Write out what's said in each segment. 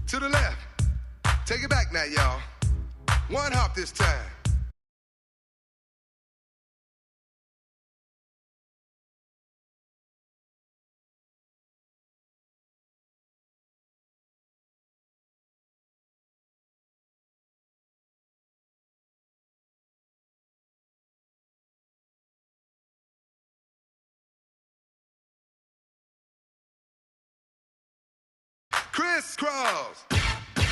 To the left. Take it back now, y'all. One hop this time. Crisscross,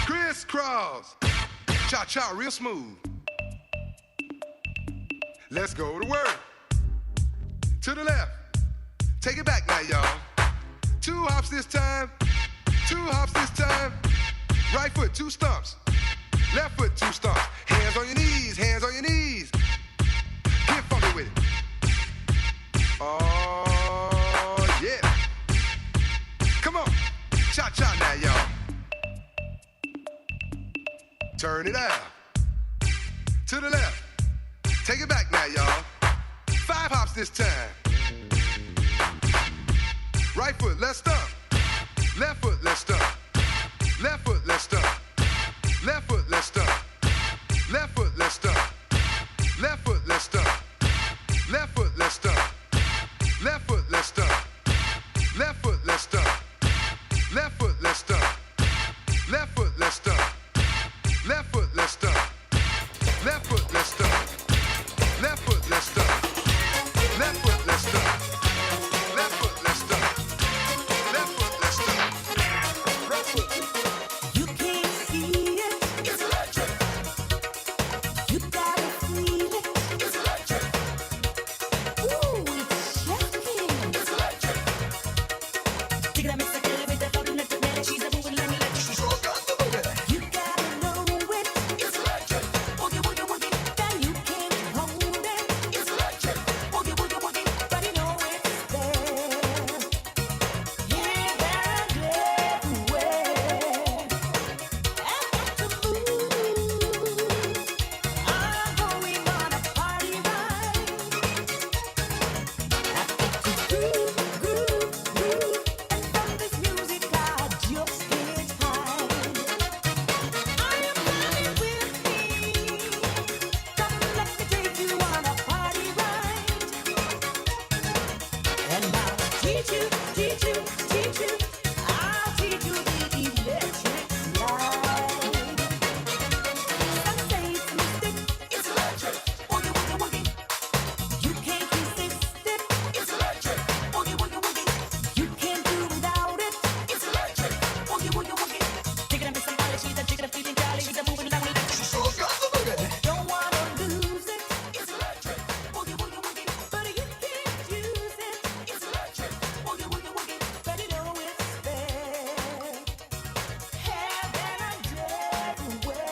crisscross, cha-cha real smooth. Let's go to work. To the left, take it back now, y'all. 2 hops this time, 2 hops this time. Right foot, 2 stumps, left foot, 2 stumps. Hands on your knees, hands on your knees. Get funky with it. Oh, yeah. Come on. Cha-cha now, y'all. Turn it out. To the left. Take it back now, y'all. 5 hops this time. Right foot, let's stomp. Left foot, let's stomp. Left foot, let's stomp. Left foot, let's stomp. Left foot, let's stomp. Left foot, let's stomp. Left foot, let's stomp. Left foot, let's stomp. Left foot, let's stomp. Left foot, let's stomp. Left foot, let's stomp. Left foot, let's stomp. Left foot, let's stomp. Left foot, let's stomp. Left foot, let's stomp. Left foot, let's stomp. Left foot, let's stomp. Right foot. You can't see it. It's electric. You gotta feel it. It's electric. Ooh, it's shocking. It's electric. Take it, I miss a with the phone and the she's a moving like electric. She's all got the boogie. You gotta know it. It's electric. Woogie, woogie, woogie. Then you can't hold it. It's electric. Woogie, woogie, woogie. But you know it's there. Yeah, that's everywhere. And got to move. I'm going on a party ride. I've got to groove, groove, groove. And from this music I just can't hide. Are you coming with me? Come let me take you on a party ride. And I'll teach you, teach you, teach you. I'll teach you the electric slide. Some say it's mystic. It's electric. Woogie, woogie, woogie. You can't resist it. It's electric. Woogie, woogie, woogie. You can't do without it. It's electric. Woogie, woogie, woogie. Take it and miss somebody. She's a chicken, a feeling jolly. She's a moving down electric. She's all got the boogie. Don't wanna lose it. It's electric. Woogie, woogie, woogie. But you can't use it. It's electric. Woogie, woogie, woogie. But you know it's there. Heaven and everywhere.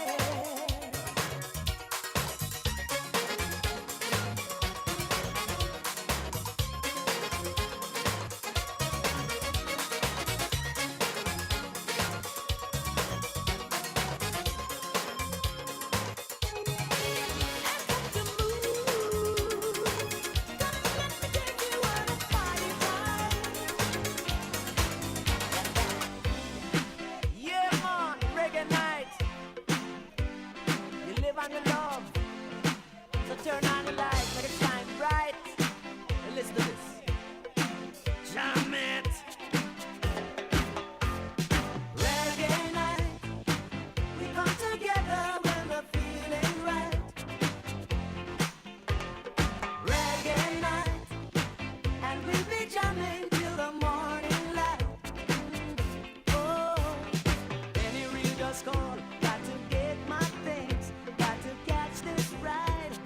Yeah, man, reggae night. You live on your love. So turn on the light, make it shine bright. And listen to this. Jam it. Reggae night, we come together when we're feeling right. Reggae night, and we'll be jamming till the morning light. Oh, Any real just call. Got to get my things. Got to catch this ride.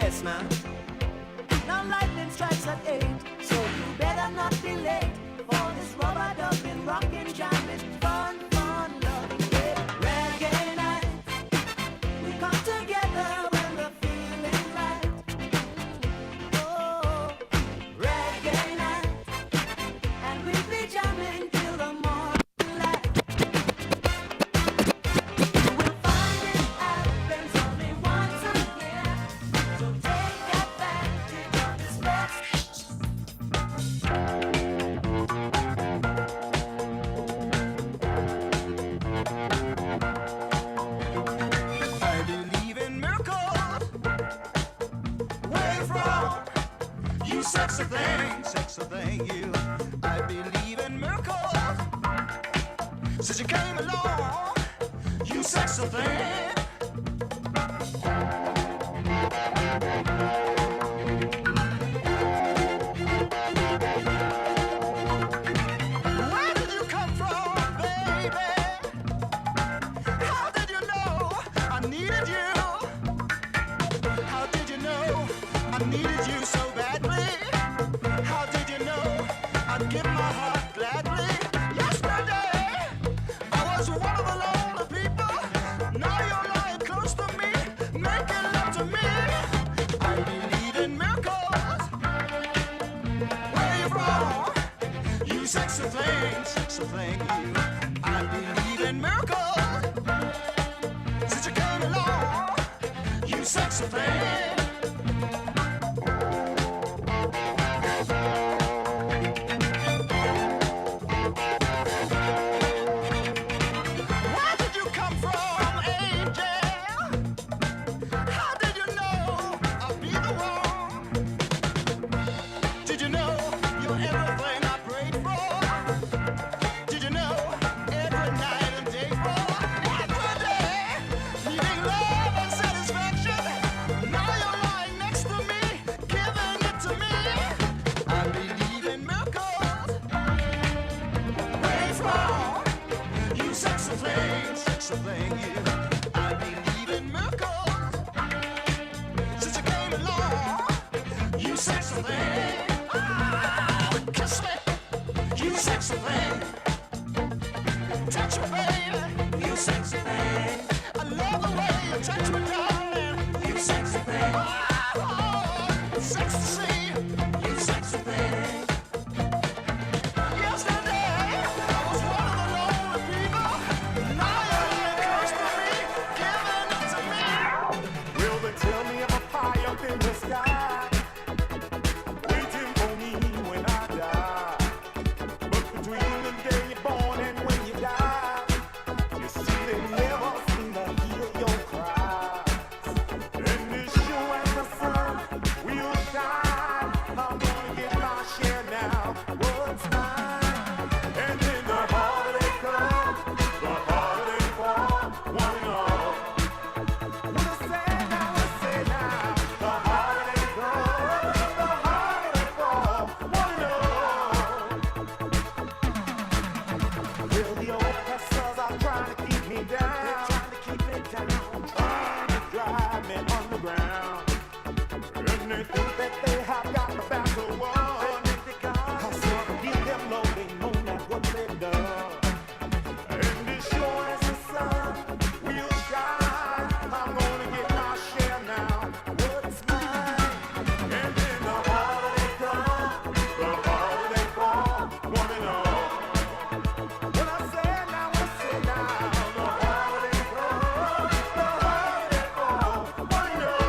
Yes, man. Now lightning strikes at 8, so you better not be late for this rubber dubbing, rockin', jamming, fun, loving, yeah. Reggae night, we come together when we're feeling right. Oh, reggae night, and we'll be jamming till the morning light. You will find it happens only once a year, so take advantage of this best. I believe in miracles. Where from? You sexy thing, you. I believe in miracles. Since you came along, you sexy thing. Where did you come from, baby? How did you know I needed you? How did you know I needed you so badly? How did you know I'd give my heart gladly? Yesterday, I was one of the lonely people. Now you're lying close to me, making love to me. I believe in miracles. Where you from? You sexy thing, you. I believe in miracles. Since you came along, you sexy thing. Where did you come from, angel? How did you know I'd be the one? Did you know you're everything I prayed for? Did you know every night and day for? Every day, needing love and satisfaction. Now you're lying next to me, giving it to me. I believe in miracles. Where you from? You sexy thing, you. I believe in miracles. Since you came along, you sexy thing. Ah, kiss me, you sexy thing. Touch me, baby, you sexy thing. I love the way you touch me, darling, you sexy thing. Oh, sexy to see, you sexy thing. Yesterday, I was one of the lonely people. Now you're close to me, giving it to me. Will they tell me I'm a pie up in the sky, waiting for me when I die? But between the day you're born and when you die, you see they never seem to hear your cries. And as sure as the sun will shine, I'm gonna get my share now. What's mine? And then the holiday comes, the holiday fall, one and all. What I say now, the holiday comes, the holiday fall, one and all. Well, the oppressors are trying to keep me down, trying to drive me underground. And they think that they have got the battle won. I'll sort of give them low, they know not what they've done. And as sure as the sun will shine, I'm gonna get my share now. What's mine? And then the holiday comes, the holiday fall, one and all. What I say now, the holiday comes, the holiday fall, one and all.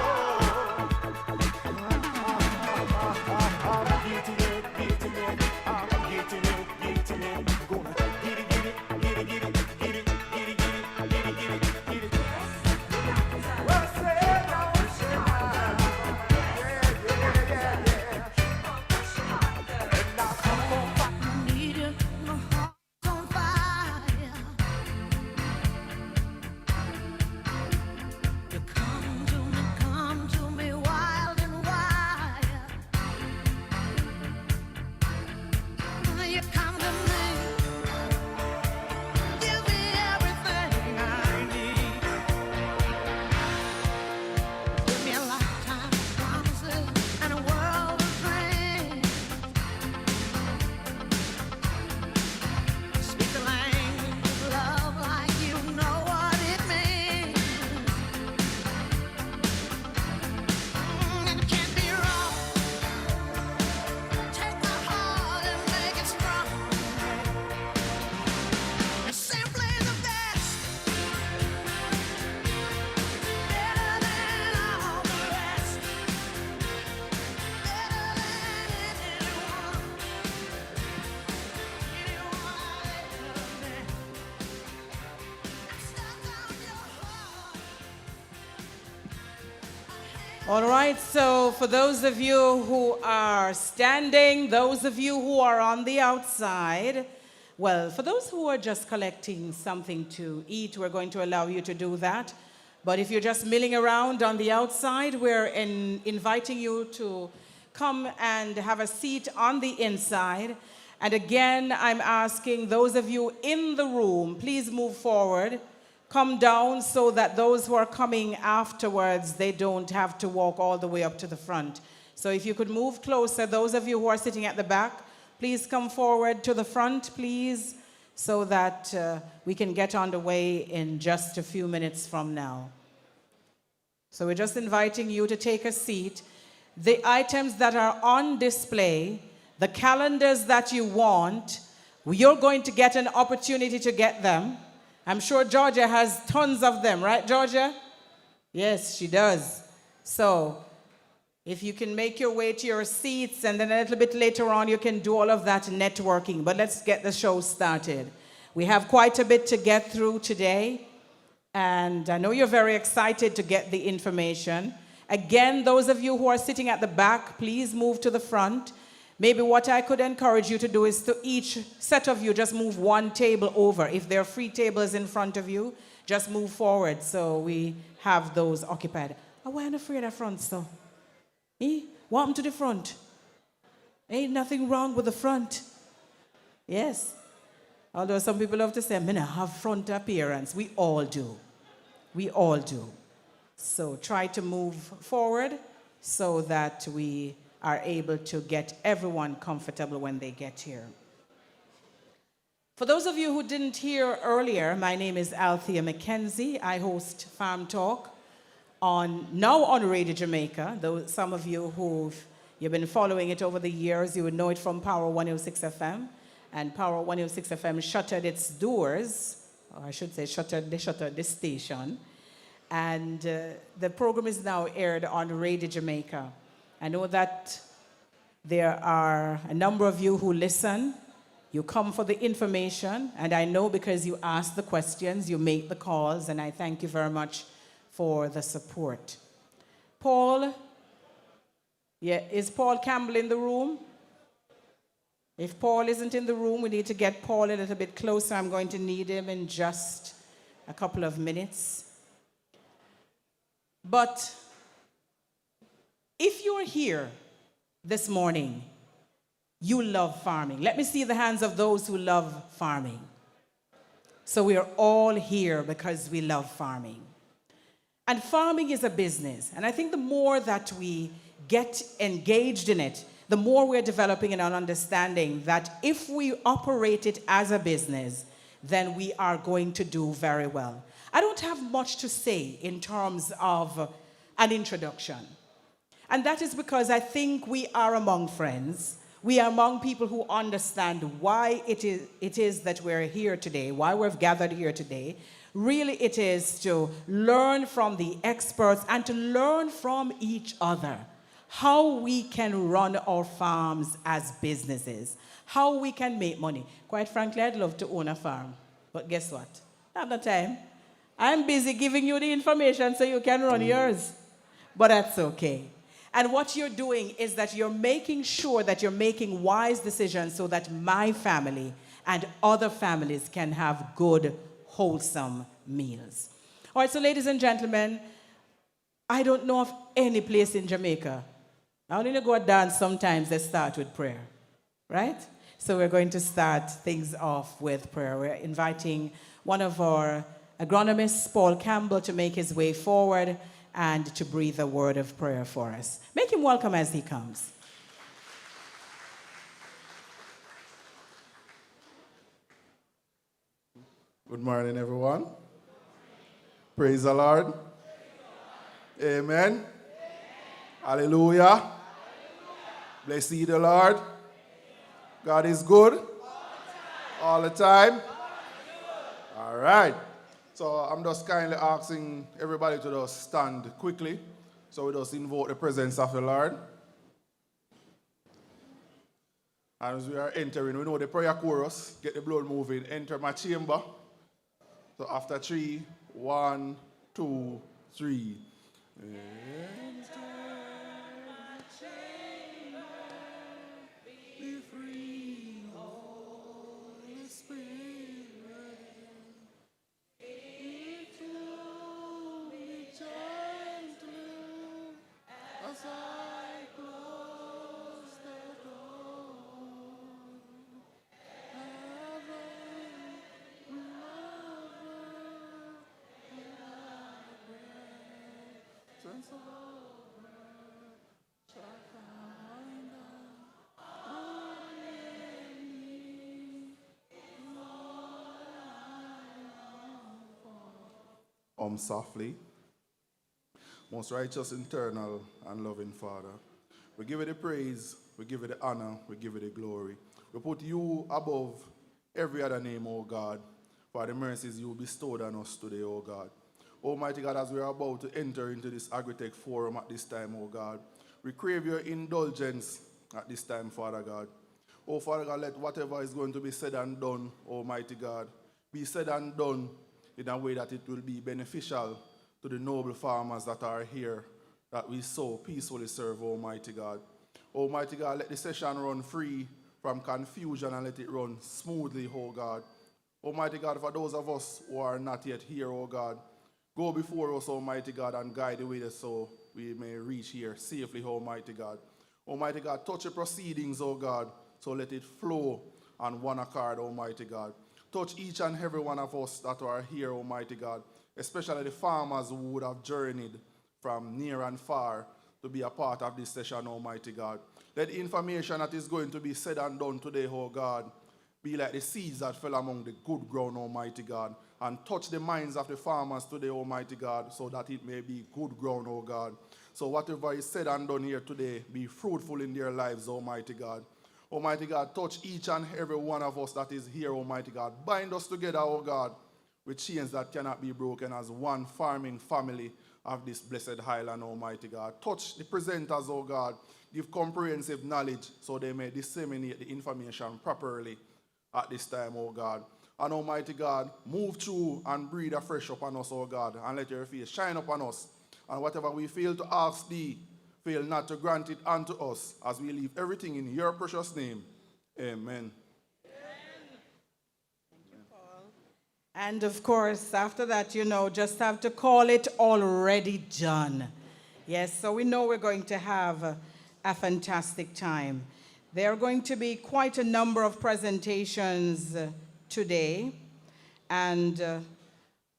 All right, so for those of you who are standing, those of you who are on the outside, well, for those who are just collecting something to eat, we're going to allow you to do that. But if you're just milling around on the outside, we're inviting you to come and have a seat on the inside. And again, I'm asking those of you in the room, please move forward. Come down so that those who are coming afterwards, they don't have to walk all the way up to the front. So if you could move closer, those of you who are sitting at the back, please come forward to the front, please, so that we can get underway in just a few minutes from now. So we're just inviting you to take a seat. The items that are on display, the calendars that you want, you're going to get an opportunity to get them. I'm sure Georgia has tons of them, right, Georgia? Yes, she does. So if you can make your way to your seats, and then a little bit later on, you can do all of that networking. But let's get the show started. We have quite a bit to get through today, and I know you're very excited to get the information. Again, those of you who are sitting at the back, please move to the front. Maybe what I could encourage you to do is to each set of you just move one table over. If there are free tables in front of you, just move forward so we have those occupied. Oh, why am I afraid of front, so? Welcome to the front. Ain't nothing wrong with the front. Yes. Although some people love to say, I mean, I have front appearance. We all do. We all do. So try to move forward so that we are able to get everyone comfortable when they get here. For those of you who didn't hear earlier, my name is Althea McKenzie. I host Farm Talk now on Radio Jamaica. Though some of you you've been following it over the years, you would know it from Power 106 FM. And Power 106 FM shuttered its doors, or I should say they shuttered this station. And the program is now aired on Radio Jamaica. I know that there are a number of you who listen. You come for the information, and I know because you ask the questions, you make the calls, and I thank you very much for the support. Paul, is Paul Campbell in the room? If Paul isn't in the room, we need to get Paul a little bit closer. I'm going to need him in just a couple of minutes. But if you're here this morning, you love farming. Let me see the hands of those who love farming. So we are all here because we love farming. And farming is a business. And I think the more that we get engaged in it, the more we're developing an understanding that if we operate it as a business, then we are going to do very well. I don't have much to say in terms of an introduction. And that is because I think we are among friends. We are among people who understand why it is that we're here today, why we've gathered here today. Really, it is to learn from the experts and to learn from each other how we can run our farms as businesses, how we can make money. Quite frankly, I'd love to own a farm, but guess what? I have no time. I'm busy giving you the information so you can run yours, but that's okay. And what you're doing is that you're making sure that you're making wise decisions so that my family and other families can have good, wholesome meals. All right, so ladies and gentlemen, I don't know of any place in Jamaica. I only go dance sometimes they start with prayer, right? So we're going to start things off with prayer. We're inviting one of our agronomists, Paul Campbell, to make his way forward and to breathe a word of prayer for us. Make him welcome as he comes. Good morning, everyone. Praise the Lord. Amen. Hallelujah. Bless ye the Lord. God is good. All the time. All right. So I'm just kindly asking everybody to just stand quickly. So we just invoke the presence of the Lord. And as we are entering, we know the prayer chorus. Get the blood moving. Enter my chamber. So after 3, 1, 2, 3. Enter Softly. Most righteous, eternal, and loving Father, we give you the praise, we give you the honor, we give you the glory. We put you above every other name, O God, for the mercies you bestowed on us today, O God. Almighty God, as we are about to enter into this Agritech forum at this time, O God, we crave your indulgence at this time, Father God. Oh, Father God, let whatever is going to be said and done, Almighty God, be said and done in a way that it will be beneficial to the noble farmers that are here, that we so peacefully serve, Almighty God. Almighty God, let the session run free from confusion and let it run smoothly, oh God. Almighty God, for those of us who are not yet here, oh God, go before us, Almighty God, and guide the way so we may reach here safely, Almighty God. Almighty God, touch the proceedings, oh God, so let it flow on one accord, Almighty God. Touch each and every one of us that are here, Almighty God, especially the farmers who would have journeyed from near and far to be a part of this session, Almighty God. Let the information that is going to be said and done today, oh God, be like the seeds that fell among the good ground, Almighty God, and touch the minds of the farmers today, Almighty God, so that it may be good ground, oh God. So whatever is said and done here today, be fruitful in their lives, Almighty God. Almighty God, touch each and every one of us that is here, Almighty God. Bind us together, oh God, with chains that cannot be broken as one farming family of this blessed highland, Almighty God. Touch the presenters, oh God. Give comprehensive knowledge so they may disseminate the information properly at this time, oh God. And Almighty God, move through and breathe afresh upon us, oh God, and let your face shine upon us. And whatever we fail to ask thee, fail not to grant it unto us, as we leave everything in your precious name. Amen. And of course, after that, just have to call it already done. Yes, so we know we're going to have a fantastic time. There are going to be quite a number of presentations today, and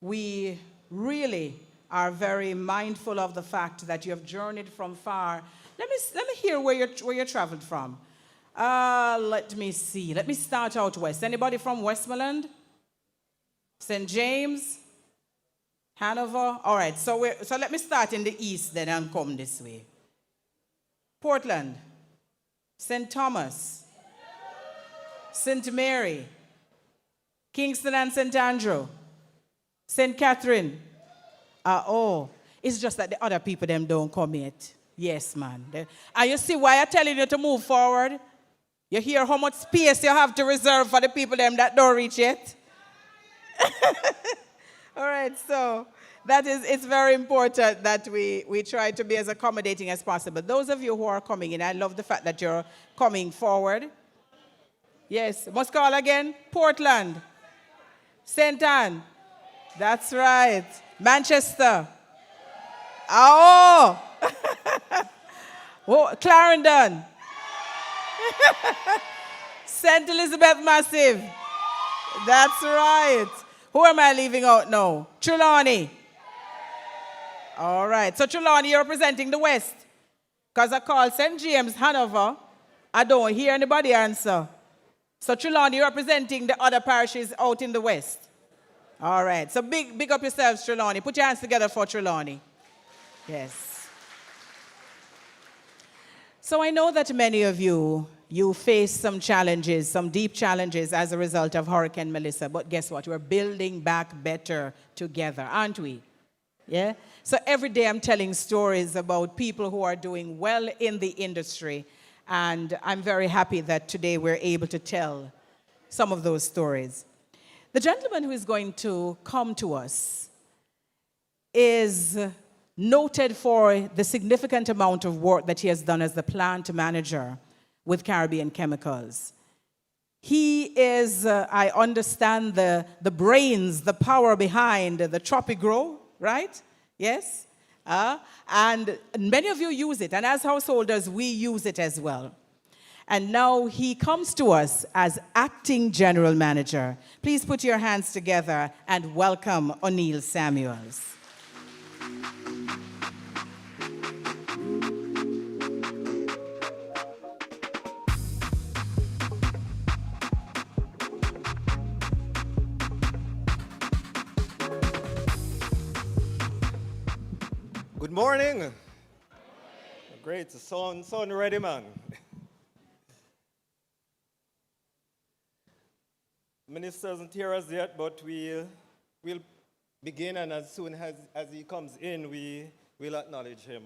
we really are very mindful of the fact that you have journeyed from far. Let me hear where you traveled from. Let me see. Let me start out west. Anybody from Westmoreland? St. James? Hanover? All right, so let me start in the east then and come this way. Portland, St. Thomas, St. Mary, Kingston and St. Andrew, St. Catherine. It's just that the other people them don't come yet. Yes, man. And you see why I'm telling you to move forward? You hear how much space you have to reserve for the people them that don't reach yet? All right, so it's very important that we try to be as accommodating as possible. Those of you who are coming in, I love the fact that you're coming forward. Yes, must call again. Portland, St. Anne. That's right. Manchester. Oh! Clarendon. St. Elizabeth Massive. That's right. Who am I leaving out now? Trelawney. All right. So Trelawney, you're representing the West. Because I called St. James, Hanover. I don't hear anybody answer. So Trelawney, you're representing the other parishes out in the West. All right. So big up yourselves, Trelawney. Put your hands together for Trelawney. Yes. So I know that many of you face some challenges, some deep challenges as a result of Hurricane Melissa. But guess what? We're building back better together, aren't we? Yeah? So every day I'm telling stories about people who are doing well in the industry. And I'm very happy that today we're able to tell some of those stories. The gentleman who is going to come to us is noted for the significant amount of work that he has done as the plant manager with Caribbean Chemicals. He is, I understand, the brains, the power behind the Tropigrow, right? Yes? And many of you use it, and as householders, we use it as well. And now he comes to us as acting general manager. Please put your hands together and welcome O'Neill Samuels. Good morning. Great, sound ready, man. Minister isn't here as yet, but we'll begin, and as soon as he comes in, we will acknowledge him.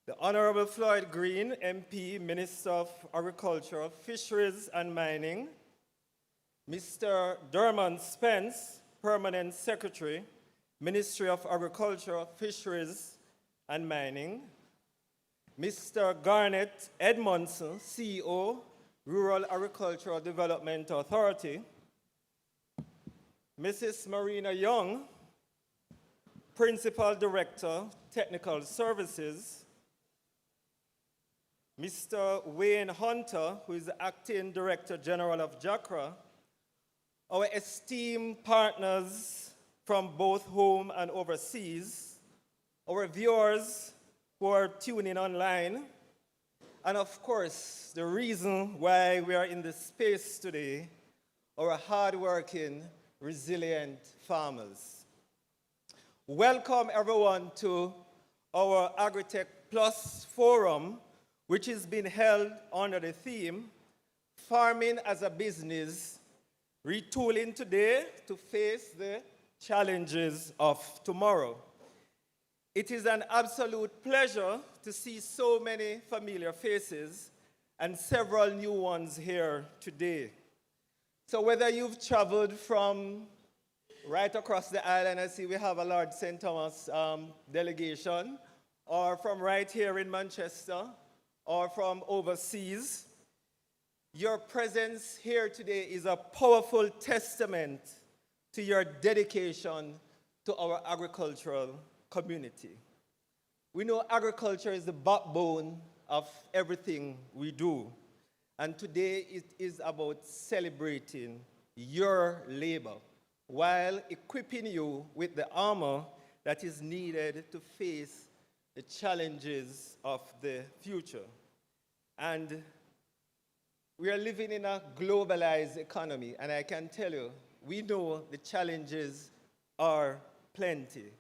The Honorable Floyd Green, MP, Minister of Agriculture, Fisheries and Mining. Mr. Dermot Spence, Permanent Secretary, Ministry of Agriculture, Fisheries and Mining. Mr. Garnet Edmondson, CEO, Rural Agricultural Development Authority. Mrs. Marina Young, Principal Director, Technical Services. Mr. Wayne Hunter, who is the Acting Director General of JACRA. Our esteemed partners from both home and overseas. Our viewers who are tuning online. And of course, the reason why we are in this space today, our hardworking, resilient farmers. Welcome everyone to our Agritech Plus Forum, which is being held under the theme, Farming as a Business, Retooling Today to Face the Challenges of Tomorrow. It is an absolute pleasure to see so many familiar faces and several new ones here today. So whether you've traveled from right across the island, I see we have a large St. Thomas delegation, or from right here in Manchester, or from overseas, your presence here today is a powerful testament to your dedication to our agricultural community. We know agriculture is the backbone of everything we do. And today it is about celebrating your labor while equipping you with the armor that is needed to face the challenges of the future. And we are living in a globalized economy, and I can tell you, we know the challenges are plenty.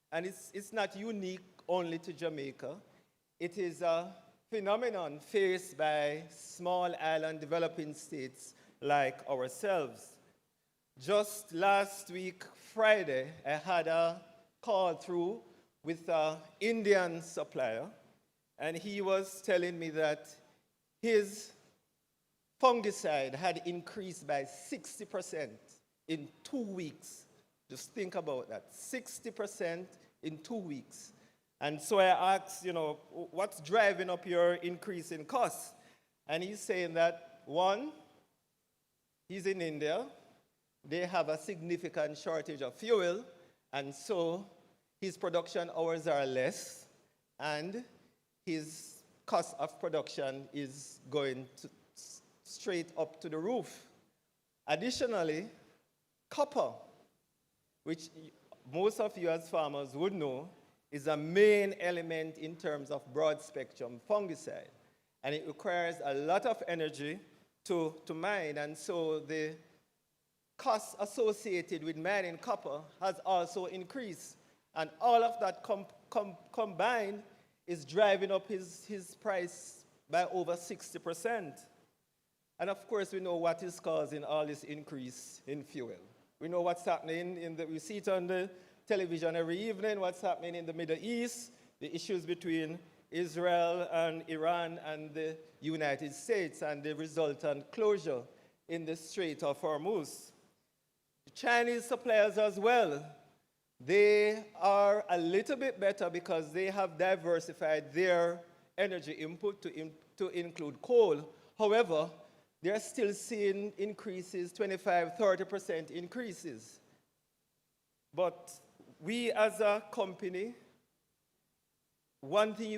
And it's not unique only to Jamaica. It is a phenomenon faced by small island developing states like ourselves. Just last week, Friday, I had a call through with an Indian supplier, and he was telling me that his fungicide had increased by 60% in 2 weeks. Just think about that, 60% in 2 weeks. And so I asked, what's driving up your increase in costs? And he's saying that, one, he's in India, they have a significant shortage of fuel, and so his production hours are less, and his cost of production is going straight up to the roof. Additionally, copper, which most of you as farmers would know, is a main element in terms of broad spectrum fungicide. And it requires a lot of energy to mine. And so the cost associated with mining copper has also increased. And all of that combined is driving up his price by over 60%. And of course, we know what is causing all this increase in fuel. We know what's happening we see it on the television every evening, what's happening in the Middle East, the issues between Israel and Iran and the United States, and the resultant closure in the Strait of Hormuz. The Chinese suppliers as well, they are a little bit better because they have diversified their energy input to include coal. However, they're still seeing increases, 25–30% increases. But we as a company, one thing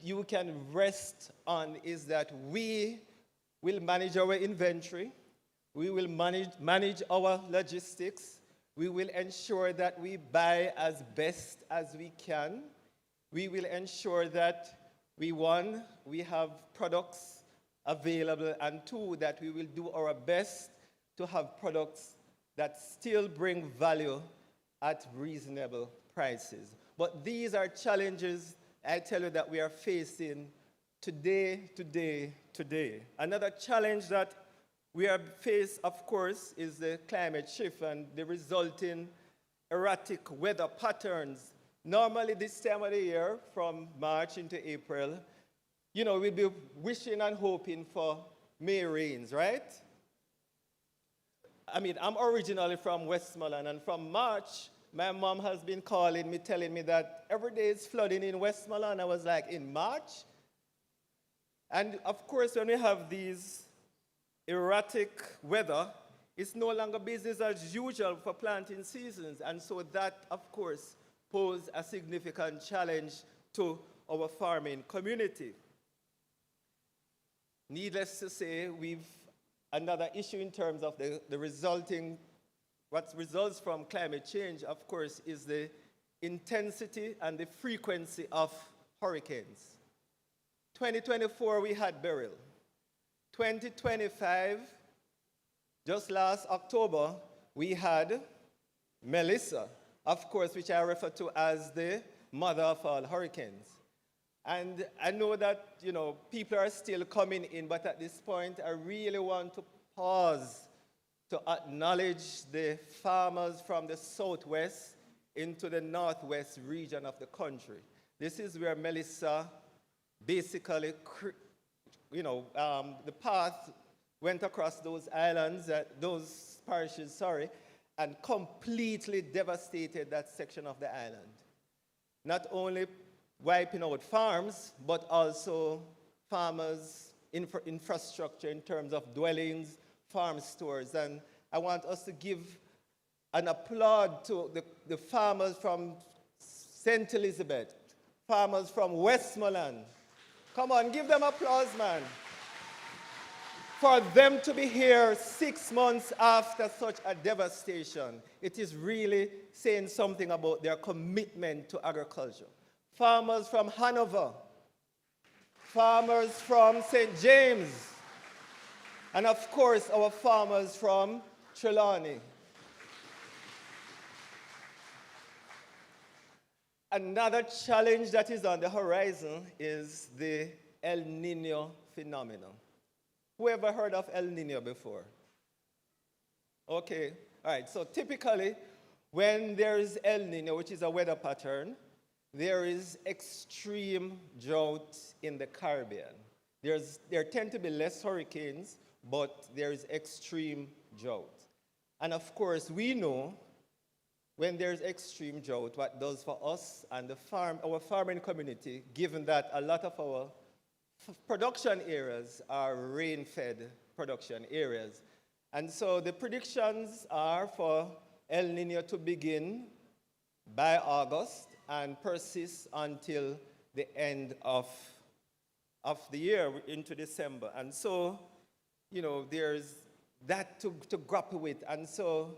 you can rest on is that we will manage our inventory, we will manage our logistics, we will ensure that we buy as best as we can, we will ensure that we have products available, and two, that we will do our best to have products that still bring value at reasonable prices. But these are challenges I tell you that we are facing today. Another challenge that we are faced, of course, is the climate shift and the resulting erratic weather patterns. Normally this time of the year, from March into April, we'll be wishing and hoping for May rains, right? I mean, I'm originally from Westmoreland, and from March, my mom has been calling me, telling me that every day it's flooding in Westmoreland. I was like, in March? And of course, when we have these erratic weather, it's no longer business as usual for planting seasons. And so that, of course, poses a significant challenge to our farming community. Needless to say, we've another issue in terms of what results from climate change, of course, is the intensity and the frequency of hurricanes. 2024, we had Beryl. 2025, just last October, we had Melissa, of course, which I refer to as the mother of all hurricanes. And I know that, people are still coming in, but at this point, I really want to pause to acknowledge the farmers from the southwest into the northwest region of the country. This is where Melissa basically, the path went across those islands, those parishes, and completely devastated that section of the island. Not only wiping out farms, but also farmers' infrastructure in terms of dwellings, farm stores. And I want us to give an applaud to the farmers from St. Elizabeth, farmers from Westmoreland. Come on, give them applause, man. For them to be here 6 months after such a devastation, it is really saying something about their commitment to agriculture. Farmers from Hanover, farmers from St. James, and of course our farmers from Trelawney. Another challenge that is on the horizon is the El Nino phenomenon. Who ever heard of El Nino before? Okay, all right, so typically when there is El Nino, which is a weather pattern, there is extreme drought in the Caribbean. There tend to be less hurricanes, but there is extreme drought. And of course, we know when there's extreme drought, what it does for us and our farming community, given that a lot of our production areas are rain-fed production areas. And so the predictions are for El Nino to begin by August and persist until the end of the year into December. And so, there's that to grapple with. And so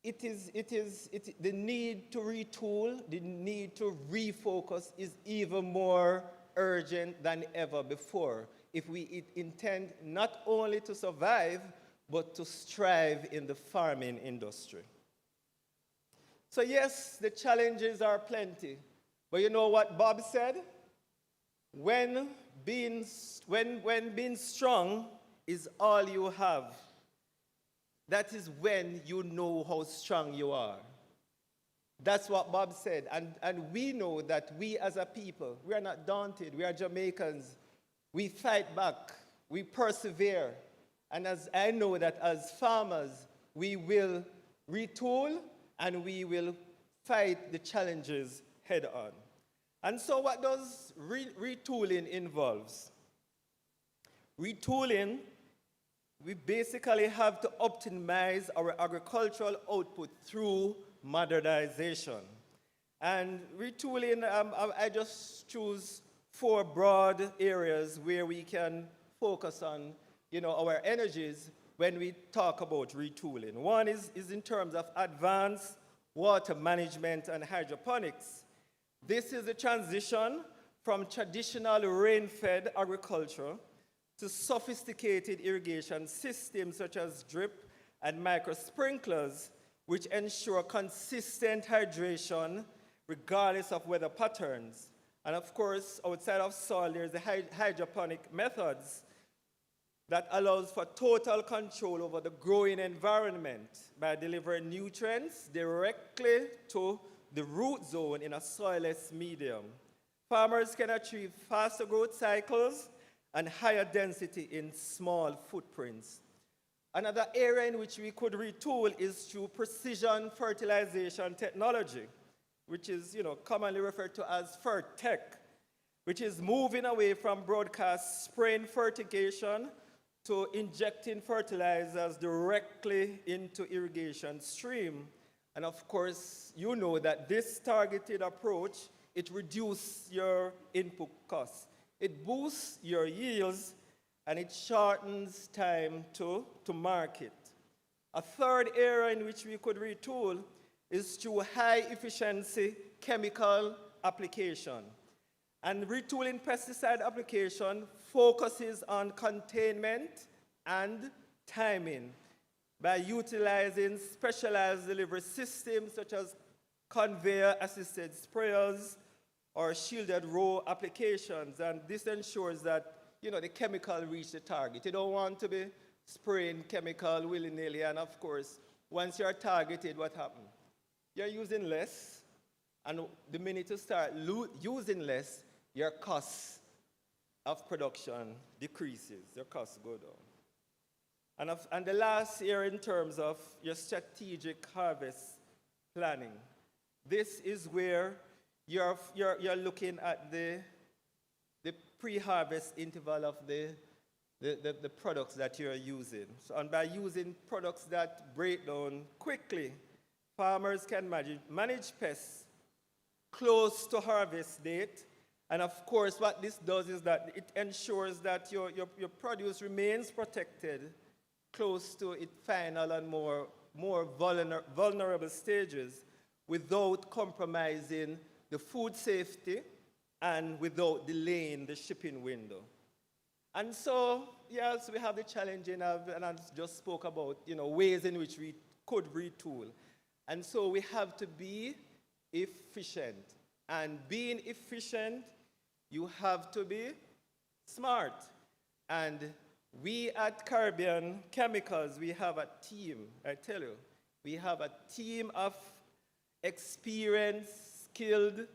the need to retool, the need to refocus is even more urgent than ever before if we intend not only to survive, but to strive in the farming industry. So yes, the challenges are plenty, but you know what Bob said? When being strong is all you have, that is when you know how strong you are. That's what Bob said. And we know that we as a people, we are not daunted. We are Jamaicans. We fight back. We persevere. And as I know that as farmers, we will retool and we will fight the challenges head on. And so what does retooling involves? Retooling, we basically have to optimize our agricultural output through modernization. And retooling, I just choose 4 broad areas where we can focus on, our energies when we talk about retooling. One is in terms of advanced water management and hydroponics. This is a transition from traditional rain-fed agriculture to sophisticated irrigation systems such as drip and micro sprinklers, which ensure consistent hydration, regardless of weather patterns. And of course, outside of soil, there's the hydroponic methods that allows for total control over the growing environment by delivering nutrients directly to the root zone in a soilless medium. Farmers can achieve faster growth cycles and higher density in small footprints. Another area in which we could retool is through precision fertilization technology, which is commonly referred to as Fertech, which is moving away from broadcast spraying fertigation to injecting fertilizers directly into irrigation stream. And of course, you know that this targeted approach, it reduces your input costs. It boosts your yields, and it shortens time to market. A third area in which we could retool is through high efficiency chemical application. And retooling pesticide application focuses on containment and timing by utilizing specialized delivery systems such as conveyor-assisted sprayers or shielded row applications. And this ensures that the chemical reach the target. You don't want to be spraying chemical willy-nilly, and of course, once you're targeted, what happens? You're using less, and the minute you start using less, your cost of production decreases, your costs go down. And the last here in terms of your strategic harvest planning, this is where you're looking at the pre-harvest interval of the products that you're using. So, and by using products that break down quickly, farmers can manage pests close to harvest date. And of course, what this does is that it ensures that your produce remains protected close to its final and more vulnerable stages without compromising the food safety and without delaying the shipping window. And so, yes, we have the challenge, and I just spoke about ways in which we could retool. And so we have to be efficient. And being efficient, you have to be smart. And we at Caribbean Chemicals, we have a team, I tell you, we have a team of experienced, skilled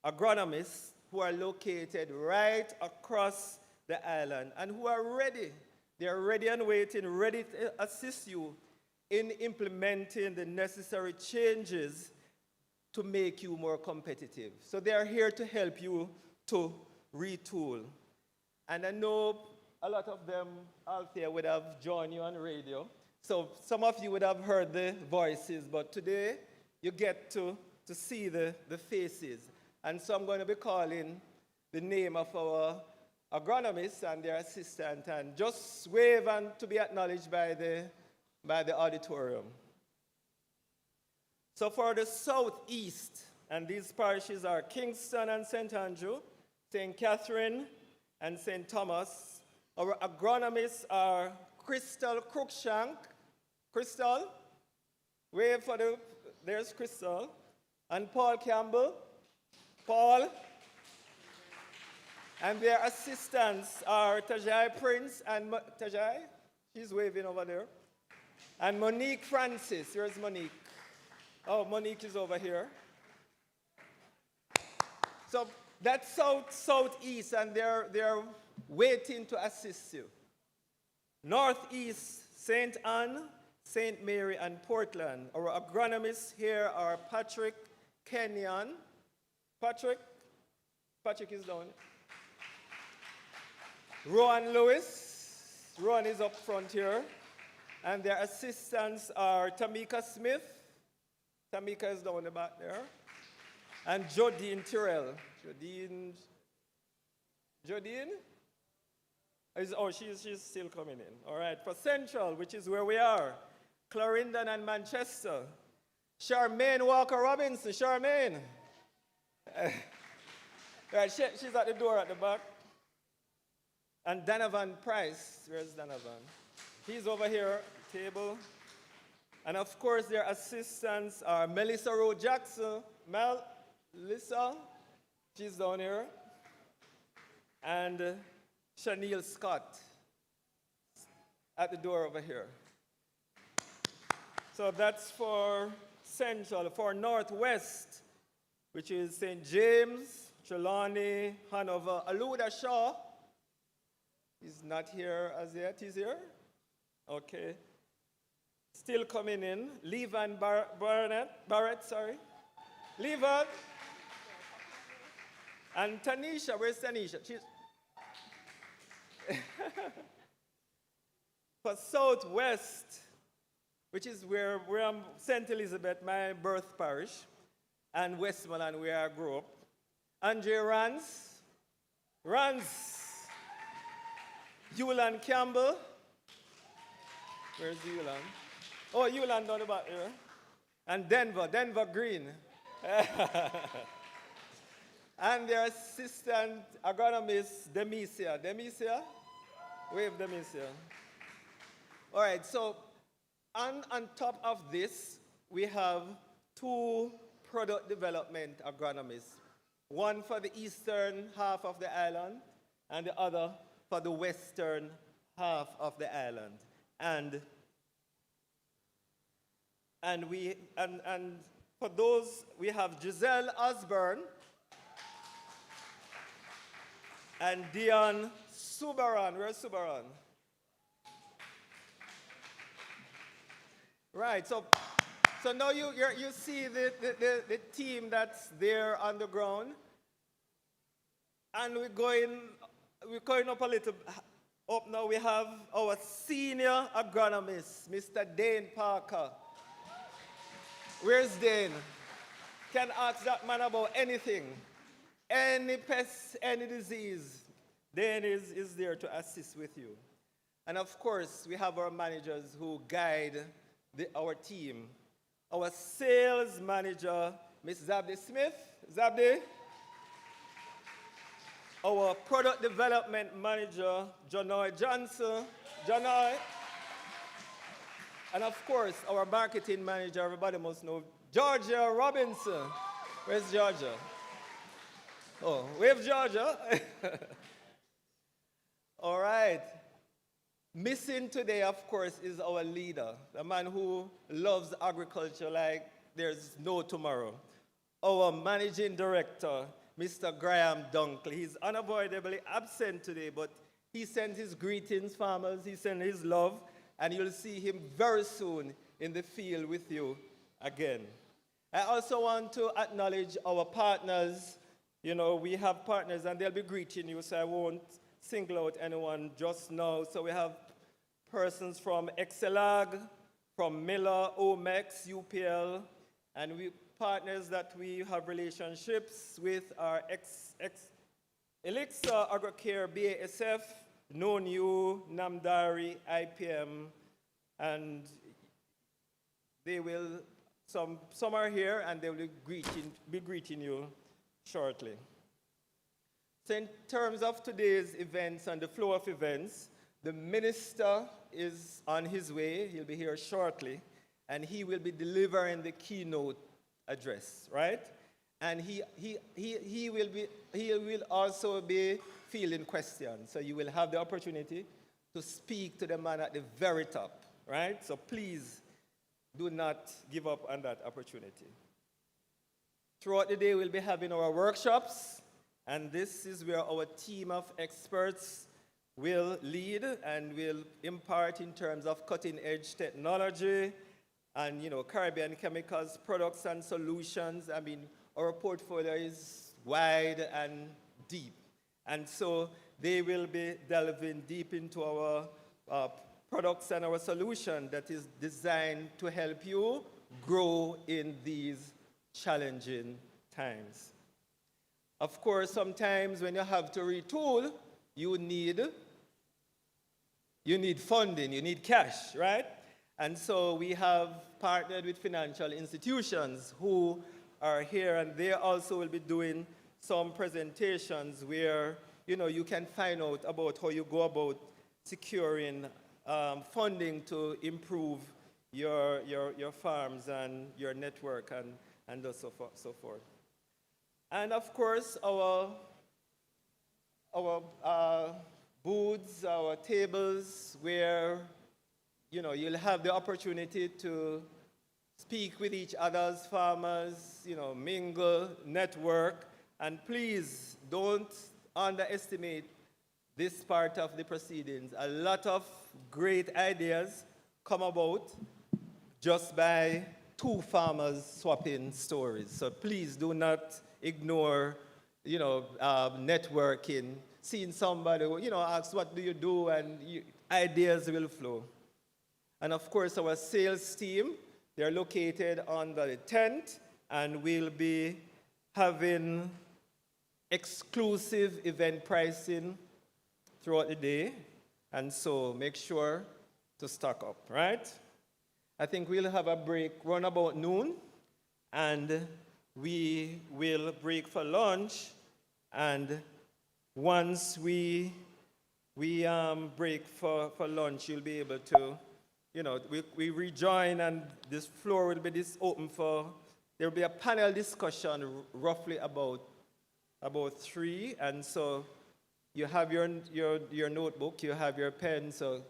agronomists who are located right across the island and who are ready. They are ready and waiting, ready to assist you in implementing the necessary changes to make you more competitive. So they are here to help you to retool. And I know a lot of them out there would have joined you on radio. So some of you would have heard the voices, but today you get to see the faces. And so I'm going to be calling the name of our agronomists and their assistant, and just wave and to be acknowledged by the auditorium. So for the southeast, and these parishes are Kingston and St. Andrew, St. Catherine and St. Thomas, our agronomists are Crystal Cruikshank. Crystal, wave for there's Crystal. And Paul Campbell. Paul. And their assistants are Tajai Prince and Tajai, she's waving over there. And Monique Francis, here's Monique. Oh, Monique is over here. So that's southeast, and they're waiting to assist you. Northeast, St. Anne, St. Mary, and Portland. Our agronomists here are Patrick Kenyon. Patrick is down. Rowan Lewis. Rowan is up front here. And their assistants are Tamika Smith. Tamika is down the back there. And Jodine Tyrrell. Jodine? She's still coming in. All right, for Central, which is where we are, Clarendon and Manchester. Charmaine Walker Robinson. Charmaine. Right, she's at the door at the back. And Donovan Price. Where's Donovan? He's over here, table. And of course, their assistants are Melissa Rowe Jackson. Mel, Lisa, she's down here, and Chanel Scott at the door over here. So that's for Central. For Northwest, which is St. James, Trelawney, Hanover, Aluda Shaw. He's not here as yet. He's here? Okay. Still coming in. Levan Barrett, sorry. Levan. And Tanisha, where's Tanisha? She's for Southwest, which is where I'm St. Elizabeth, my birth parish, and Westmoreland, where I grew up. Andre Rans, Yulan Campbell. Where's Yulan? Oh, Yulan down the back here. And Denver Green. And their assistant agronomist, Demicia. Demicia? Wave Demicia. All right, so on top of this, we have 2 product development agronomists. One for the eastern half of the island, and the other for the western half of the island. And for those, we have Giselle Osborne and Dion Subaran. Where's Subaran? Right, so now you see the team that's there on the ground. And we're going up a little up now. We have our senior agronomist, Mr. Dane Parker. Where's Dane? Can ask that man about anything. Any pest, any disease. Dane is there to assist with you. And of course, we have our managers who guide our team. Our sales manager, Ms. Zabdi Smith. Zabdi. Our product development manager, Jonoy Johnson. Jonoy. And of course, our marketing manager, everybody must know, Georgia Robinson. Where's Georgia? Oh, wave Georgia. All right. Missing today, of course, is our leader, the man who loves agriculture like there's no tomorrow. Our managing director, Mr. Graham Dunkley. He's unavoidably absent today, but he sends his greetings, farmers. He sends his love, and you'll see him very soon in the field with you again. I also want to acknowledge our partners. You know, we have partners, and they'll be greeting you, so I won't single out anyone just now. So we have persons from Excelag, from Miller, Omex, UPL, and we partners that we have relationships with are Elixir, AgroCare, BASF, NONU, Namdari, IPM, and they will, some are here and they will be greeting you shortly. So in terms of today's events and the flow of events, the minister is on his way. He'll be here shortly, and he will be delivering the keynote address, right? And he will also be fielding questions. So you will have the opportunity to speak to the man at the very top, right? So please do not give up on that opportunity. Throughout the day, we'll be having our workshops, and this is where our team of experts will lead and will impart in terms of cutting-edge technology and, you know, Caribbean chemicals, products and solutions. I mean, our portfolio is wide and deep. And so they will be delving deep into our products and our solution that is designed to help you grow in these challenging times. Of course, sometimes when you have to retool, you need funding, you need cash, right? And so we have partnered with financial institutions who are here, and they also will be doing some presentations where, you know, you can find out about how you go about securing funding to improve your farms and your network and so forth. And of course, our booths, our tables, where you'll have the opportunity to speak with each other's farmers, mingle, network, and please don't underestimate this part of the proceedings. A lot of great ideas come about just by two farmers swapping stories. So please do not ignore, networking, seeing somebody, ask what do you do, and ideas will flow. And of course, our sales team, they're located on the tent, and we'll be having exclusive event pricing throughout the day. And so make sure to stock up, right? I think we'll have a break around about noon, and we will break for lunch. And once we break for lunch, you'll be able to, we rejoin, and this floor will be open for, there will be a panel discussion roughly about 3. And so you have your notebook, you have your pen, so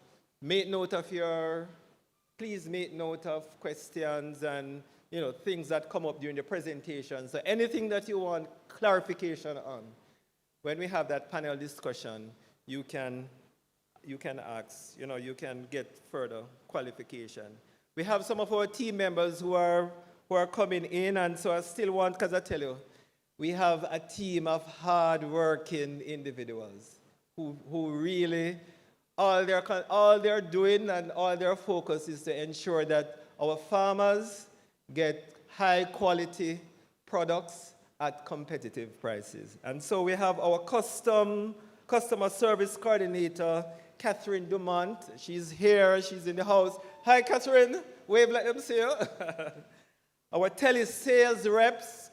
please make note of questions and things that come up during the presentation. So anything that you want clarification on, when we have that panel discussion, you can ask, you can get further qualification. We have some of our team members who are coming in, and so I still want, because I tell you, we have a team of hard-working individuals who really, all they're doing and all their focus is to ensure that our farmers get high-quality products at competitive prices. And so we have our customer service coordinator, Catherine Dumont. She's here, she's in the house. Hi, Catherine. Wave, let them see you. Our telesales reps,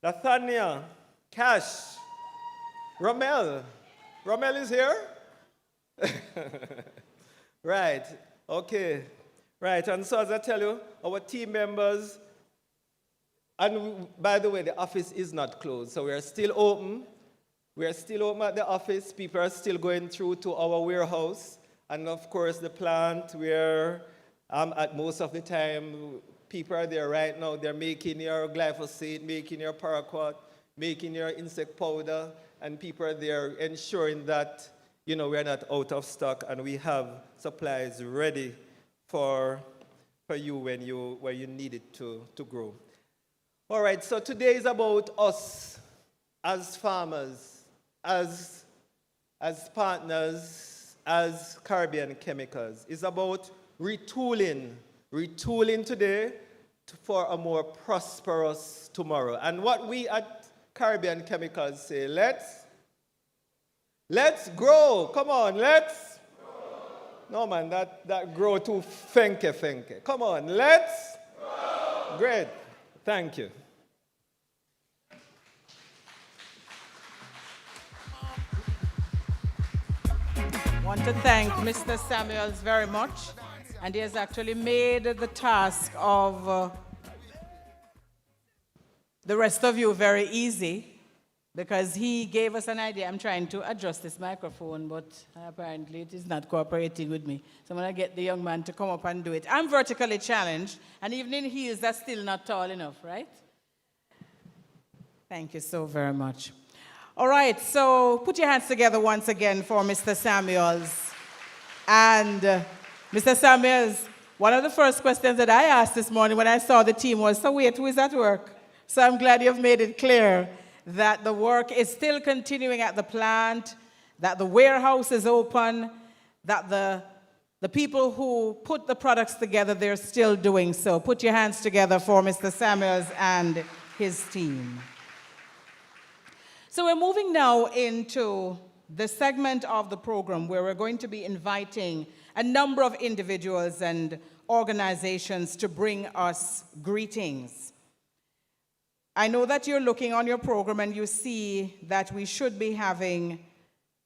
Nathania, Cash, Romel. Romel is here? Right, okay. Right, and so as I tell you, our team members, and by the way, the office is not closed, so we are still open. We are still open at the office. People are still going through to our warehouse. And of course, the plant where at most of the time, people are there right now. They're making your glyphosate, making your paraquat, making your insect powder, and people are there ensuring that we're not out of stock and we have supplies ready for you when you need it to grow. All right, so today is about us as farmers, as partners, as Caribbean Chemicals. It's about retooling today for a more prosperous tomorrow. And what we at Caribbean Chemicals say, let's grow. Come on, let's grow. No, man, that grow too fenke. Come on, let's grow. Great. Thank you. I want to thank Mr. Samuels very much, and he has actually made the task of the rest of you very easy, because he gave us an idea. I'm trying to adjust this microphone, but apparently it is not cooperating with me. So I'm going to get the young man to come up and do it. I'm vertically challenged, and even in heels, that's still not tall enough, right? Thank you so very much. All right, so put your hands together once again for Mr. Samuels. And Mr. Samuels, one of the first questions that I asked this morning when I saw the team was, so wait, who is at work? So I'm glad you've made it clear that the work is still continuing at the plant, that the warehouse is open, that the people who put the products together, they're still doing so. Put your hands together for Mr. Samuels and his team. So we're moving now into the segment of the program where we're going to be inviting a number of individuals and organizations to bring us greetings. I know that you're looking on your program and you see that we should be having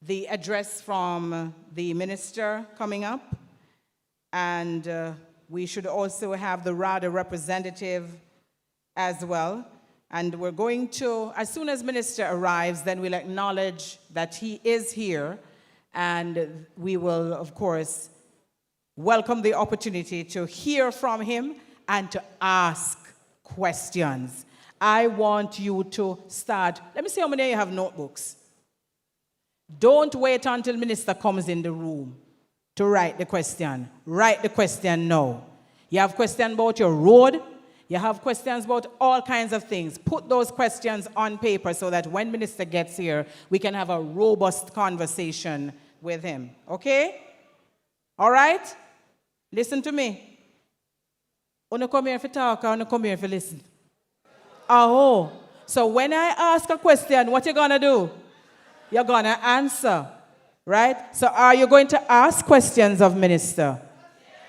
the address from the minister coming up, and we should also have the RADA representative as well. And we're going to, as soon as Minister arrives, then we'll acknowledge that he is here. And we will, of course, welcome the opportunity to hear from him and to ask questions. I want you to start. Let me see how many of you have notebooks. Don't wait until Minister comes in the room to write the question. Write the question now. You have questions about your road. You have questions about all kinds of things. Put those questions on paper so that when Minister gets here, we can have a robust conversation with him. Okay? All right? Listen to me. Wanna come here for talk or wanna come here for listen? Oh, so when I ask a question, what you gonna do? You're gonna answer, right? So are you going to ask questions of Minister?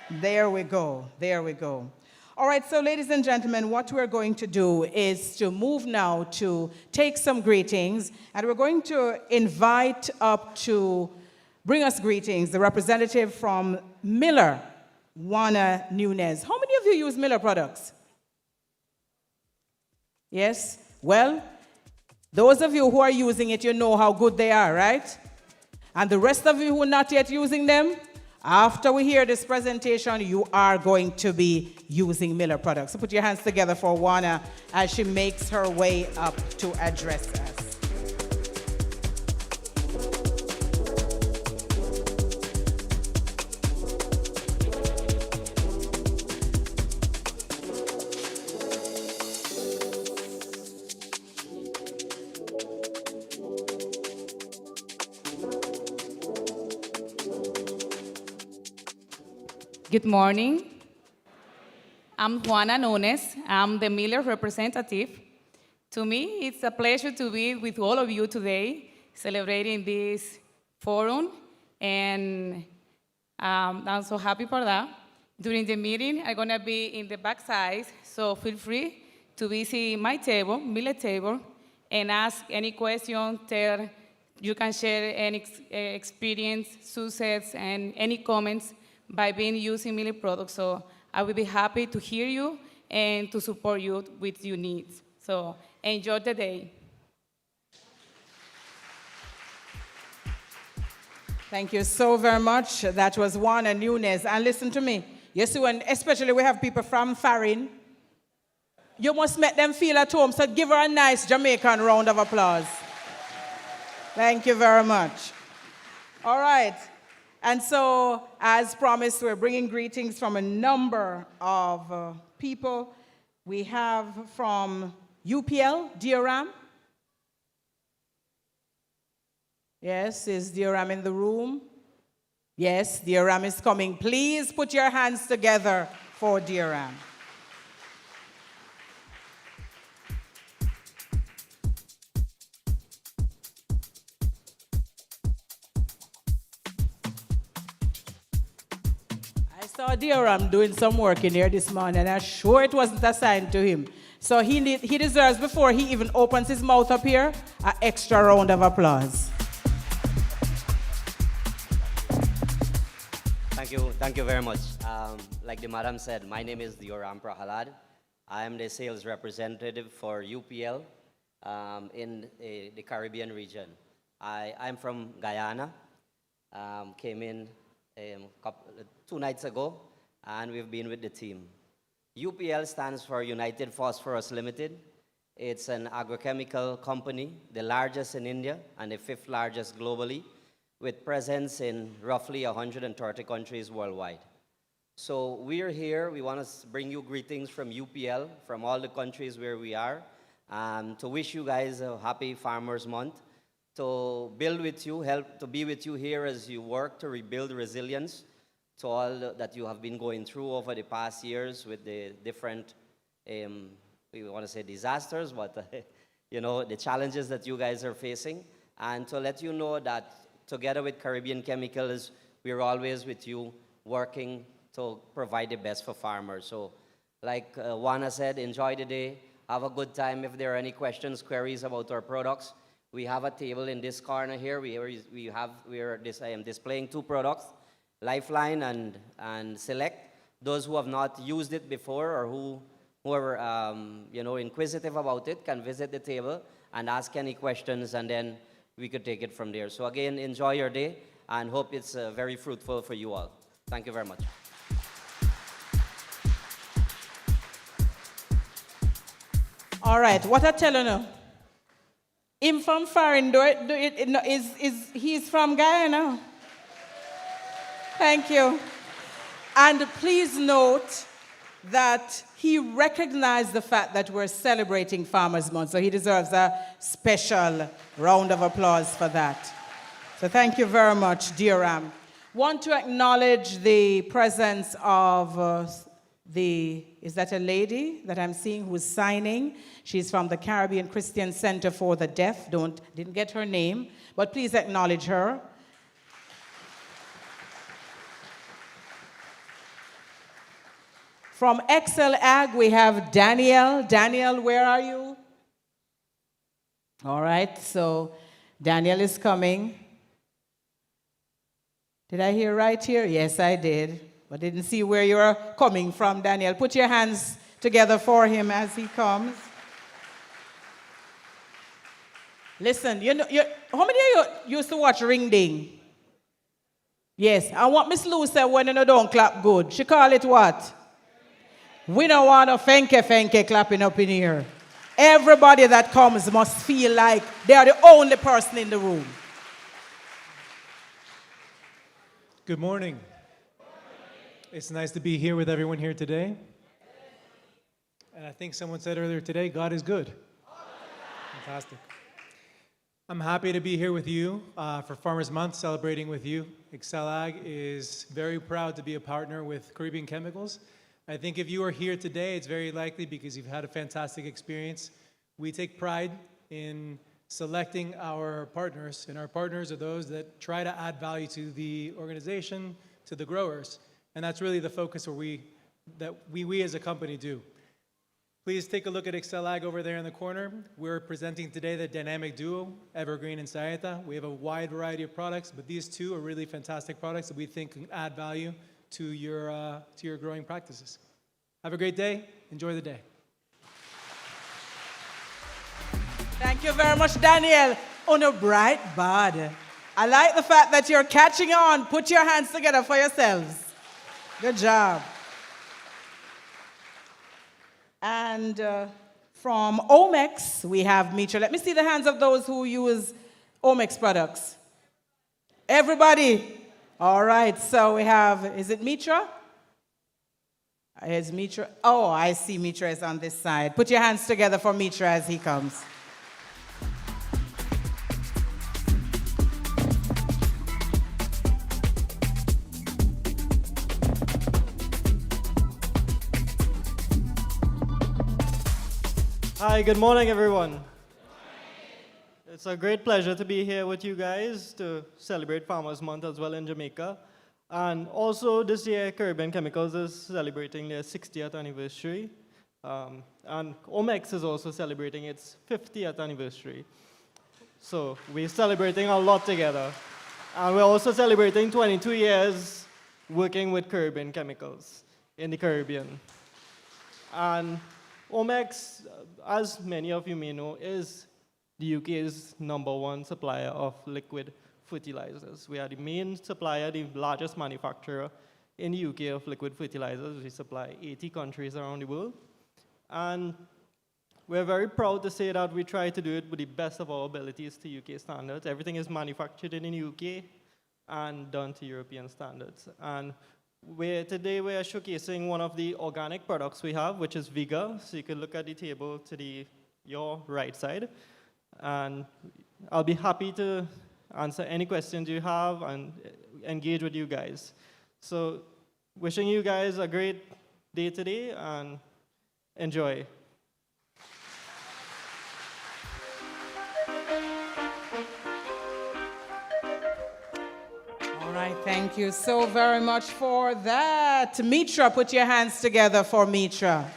There we go, there we go. All right, so ladies and gentlemen, what we're going to do is to move now to take some greetings, and we're going to invite up to bring us greetings the representative from Miller, Juana Nunez. How many of you use Miller products? Yes? Well, those of you who are using it, you know how good they are, right? And the rest of you who are not yet using them, after we hear this presentation, you are going to be using Miller products. So put your hands together for Juana as she makes her way up to address us. Good morning. I'm Juana Nunes. I'm the Miller representative. To me, it's a pleasure to be with all of you today, celebrating this forum, and I'm so happy for that. During the meeting, I'm gonna be in the backside, so feel free to visit my table, Miller table, and ask any question. You can share any experience, success, and any comments by being using Miller products. So I will be happy to hear you and to support you with your needs. So enjoy the day. Thank you so very much. That was Juana Nunez. And listen to me. You see, when especially we have people from Farin, you must make them feel at home. So give her a nice Jamaican round of applause. Thank you very much. All right. And so, as promised, we're bringing greetings from a number of people. We have from UPL, Dioram. Yes, is Dioram in the room? Yes, Dioram is coming. Please put your hands together for Dioram. I saw Dioram doing some work in here this morning, and I'm sure it wasn't assigned to him. So he deserves, before he even opens his mouth up here, an extra round of applause. Thank you very much. Like the madam said, my name is Dioram Prahalad. I am the sales representative for UPL in the Caribbean region. I'm from Guyana, came in 2 nights ago, and we've been with the team. UPL stands for United Phosphorus Limited. It's an agrochemical company, the largest in India and the 5th largest globally, with presence in roughly 130 countries worldwide. So we're here, we want to bring you greetings from UPL, from all the countries where we are, to wish you guys a happy Farmers Month, to build with you, help to be with you here as you work to rebuild resilience to all that you have been going through over the past years with the different, we want to say disasters, but you know, the challenges that you guys are facing, and to let you know that together with Caribbean Chemicals, we're always with you working to provide the best for farmers. So like Juana said, enjoy the day, have a good time. If there are any questions, queries about our products, we have a table in this corner here. We are displaying 2 products, Lifeline and Select. Those who have not used it before or who who are, inquisitive about it can visit the table and ask any questions, and then we could take it from there. So again, enjoy your day, and hope it's very fruitful for you all. Thank you very much. All right, what I tell you now? Him from foreign, he's from Guyana. Thank you. And please note that he recognized the fact that we're celebrating Farmers' Month, so he deserves a special round of applause for that. So thank you very much, dear Ram. Want to acknowledge the presence of is that a lady that I'm seeing who's signing? She's from the Caribbean Christian Center for the Deaf. Didn't get her name, but please acknowledge her. From Excel Ag, we have Daniel. Daniel, where are you? All right, so Daniel is coming. Did I hear right here? Yes, I did. But didn't see where you are coming from, Daniel. Put your hands together for him as he comes. Listen, how many of you used to watch Ring Ding? Yes, and what Miss Lou said when you don't clap good, she call it what? We don't want a fenke clapping up in here. Everybody that comes must feel like they are the only person in the room. Good morning. It's nice to be here with everyone here today. And I think someone said earlier today, God is good. Fantastic. I'm happy to be here with you for Farmers Month, celebrating with you. Excel Ag is very proud to be a partner with Caribbean Chemicals. I think if you are here today, it's very likely because you've had a fantastic experience. We take pride in selecting our partners, and our partners are those that try to add value to the organization, to the growers. And that's really the focus that we as a company do. Please take a look at Excel Ag over there in the corner. We're presenting today the dynamic duo, Evergreen and Sayeta. We have a wide variety of products, but these two are really fantastic products that we think can add value to your growing practices. Have a great day. Enjoy the day. Thank you very much, Daniel. On a bright bud. I like the fact that you're catching on. Put your hands together for yourselves. Good job. And from Omex, we have Mitra. Let me see the hands of those who use Omex products. Everybody. All right, so we have, is it Mitra? Is Mitra? Oh, I see Mitra is on this side. Put your hands together for Mitra as he comes. Hi, good morning, everyone. It's a great pleasure to be here with you guys to celebrate Farmers Month as well in Jamaica. And also this year, Caribbean Chemicals is celebrating their 60th anniversary. And Omex is also celebrating its 50th anniversary. So we're celebrating a lot together. And we're also celebrating 22 years working with Caribbean Chemicals in the Caribbean. And Omex, as many of you may know, is the UK's #1 supplier of liquid fertilizers. We are the main supplier, the largest manufacturer in the UK of liquid fertilizers. We supply 80 countries around the world. And we're very proud to say that we try to do it with the best of our abilities to UK standards. Everything is manufactured in the UK and done to European standards. And today we are showcasing one of the organic products we have, which is Viga. So you can look at the table to your right side. And I'll be happy to answer any questions you have and engage with you guys. So wishing you guys a great day today and enjoy. All right, thank you so very much for that. Mitra, put your hands together for Mitra.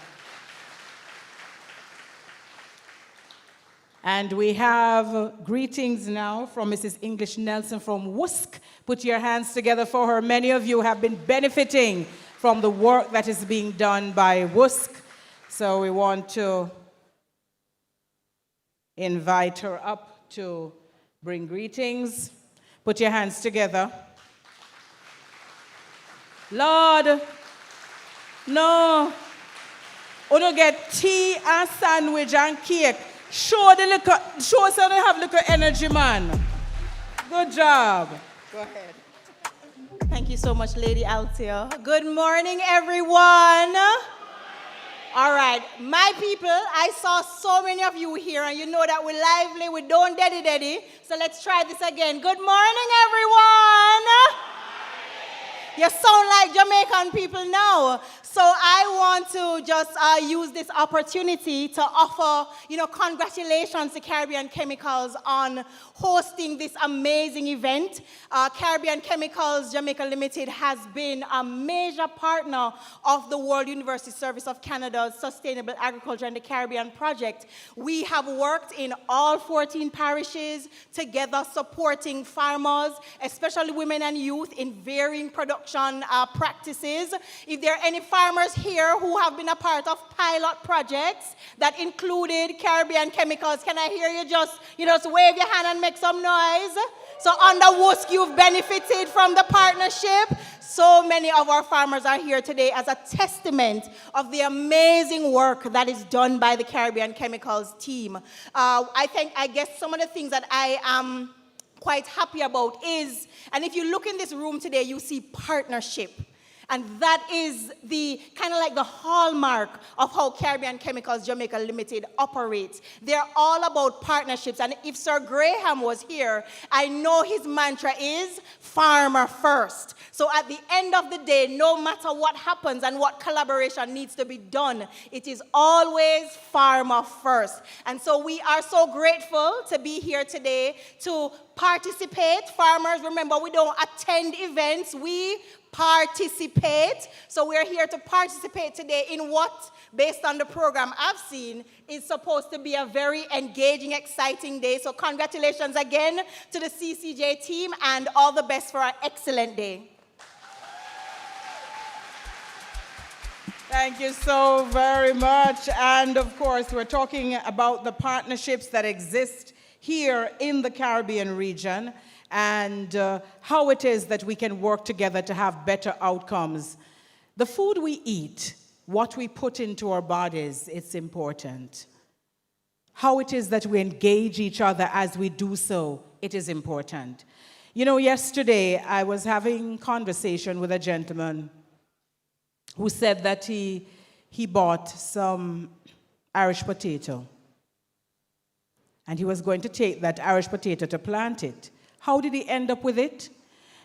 And we have greetings now from Mrs. English Nelson from WUSC. Put your hands together for her. Many of you have been benefiting from the work that is being done by WUSC. So we want to invite her up to bring greetings. Put your hands together. Lord, no. We don't get tea and sandwich and cake. Show us how they have little energy, man. Good job. Go ahead. Thank you so much, Lady Althea. Good morning, everyone. All right, my people, I saw so many of you here, and you know that we're lively, we don't daddy. So let's try this again. Good morning, everyone. You sound like Jamaican people now. So I want to just use this opportunity to offer, congratulations to Caribbean Chemicals on hosting this amazing event. Caribbean Chemicals Jamaica Limited has been a major partner of the World University Service of Canada's Sustainable Agriculture in the Caribbean project. We have worked in all 14 parishes together supporting farmers, especially women and youth, in varying production practices. If there are any farmers here who have been a part of pilot projects that included Caribbean Chemicals, can I hear you just wave your hand and make some noise? So under WUSC, you've benefited from the partnership. So many of our farmers are here today as a testament of the amazing work that is done by the Caribbean Chemicals team. I guess some of the things that I am quite happy about is, and if you look in this room today, you see partnership. And that is the kind of like the hallmark of how Caribbean Chemicals Jamaica Limited operates. They're all about partnerships. And if Sir Graham was here, I know his mantra is farmer first. So at the end of the day, no matter what happens and what collaboration needs to be done, it is always farmer first. And so we are so grateful to be here today to participate. Farmers, remember, we don't attend events, we participate. So we're here to participate today in what, based on the program I've seen, is supposed to be a very engaging, exciting day. So congratulations again to the CCJ team and all the best for an excellent day. Thank you so very much. And of course, we're talking about the partnerships that exist here in the Caribbean region and how it is that we can work together to have better outcomes. The food we eat, what we put into our bodies, it's important. How it is that we engage each other as we do so, it is important. Yesterday I was having conversation with a gentleman who said that he bought some Irish potato. And he was going to take that Irish potato to plant it. How did he end up with it?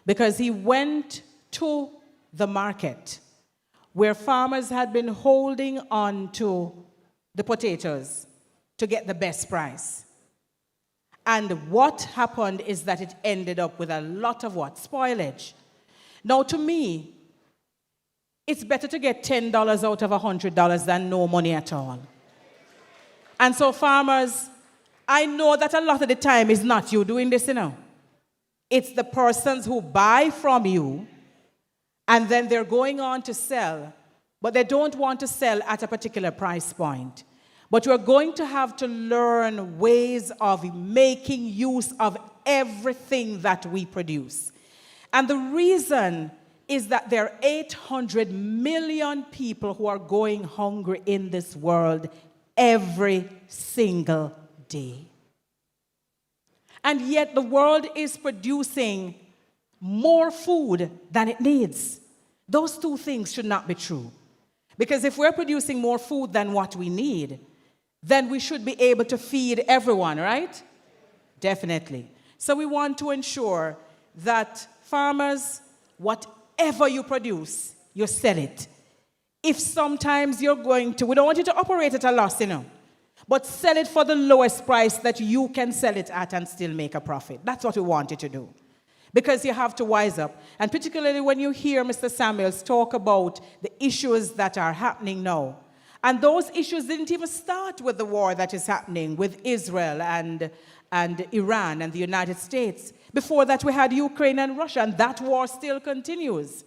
Because he went to the market where farmers had been holding on to the potatoes to get the best price. And what happened is that it ended up with a lot of spoilage. Now, to me, it's better to get $10 out of $100 than no money at all. And so farmers, I know that a lot of the time is not you doing this, It's the persons who buy from you, and then they're going on to sell, but they don't want to sell at a particular price point. But you're going to have to learn ways of making use of everything that we produce. And the reason is that there are 800 million people who are going hungry in this world every single day. And yet the world is producing more food than it needs. Those two things should not be true. Because if we're producing more food than what we need, then we should be able to feed everyone, right? Definitely. So we want to ensure that farmers, whatever you produce, you sell it. If sometimes you're going to, we don't want you to operate at a loss, but sell it for the lowest price that you can sell it at and still make a profit. That's what we want you to do. Because you have to wise up. And particularly when you hear Mr. Samuels talk about the issues that are happening now. And those issues didn't even start with the war that is happening with Israel and Iran and the United States. Before that, we had Ukraine and Russia, and that war still continues.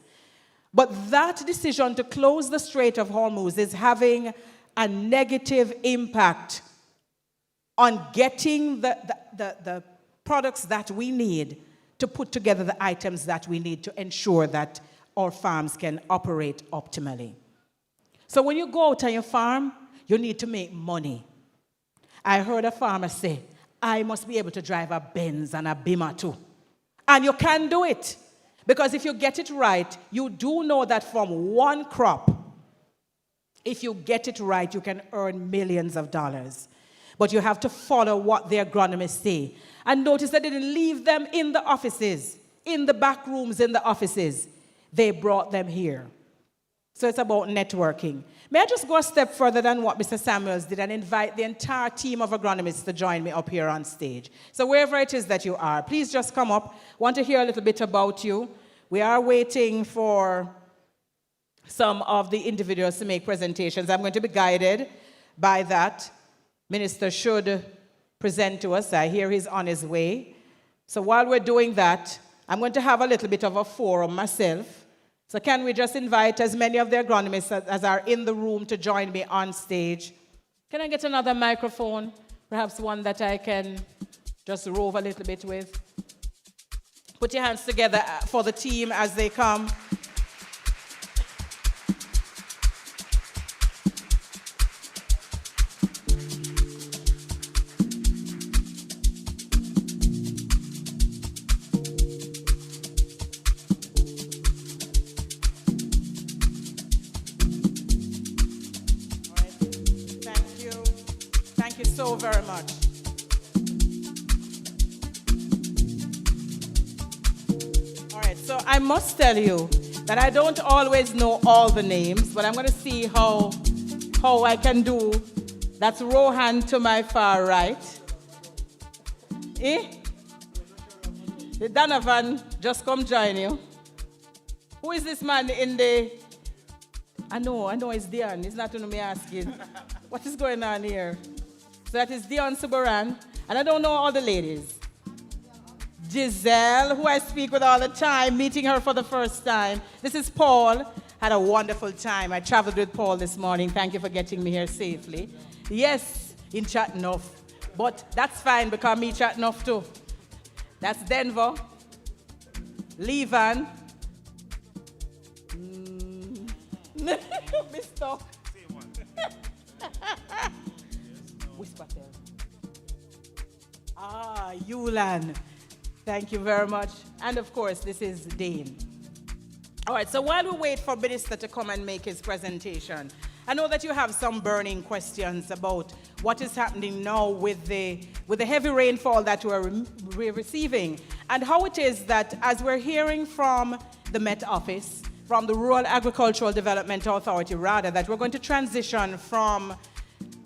But that decision to close the Strait of Hormuz is having a negative impact on getting the products that we need to put together the items that we need to ensure that our farms can operate optimally. So when you go out on your farm, you need to make money. I heard a farmer say, I must be able to drive a Benz and a Beamer too. And you can do it. Because if you get it right, you do know that from one crop, if you get it right, you can earn millions of dollars. But you have to follow what the agronomists say. And notice that they didn't leave them in the offices, in the back rooms in the offices. They brought them here. So it's about networking. May I just go a step further than what Mr. Samuels did and invite the entire team of agronomists to join me up here on stage. So wherever it is that you are, please just come up. Want to hear a little bit about you. We are waiting for some of the individuals to make presentations. I'm going to be guided by that. Minister should present to us. I hear he's on his way. So while we're doing that, I'm going to have a little bit of a forum myself. So can we just invite as many of the agronomists as are in the room to join me on stage? Can I get another microphone? Perhaps one that I can just rove a little bit with. Put your hands together for the team as they come. So very much. All right, so I must tell you that I don't always know all the names, but I'm going to see how I can do. That's Rohan to my far right. The Donovan just come join you. Who is this man in the... I know it's Dion. It's not to me asking. What is going on here? So that is Dion Subaran, and I don't know all the ladies. Giselle, who I speak with all the time, meeting her for the first time. This is Paul. Had a wonderful time. I traveled with Paul this morning. Thank you for getting me here safely. Yes, in Chattanooga, but that's fine because me Chattanooga too. That's Denver, Levan, Mr. Whispertel. Yulan. Thank you very much. And of course, this is Dane. All right, so while we wait for Minister to come and make his presentation, I know that you have some burning questions about what is happening now with the heavy rainfall that we're receiving, and how it is that as we're hearing from the Met Office, from the Rural Agricultural Development Authority, rather, that we're going to transition from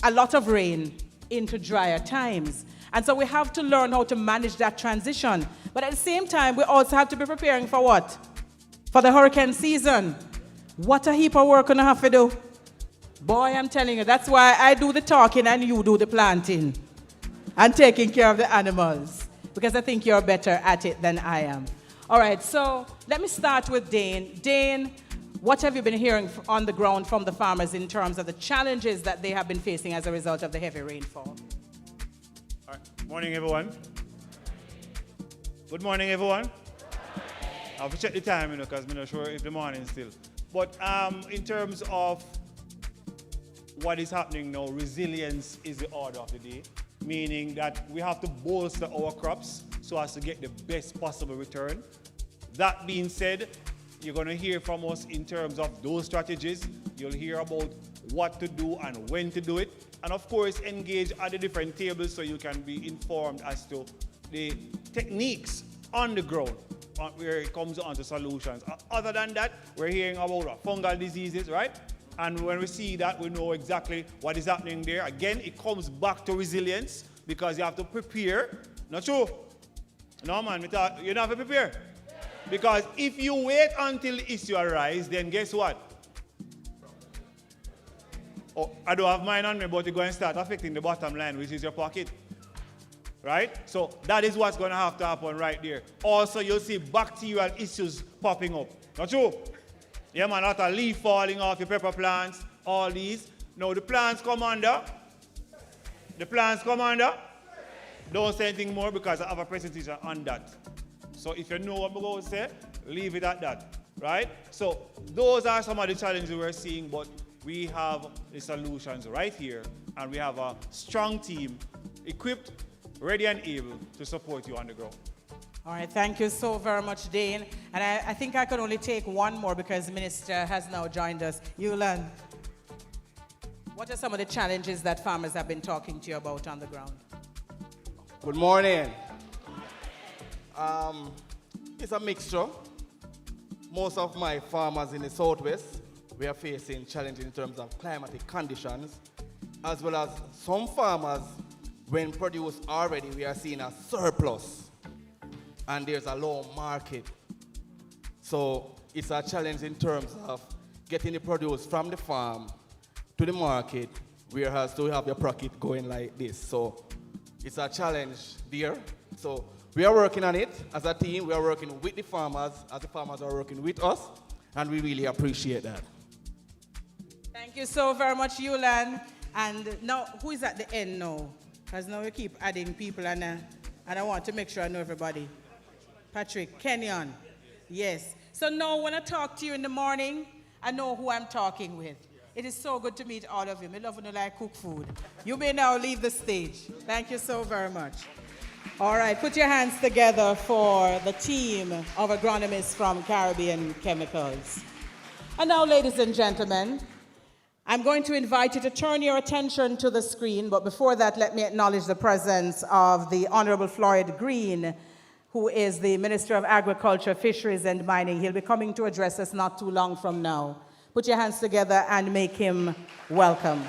a lot of rain into drier times. And so we have to learn how to manage that transition. But at the same time, we also have to be preparing for what? For the hurricane season. What a heap of work we're going to have to do. Boy, I'm telling you, that's why I do the talking and you do the planting and taking care of the animals, because I think you're better at it than I am. All right, so let me start with Dane. Dane, what have you been hearing on the ground from the farmers in terms of the challenges that they have been facing as a result of the heavy rainfall? All right. Morning, everyone. Good morning, everyone. I have to check the time, because I'm not sure if the morning still. But in terms of what is happening now, resilience is the order of the day, meaning that we have to bolster our crops so as to get the best possible return. That being said, you're going to hear from us in terms of those strategies. You'll hear about what to do and when to do it. And of course, engage at the different tables so you can be informed as to the techniques on the ground where it comes on to solutions. Other than that, we're hearing about fungal diseases, right? And when we see that, we know exactly what is happening there. Again, it comes back to resilience because you have to prepare. Not true? No, man, you don't have to prepare. Because if you wait until the issue arises, then guess what? Oh, I don't have mine on me, but you're going to start affecting the bottom line, which is your pocket. Right? So that is what's going to have to happen right there. Also, you'll see bacterial issues popping up. Not true? Yeah, man, a lot of leaf falling off your pepper plants, all these. Now the plans come under. The plans come under. Don't say anything more because I have a presentation on that. So if you know what I'm going to say, leave it at that, right? So those are some of the challenges we're seeing, but we have the solutions right here, and we have a strong team equipped, ready and able to support you on the ground. All right, thank you so very much, Dane. And I think I can only take one more because the Minister has now joined us. Yulan, what are some of the challenges that farmers have been talking to you about on the ground? Good morning. It's a mixture. Most of my farmers in the southwest, we are facing challenges in terms of climatic conditions, as well as some farmers, when produced already, we are seeing a surplus, and there's a low market. So it's a challenge in terms of getting the produce from the farm to the market, whereas to have your pocket going like this. So it's a challenge there. So we are working on it as a team. We are working with the farmers as the farmers are working with us, and we really appreciate that. Thank you so very much, Yulan. And now, who is at the end now? Because now we keep adding people, and I want to make sure I know everybody. Patrick, Kenyon, yes. So now when I talk to you in the morning, I know who I'm talking with. It is so good to meet all of you. I love when you like cook food. You may now leave the stage. Thank you so very much. All right, put your hands together for the team of agronomists from Caribbean Chemicals. And now, ladies and gentlemen, I'm going to invite you to turn your attention to the screen, but before that, let me acknowledge the presence of the Honorable Floyd Green, who is the Minister of Agriculture, Fisheries and Mining. He'll be coming to address us not too long from now. Put your hands together and make him welcome.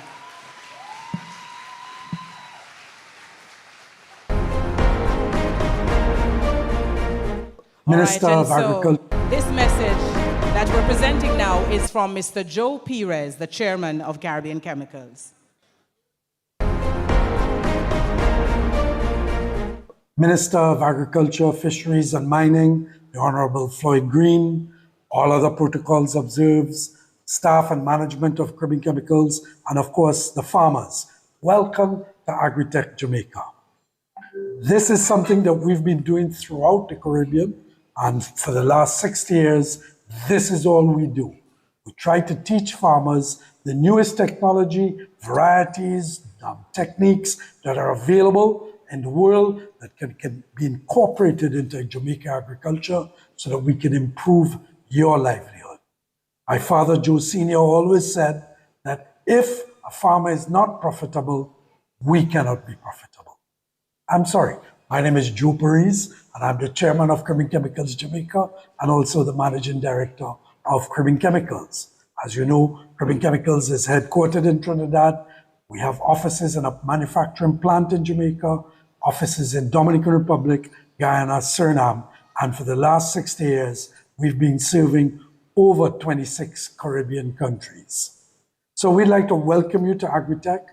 Minister of Agriculture. This message that we're presenting now is from Mr. Joe Perez, the chairman of Caribbean Chemicals. Minister of Agriculture, Fisheries and Mining, the Honorable Floyd Green, all other protocols observes, staff and management of Caribbean Chemicals, and of course the farmers. Welcome to Agritech Jamaica. This is something that we've been doing throughout the Caribbean, and for the last 60 years, this is all we do. We try to teach farmers the newest technology, varieties, techniques that are available in the world that can be incorporated into Jamaica agriculture so that we can improve your livelihood. My father, Joe Sr., always said that if a farmer is not profitable, we cannot be profitable. I'm sorry, my name is Joe Perez, and I'm the chairman of Caribbean Chemicals Jamaica and also the managing director of Caribbean Chemicals. As you know, Caribbean Chemicals is headquartered in Trinidad. We have offices and a manufacturing plant in Jamaica, offices in Dominican Republic, Guyana, Suriname, and for the last 60 years, we've been serving over 26 Caribbean countries. So we'd like to welcome you to Agritech.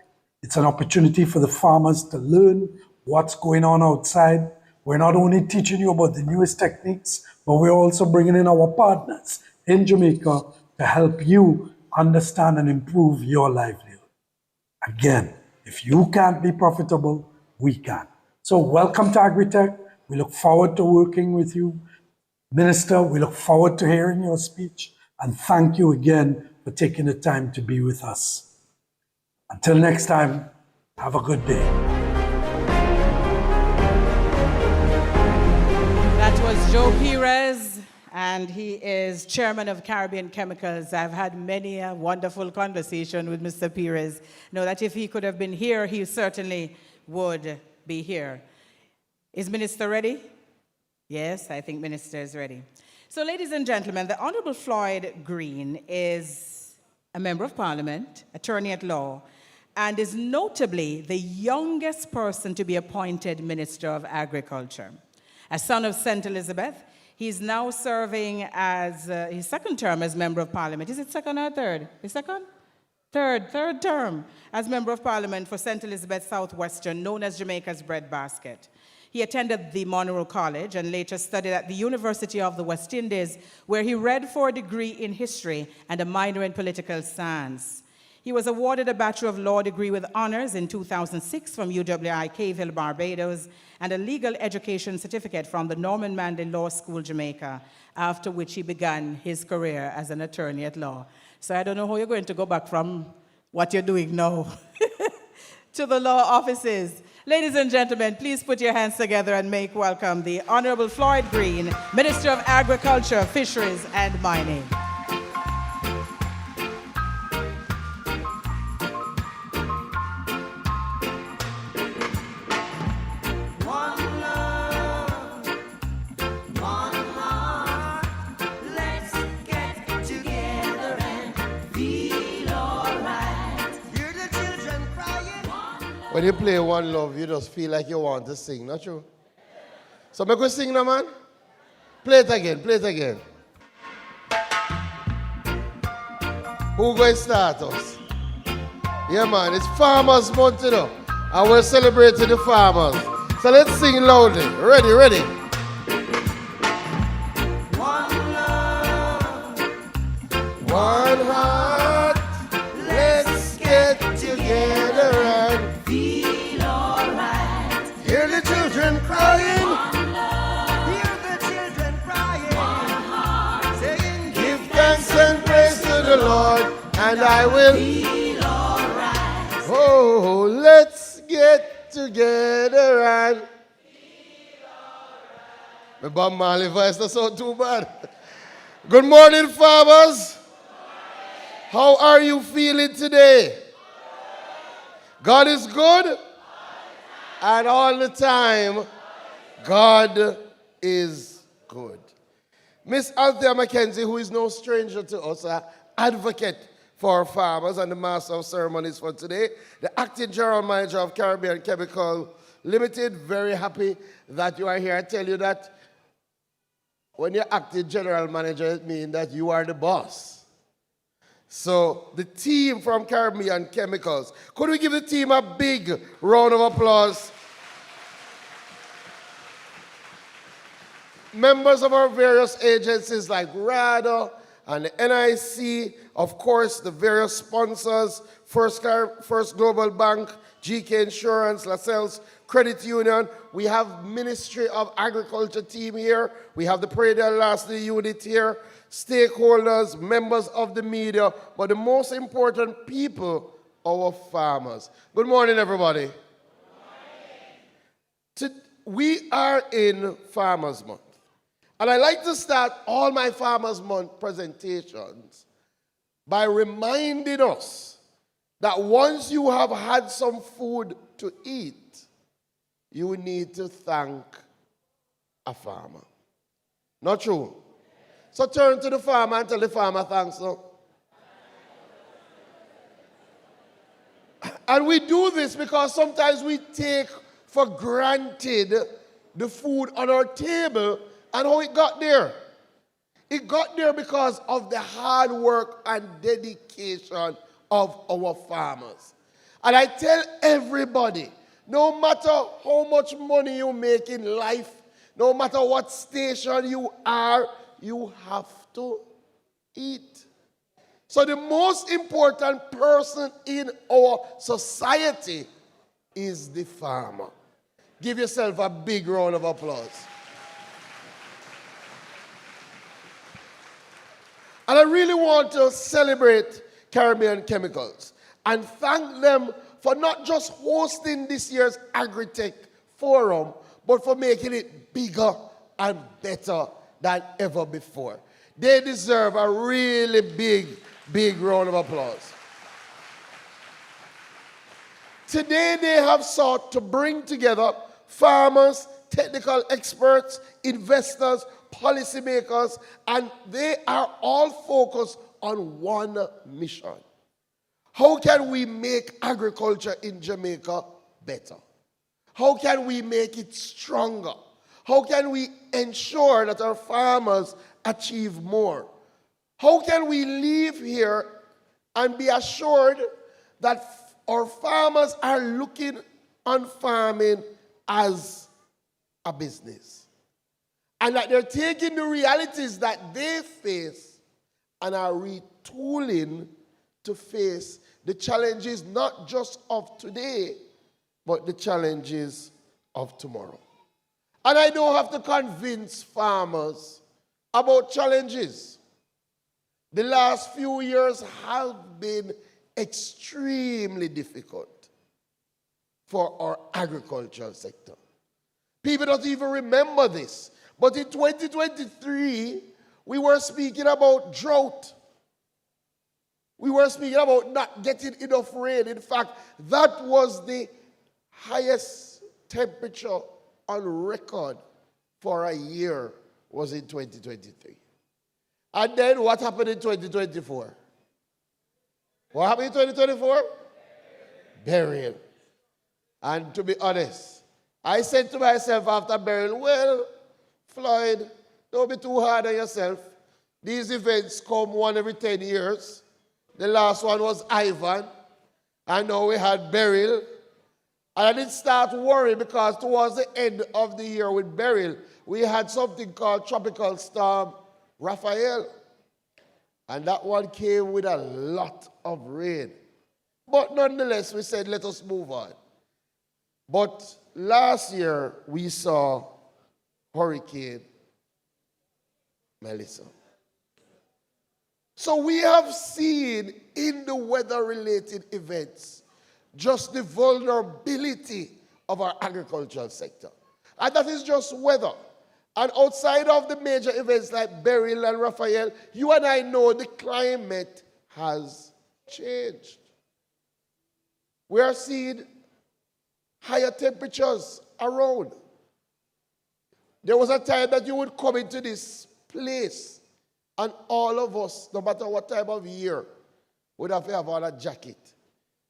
It's an opportunity for the farmers to learn what's going on outside. We're not only teaching you about the newest techniques, but we're also bringing in our partners in Jamaica to help you understand and improve your livelihood. Again, if you can't be profitable, we can. So welcome to Agritech. We look forward to working with you. Minister, we look forward to hearing your speech, and thank you again for taking the time to be with us. Until next time, have a good day. That was Joe Perez, and he is chairman of Caribbean Chemicals. I've had many a wonderful conversation with Mr. Perez. Know that if he could have been here, he certainly would be here. Is Minister ready? Yes, I think Minister is ready. So, ladies and gentlemen, the Honorable Floyd Green is a member of Parliament, attorney at law, and is notably the youngest person to be appointed Minister of Agriculture. A son of St. Elizabeth, he's now serving as his second term as Member of Parliament. Is it second or third? His second? Third term as Member of Parliament for St. Elizabeth Southwestern, known as Jamaica's breadbasket. He attended the Monroe College and later studied at the University of the West Indies, where he read for a degree in history and a minor in political science. He was awarded a Bachelor of Law degree with honors in 2006 from UWI Cave Hill, Barbados, and a legal education certificate from the Norman Manley Law School, Jamaica, after which he began his career as an attorney at law. So I don't know how you're going to go back from what you're doing now to the law offices. Ladies and gentlemen, please put your hands together and make welcome the Honorable Floyd Green, Minister of Agriculture, Fisheries, and Mining. When you play One Love, you just feel like you want to sing, not true? So make us sing now, man. Play it again, play it again. Who going to start us? Yeah, man, it's Farmers Month, you know, and we're celebrating the farmers. So let's sing loudly. Ready, ready. One love, one heart, let's get together and feel alright. hear the children crying. Hear the children crying, saying, Give thanks and praise to the Lord, and I will feel alright. Oh, let's get together and my Bob Marley voice doesn't sound too bad. Good morning, farmers. How are you feeling today? God is good, and all the time, God is good. Miss Althea Mackenzie, who is no stranger to us, an advocate for farmers and the master of ceremonies for today, the acting general manager of Caribbean Chemical Limited. Very happy that you are here. I tell you that when you're acting general manager, it means that you are the boss. So the team from Caribbean Chemicals, could we give the team a big round of applause? Members of our various agencies like RADA and the NIC, of course, the various sponsors, First Global Bank, GK Insurance, LaSalle's Credit Union. We have Ministry of Agriculture team here. We have the Prairie Lastly unit here, stakeholders, members of the media, but the most important people, our farmers. Good morning, everybody. Good morning. We are in Farmers Month. And I like to start all my Farmers Month presentations by reminding us that once you have had some food to eat, you need to thank a farmer. Not true? So turn to the farmer and tell the farmer thanks. No? And we do this because sometimes we take for granted the food on our table and how it got there. It got there because of the hard work and dedication of our farmers. And I tell everybody, no matter how much money you make in life, no matter what station you are, you have to eat. So the most important person in our society is the farmer. Give yourself a big round of applause. And I really want to celebrate Caribbean Chemicals and thank them for not just hosting this year's Agritech Forum, but for making it bigger and better than ever before. They deserve a really big round of applause. Today they have sought to bring together farmers, technical experts, investors, policymakers, and they are all focused on one mission. How can we make agriculture in Jamaica better? How can we make it stronger? How can we ensure that our farmers achieve more? How can we leave here and be assured that our farmers are looking on farming as a business? And that they're taking the realities that they face and are retooling to face the challenges not just of today, but the challenges of tomorrow. And I don't have to convince farmers about challenges. The last few years have been extremely difficult for our agricultural sector. People don't even remember this. But in 2023, we were speaking about drought. We were speaking about not getting enough rain. In fact, that was the highest temperature on record for a year was in 2023. And then what happened in 2024? What happened in 2024? Burial. And to be honest, I said to myself after burial, well, Floyd, don't be too hard on yourself. These events come one every 10 years. The last one was Ivan. And now we had burial. And I didn't start worrying because towards the end of the year with burial, we had something called Tropical Storm Raphael. And that one came with a lot of rain. But nonetheless, we said, let us move on. But last year, we saw Hurricane Melissa. So we have seen in the weather-related events just the vulnerability of our agricultural sector. And that is just weather. And outside of the major events like Beryl and Raphael, you and I know the climate has changed. We are seeing higher temperatures around. There was a time that you would come into this place and all of us, no matter what time of year, would have to have on a jacket.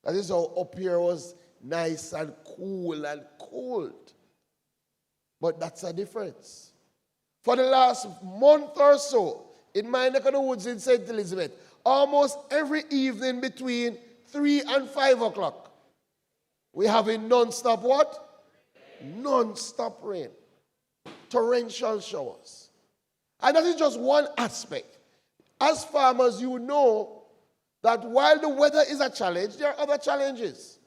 That is how up here was nice and cool and cold. But that's a difference. For the last month or so, in my neck of the woods in St. Elizabeth, almost every evening between 3 and 5 o'clock, we have a non-stop what? Non-stop rain. Torrential showers. And that is just one aspect. As farmers, you know that while the weather is a challenge, there are other challenges.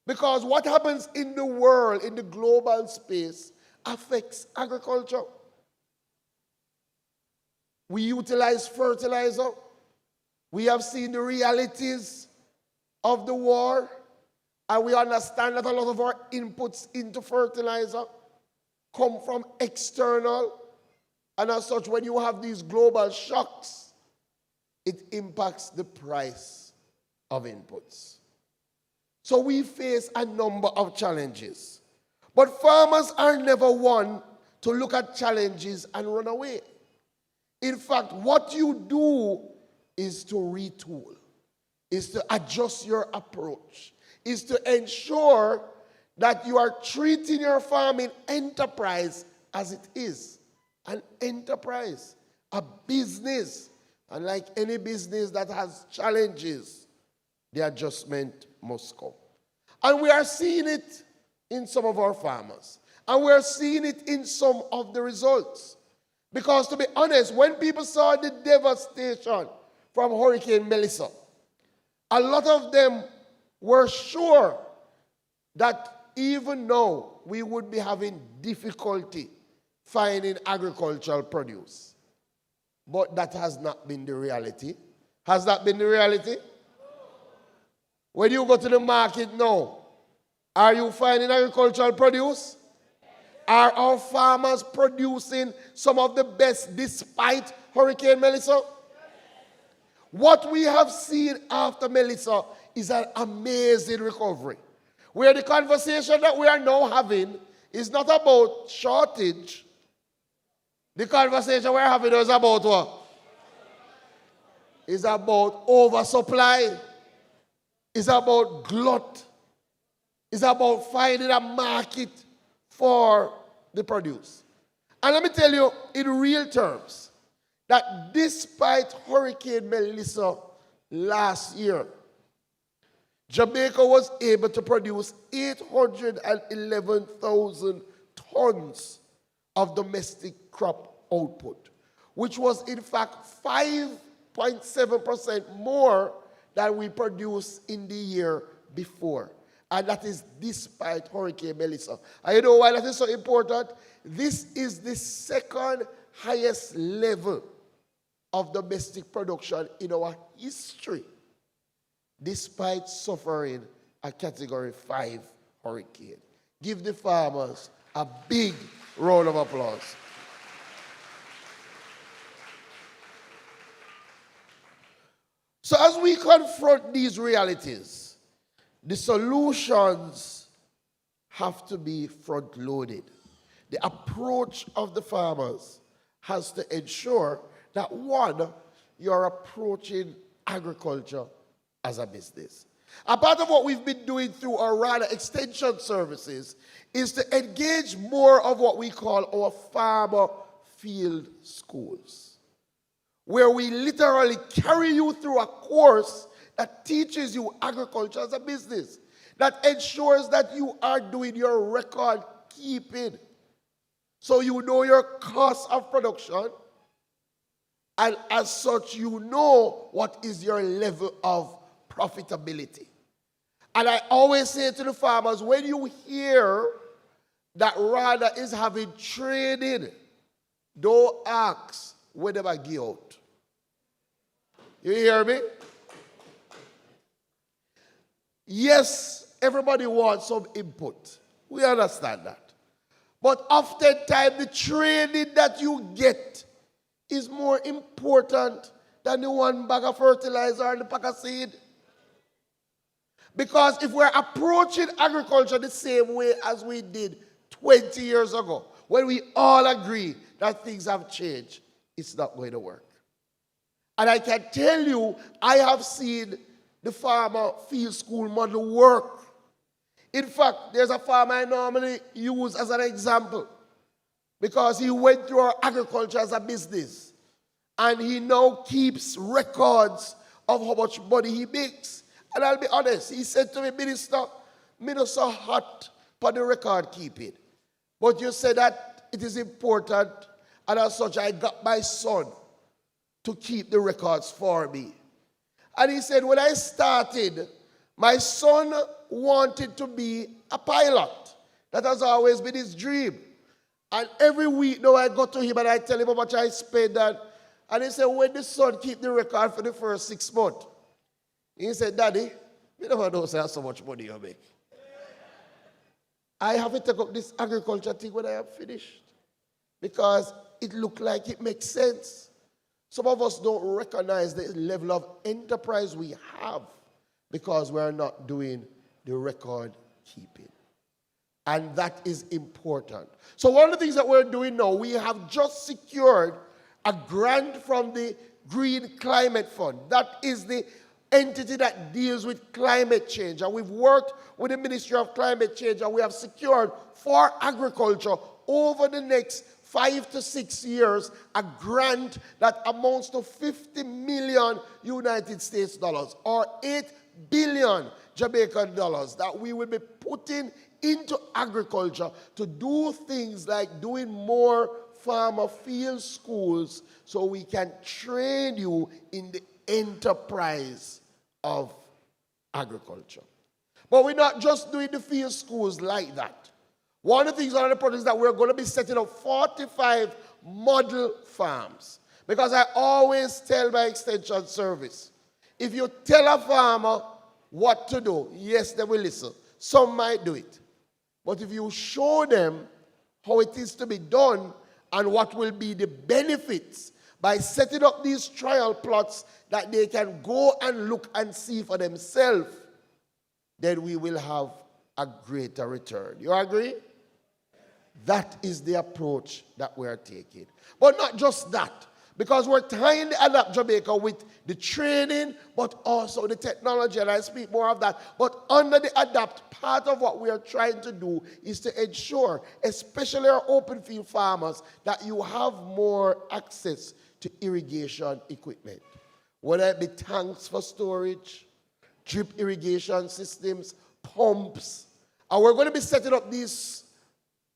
Because what happens in the world, in the global space, affects agriculture. We utilize fertilizer. We have seen the realities of the war. And we understand that a lot of our inputs into fertilizer come from external. And as such, when you have these global shocks, it impacts the price of inputs. So we face a number of challenges. But farmers are never one to look at challenges and run away. In fact, what you do is to retool, is to adjust your approach, is to ensure that you are treating your farming enterprise as it is. An enterprise, a business. And like any business that has challenges, the adjustment must come. And we are seeing it in some of our farmers. And we are seeing it in some of the results. Because to be honest, when people saw the devastation from Hurricane Melissa, a lot of them were sure that even now we would be having difficulty finding agricultural produce. But that has not been the reality. Has that been the reality? When you go to the market now, are you finding agricultural produce? Are our farmers producing some of the best despite Hurricane Melissa? What we have seen after Melissa is an amazing recovery. Where the conversation that we are now having is not about shortage. The conversation we're having is about what? It's about oversupply. It's about glut. It's about finding a market for the produce. And let me tell you in real terms that despite Hurricane Melissa last year, Jamaica was able to produce 811,000 tons of domestic crop output, which was in fact 5.7% more than we produced in the year before. And that is despite Hurricane Melissa. And you know why that is so important? This is the second highest level of domestic production in our history, despite suffering a Category 5 hurricane. Give the farmers a big round of applause. So as we confront these realities, the solutions have to be front-loaded. The approach of the farmers has to ensure that, one, you're approaching agriculture as a business. A part of what we've been doing through our RADA extension services is to engage more of what we call our farmer field schools, where we literally carry you through a course that teaches you agriculture as a business, that ensures that you are doing your record keeping, so you know your cost of production, and as such you know what is your level of profitability. And I always say to the farmers, when you hear that RADA is having training, don't ask where they give out. You hear me? Yes, everybody wants some input. We understand that. But oftentimes the training that you get is more important than the one bag of fertilizer and the pack of seed. Because if we're approaching agriculture the same way as we did 20 years ago, when we all agree that things have changed, it's not going to work. And I can tell you, I have seen the farmer field school model work. In fact, there's a farmer I normally use as an example because he went through our agriculture as a business and he now keeps records of how much money he makes. And I'll be honest, he said to me, Minister, me not so hot for the record keeping. But you said that it is important, and as such I got my son to keep the records for me. And he said, when I started, my son wanted to be a pilot. That has always been his dream. And every week now I go to him and I tell him how much I spend. And he said, when the son keep the record for the first 6 months, he said, Daddy, you never know how so much money you make. I have to take up this agriculture thing when I am finished. Because it looked like it makes sense. Some of us don't recognize the level of enterprise we have because we're not doing the record keeping. And that is important. So one of the things that we're doing now, we have just secured a grant from the Green Climate Fund. That is the entity that deals with climate change. And we've worked with the Ministry of Climate Change and we have secured for agriculture over the next 5 to 6 years, a grant that amounts to 50 million United States dollars or 8 billion Jamaican dollars that we will be putting into agriculture to do things like doing more farmer field schools so we can train you in the enterprise of agriculture. But we're not just doing the field schools like that. One of the things, one of the projects that we're going to be setting up 45 model farms. Because I always tell my extension service, if you tell a farmer what to do, yes, they will listen. Some might do it. But if you show them how it is to be done and what will be the benefits by setting up these trial plots that they can go and look and see for themselves, then we will have a greater return. You agree? That is the approach that we're taking. But not just that, because we're tying the Adapt Jamaica with the training, but also the technology, and I speak more of that. But under the Adapt, part of what we are trying to do is to ensure, especially our open field farmers, that you have more access to irrigation equipment. Whether it be tanks for storage, drip irrigation systems, pumps. And we're going to be setting up these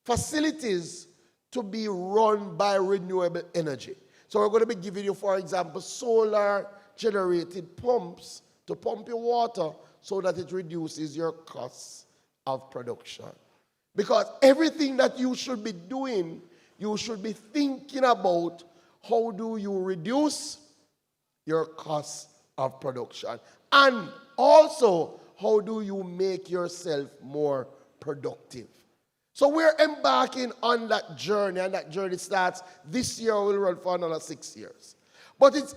facilities to be run by renewable energy. So we're going to be giving you, for example, solar generated pumps to pump your water so that it reduces your costs of production. Because everything that you should be doing, you should be thinking about how do you reduce your costs of production. And also, how do you make yourself more productive? So we're embarking on that journey, and that journey starts this year, will run for another 6 years. But it's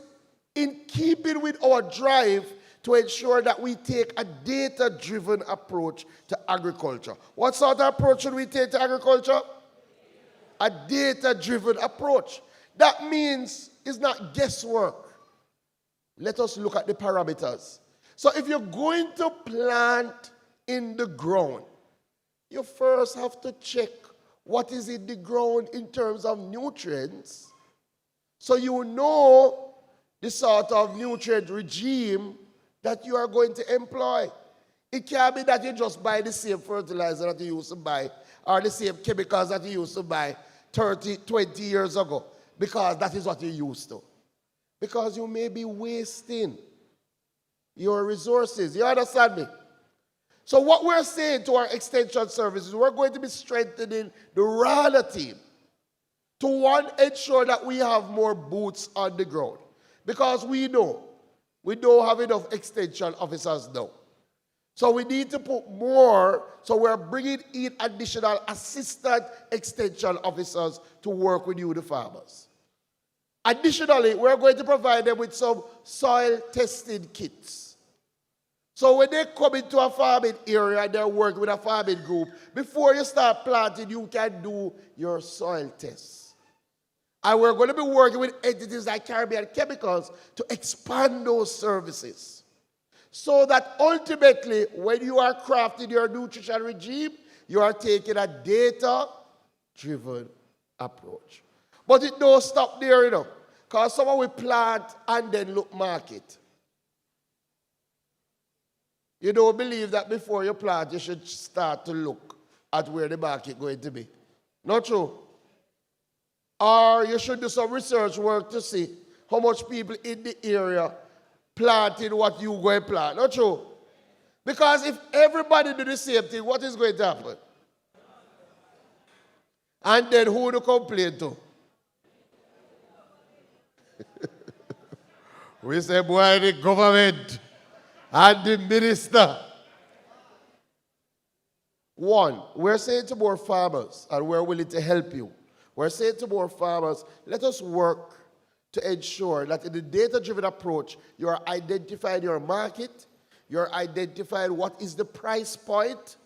in keeping with our drive to ensure that we take a data-driven approach to agriculture. What sort of approach should we take to agriculture? A data-driven approach. That means it's not guesswork. Let us look at the parameters. So if you're going to plant in the ground, you first have to check what is in the ground in terms of nutrients, so you know the sort of nutrient regime that you are going to employ. It can't be that you just buy the same fertilizer that you used to buy, or the same chemicals that you used to buy 30, 20 years ago, because that is what you used to. Because you may be wasting your resources. You understand me? So what we're saying to our extension services, we're going to be strengthening the RADA team to, one, ensure that we have more boots on the ground. Because we know we don't have enough extension officers now. So we need to put more, so we're bringing in additional assistant extension officers to work with you, the farmers. Additionally, we're going to provide them with some soil testing kits. So when they come into a farming area and they're working with a farming group, before you start planting, you can do your soil tests. And we're going to be working with entities like Caribbean Chemicals to expand those services, so that ultimately, when you are crafting your nutrition regime, you are taking a data-driven approach. But it don't stop there, you know, because someone will plant and then look market. You don't believe that before you plant, you should start to look at where the market is going to be. Not true? Or you should do some research work to see how much people in the area planted what you go and plant. Not true? Because if everybody do the same thing, what is going to happen? And then who to complain to? We say, boy, the government and the minister. One, we're saying to more farmers, and we're willing to help you. We're saying to more farmers, let us work to ensure that in the data-driven approach, you are identifying your market, you're identifying what is the price point,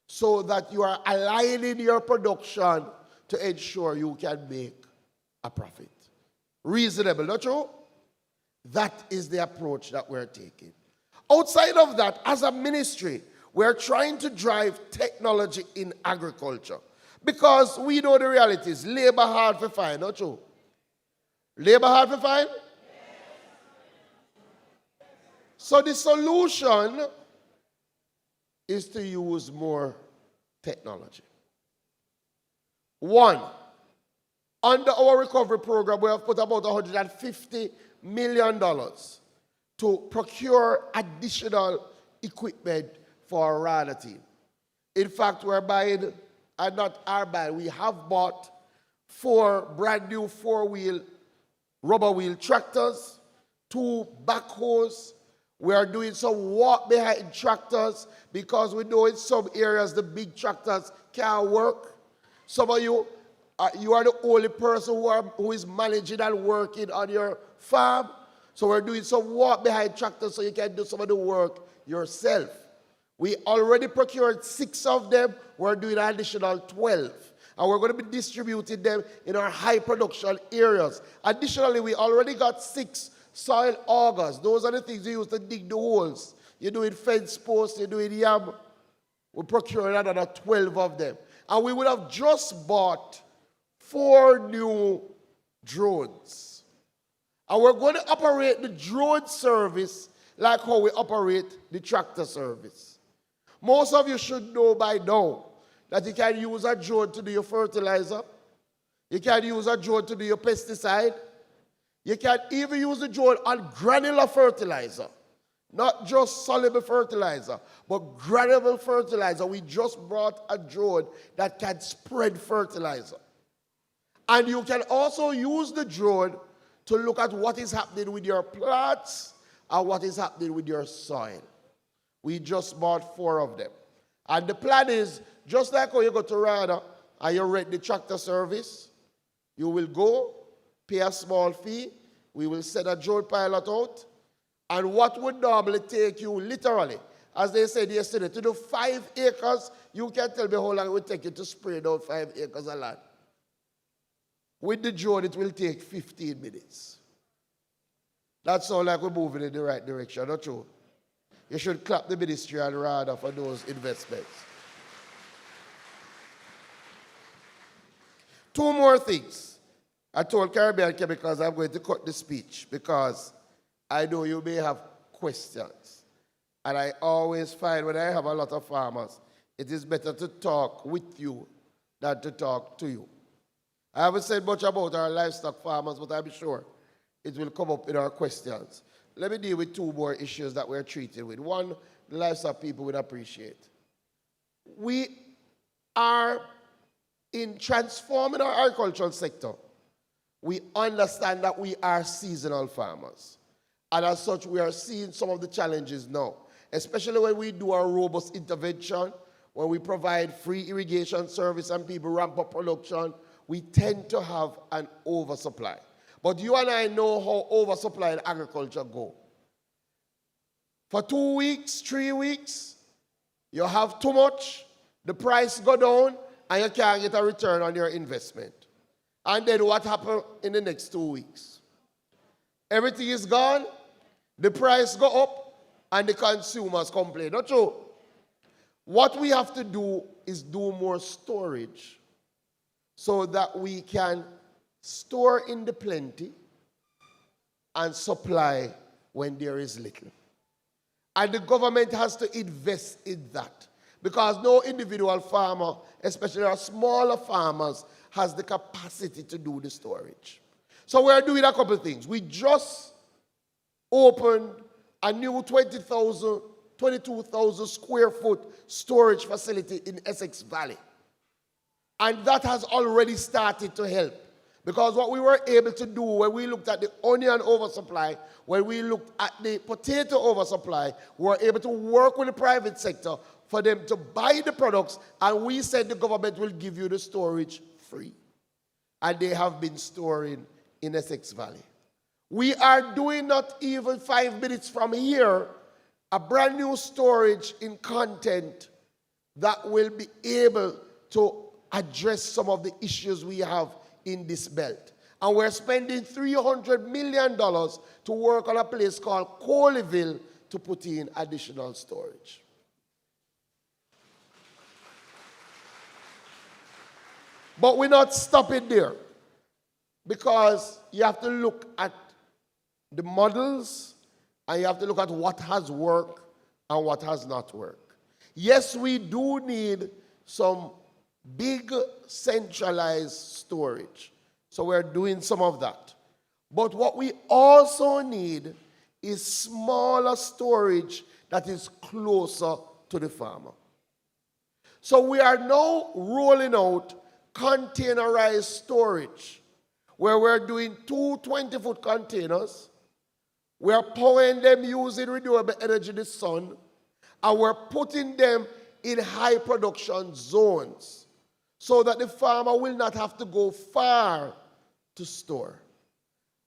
so that you are aligning your production to ensure you can make a profit. Reasonable, not true? That is the approach that we're taking. Outside of that, as a ministry, we're trying to drive technology in agriculture. Because we know the reality is labor hard to find, not true? Labor hard to find? Yes. So the solution is to use more technology. One, under our recovery program, we have put about $150 million to procure additional equipment for our RADA team. In fact, we're buying, and not our buying, we have bought 4 brand new 4-wheel rubber wheel tractors, 2 backhoes. We are doing some walk behind tractors because we know in some areas the big tractors can't work. Some of you, you are the only person who is managing and working on your farm. So we're doing some walk behind tractors so you can do some of the work yourself. We already procured 6 of them. We're doing an additional 12. And we're going to be distributing them in our high production areas. Additionally, we already got 6 soil augers. Those are the things you use to dig the holes. You're doing fence posts, you're doing yam. We're procuring another 12 of them. And we would have just bought 4 new drones. And we're going to operate the drone service like how we operate the tractor service. Most of you should know by now that you can use a drone to do your fertilizer. You can use a drone to do your pesticide. You can even use a drone on granular fertilizer. Not just soluble fertilizer, but granule fertilizer. We just brought a drone that can spread fertilizer. And you can also use the drone to look at what is happening with your plants and what is happening with your soil. We just bought 4 of them. And the plan is, just like how you go to Rada and you rent the tractor service, you will go, pay a small fee, we will send a drone pilot out, and what would normally take you literally, as they said yesterday, to do 5 acres, you can tell me how long it would take you to spray down 5 acres of land. With the drone, it will take 15 minutes. That sounds like we're moving in the right direction, not true? You should clap the ministry and Rada for those investments. 2 more things. I told Caribbean Chemicals I'm going to cut the speech because I know you may have questions. And I always find when I have a lot of farmers, it is better to talk with you than to talk to you. I haven't said much about our livestock farmers, but I'm sure it will come up in our questions. Let me deal with 2 more issues that we're treated with. One, the livestock people would appreciate. We are in transforming our agricultural sector. We understand that we are seasonal farmers. And as such, we are seeing some of the challenges now, especially when we do our robust intervention, when we provide free irrigation service and people ramp up production, we tend to have an oversupply. But you and I know how oversupply in agriculture go. For 2 weeks, 3 weeks, you have too much, the price go down, and you can't get a return on your investment. And then what happens in the next 2 weeks? Everything is gone, the price go up, and the consumers complain. Not true? What we have to do is do more storage so that we can store in the plenty and supply when there is little. And the government has to invest in that because no individual farmer, especially our smaller farmers, has the capacity to do the storage. So we're doing a couple of things. We just opened a new 22,000 square foot storage facility in Essex Valley. And that has already started to help. Because what we were able to do when we looked at the onion oversupply, when we looked at the potato oversupply, we were able to work with the private sector for them to buy the products, and we said the government will give you the storage free. And they have been storing in Essex Valley. We are doing, not even 5 minutes from here, a brand new storage in content that will be able to address some of the issues we have in this belt. And we're spending $300 million to work on a place called Coleyville to put in additional storage. But we're not stopping there, because you have to look at the models and you have to look at what has worked and what has not worked. Yes, we do need some big centralized storage. So we're doing some of that. But what we also need is smaller storage that is closer to the farmer. So we are now rolling out containerized storage, where we're doing 2 20-foot containers. We're powering them using renewable energy, the sun, and we're putting them in high production zones so that the farmer will not have to go far to store.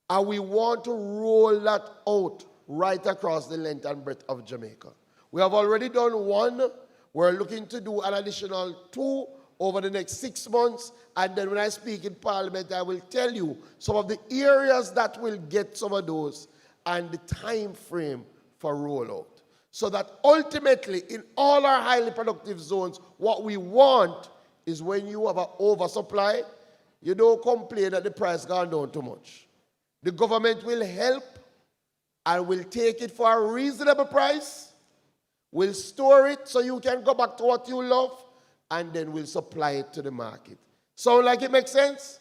And we want to roll that out right across the length and breadth of Jamaica. We have already done 1. We're looking to do an additional 2 over the next 6 months. And then when I speak in Parliament, I will tell you some of the areas that will get some of those and the time frame for rollout. So that ultimately, in all our highly productive zones, what we want is when you have an oversupply, you don't complain that the price gone down too much. The government will help and will take it for a reasonable price, will store it so you can go back to what you love, and then we'll supply it to the market. Sound like it makes sense?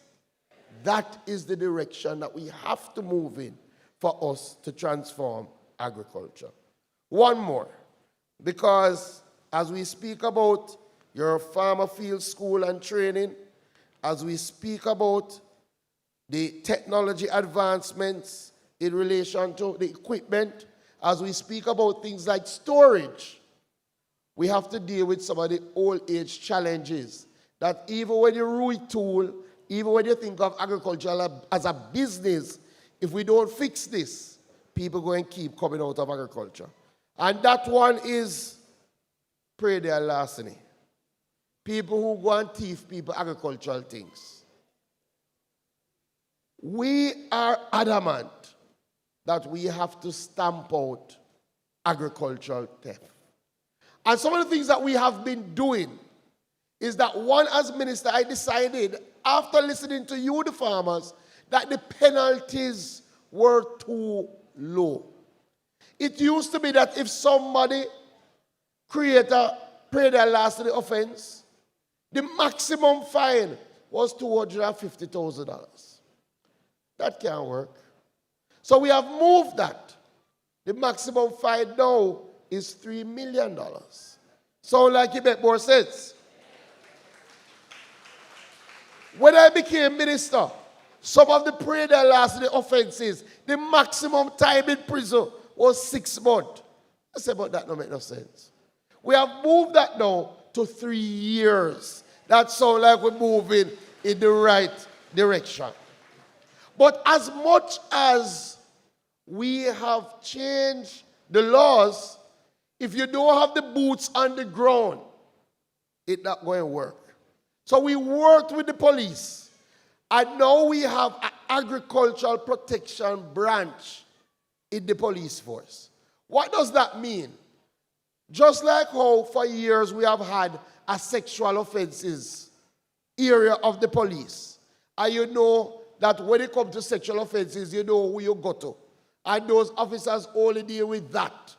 That is the direction that we have to move in for us to transform agriculture. one more. Because as we speak about your farmer field school and training, as we speak about the technology advancements in relation to the equipment, as we speak about things like storage, we have to deal with some of the old age challenges that even when you retool, even when you think of agriculture as a business, if we don't fix this, people going to keep coming out of agriculture. And that one is pray their larceny. People who go and thief people agricultural things. We are adamant that we have to stamp out agricultural theft. And some of the things that we have been doing is that one, as minister, I decided, after listening to you, the farmers, that the penalties were too low. It used to be that if somebody paid their larceny offense, the maximum fine was $250,000. That can't work. So we have moved that. The maximum fine now is $3 million. Sound like it make more sense? When I became minister, some of the paid their larceny offenses, the maximum time in prison was 6 months. I said, but that don't make no sense. We have moved that now to 3 years. That sounds like we're moving in the right direction. But as much as we have changed the laws, if you don't have the boots on the ground, it's not going to work. So we worked with the police, and now we have an agricultural protection branch in the police force. What does that mean? Just like how for years we have had a sexual offenses area of the police, and you know that when it comes to sexual offenses, you know who you go to. And those officers only deal with that.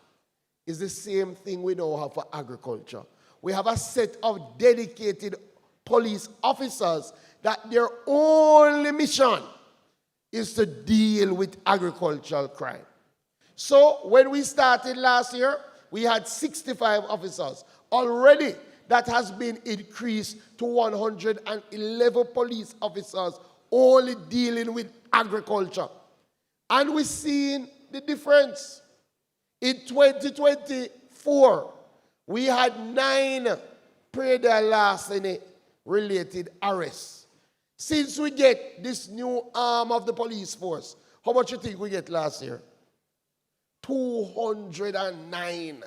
It's the same thing we now have for agriculture. We have a set of dedicated police officers that their only mission is to deal with agricultural crime. So when we started last year, we had 65 officers. Already, that has been increased to 111 police officers only dealing with agriculture. And we're seeing the difference. In 2024, we had 9 paid-their larceny related arrests. Since we get this new arm of the police force, how much you think we get last year? 209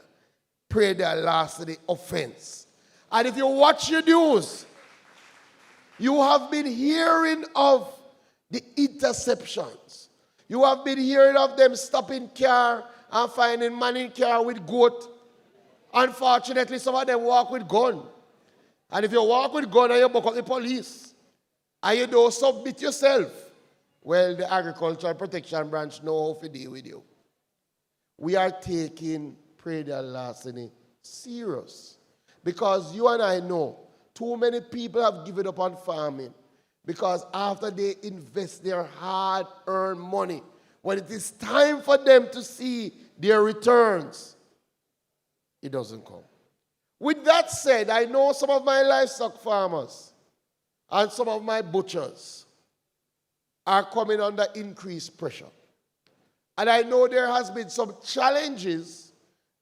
paid-their larceny offense. And if you watch your news, you have been hearing of the interceptions. You have been hearing of them stopping car and finding man in car with goat. Unfortunately, some of them walk with gun. And if you walk with gun and you buck up the police, and you don't submit yourself, well, the Agricultural Protection Branch know how to deal with you. We are taking paid-their larceny serious. Because you and I know too many people have given up on farming because after they invest their hard-earned money, when it is time for them to see their returns, it doesn't come. With that said, I know some of my livestock farmers and some of my butchers are coming under increased pressure. And I know there has been some challenges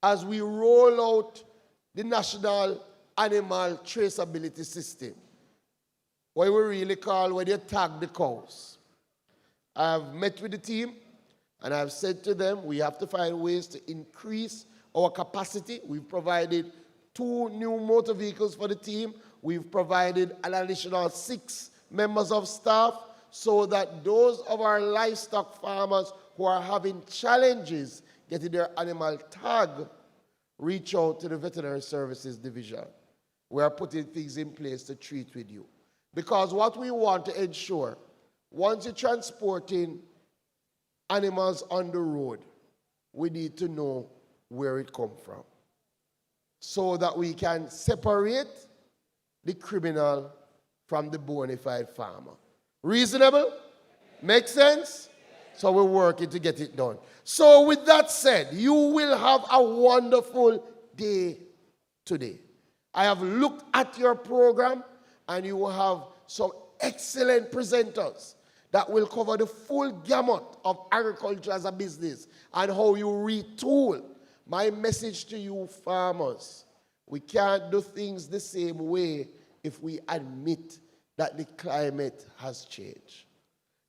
as we roll out the National Animal Traceability System, what we really call when you tag the cows. I have met with the team, and I've said to them, we have to find ways to increase our capacity. We've provided 2 new motor vehicles for the team. We've provided an additional 6 members of staff so that those of our livestock farmers who are having challenges getting their animal tag reach out to the Veterinary Services Division. We are putting things in place to treat with you. Because what we want to ensure, once you're transporting animals on the road, we need to know where it comes from so that we can separate the criminal from the bona fide farmer. Reasonable? Make sense? So we're working to get it done. So with that said, you will have a wonderful day today. I have looked at your program, and you will have some excellent presenters that will cover the full gamut of agriculture as a business and how you retool. My message to you farmers, we can't do things the same way if we admit that the climate has changed.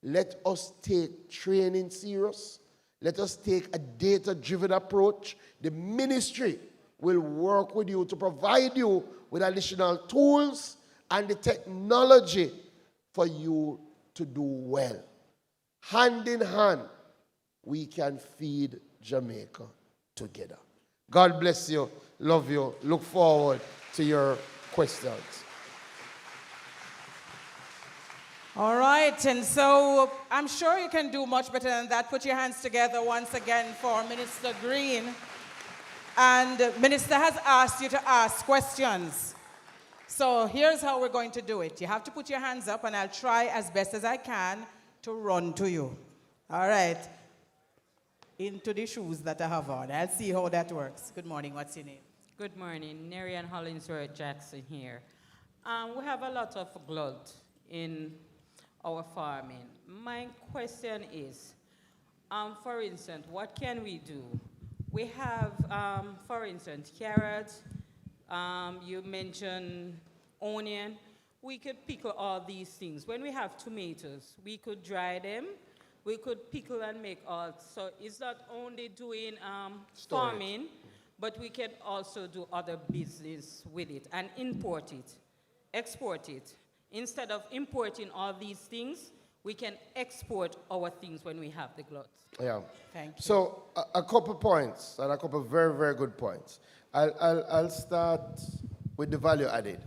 Let us take training serious. Let us take a data-driven approach. The ministry will work with you to provide you with additional tools and the technology for you to do well. Hand in hand, we can feed Jamaica together. God bless you. Love you. Look forward to your questions. All right, and so I'm sure you can do much better than that. Put your hands together once again for Minister Green. And the Minister has asked you to ask questions. So here's how we're going to do it. You have to put your hands up, and I'll try as best as I can to run to you. All right. Into the shoes that I have on. I'll see how that works. Good morning. What's your name? Good morning. Nerian Hollingsworth Jackson here. We have a lot of blood in our farming. My question is, for instance, what can we do? We have, for instance, carrots. You mentioned onion. We could pickle all these things. When we have tomatoes, we could dry them. We could pickle and make all. So it's not only doing farming, but we can also do other business with it and import it, export it. Instead of importing all these things, we can export our things when we have the glut. Yeah. Thank you. So a couple points, and a couple very, very good points. I'll start with the value added.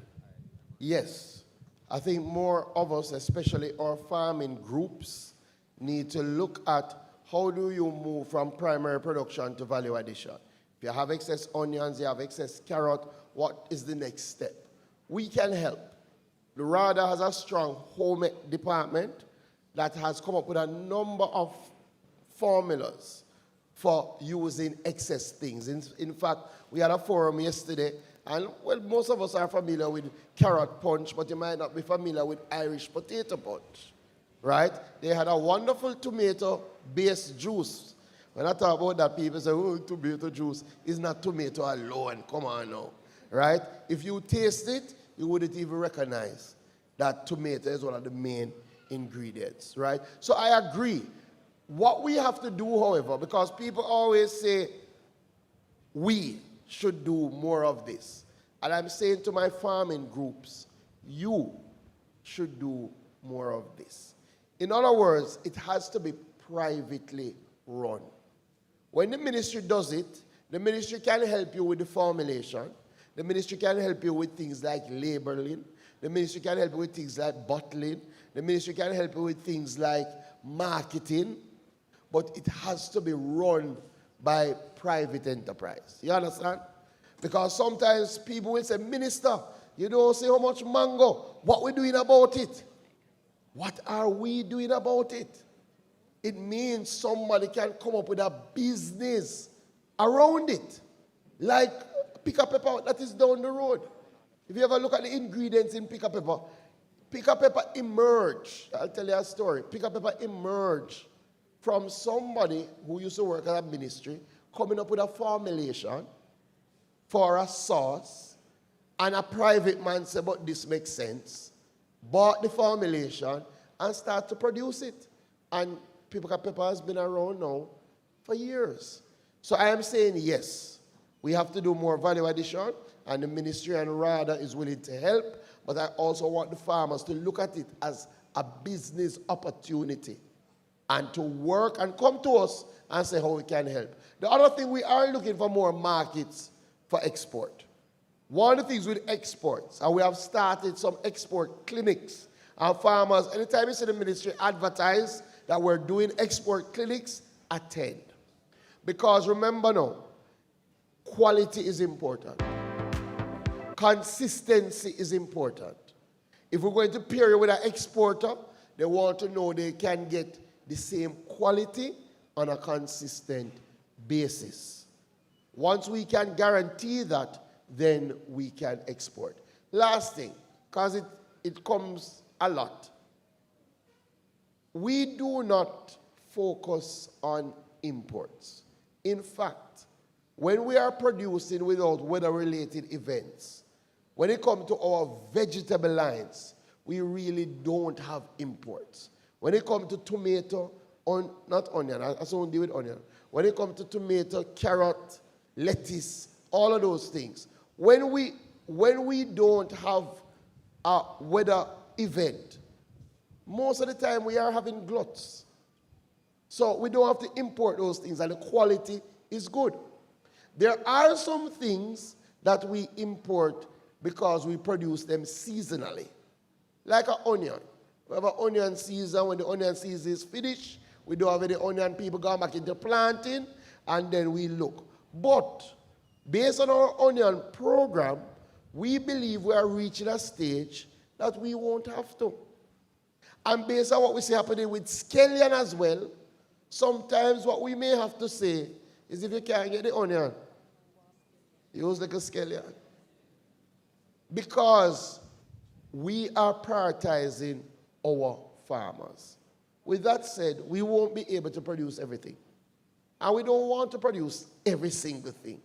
Yes, I think more of us, especially our farming groups, need to look at how do you move from primary production to value addition. If you have excess onions, you have excess carrot, what is the next step? We can help. The RADA has a strong home department that has come up with a number of formulas for using excess things. In fact, we had a forum yesterday, and well, most of us are familiar with carrot punch, but you might not be familiar with Irish potato punch, right? They had a wonderful tomato-based juice. When I talk about that, people say, oh, tomato juice is not tomato alone. Come on now, right? If you taste it, you wouldn't even recognize that tomato is one of the main ingredients, right? So I agree. What we have to do, however, because people always say we should do more of this, and I'm saying to my farming groups, you should do more of this. In other words, it has to be privately run. When the ministry does it, the ministry can help you with the formulation. The ministry can help you with things like labeling. The ministry can help you with things like bottling. The ministry can help you with things like marketing. But it has to be run by private enterprise. You understand? Because sometimes people will say, Minister, you don't say how much mango. What we doing about it? What are we doing about it? It means somebody can come up with a business around it. Like pick pepper that is down the road. If you ever look at the ingredients in pick pepper emerged. I'll tell you a story. Pick pepper emerged from somebody who used to work at a ministry, coming up with a formulation for a sauce, and a private man said, but this makes sense, bought the formulation and started to produce it. And pick pepper has been around now for years. So I am saying yes. We have to do more value addition, and the ministry and RADA is willing to help, but I also want the farmers to look at it as a business opportunity and to work and come to us and say how we can help. The other thing, we are looking for more markets for export. One of the things with exports, and we have started some export clinics, and farmers, anytime you see the ministry advertise that we're doing export clinics, attend. Because remember now, quality is important. Consistency is important. If we're going to pair with an exporter, they want to know they can get the same quality on a consistent basis. Once we can guarantee that, then we can export. Last thing, because it comes a lot. We do not focus on imports. In fact, when we are producing without weather-related events, when it comes to our vegetable lines, we really don't have imports. When it comes to tomato, not onion, I don't deal with onion. When it comes to tomato, carrot, lettuce, all of those things. When we don't have a weather event, most of the time we are having gluts. So we don't have to import those things, and the quality is good. There are some things that we import because we produce them seasonally, like an onion. We have an onion season. When the onion season is finished, we don't have any onion, people go back into planting, and then we look. But based on our onion program, we believe we are reaching a stage that we won't have to. And based on what we see happening with scallion as well, sometimes what we may have to say is if you can't get the onion, use like a scallion. Because we are prioritizing our farmers. With that said, we won't be able to produce everything. And we don't want to produce every single thing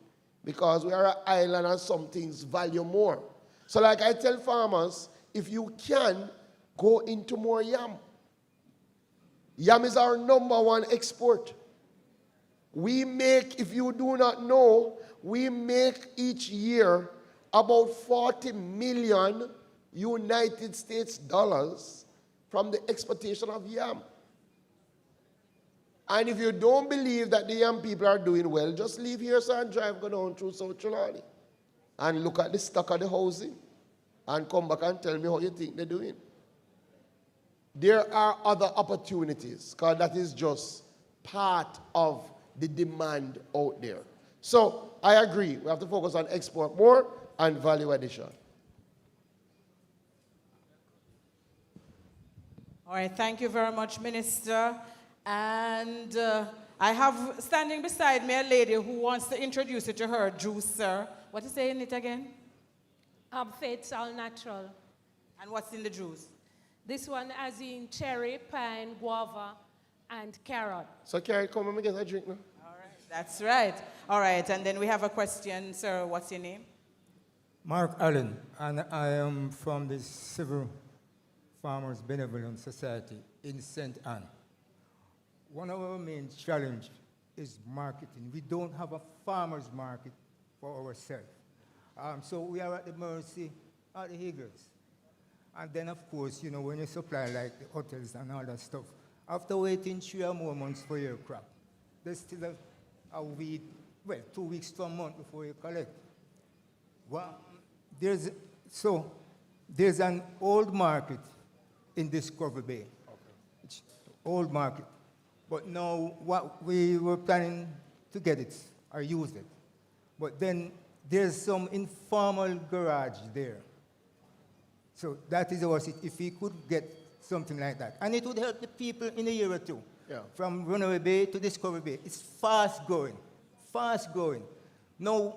because we are an island and some things value more. So like I tell farmers, if you can, go into more yam. Yam is our #1 export. We make, if you do not know, we make each year about 40 million United States dollars from the exportation of yam. And if you don't believe that the yam people are doing well, just leave here and drive go down through South Trelawney and look at the stock of the housing and come back and tell me how you think they're doing. There are other opportunities because that is just part of the demand out there. So I agree, we have to focus on export more and value addition. All right, thank you very much, Minister. And I have standing beside me a lady who wants to introduce you to her juicer. What is saying it again? Faith's All Natural. And what's in the juice? This one as in cherry, pine, guava, and carrot. So Carrie, come and get a drink now. All right, that's right. All right, and then we have a question. Sir, what's your name? Mark Allen, and I am from the Civil Farmers Benevolent Society in St. Anne. One of our main challenges is marketing. We don't have a farmer's market for ourselves. So we are at the mercy of the Higgles. And then, of course, you know, when you supply like the hotels and all that stuff, after waiting 3 or more months for your crop, there's still a week, well, 2 weeks to a month before you collect. Well, there's an old market in Discovery Bay. Okay. It's old market. But now what we were planning to get it or use it. But then there's some informal garage there. So that is our city. If we could get something like that. And it would help the people in a year or two. Yeah. From Runaway Bay to Discovery Bay. It's fast growing. Fast growing. Now,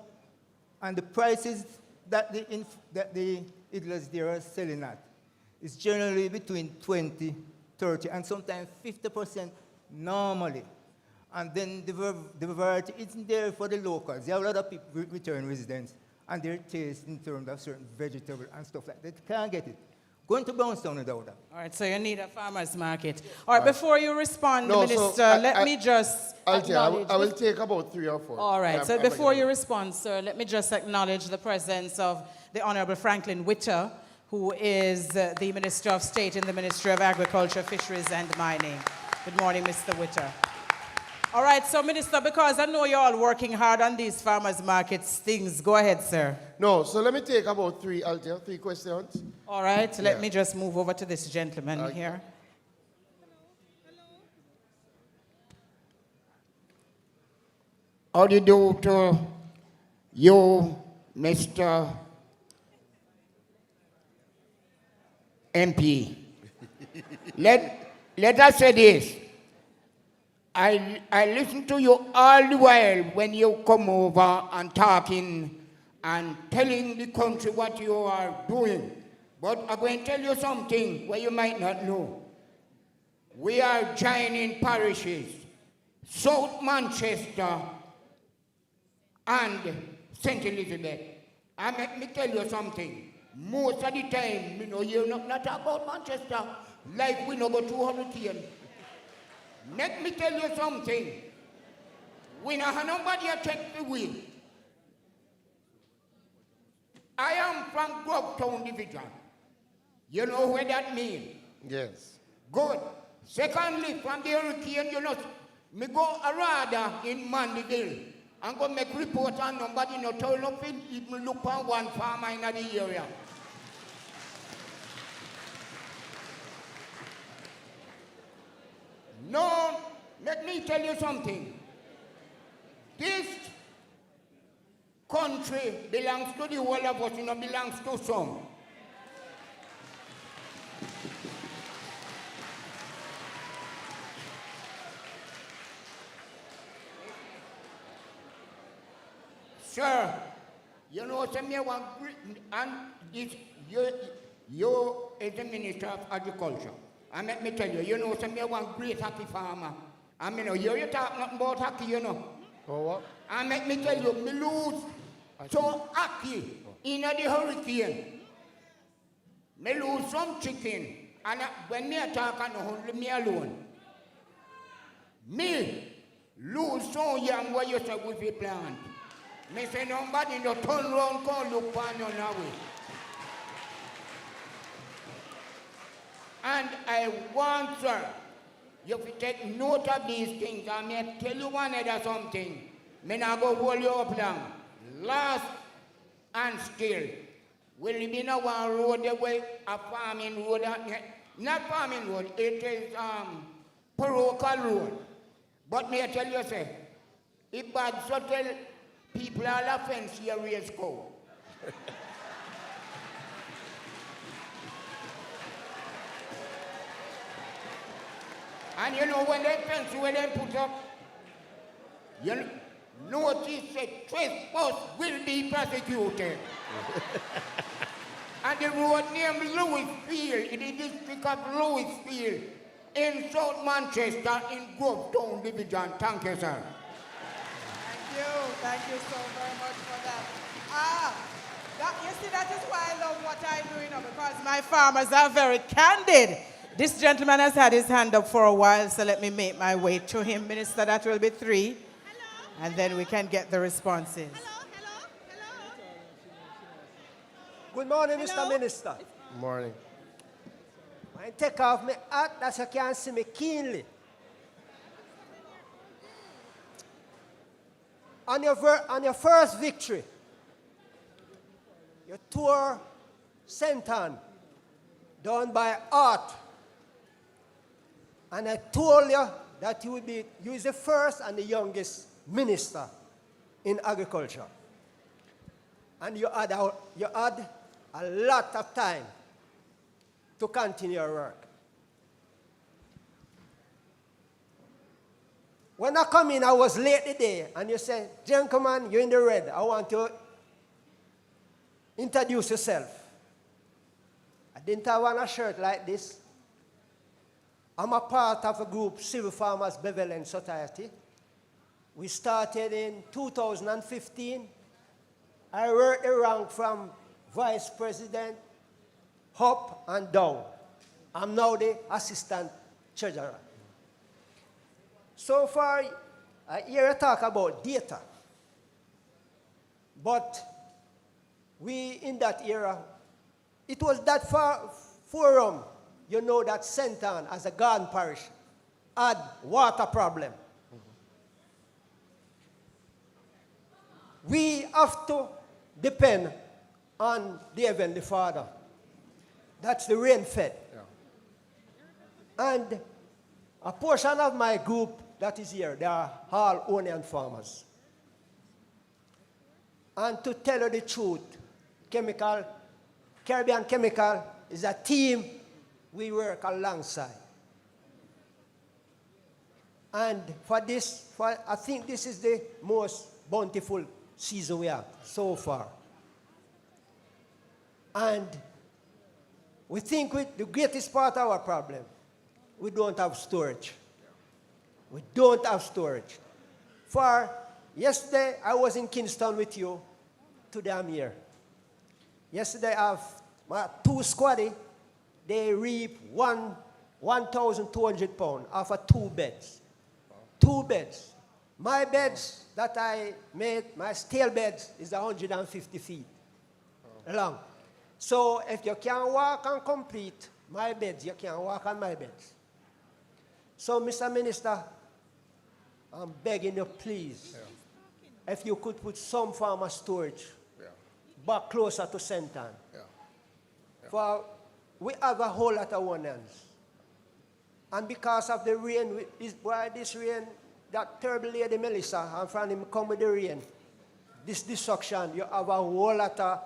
and the prices that the idlers there are selling at is generally between 20, 30, and sometimes 50% normally. And then the variety isn't there for the locals. There are a lot of people, return residents, and their taste in terms of certain vegetable and stuff like that. They can't get it. Going to Brownstown without that. All right, so you need a farmer's market. All right, before you respond, Minister, let me just acknowledge... I will take about 3 or 4. All right, so before you respond, sir, let me just acknowledge the presence of the Honorable Franklin Witter, who is the Minister of State in the Ministry of Agriculture, Fisheries and Mining. Good morning, Mr. Witter. All right, so Minister, because I know you're all working hard on these farmers' markets things, go ahead, sir. No, so let me take about 3 questions. All right, let me just move over to this gentleman here. How do you do to you, Mr. MP? Let us say this. I listen to you all the while when you come over and talking and telling the country what you are doing. But I'm going to tell you something where you might not know. We are joining parishes, South Manchester and St. Elizabeth. And let me tell you something. Most of the time, you know, you're not talk about Manchester like we know go to hurricane. Let me tell you something. We don't have nobody to check the wheel. I am from Grovetown Division. You know what that means? Yes. Good. Secondly, from the hurricane, you know, me go a radar in Mandeville and go make report on nobody no turn up in, even look on one farmer in the area. No, let me tell you something. This country belongs to the whole of us, it not belongs to some. Sir, you know, and you is the Minister of Agriculture. And let me tell you, you know, some one great happy farmer. I mean, you talk nothing about hockey, you know. Oh, what? And let me tell you, me lose so hockey in the hurricane. Me lose some chicken. And when me attack, I know only me alone. Me lose so young where you say with the plant. Me say nobody no turn around, come look for you now. And I want, sir, you to take note of these things. I may tell you one other something. Me not go hold you up long. Last and still, will be no one road the way a farming road. Not farming road, it is parochial road. But may I tell you, say, if bad so tell people all offense here raise cow. And you know when they fence where they put up, you notice that trespass will be prosecuted. And the road named Louisfield, in the district of Louisfield, in South Manchester, in Grovetown Division. Thank you, sir. Thank you so very much for that. You see, that is why I love what I do, you know, because my farmers are very candid. This gentleman has had his hand up for a while, so let me make my way to him. Minister, that will be 3. Hello? And then we can get the responses. Hello? Good morning, Mr. Minister. Good morning. I take off my hat that you can see me keenly. On your first victory, you tour Senton done by Art. And I told you that you is the first and the youngest minister in agriculture. And you had a lot of time to continue your work. When I come in, I was late today, and you said, gentlemen, you're in the red. I want to introduce yourself. I didn't have on a shirt like this. I'm a part of a group, Civil Farmers Benevolent Society. We started in 2015. I worked the rank from vice president up and down. I'm now the assistant treasurer. So far, I hear you talk about data. But we, in that era, it was that forum, you know, that Senton, as a garden parish, had water problem. We have to depend on the Heavenly Father. That's the rain fed. Yeah. And a portion of my group that is here, they are all onion farmers. And to tell you the truth, Caribbean Chemical is a team we work alongside. And I think this is the most bountiful season we have so far. And we think the greatest part of our problem, we don't have storage. We don't have storage. For yesterday, I was in Kingston with you. Today, I'm here. Yesterday, I have my 2 squaddy. They reap 1,200 pounds off of 2 beds. 2 beds. My beds that I made, my steel beds, is 150 feet long. So if you can walk and complete my beds, you can walk on my beds. So, Mr. Minister, I'm begging you, please, if you could put some form of storage back closer to St. Ann. For we have a whole lot of onions. And because of the rain, this rain, that terrible lady Melissa, and from him come with the rain, this destruction, you have a whole lot of,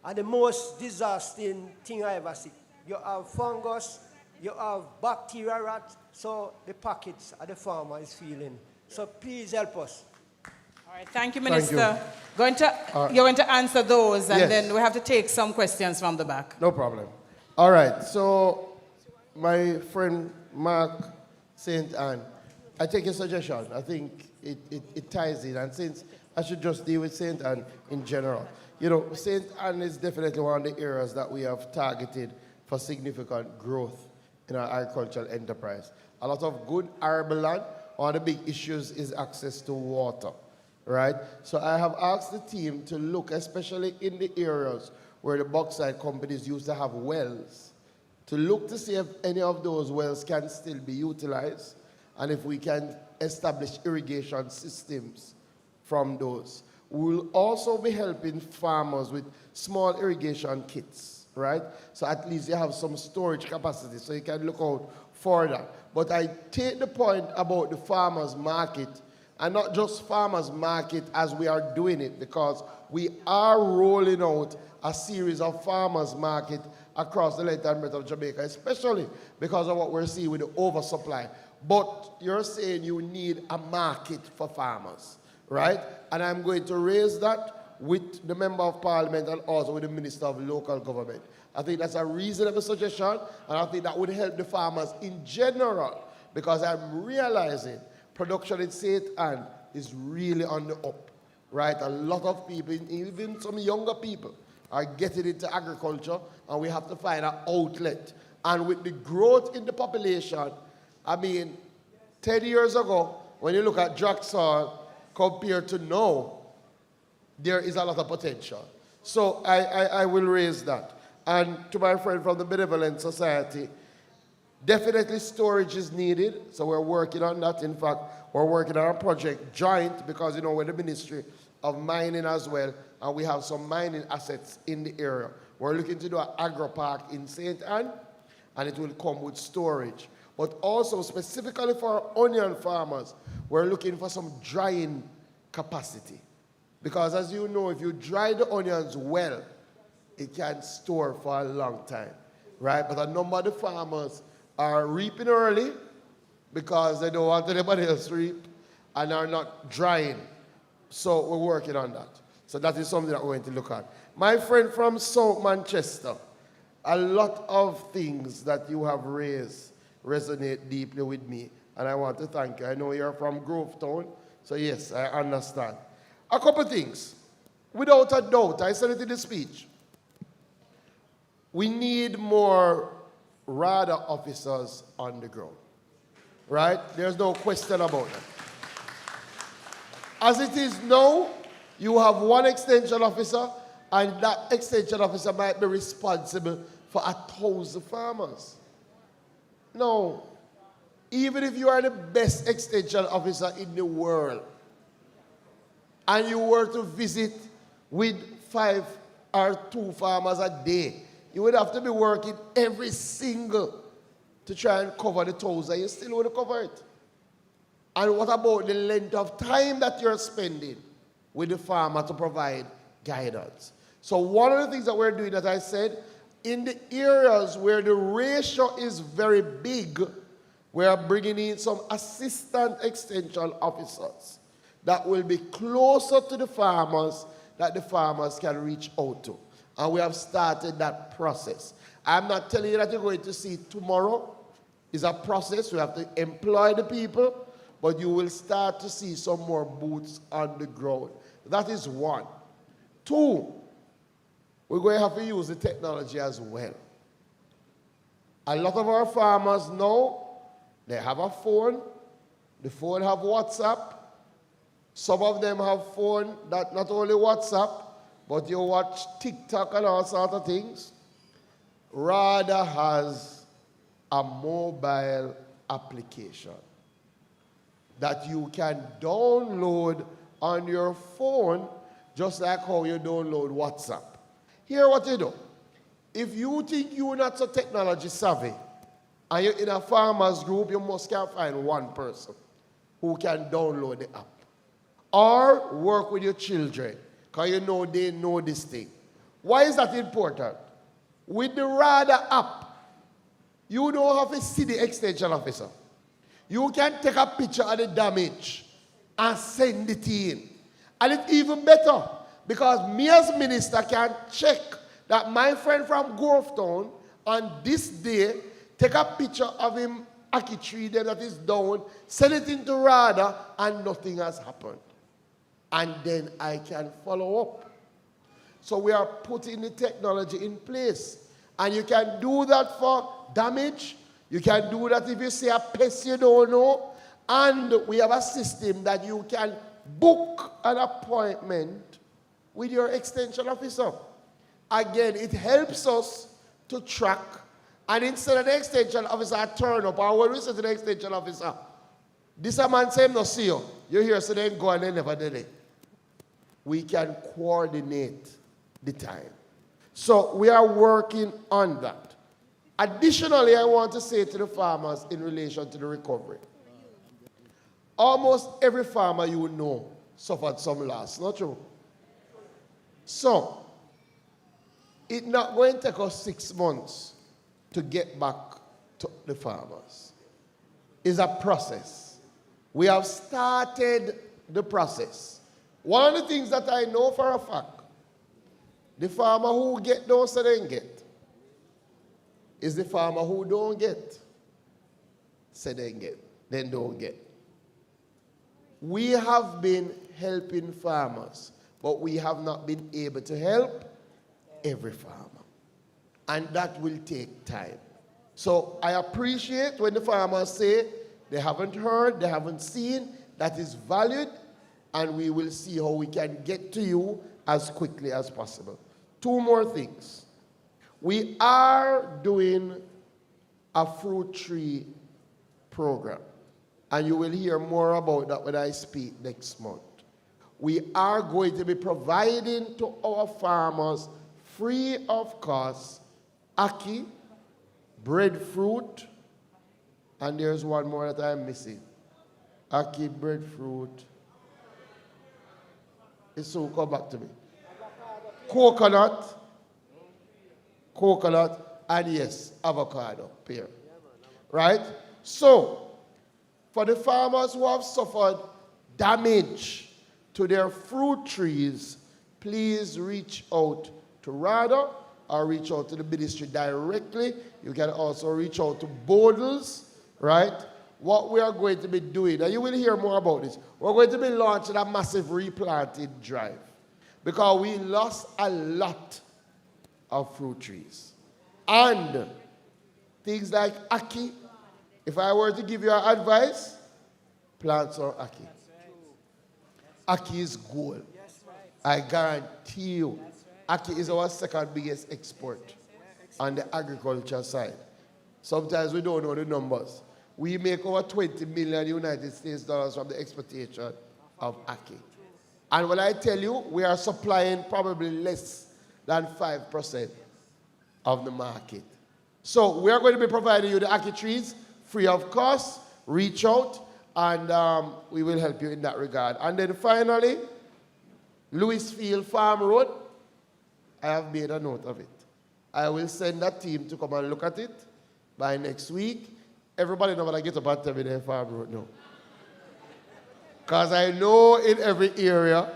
and the most disgusting thing I ever see. You have fungus, you have bacteria rot, so the pockets of the farmer is feeling. So please help us. All right, thank you, Minister. You're going to answer those, and then we have to take some questions from the back. No problem. All right, so my friend Mark St. Anne, I take your suggestion. I think it ties in, and since I should just deal with St. Anne in general. You know, St. Anne is definitely one of the areas that we have targeted for significant growth in our agricultural enterprise. A lot of good arable land. One of the big issues is access to water, right? So I have asked the team to look, especially in the areas where the bauxite companies used to have wells, to look to see if any of those wells can still be utilized and if we can establish irrigation systems from those. We'll also be helping farmers with small irrigation kits, right? So at least you have some storage capacity, so you can look out for that. But I take the point about the farmers market, and not just farmers market as we are doing it, because we are rolling out a series of farmers market across the length and breadth of Jamaica, especially because of what we're seeing with the oversupply. But you're saying you need a market for farmers, right? And I'm going to raise that with the Member of Parliament and also with the Minister of Local Government. I think that's a reasonable suggestion, and I think that would help the farmers in general, because I'm realizing production in St. Anne is really on the up, right? A lot of people, even some younger people, are getting into agriculture, and we have to find an outlet. And with the growth in the population, I mean, 10 years ago, when you look at Jackson compared to now, there is a lot of potential. So I will raise that. And to my friend from the Benevolent Society, definitely storage is needed, so we're working on that. In fact, we're working on a project joint, because, you know, we're the Ministry of Mining as well, and we have some mining assets in the area. We're looking to do an agro park in St. Anne, and it will come with storage. But also, specifically for our onion farmers, we're looking for some drying capacity. Because as you know, if you dry the onions well, it can store for a long time, right? But a number of the farmers are reaping early because they don't want anybody else to reap, and are not drying. So we're working on that. So that is something that we're going to look at. My friend from South Manchester, a lot of things that you have raised resonate deeply with me, and I want to thank you. I know you're from Grovetown, so yes, I understand. A couple things. Without a doubt, I said it in the speech, we need more RADA officers on the ground, right? There's no question about that. As it is now, you have one extension officer, and that extension officer might be responsible for 1,000 farmers. No, even if you are the best extension officer in the world, and you were to visit with 5 or 2 farmers a day, you would have to be working every single to try and cover the 1,000. You still want to cover it. And what about the length of time that you're spending with the farmer to provide guidance? So one of the things that we're doing, as I said, in the areas where the ratio is very big, We are bringing in some assistant extension officers that will be closer to the farmers that the farmers can reach out to. And we have started that process. I'm not telling you that you're going to see it tomorrow. It's a process. We have to employ the people, but you will start to see some more boots on the ground. That is one. Two, we're going to have to use the technology as well. A lot of our farmers know they have a phone. The phone have WhatsApp. Some of them have phone that not only WhatsApp, but you watch TikTok and all sorts of things. RADA has a mobile application that you can download on your phone, just like how you download WhatsApp. Here what you do. If you think you're not so technology savvy, and you're in a farmers group, you must can find one person who can download the app. Or work with your children, because you know they know this thing. Why is that important? With the RADA app, you don't have to see the extension officer. You can take a picture of the damage and send it in. And it's even better, because me as minister can check that my friend from Grovetown on this day take a picture of him ackee tree there that is down, send it into RADA, and nothing has happened. And then I can follow up. So we are putting the technology in place. And you can do that for damage. You can do that if you see a pest you don't know. And we have a system that you can book an appointment with your extension officer. Again, it helps us to track. And instead of the extension officer turn up, or when we say to the extension officer, this a man say him no see you. You hear so they go and they never did it. We can coordinate the time. So we are working on that. Additionally, I want to say to the farmers in relation to the recovery. Almost every farmer you know suffered some loss, not true? So, it's not going to take us 6 months to get back to the farmers. It's a process. We have started the process. One of the things that I know for a fact, the farmer who get don't say they get, is the farmer who don't get, say they get, then don't get. We have been helping farmers, but we have not been able to help every farmer. And that will take time. So I appreciate when the farmers say they haven't heard, they haven't seen. That is valid, and we will see how we can get to you as quickly as possible. 2 more things. We are doing a fruit tree program, and you will hear more about that when I speak next month. We are going to be providing to our farmers free of cost ackee, breadfruit, and there's one more that I'm missing. Ackee, breadfruit. It soon come back to me. Coconut, and yes, avocado, pear. Right? So, for the farmers who have suffered damage to their fruit trees, please reach out to RADA or reach out to the ministry directly. You can also reach out to Bodles, right? What we are going to be doing, and you will hear more about this, we're going to be launching a massive replanting drive because we lost a lot of fruit trees. And things like ackee, if I were to give you an advice, plant some ackee. Ackee is gold. I guarantee you. Ackee is our second biggest export on the agriculture side. Sometimes we don't know the numbers. We make over 20 million United States dollars from the exportation of ackee. And when I tell you, we are supplying probably less than 5% of the market. So we are going to be providing you the ackee trees free of cost. Reach out, and we will help you in that regard. And then finally, Louisfield Farm Road, I have made a note of it. I will send that team to come and look at it by next week. everybody know when I get up and tell me they're farm road now. Because I know in every area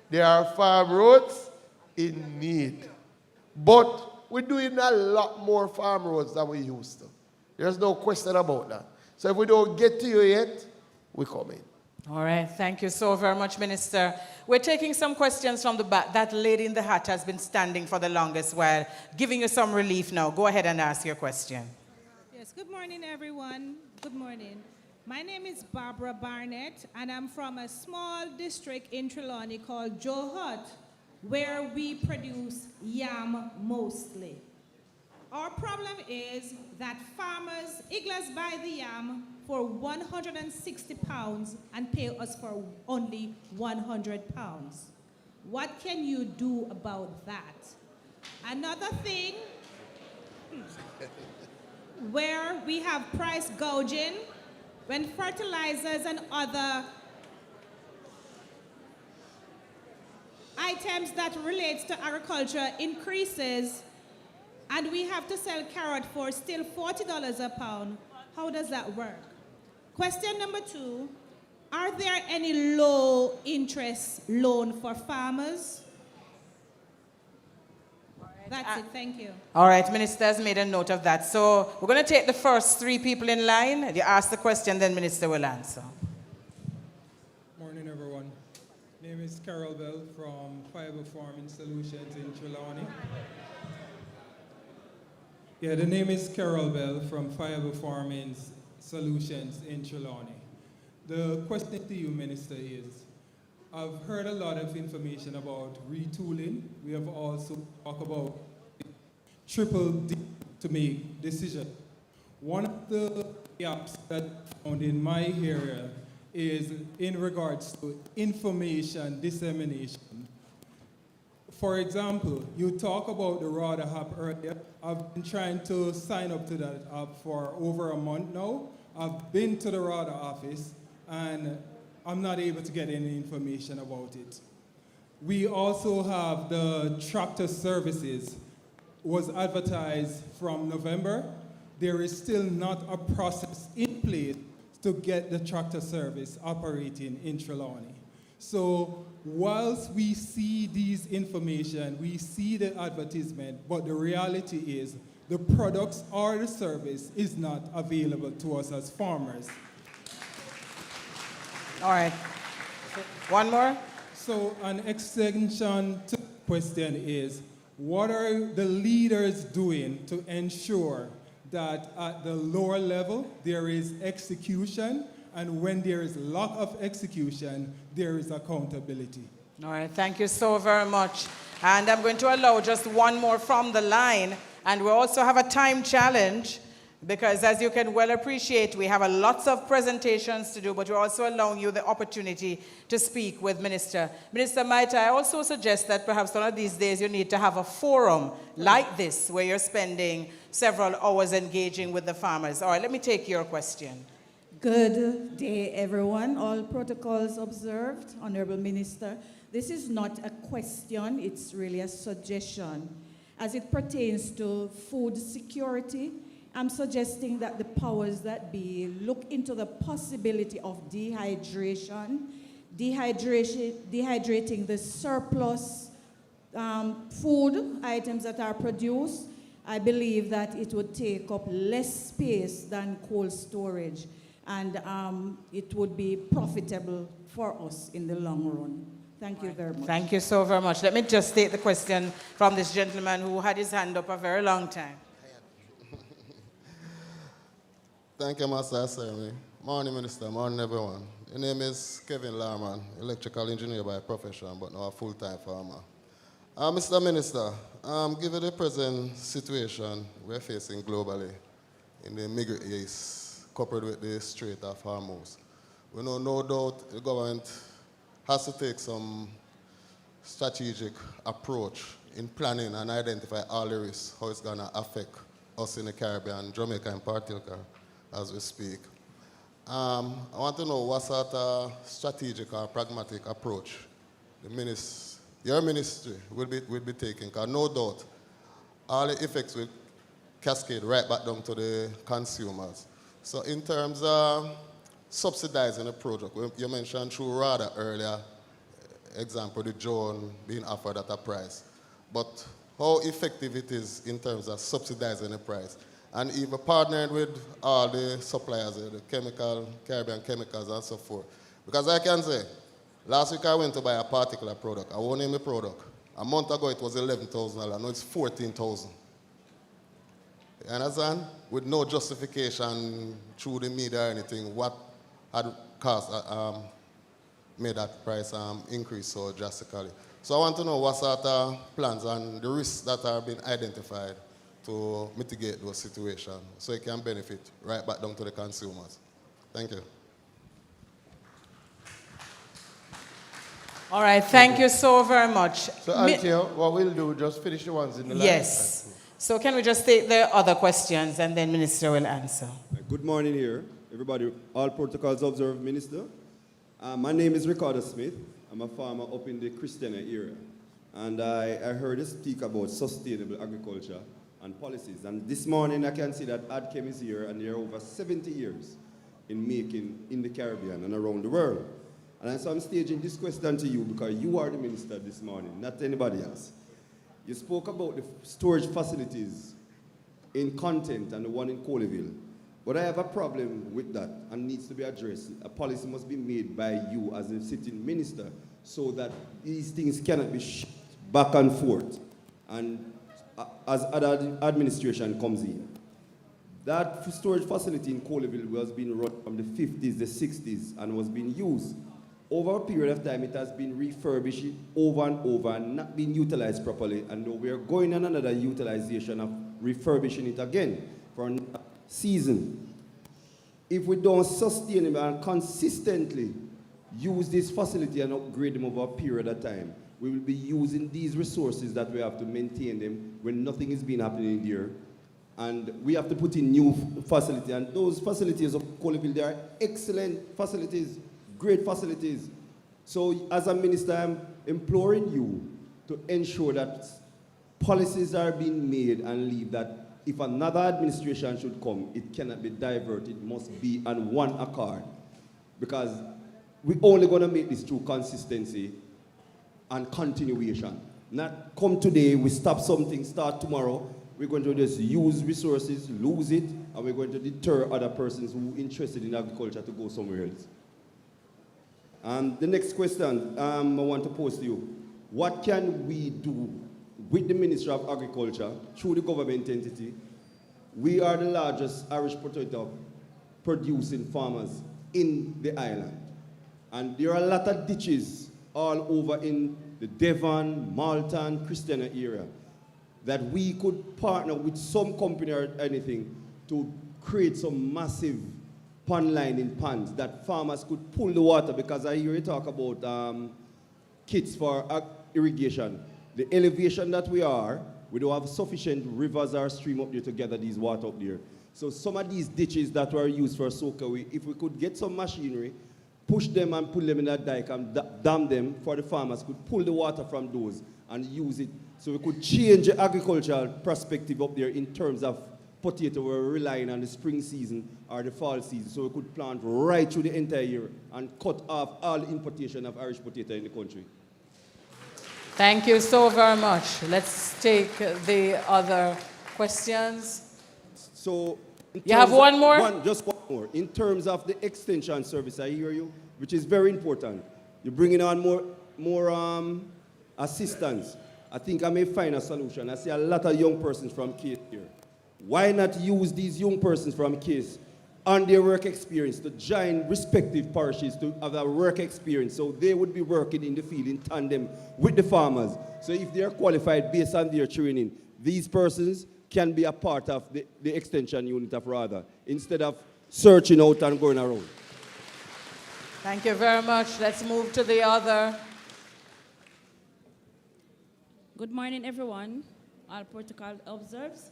there are farm roads in need. But we're doing a lot more farm roads than we used to. There's no question about that. So if we don't get to you yet, we're coming. All right, thank you so very much, Minister. We're taking some questions from the back. That lady in the hat has been standing for the longest while, giving you some relief now. Go ahead and ask your question. Yes, good morning, everyone. Good morning. My name is Barbara Barnett, and I'm from a small district in Trelawney called Joe Hut, where we produce yam mostly. Our problem is that farmers, Iglas buy the yam for 160 pounds and pay us for only 100 pounds. What can you do about that? Another thing, where we have price gouging, when fertilizers and other items that relates to agriculture increases, and we have to sell carrot for still $40 a pound. How does that work? Question number 2, are there any low interest loan for farmers? That's it, thank you. All right, Minister has made a note of that. So we're going to take the first 3 people in line. You ask the question, then Minister will answer. Morning, everyone. My name is Carol Bell from Fiber Farming Solutions in Trelawney. Yeah, the name is Carol Bell from Fiber Farming Solutions in Trelawney. The question to you, Minister, is I've heard a lot of information about retooling. We have also talked about triple D to make decisions. One of the gaps that I found in my area is in regards to information dissemination. For example, you talk about the RADA app earlier. I've been trying to sign up to that app for over a month now. I've been to the RADA office and I'm not able to get any information about it. We also have the tractor services, was advertised from November. There is still not a process in place to get the tractor service operating in Trelawney. So whilst we see these information, we see the advertisement, but the reality is the products or the service is not available to us as farmers. All right. One more? So an extension to the question is, what are the leaders doing to ensure that at the lower level there is execution, and when there is lack of execution, there is accountability? All right, thank you so very much. And I'm going to allow just one more from the line, and we also have a time challenge, because as you can well appreciate, we have lots of presentations to do, but we're also allowing you the opportunity to speak with Minister. Minister, might I also suggest that perhaps one of these days you need to have a forum like this, where you're spending several hours engaging with the farmers. All right, let me take your question. Good day, everyone. All protocols observed, Honorable Minister. This is not a question, it's really a suggestion. As it pertains to food security, I'm suggesting that the powers that be look into the possibility of dehydrating the surplus food items that are produced. I believe that it would take up less space than cold storage, and it would be profitable for us in the long run. Thank you very much. Thank you so very much. Let me just take the question from this gentleman who had his hand up a very long time. Thank you, Master Assembly. Morning, Minister. Morning, everyone. Your name is Kevin Larman, electrical engineer by profession, but now a full-time farmer. Mr. Minister, given the present situation we're facing globally in the Middle East, coupled with the Strait of Hormuz, we know no doubt the government has to take some strategic approach in planning and identify all the risks, how it's going to affect us in the Caribbean, Jamaica in particular, as we speak. I want to know what sort of strategic or pragmatic approach your ministry will be taking, because no doubt all the effects will cascade right back down to the consumers. So in terms of subsidizing a project, you mentioned through RADA earlier, example, the drone being offered at a price. But how effective it is in terms of subsidizing the price? And even partnering with all the suppliers, the Caribbean chemicals and so forth. Because I can say, last week I went to buy a particular product. I won't name the product. A month ago it was $11,000, now it's $14,000. You understand? With no justification through the media or anything, what had caused, made that price increase so drastically. So I want to know what sort of plans and the risks that are being identified to mitigate those situations so it can benefit right back down to the consumers. Thank you. All right, thank you so very much. So, Althea, what we'll do, just finish the ones in the line. Yes. So can we just take the other questions and then Minister will answer. Good morning here, everybody. All protocols observed, Minister. My name is Ricardo Smith. I'm a farmer up in the Christiana area. And I heard you speak about sustainable agriculture and policies. And this morning I can see that AdChem is here and they're over 70 years in making in the Caribbean and around the world. And so I'm staging this question to you because you are the minister this morning, not anybody else. You spoke about the storage facilities in Content and the one in Colleyville. But I have a problem with that and needs to be addressed. A policy must be made by you as a sitting minister so that these things cannot be shipped back and forth and as other administration comes in. That storage facility in Colleyville was being run from the 50s, the 60s, and was being used. Over a period of time, it has been refurbished over and over and not been utilized properly. And now we are going on another utilization of refurbishing it again for another season. If we don't sustain them and consistently use this facility and upgrade them over a period of time, we will be using these resources that we have to maintain them when nothing is being happening there. And we have to put in new facilities. And those facilities of Colleyville, they are excellent facilities, great facilities. So as a minister, I'm imploring you to ensure that policies are being made and leave that if another administration should come, it cannot be diverted, it must be on one accord. Because we're only going to make this through consistency and continuation. Not come today, we stop something, start tomorrow, we're going to just use resources, lose it, and we're going to deter other persons who are interested in agriculture to go somewhere else. The next question I want to pose to you. What can we do with the Ministry of Agriculture through the government entity? We are the largest Irish potato producing farmers in the island. And there are a lot of ditches all over in the Devon, Malton, Christiana area that we could partner with some company or anything to create some massive pond lining ponds that farmers could pull the water, because I hear you talk about kits for irrigation. The elevation that we don't have sufficient rivers or stream up there to gather these water up there. So some of these ditches that were used for soakaway, if we could get some machinery, push them and put them in a dike and dam them for the farmers, could pull the water from those and use it. So we could change the agricultural perspective up there in terms of potato. We're relying on the spring season or the fall season, so we could plant right through the entire year and cut off all importation of Irish potato in the country. Thank you so very much. Let's take the other questions. So, you have one more? Just one more. In terms of the extension service, I hear you, which is very important. You're bringing on more assistance. I think I may find a solution. I see a lot of young persons from Case here. Why not use these young persons from Case on their work experience to join respective parishes to have a work experience, so they would be working in the field in tandem with the farmers. So if they're qualified based on their training, these persons can be a part of the extension unit of RADA instead of searching out and going around. Thank you very much. Let's move to the other. Good morning, everyone. All protocol observes.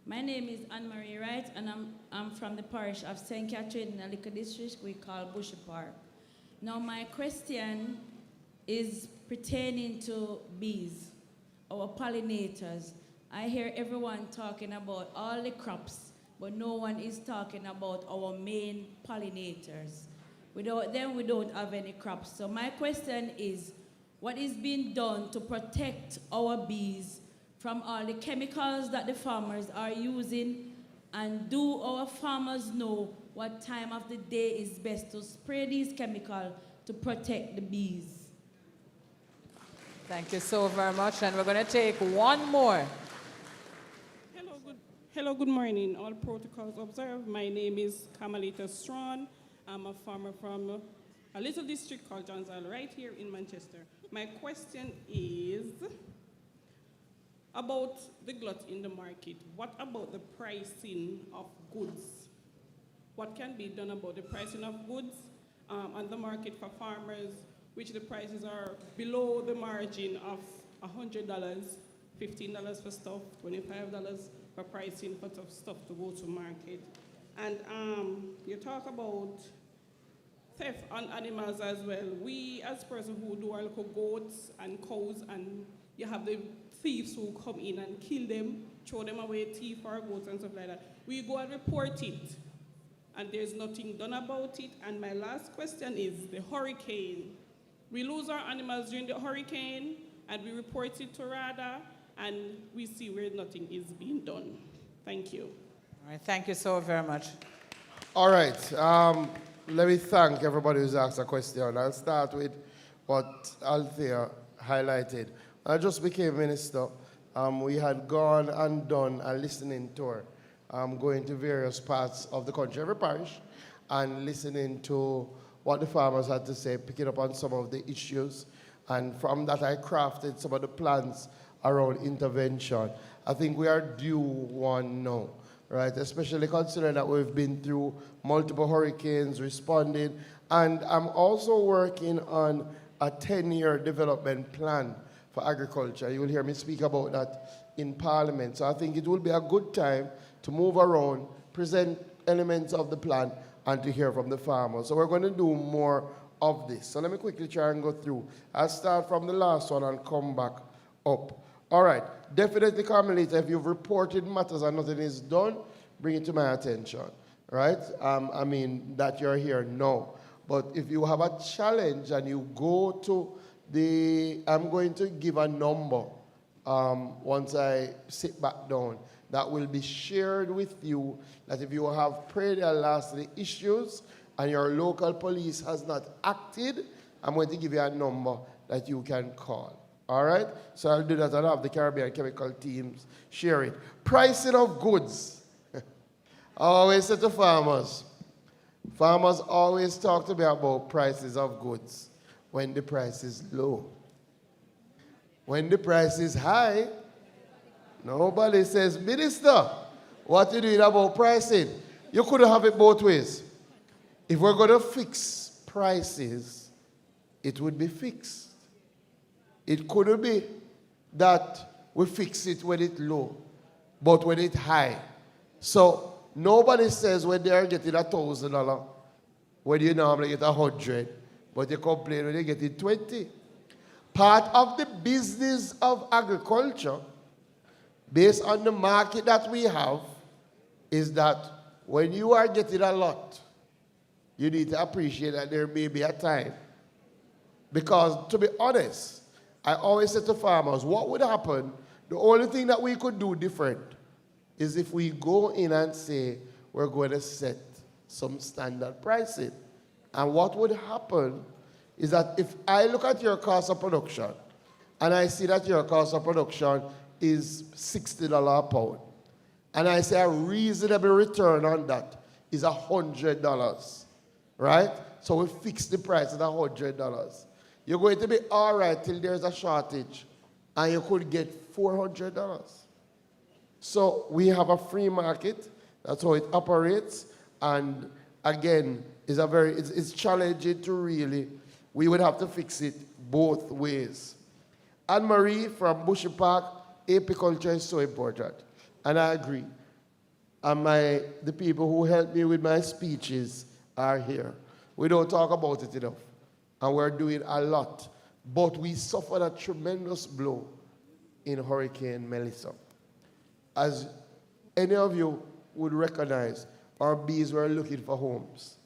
My name is Anne-Marie Wright, and I'm from the parish of St. Catherine in a little district we call Bushy Park. Now, my question is pertaining to bees, our pollinators. I hear everyone talking about all the crops but no one is talking about our main pollinators. Without them, we don't have any crops. So my question is, what is being done to protect our bees from all the chemicals that the farmers are using? And do our farmers know what time of the day is best to spray these chemicals to protect the bees? Thank you so very much. And we're going to take one more. Hello, good morning. All protocols observed. My name is Kamalita Strawn. I'm a farmer from a little district called Johnsville, right here in Manchester. My question is about the glut in the market. What about the pricing of goods? What can be done about the pricing of goods on the market for farmers, which the prices are below the margin of $100, $15 for stuff, $25 for pricing for stuff to go to market. And you talk about theft on animals as well. We, as person who do our little goats and cows, and you have the thieves who come in and kill them, throw them away, thief our goats and stuff like that. We go and report it, and there's nothing done about it. And my last question is the hurricane. We lose our animals during the hurricane, and we report it to RADA, and we see where nothing is being done. Thank you. All right, thank you so very much. All right. Let me thank everybody who's asked a question. I'll start with what Althea highlighted. I just became minister. We had gone and done a listening tour, going to various parts of the country, every parish, and listening to what the farmers had to say, picking up on some of the issues. And from that, I crafted some of the plans around intervention. I think we are due one now, right? Especially considering that we've been through multiple hurricanes, responding. And I'm also working on a 10-year development plan for agriculture. You will hear me speak about that in Parliament. So I think it will be a good time to move around, present elements of the plan, and to hear from the farmers. So we're going to do more of this. So let me quickly try and go through. I'll start from the last one and come back up. All right. Definitely, Carmelita, if you've reported matters and nothing is done, bring it to my attention, right? I mean, that you're here now. But if you have a challenge and you go to I'm going to give a number once I sit back down that will be shared with you, that if you have perennial lastly issues and your local police has not acted, I'm going to give you a number that you can call. All right? So I'll do that. I'll have the Caribbean chemical teams share it. Pricing of goods. I always say to farmers always talk to me about prices of goods when the price is low. When the price is high, nobody says, Minister, what are you doing about pricing? You could have it both ways. If we're going to fix prices, it would be fixed. It couldn't be that we fix it when it's low, but when it's high. So nobody says when they are getting $1,000, when you normally get 100, but you complain when you get it 20. Part of the business of agriculture, based on the market that we have, is that when you are getting a lot, you need to appreciate that there may be a time. Because to be honest, I always say to farmers, what would happen, the only thing that we could do different is if we go in and say, we're going to set some standard pricing. And what would happen is that if I look at your cost of production, and I see that your cost of production is $60 a pound, and I say a reasonable return on that is $100, right? So we fix the price at $100. You're going to be all right till there's a shortage, and you could get $400. So we have a free market. That's how it operates. And again, it's challenging to really, we would have to fix it both ways. Anne-Marie from Bushy Park, apiculture is so important. And I agree. And the people who help me with my speeches are here. We don't talk about it enough. And we're doing a lot. But we suffered a tremendous blow in Hurricane Melissa. As any of you would recognize our bees were looking for homes,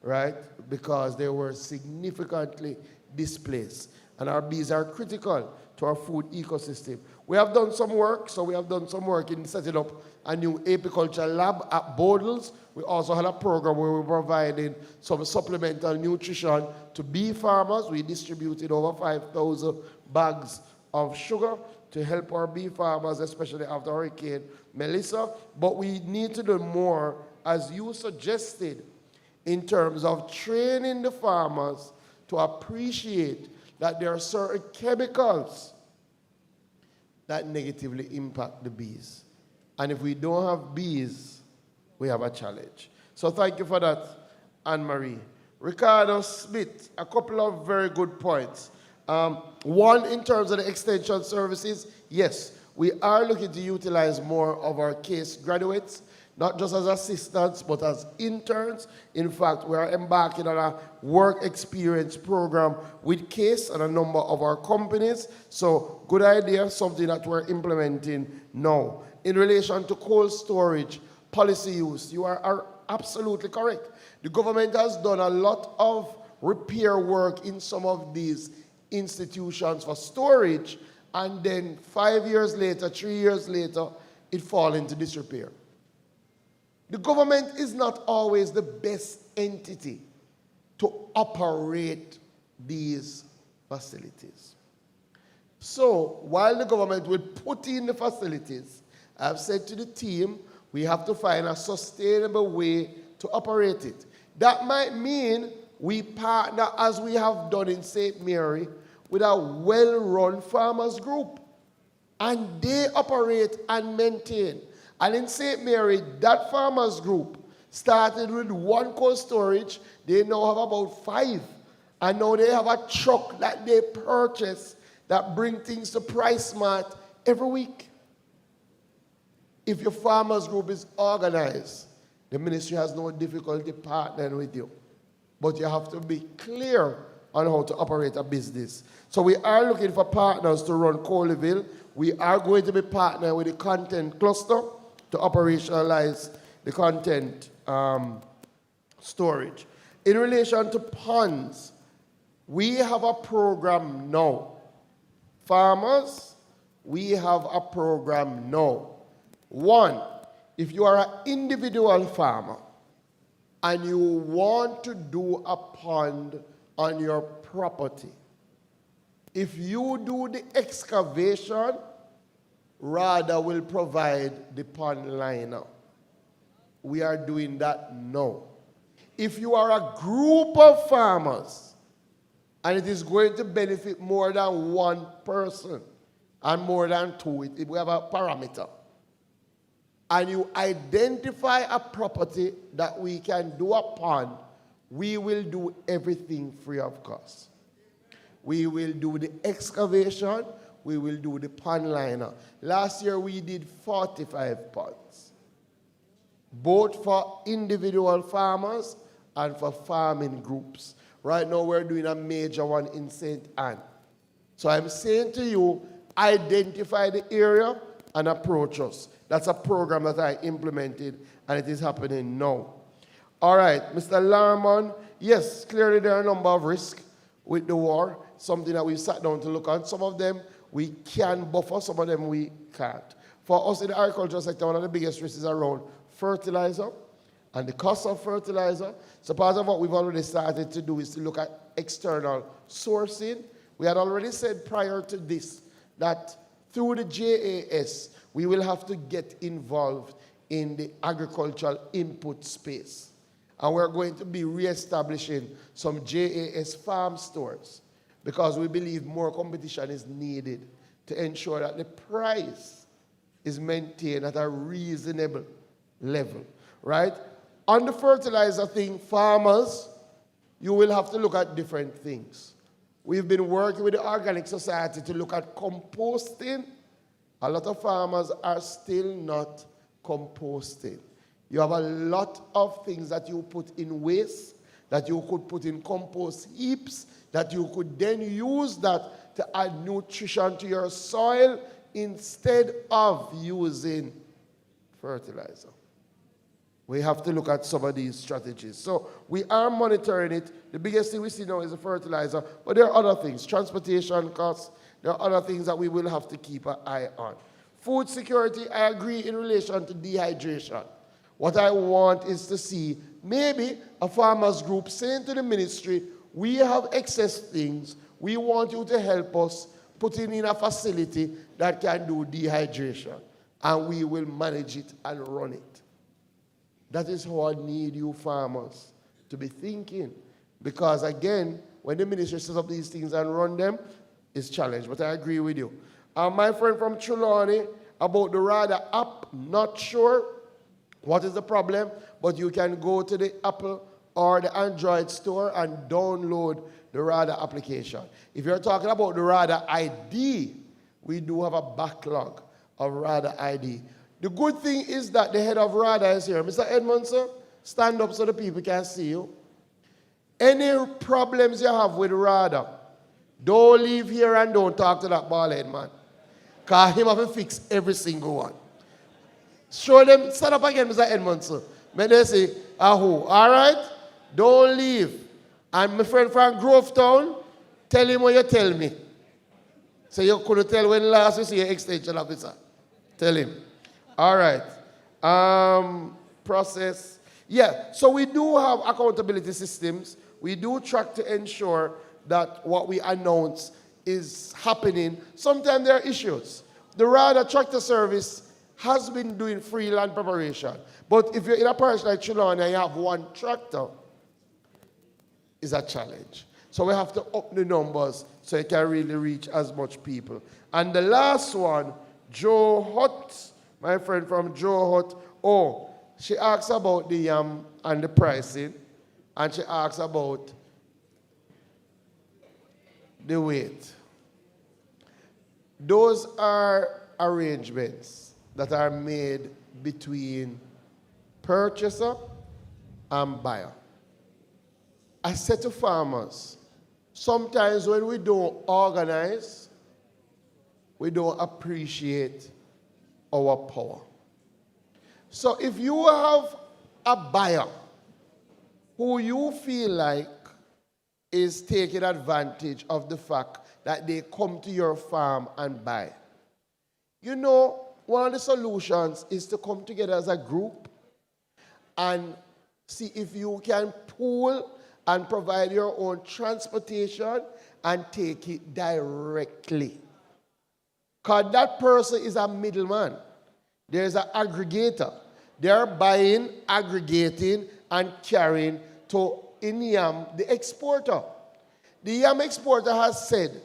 right? Because they were significantly displaced. And our bees are critical to our food ecosystem. We have done some work, in setting up a new apiculture lab at Bodles. We also had a program where we were providing some supplemental nutrition to bee farmers. We distributed over 5,000 bags of sugar to help our bee farmers, especially after Hurricane Melissa. But we need to do more, as you suggested, in terms of training the farmers to appreciate that there are certain chemicals that negatively impact the bees. And if we don't have bees, we have a challenge. So thank you for that, Anne-Marie. Ricardo Smith, a couple of very good points. One, in terms of the extension services, yes, we are looking to utilize more of our case graduates, not just as assistants, but as interns. In fact, we are embarking on a work experience program with CASE and a number of our companies. So good idea, something that we're implementing now. In relation to cold storage, policy use, you are absolutely correct. The government has done a lot of repair work in some of these institutions for storage, and then 5 years later, 3 years later, it falls into disrepair. The government is not always the best entity to operate these facilities. So while the government will put in the facilities, I've said to the team, we have to find a sustainable way to operate it. That might mean we partner, as we have done in St. Mary, with a well-run farmers group. And they operate and maintain. And in St. Mary, that farmers group started with one cold storage. They now have about 5. And now they have a truck that they purchase that bring things to Price Mart every week. If your farmers group is organized, the ministry has no difficulty partnering with you. But you have to be clear on how to operate a business. So we are looking for partners to run Coleyville. We are going to be partnering with the content cluster to operationalize the content storage. In relation to ponds, we have a program now. Farmers, we have a program now. One, if you are an individual farmer and you want to do a pond on your property, if you do the excavation, RADA will provide the pond liner. We are doing that now. If you are a group of farmers and it is going to benefit more than one person and more than 2, we have a parameter, and you identify a property that we can do a pond, we will do everything free of cost. We will do the excavation, we will do the pond liner. Last year we did 45 ponds, both for individual farmers and for farming groups. Right now we're doing a major one in St. Anne. So I'm saying to you, identify the area and approach us. That's a program that I implemented, and it is happening now. All right, Mr. Larman, yes, clearly there are a number of risks with the war, something that we sat down to look at. Some of them we can buffer, some of them we can't. For us in the agricultural sector, one of the biggest risks is around fertilizer and the cost of fertilizer. So part of what we've already started to do is to look at external sourcing. We had already said prior to this that through the JAS, we will have to get involved in the agricultural input space. And we're going to be reestablishing some JAS farm stores because we believe more competition is needed to ensure that the price is maintained at a reasonable level, right? On the fertilizer thing, farmers, you will have to look at different things. We've been working with the Organic Society to look at composting. A lot of farmers are still not composting. You have a lot of things that you put in waste, that you could put in compost heaps, that you could then use that to add nutrition to your soil instead of using fertilizer. We have to look at some of these strategies. So we are monitoring it. The biggest thing we see now is the fertilizer, but there are other things, transportation costs. There are other things that we will have to keep an eye on. Food security, I agree in relation to dehydration. What I want is to see maybe a farmers group saying to the ministry, we have excess things, we want you to help us putting in a facility that can do dehydration, and we will manage it and run it. That is how I need you farmers to be thinking. Because again, when the ministry sets up these things and run them, it's challenged. But I agree with you. My friend from Trelawney, about the RADA app, not sure what is the problem, but you can go to the Apple or the Android store and download the RADA application. If you're talking about the RADA ID, we do have a backlog of RADA ID. The good thing is that the head of RADA is here. Mr. Edmondson, stand up so the people can see you. Any problems you have with RADA, don't leave here and don't talk to that bald-head man. Because him have to fix every single one. Show them, stand up again, Mr. Edmondson. When they say, Aho, all right? Don't leave. And my friend from Grovetown, tell him what you tell me. So you couldn't tell when last you see your extension officer. Tell him. All right. Process. Yeah, so we do have accountability systems. We do track to ensure that what we announce is happening. Sometimes there are issues. The RADA tractor service has been doing free land preparation. But if you're in a parish like Trelawney and you have one tractor, it's a challenge. So we have to up the numbers so it can really reach as much people. And the last one, Joe Hutt, my friend from Joe Hutt, she asks about the yam and the pricing, and she asks about the weight. Those are arrangements that are made between purchaser and buyer. I said to farmers, sometimes when we don't organize, we don't appreciate our power. So if you have a buyer who you feel like is taking advantage of the fact that they come to your farm and buy, you know, one of the solutions is to come together as a group and see if you can pool and provide your own transportation and take it directly. Because that person is a middleman. There's an aggregator. They're buying, aggregating, and carrying to yam, the exporter. The yam exporter has said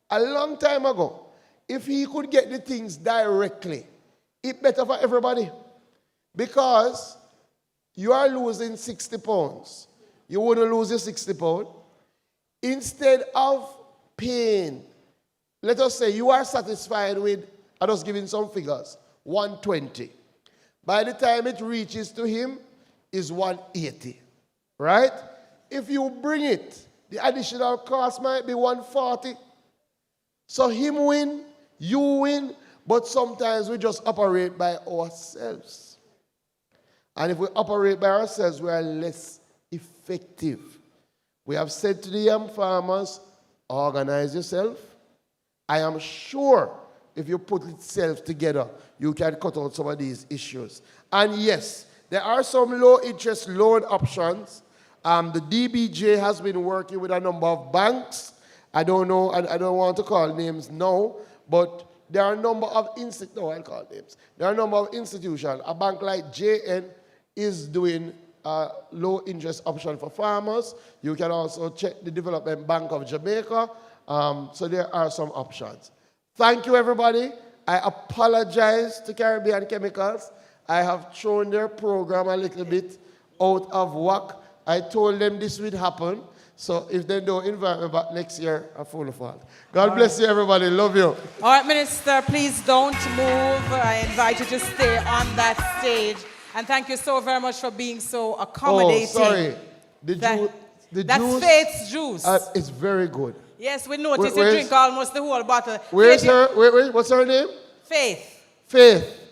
a long time ago, if he could get the things directly, it's better for everybody. Because you are losing 60 pounds. You wouldn't lose your 60 pounds. Instead of paying, let us say you are satisfied with, I'm just giving some figures, 120. By the time it reaches to him, is 180. Right? If you bring it, the additional cost might be 140. So him win, you win, but sometimes we just operate by ourselves. And if we operate by ourselves, we are less effective. We have said to the young farmers, organize yourself. I am sure if you put itself together, you can cut out some of these issues. And yes, there are some low-interest loan options. The DBJ has been working with a number of banks. I don't know, I don't want to call names now, but there are a number of There are a number of institutions. A bank like JN is doing a low-interest option for farmers. You can also check the Development Bank of Jamaica. So there are some options. Thank you, everybody. I apologize to Caribbean Chemicals. I have thrown their program a little bit out of whack. I told them this would happen. So if they don't invite me back next year, I'm full of fault. God bless you, everybody. Love you. All right, Minister, please don't move. I invite you to stay on that stage. And thank you so very much for being so accommodating. Oh, sorry. The that's juice, Faith's juice. It's very good. Yes, we noticed you drink almost the whole bottle. Where's her? What's her name? Faith. Faith.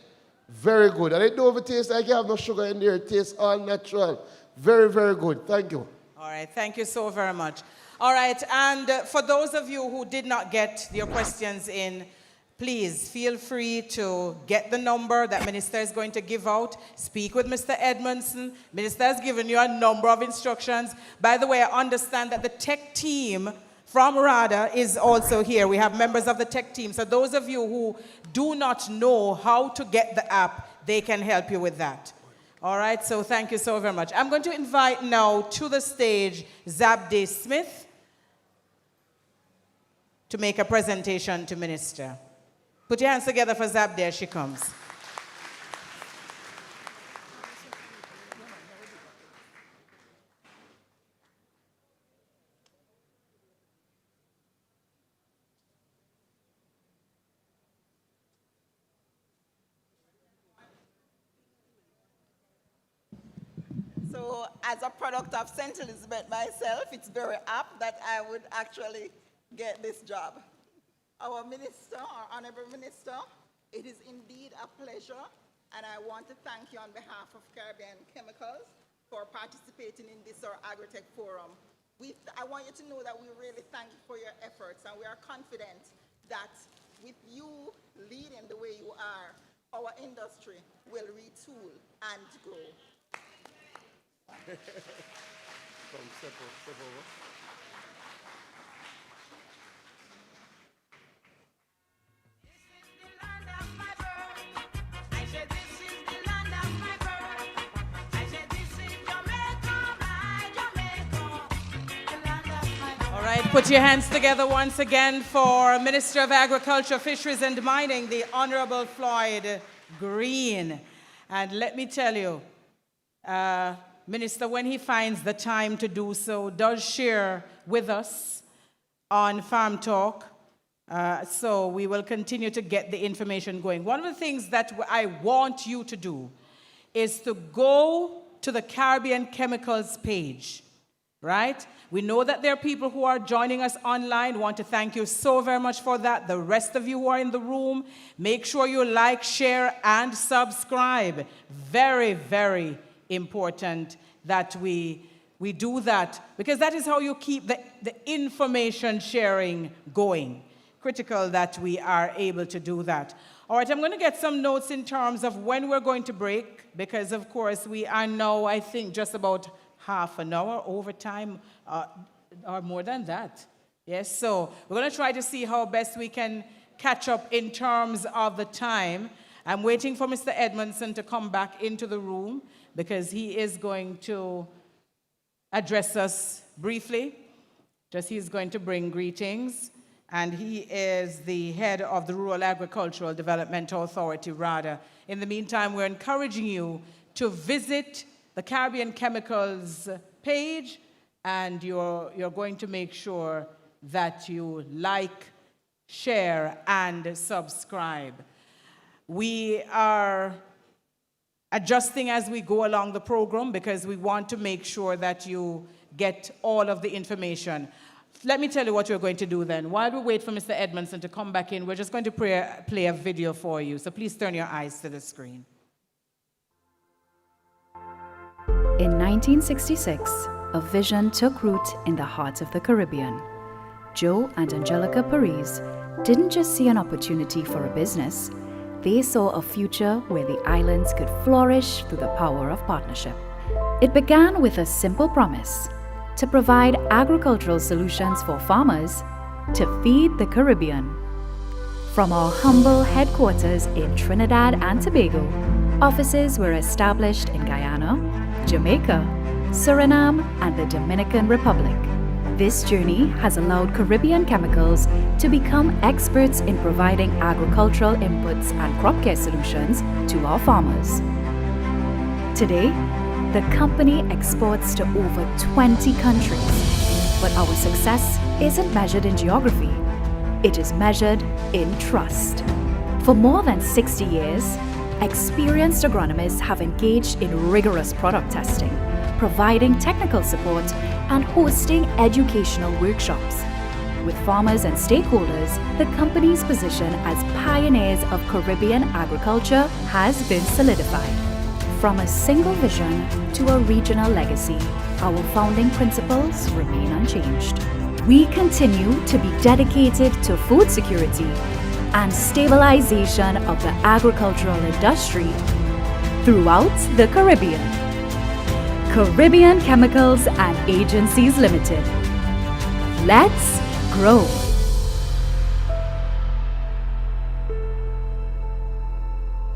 Very good. And it don't taste like you have no sugar in there. It tastes all natural. Very, very good. Thank you. All right, thank you so very much. All right, and for those of you who did not get your questions in, please feel free to get the number that Minister is going to give out. Speak with Mr. Edmondson. Minister has given you a number of instructions. By the way, I understand that the tech team from RADA is also here. We have members of the tech team. So those of you who do not know how to get the app, they can help you with that. All right, so thank you so very much. I'm going to invite now to the stage Zabde Smith to make a presentation to Minister. Put your hands together for Zabde as she comes. So as a product of St. Elizabeth myself, it's very apt that I would actually get this job. Our minister, our honorable minister, it is indeed a pleasure, and I want to thank you on behalf of Caribbean Chemicals for participating in this our Agritech forum. I want you to know that we really thank you for your efforts, and we are confident that with you leading the way you are, our industry will retool and grow. Step over. All right, put your hands together once again for Minister of Agriculture, Fisheries and Mining, the Honorable Floyd Green. And let me tell you, Minister, when he finds the time to do so, does share with us on Farm Talk. So we will continue to get the information going. One of the things that I want you to do is to go to the Caribbean Chemicals page, right? We know that there are people who are joining us online. Want to thank you so very much for that. The rest of you who are in the room, make sure you like, share, and subscribe. Very, very important that we do that, because that is how you keep the information sharing going. Critical that we are able to do that. All right, I'm going to get some notes in terms of when we're going to break, because of course we are now, I think, just about half an hour over time, or more than that. Yes, so we're going to try to see how best we can catch up in terms of the time. I'm waiting for Mr. Edmondson to come back into the room, because he is going to address us briefly. He's going to bring greetings. And he is the head of the Rural Agricultural Developmental Authority, RADA. In the meantime, we're encouraging you to visit the Caribbean Chemicals page, and you're going to make sure that you like, share, and subscribe. We are adjusting as we go along the program, because we want to make sure that you get all of the information. Let me tell you what we're going to do then. While we wait for Mr. Edmondson to come back in, we're just going to play a video for you. So please turn your eyes to the screen. In 1966, a vision took root in the heart of the Caribbean. Joe and Angelica Paris didn't just see an opportunity for a business, they saw a future where the islands could flourish through the power of partnership. It began with a simple promise: to provide agricultural solutions for farmers to feed the Caribbean. From our humble headquarters in Trinidad and Tobago, offices were established in Guyana, Jamaica, Suriname, and the Dominican Republic. This journey has allowed Caribbean Chemicals to become experts in providing agricultural inputs and crop care solutions to our farmers. Today, the company exports to over 20 countries, but our success isn't measured in geography, it is measured in trust. For more than 60 years, experienced agronomists have engaged in rigorous product testing, providing technical support and hosting educational workshops. with farmers and stakeholders, the company's position as pioneers of Caribbean agriculture has been solidified. From a single vision to a regional legacy, our founding principles remain unchanged. We continue to be dedicated to food security and stabilization of the agricultural industry throughout the Caribbean. Caribbean Chemicals and Agencies Limited. Let's grow.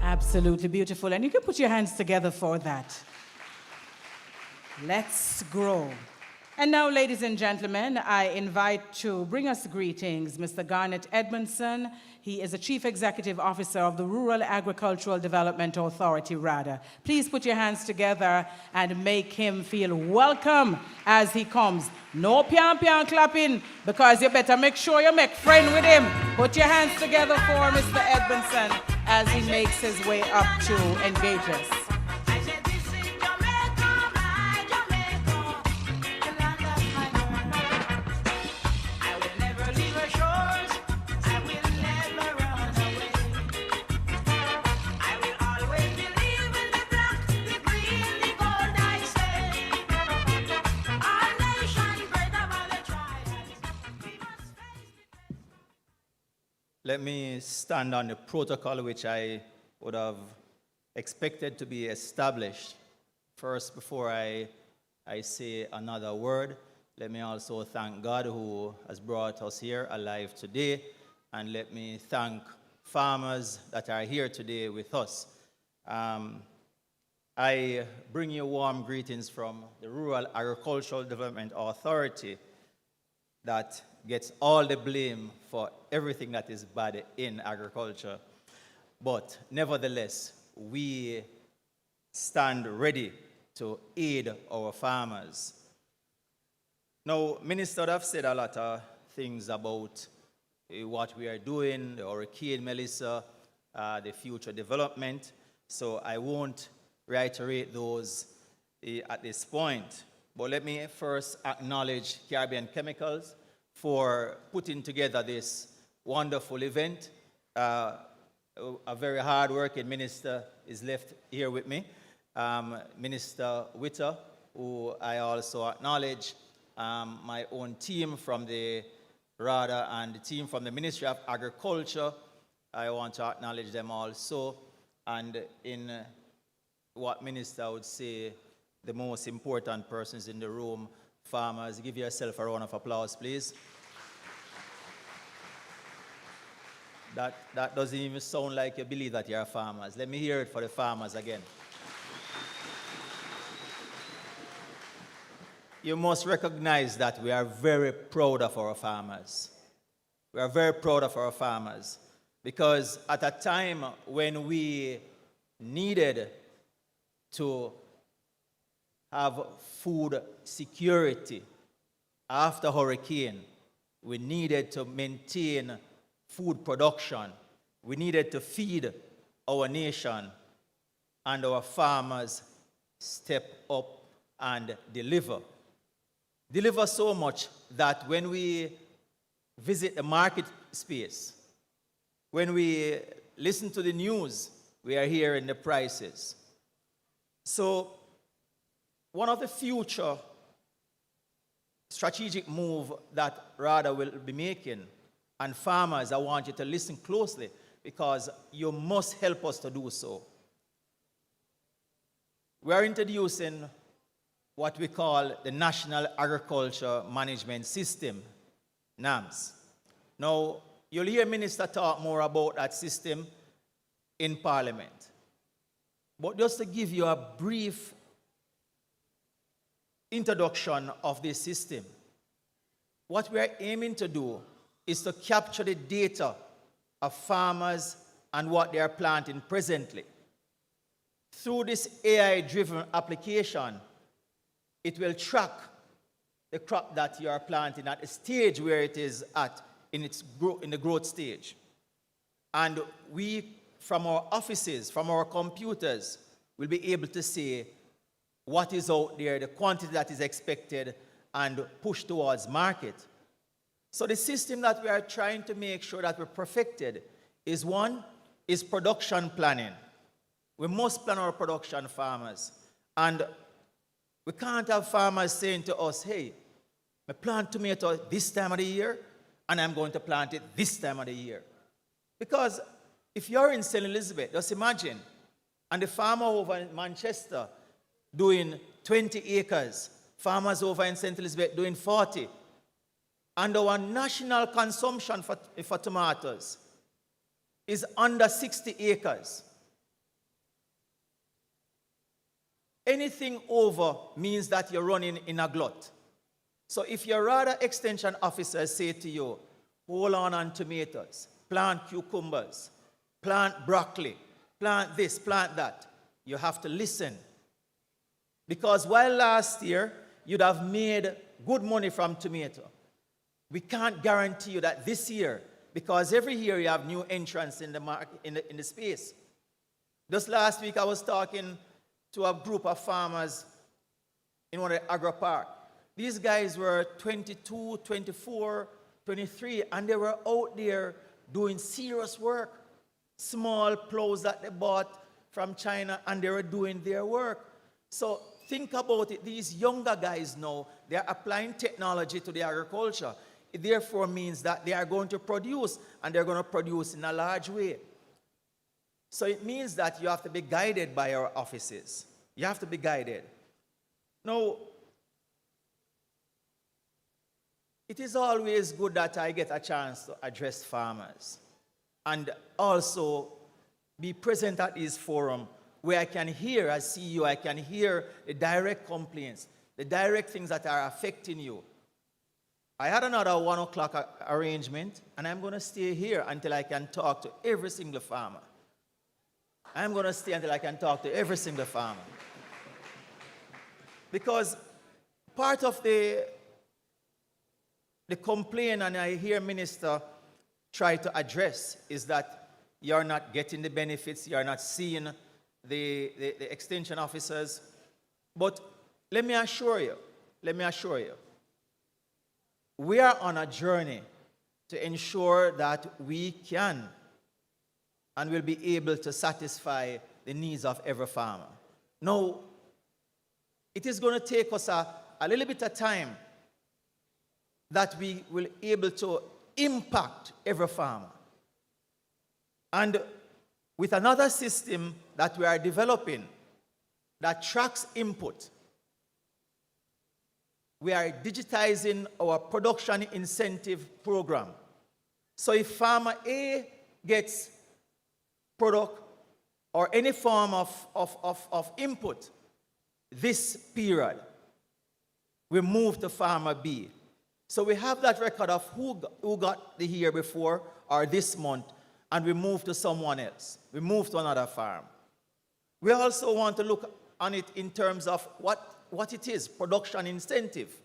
Absolutely beautiful. And you can put your hands together for that. Let's grow. And now, ladies and gentlemen, I invite to bring us greetings Mr. Garnet Edmondson. He is the Chief Executive Officer of the Rural Agricultural Development Authority, RADA. Please put your hands together and make him feel welcome as he comes. No pian clapping, because you better make sure you make friend with him. Put your hands together for Mr. Edmondson as he makes his way up to engage us. Let me stand on the protocol which I would have expected to be established. First, before I say another word, let me also thank God who has brought us here alive today, and let me thank farmers that are here today with us. I bring you warm greetings from the Rural Agricultural Development Authority that gets all the blame for everything that is bad in agriculture. But nevertheless, we stand ready to aid our farmers. Now, Minister have said a lot of things about what we are doing, the Hurricane Melissa, the future development. So I won't reiterate those at this point. But let me first acknowledge Caribbean Chemicals for putting together this wonderful event. A very hard-working minister is left here with me, Minister Witter, who I also acknowledge, my own team from the RADA and the team from the Ministry of Agriculture. I want to acknowledge them also. And in what Minister would say, the most important persons in the room, farmers. Give yourself a round of applause, please. That doesn't even sound like you believe that you're farmers. Let me hear it for the farmers again. You must recognize that we are very proud of our farmers. We are very proud of our farmers because at a time when we needed to have food security after hurricane, we needed to maintain food production. We needed to feed our nation, and our farmers step up and deliver. Deliver so much that when we visit the market space, when we listen to the news, we are hearing the prices. So one of the future strategic move that RADA will be making, and farmers, I want you to listen closely because you must help us to do so. We are introducing what we call the National Agriculture Management System, NAMS. Now, you'll hear Minister talk more about that system in Parliament. But just to give you a brief introduction of this system, what we are aiming to do is to capture the data of farmers and what they are planting presently. Through this AI-driven application, it will track the crop that you are planting at the stage where it is at in the growth stage. And we, from our offices, from our computers, will be able to say what is out there, the quantity that is expected, and push towards market. So the system that we are trying to make sure that we're perfected is one, is production planning. We must plan our production, farmers. And we can't have farmers saying to us, hey, I plant tomato this time of the year, and I'm going to plant it this time of the year. Because if you're in St. Elizabeth, just imagine, and the farmer over in Manchester doing 20 acres, farmers over in St. Elizabeth doing 40, and our national consumption for tomatoes is under 60 acres. Anything over means that you're running in a glut. So if your rather extension officers say to you, hold on tomatoes, plant cucumbers, plant broccoli, plant this, plant that, you have to listen. Because while last year you'd have made good money from tomato, we can't guarantee you that this year, because every year you have new entrants in the market, in the space. Just last week I was talking to a group of farmers in one of the agro park. These guys were 22, 24, 23, and they were out there doing serious work. Small plows that they bought from China, and they were doing their work. So think about it. These younger guys now, they're applying technology to the agriculture. It therefore means that they are going to produce, and they're going to produce in a large way. So it means that you have to be guided by our offices. You have to be guided. Now, it is always good that I get a chance to address farmers and also be present at this forum where I can hear, as CEO, I can hear the direct complaints, the direct things that are affecting you. I had another 1 o'clock arrangement, and I'm going to stay here until I can talk to every single farmer. I'm going to stay until I can talk to every single farmer. Because part of the complaint, and I hear minister try to address, is that you're not getting the benefits, you're not seeing the extension officers. But let me assure you, we are on a journey to ensure that we can and will be able to satisfy the needs of every farmer. Now, it is going to take us a little bit of time that we will be able to impact every farmer. And with another system that we are developing that tracks input, we are digitizing our production incentive program. So if farmer A gets product or any form of input this period, we move to farmer B. So we have that record of who got the year before or this month, and we move to someone else. We move to another farm. We also want to look on it in terms of what it is, production incentive.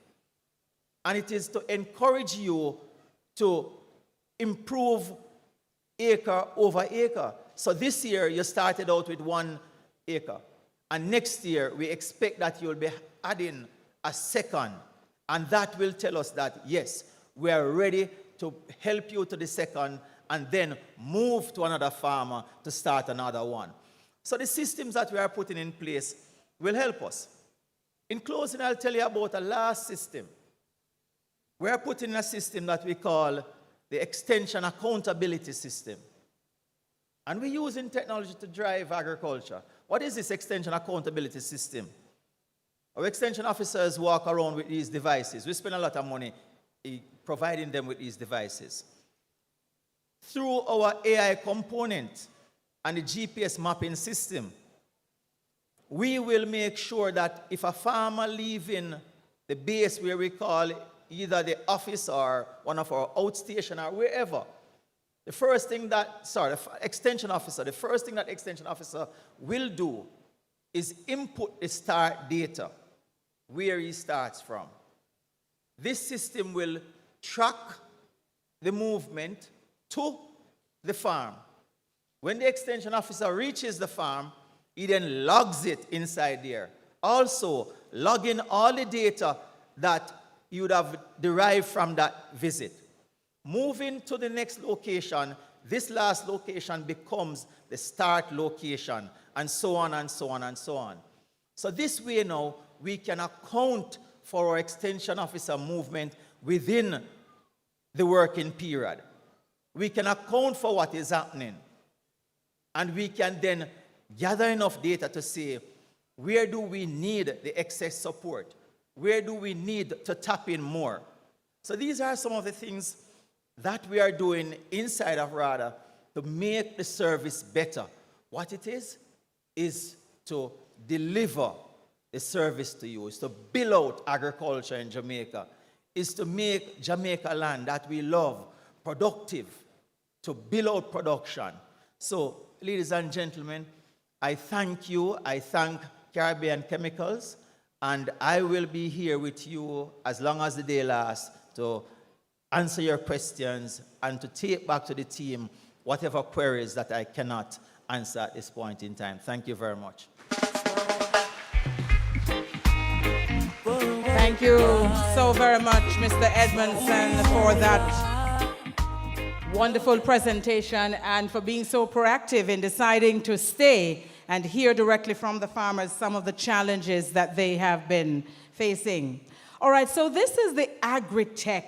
And it is to encourage you to improve acre over acre. So this year you started out with 1 acre. And next year we expect that you'll be adding a second. And that will tell us that, yes, we are ready to help you to the second and then move to another farmer to start another one. So the systems that we are putting in place will help us. In closing, I'll tell you about a last system. We are putting in a system that we call the Extension Accountability System. And we're using technology to drive agriculture. What is this Extension Accountability System? Our extension officers walk around with these devices. We spend a lot of money providing them with these devices. Through our AI component and the GPS mapping system, we will make sure that if a farmer leaving the base where we call either the office or one of our outstation or wherever, the first thing that, the extension officer will do is input the start data, where he starts from. This system will track the movement to the farm. When the extension officer reaches the farm, he then logs it inside there. Also, log in all the data that you would have derived from that visit. moving to the next location, this last location becomes the start location, and so on and so on and so on. So this way now, we can account for our extension officer movement within the working period. We can account for what is happening. And we can then gather enough data to say, where do we need the excess support? Where do we need to tap in more? So these are some of the things that we are doing inside of RADA to make the service better. What it is to deliver the service to you, is to build out agriculture in Jamaica, is to make Jamaica land that we love productive, to build out production. So, ladies and gentlemen, I thank you. I thank Caribbean Chemicals, and I will be here with you as long as the day lasts to answer your questions and to take back to the team whatever queries that I cannot answer at this point in time. Thank you very much. Thank you so very much, Mr. Edmondson, for that wonderful presentation and for being so proactive in deciding to stay and hear directly from the farmers some of the challenges that they have been facing. All right, so this is the Agritech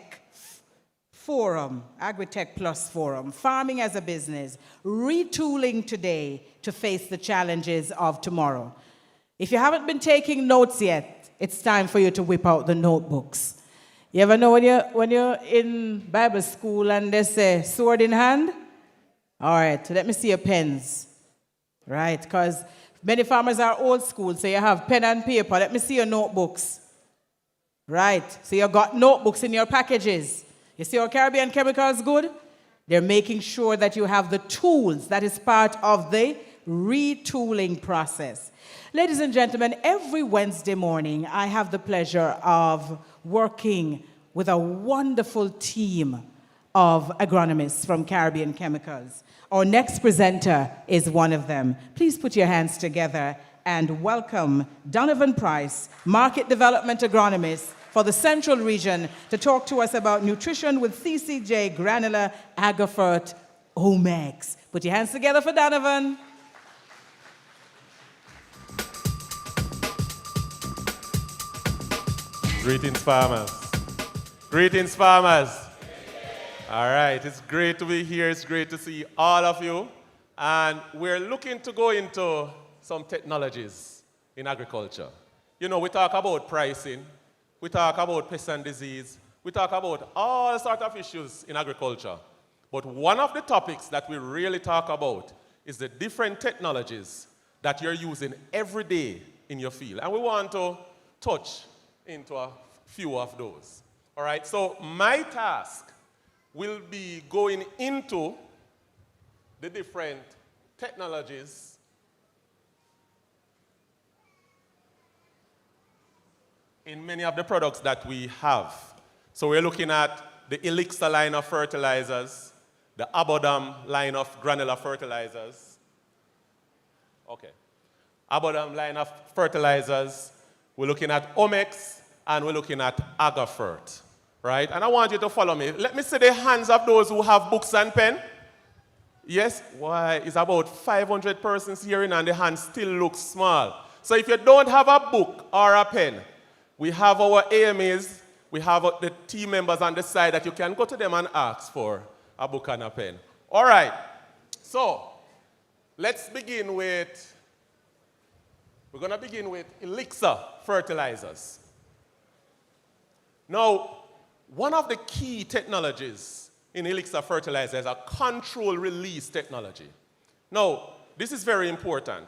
Forum, Agritech Plus Forum, Farming as a Business, Retooling Today to face the challenges of tomorrow. If you haven't been taking notes yet, it's time for you to whip out the notebooks. You ever know when you're in Bible school and they say, sword in hand? All right, let me see your pens. Right, because many farmers are old school, so you have pen and paper. Let me see your notebooks. Right, so you got notebooks in your packages. You see how Caribbean Chemicals good? They're making sure that you have the tools. That is part of the retooling process. Ladies and gentlemen, every Wednesday morning, I have the pleasure of working with a wonderful team of agronomists from Caribbean Chemicals. Our next presenter is one of them. Please put your hands together and welcome Donovan Price, Market Development Agronomist for the Central Region, to talk to us about nutrition with CCJ Granular Agafert Omex. Put your hands together for Donovan. Greetings, farmers. Greetings, farmers. All right, it's great to be here. It's great to see all of you. And we're looking to go into some technologies in agriculture. You know, we talk about pricing. We talk about pest and disease. We talk about all sorts of issues in agriculture. But one of the topics that we really talk about is the different technologies that you're using every day in your field. And we want to touch into a few of those. All right, so my task will be going into the different technologies in many of the products that we have. So we're looking at the Elixir line of fertilizers, the Abodam line of granular fertilizers. Okay. Abodam line of fertilizers. We're looking at Omex, and we're looking at Agafert, right? And I want you to follow me. Let me see the hands of those who have books and pen. Yes? Why? It's about 500 persons here, and the hands still look small. So if you don't have a book or a pen, we have our AMAs, we have the team members on the side that you can go to them and ask for a book and a pen. All right. So let's begin with, we're going to begin with Elixir fertilizers. Now, one of the key technologies in Elixir fertilizer is a control release technology. Now, this is very important.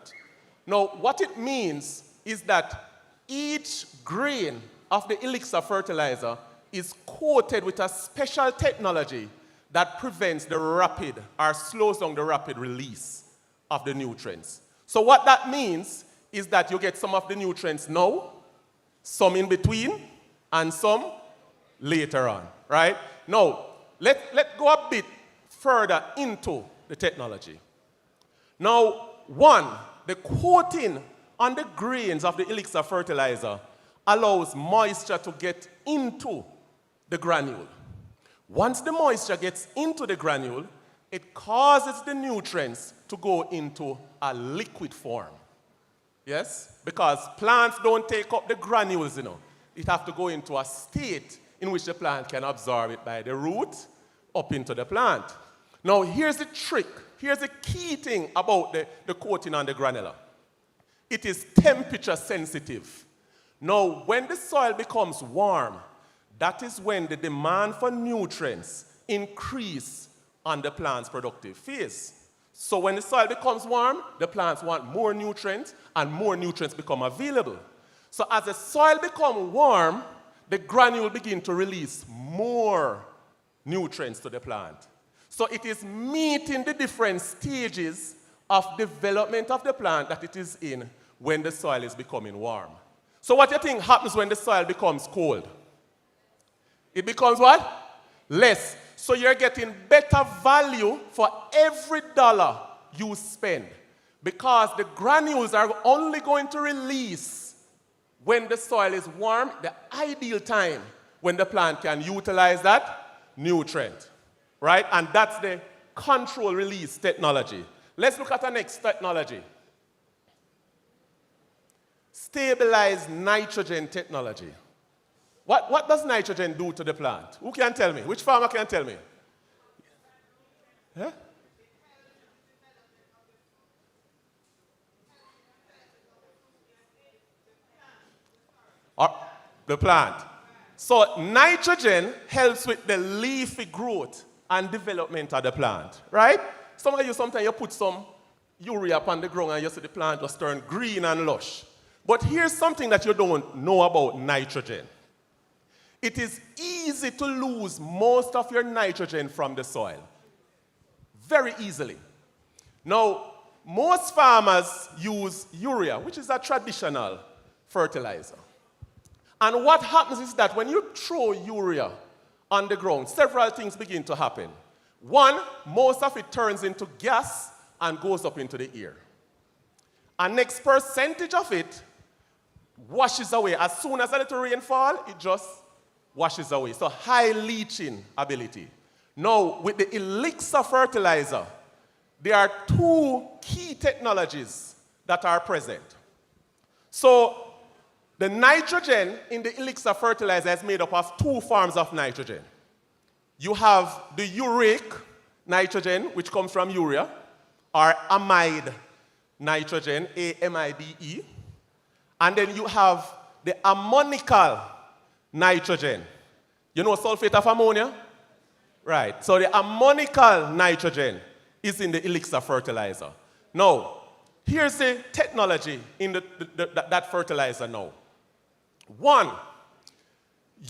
Now, what it means is that each grain of the Elixir fertilizer is coated with a special technology that prevents the rapid or slows down the rapid release of the nutrients. So what that means is that you get some of the nutrients now, some in between, and some later on, right? Now, let's go a bit further into the technology. Now, one, the coating on the grains of the Elixir fertilizer allows moisture to get into the granule, Once the moisture gets into the granule, it causes the nutrients to go into a liquid form. Yes? Because plants don't take up the granules, you know. It has to go into a state in which the plant can absorb it by the root up into the plant. Now, here's the trick. Here's the key thing about the coating on the granular. It is temperature sensitive. Now, when the soil becomes warm, that is when the demand for nutrients increase on the plant's productive phase. So when the soil becomes warm, the plants want more nutrients, and more nutrients become available. So as the soil becomes warm, the granule begin to release more nutrients to the plant. So it is meeting the different stages of development of the plant that it is in when the soil is becoming warm. So what do you think happens when the soil becomes cold? It becomes what? Less. So you're getting better value for every dollar you spend, because the granules are only going to release when the soil is warm, the ideal time when the plant can utilize that nutrient, right? And that's the control release technology. Let's look at the next technology. Stabilized nitrogen technology. What does nitrogen do to the plant? Who can tell me? Which farmer can tell me? Huh? The plant. So nitrogen helps with the leafy growth and development of the plant, right? Some of you, sometimes you put some urea upon the ground and you see the plant just turn green and lush. But here's something that you don't know about nitrogen. It is easy to lose most of your nitrogen from the soil. Very easily. Now, most farmers use urea, which is a traditional fertilizer. And what happens is that when you throw urea on the ground, several things begin to happen. One, most of it turns into gas and goes up into the air. And next percentage of it washes away. As soon as a little rain falls, it just washes away. So high leaching ability. Now, with the elixir fertilizer, there are two key technologies that are present. So the nitrogen in the elixir fertilizer is made up of two forms of nitrogen. You have the uric nitrogen, which comes from urea, or amide nitrogen, A-M-I-D-E. And then you have the ammonical nitrogen. You know sulfate of ammonia? Right. So the ammonical nitrogen is in the elixir fertilizer. Now, here's the technology in that fertilizer now. One,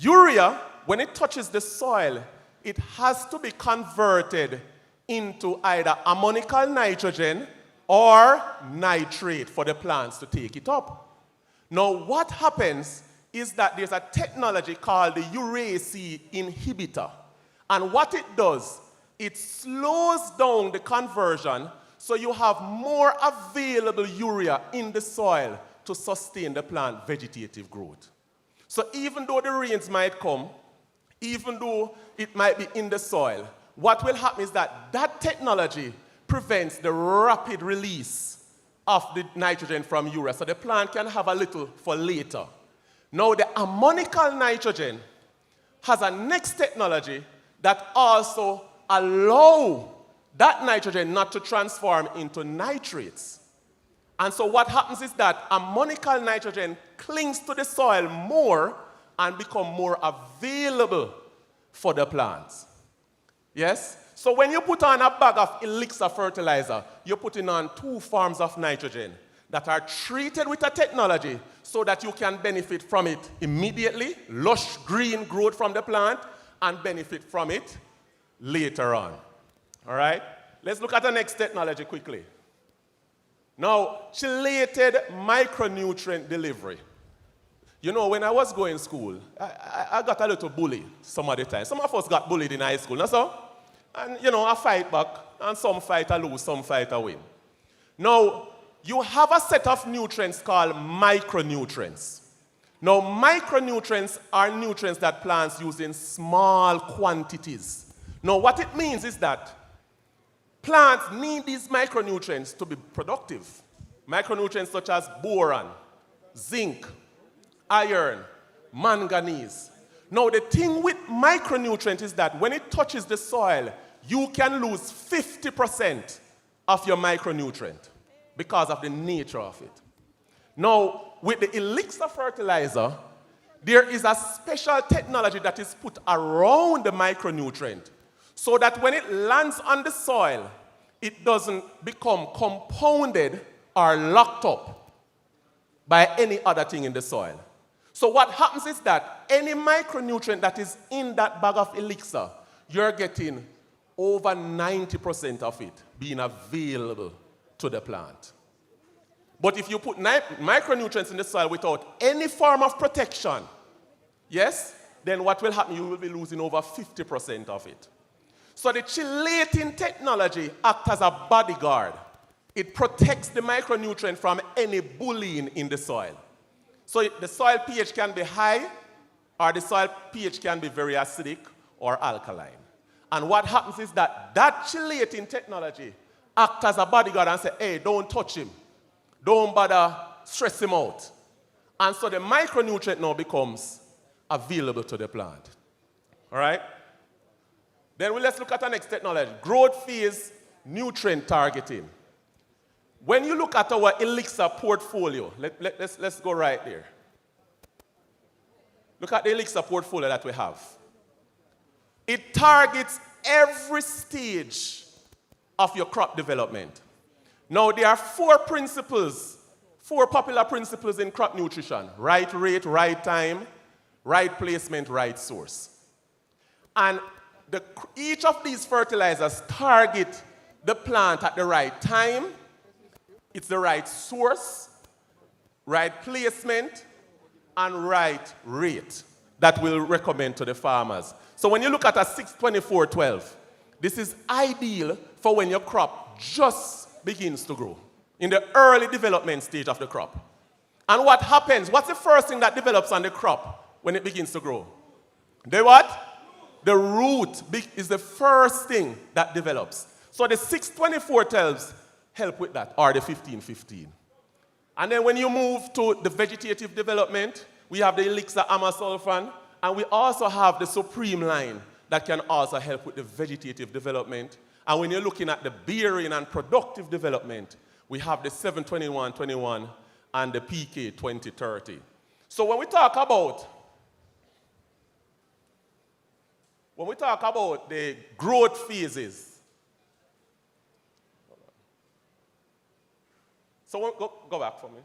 urea, when it touches the soil, it has to be converted into either ammonical nitrogen or nitrate for the plants to take it up. Now, what happens is that there's a technology called the urea-C inhibitor. And what it does, it slows down the conversion so you have more available urea in the soil to sustain the plant vegetative growth. So even though the rains might come, even though it might be in the soil, what will happen is that that technology prevents the rapid release of the nitrogen from urea, so the plant can have a little for later. Now, the ammonical nitrogen has a next technology that also allows that nitrogen not to transform into nitrates. And so what happens is that ammonical nitrogen clings to the soil more and become more available for the plants. Yes? So when you put on a bag of elixir fertilizer, you're putting on two forms of nitrogen that are treated with a technology so that you can benefit from it immediately, lush green growth from the plant, and benefit from it later on. All right? Let's look at the next technology quickly. Now, chelated micronutrient delivery. You know, when I was going to school, I got a little bullied some of the time. Some of us got bullied in high school, not so? And, you know, I fight back, and some fight I lose, some fight I win. Now, you have a set of nutrients called micronutrients. Now, micronutrients are nutrients that plants use in small quantities. Now, what it means is that plants need these micronutrients to be productive. Micronutrients such as boron, zinc, iron, manganese. Now, the thing with micronutrients is that when it touches the soil, you can lose 50% of your micronutrient because of the nature of it. Now, with the elixir fertilizer, there is a special technology that is put around the micronutrient so that when it lands on the soil, it doesn't become compounded or locked up by any other thing in the soil. So what happens is that any micronutrient that is in that bag of elixir, you're getting over 90% of it being available to the plant. But if you put micronutrients in the soil without any form of protection, yes, then what will happen? You will be losing over 50% of it. So the chelating technology acts as a bodyguard. It protects the micronutrient from any bullying in the soil. So the soil pH can be high, or the soil pH can be very acidic or alkaline. And what happens is that chelating technology acts as a bodyguard and says, hey, don't touch him. Don't bother stress him out. And so the micronutrient now becomes available to the plant. All right? Then let's look at the next technology, growth phase nutrient targeting. When you look at our elixir portfolio, let's go right there. Look at the elixir portfolio that we have. It targets every stage of your crop development. Now, there are four popular principles in crop nutrition: right rate, right time, right placement, right source. And each of these fertilizers target the plant at the right time, it's the right source, right placement, and right rate that we'll recommend to the farmers. So when you look at a 6-24-12, this is ideal for when your crop just begins to grow, in the early development stage of the crop. And what happens? What's the first thing that develops on the crop when it begins to grow? The what? The root is the first thing that develops. So the 6-24-12s help with that, or the 15-15. And then when you move to the vegetative development, we have the elixir amasulfan, and we also have the supreme line that can also help with the vegetative development. And when you're looking at the bearing and productive development, we have the 7-21-21 and the PK 20-30. So when we talk about the growth phases, so go back for me.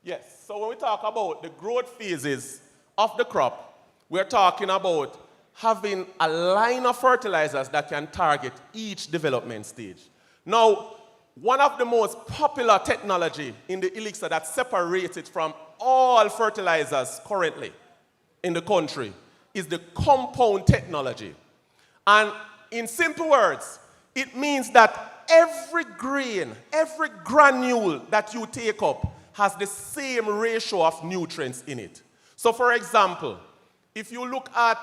Yes, so when we talk about the growth phases of the crop, we're talking about having a line of fertilizers that can target each development stage. Now, one of the most popular technology in the elixir that separates it from all fertilizers currently in the country is the compound technology. And in simple words, it means that every grain, every granule that you take up has the same ratio of nutrients in it. So for example, if you look at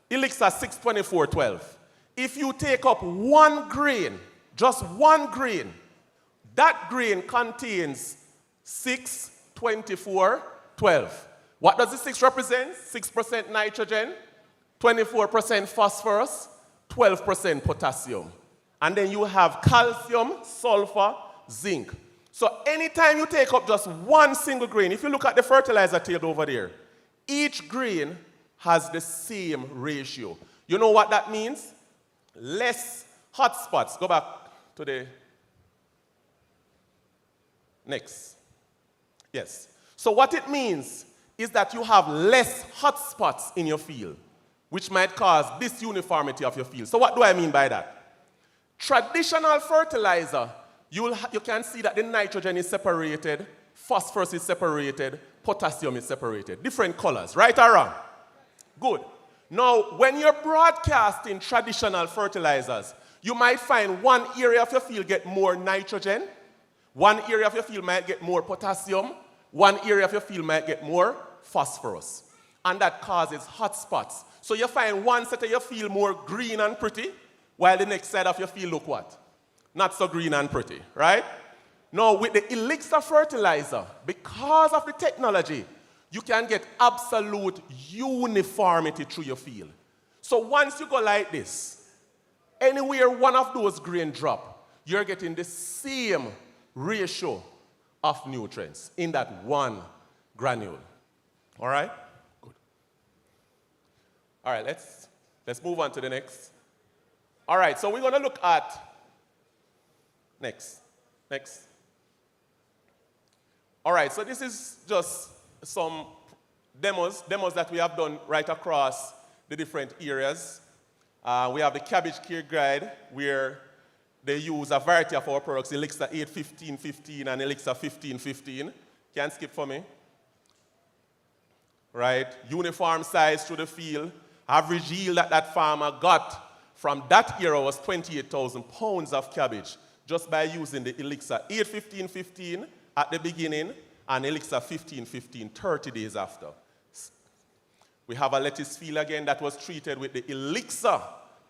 elixir 6-24-12, if you take up one grain, just one grain, that grain contains 6-24-12. What does the 6 represent? 6% nitrogen, 24% phosphorus, 12% potassium. And then you have calcium, sulfur, zinc. So anytime you take up just one single grain, if you look at the fertilizer table over there, each grain has the same ratio. You know what that means? Less hotspots. Go back to the next. Yes. So what it means is that you have less hotspots in your field, which might cause disuniformity of your field. So what do I mean by that? Traditional fertilizer, you can see that the nitrogen is separated, phosphorus is separated, potassium is separated. Different colors, right or wrong? Good. Now, when you're broadcasting traditional fertilizers, you might find one area of your field get more nitrogen, one area of your field might get more potassium, one area of your field might get more phosphorus. And that causes hot spots. So you find one set of your field more green and pretty, while the next side of your field look what? Not so green and pretty, right? Now, with the elixir fertilizer, because of the technology, you can get absolute uniformity through your field. So once you go like this, anywhere one of those grain drop, you're getting the same ratio of nutrients in that one granule. All right? Good. All right, let's move on to the next. All right, so we're going to look at next. All right, so this is just some demos that we have done right across the different areas. We have the cabbage care guide, where they use a variety of our products, Elixir 8-15-15 and Elixir 15-15. Can skip for me. Right, uniform size through the field. Average yield that farmer got from that era was 28,000 pounds of cabbage just by using the Elixir 8-15-15 at the beginning and Elixir 15-15 30 days after. We have a lettuce field again that was treated with the Elixir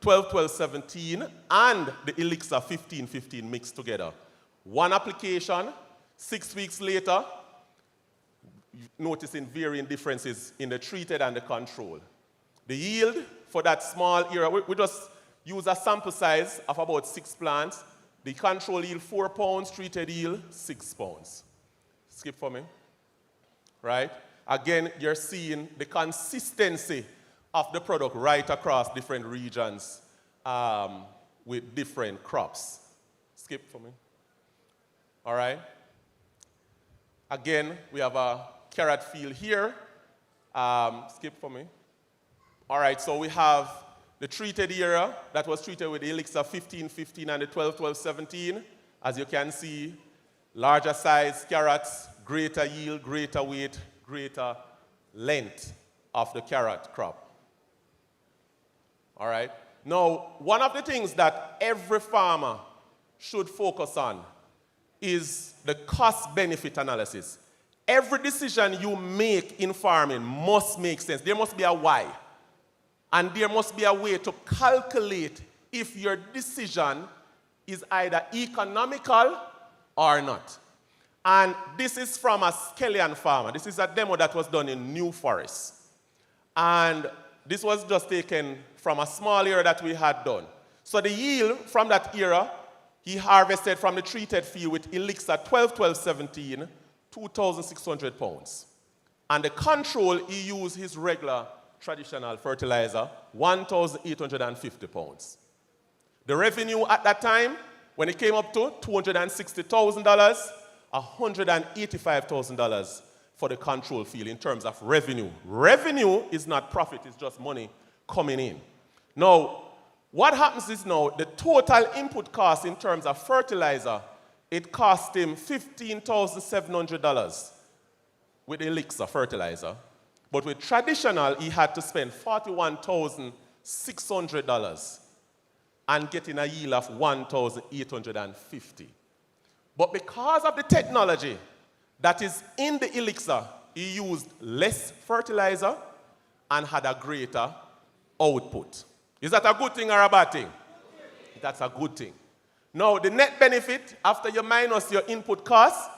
12-12-17 and the Elixir 15-15 mixed together. One application, 6 weeks later, noticing varying differences in the treated and the control. The yield for that small area, we just use a sample size of about 6 plants. The control yield 4 pounds, treated yield 6 pounds. Skip for me. Right? Again, you're seeing the consistency of the product right across different regions with different crops. Skip for me. All right? Again, we have a carrot field here. Skip for me. All right, so we have the treated area that was treated with the Elixir 15-15 and the 12-12-17. As you can see, larger size carrots, greater yield, greater weight, greater length of the carrot crop. All right. Now, one of the things that every farmer should focus on is the cost-benefit analysis. Every decision you make in farming must make sense. There must be a why. And there must be a way to calculate if your decision is either economical or not. And this is from a Skellion farmer. This is a demo that was done in New Forest. And this was just taken from a small area that we had done. So the yield from that era, he harvested from the treated field with Elixir 12-12-17, 2,600 pounds. And the control, he used his regular traditional fertilizer, 1,850 pounds. The revenue at that time, when it came up to $260,000, $185,000 for the control field in terms of revenue. Revenue is not profit, it's just money coming in. Now, what happens is now, the total input cost in terms of fertilizer, it cost him $15,700 with Elixir fertilizer. But with traditional, he had to spend $41,600 and getting a yield of 1,850. But because of the technology that is in the Elixir, he used less fertilizer and had a greater output. Is that a good thing or a bad thing? That's a good thing. Now, the net benefit, after you minus your input costs,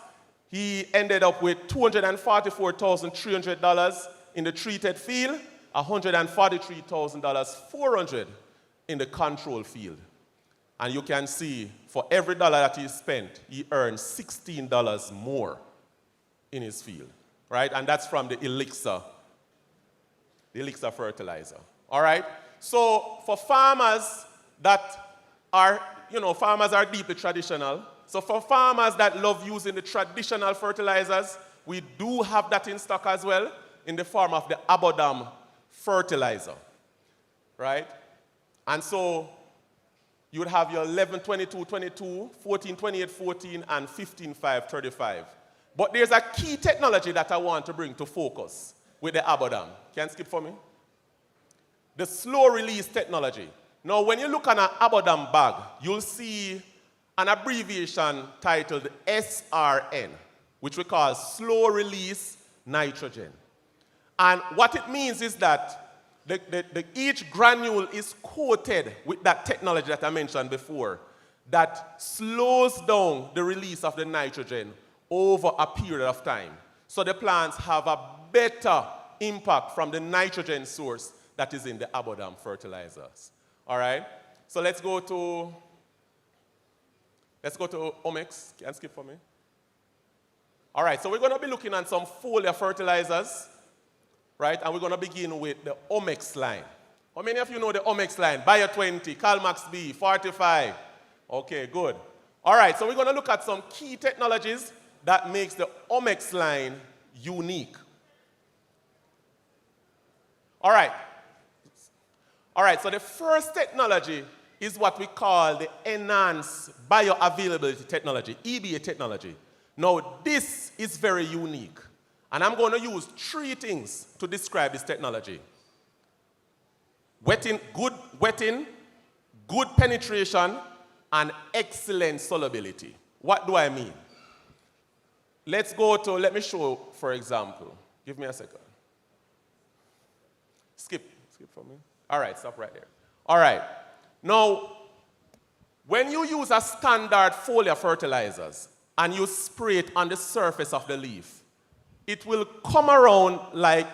he ended up with $244,300 in the treated field, $143,400 in the control field. And you can see, for every dollar that he spent, he earned $16 more in his field, right? And that's from the Elixir fertilizer, all right? So for farmers that are, farmers are deeply traditional. So for farmers that love using the traditional fertilizers, we do have that in stock as well in the form of the Abodam fertilizer, right? And so you would have your 11-22-22, 14-28-14, and 15-5-35. But there's a key technology that I want to bring to focus with the Abodam. Can you skip for me? the slow release technology. Now, when you look at an Abodam bag, you'll see an abbreviation titled SRN, which we call slow release nitrogen. And what it means is that each granule is coated with that technology that I mentioned before that slows down the release of the nitrogen over a period of time. So the plants have a better impact from the nitrogen source that is in the Abodam fertilizers. All right? So let's go to Omex. Can you skip for me? All right, so we're going to be looking at some foliar fertilizers, right? And we're going to begin with the Omex line. How many of you know the Omex line? Bio 20, Calmax B, 45. Okay, good. All right, so we're going to look at some key technologies that makes the Omex line unique. All right, so the first technology is what we call the Enhanced Bioavailability Technology, EBA technology. Now, this is very unique, and I'm going to use 3 things to describe this technology. Good penetration, and excellent solubility. What do I mean? Let me show, for example. Give me a second. Skip for me. All right, stop right there. All right. Now, when you use a standard foliar fertilizers and you spray it on the surface of the leaf, it will come around like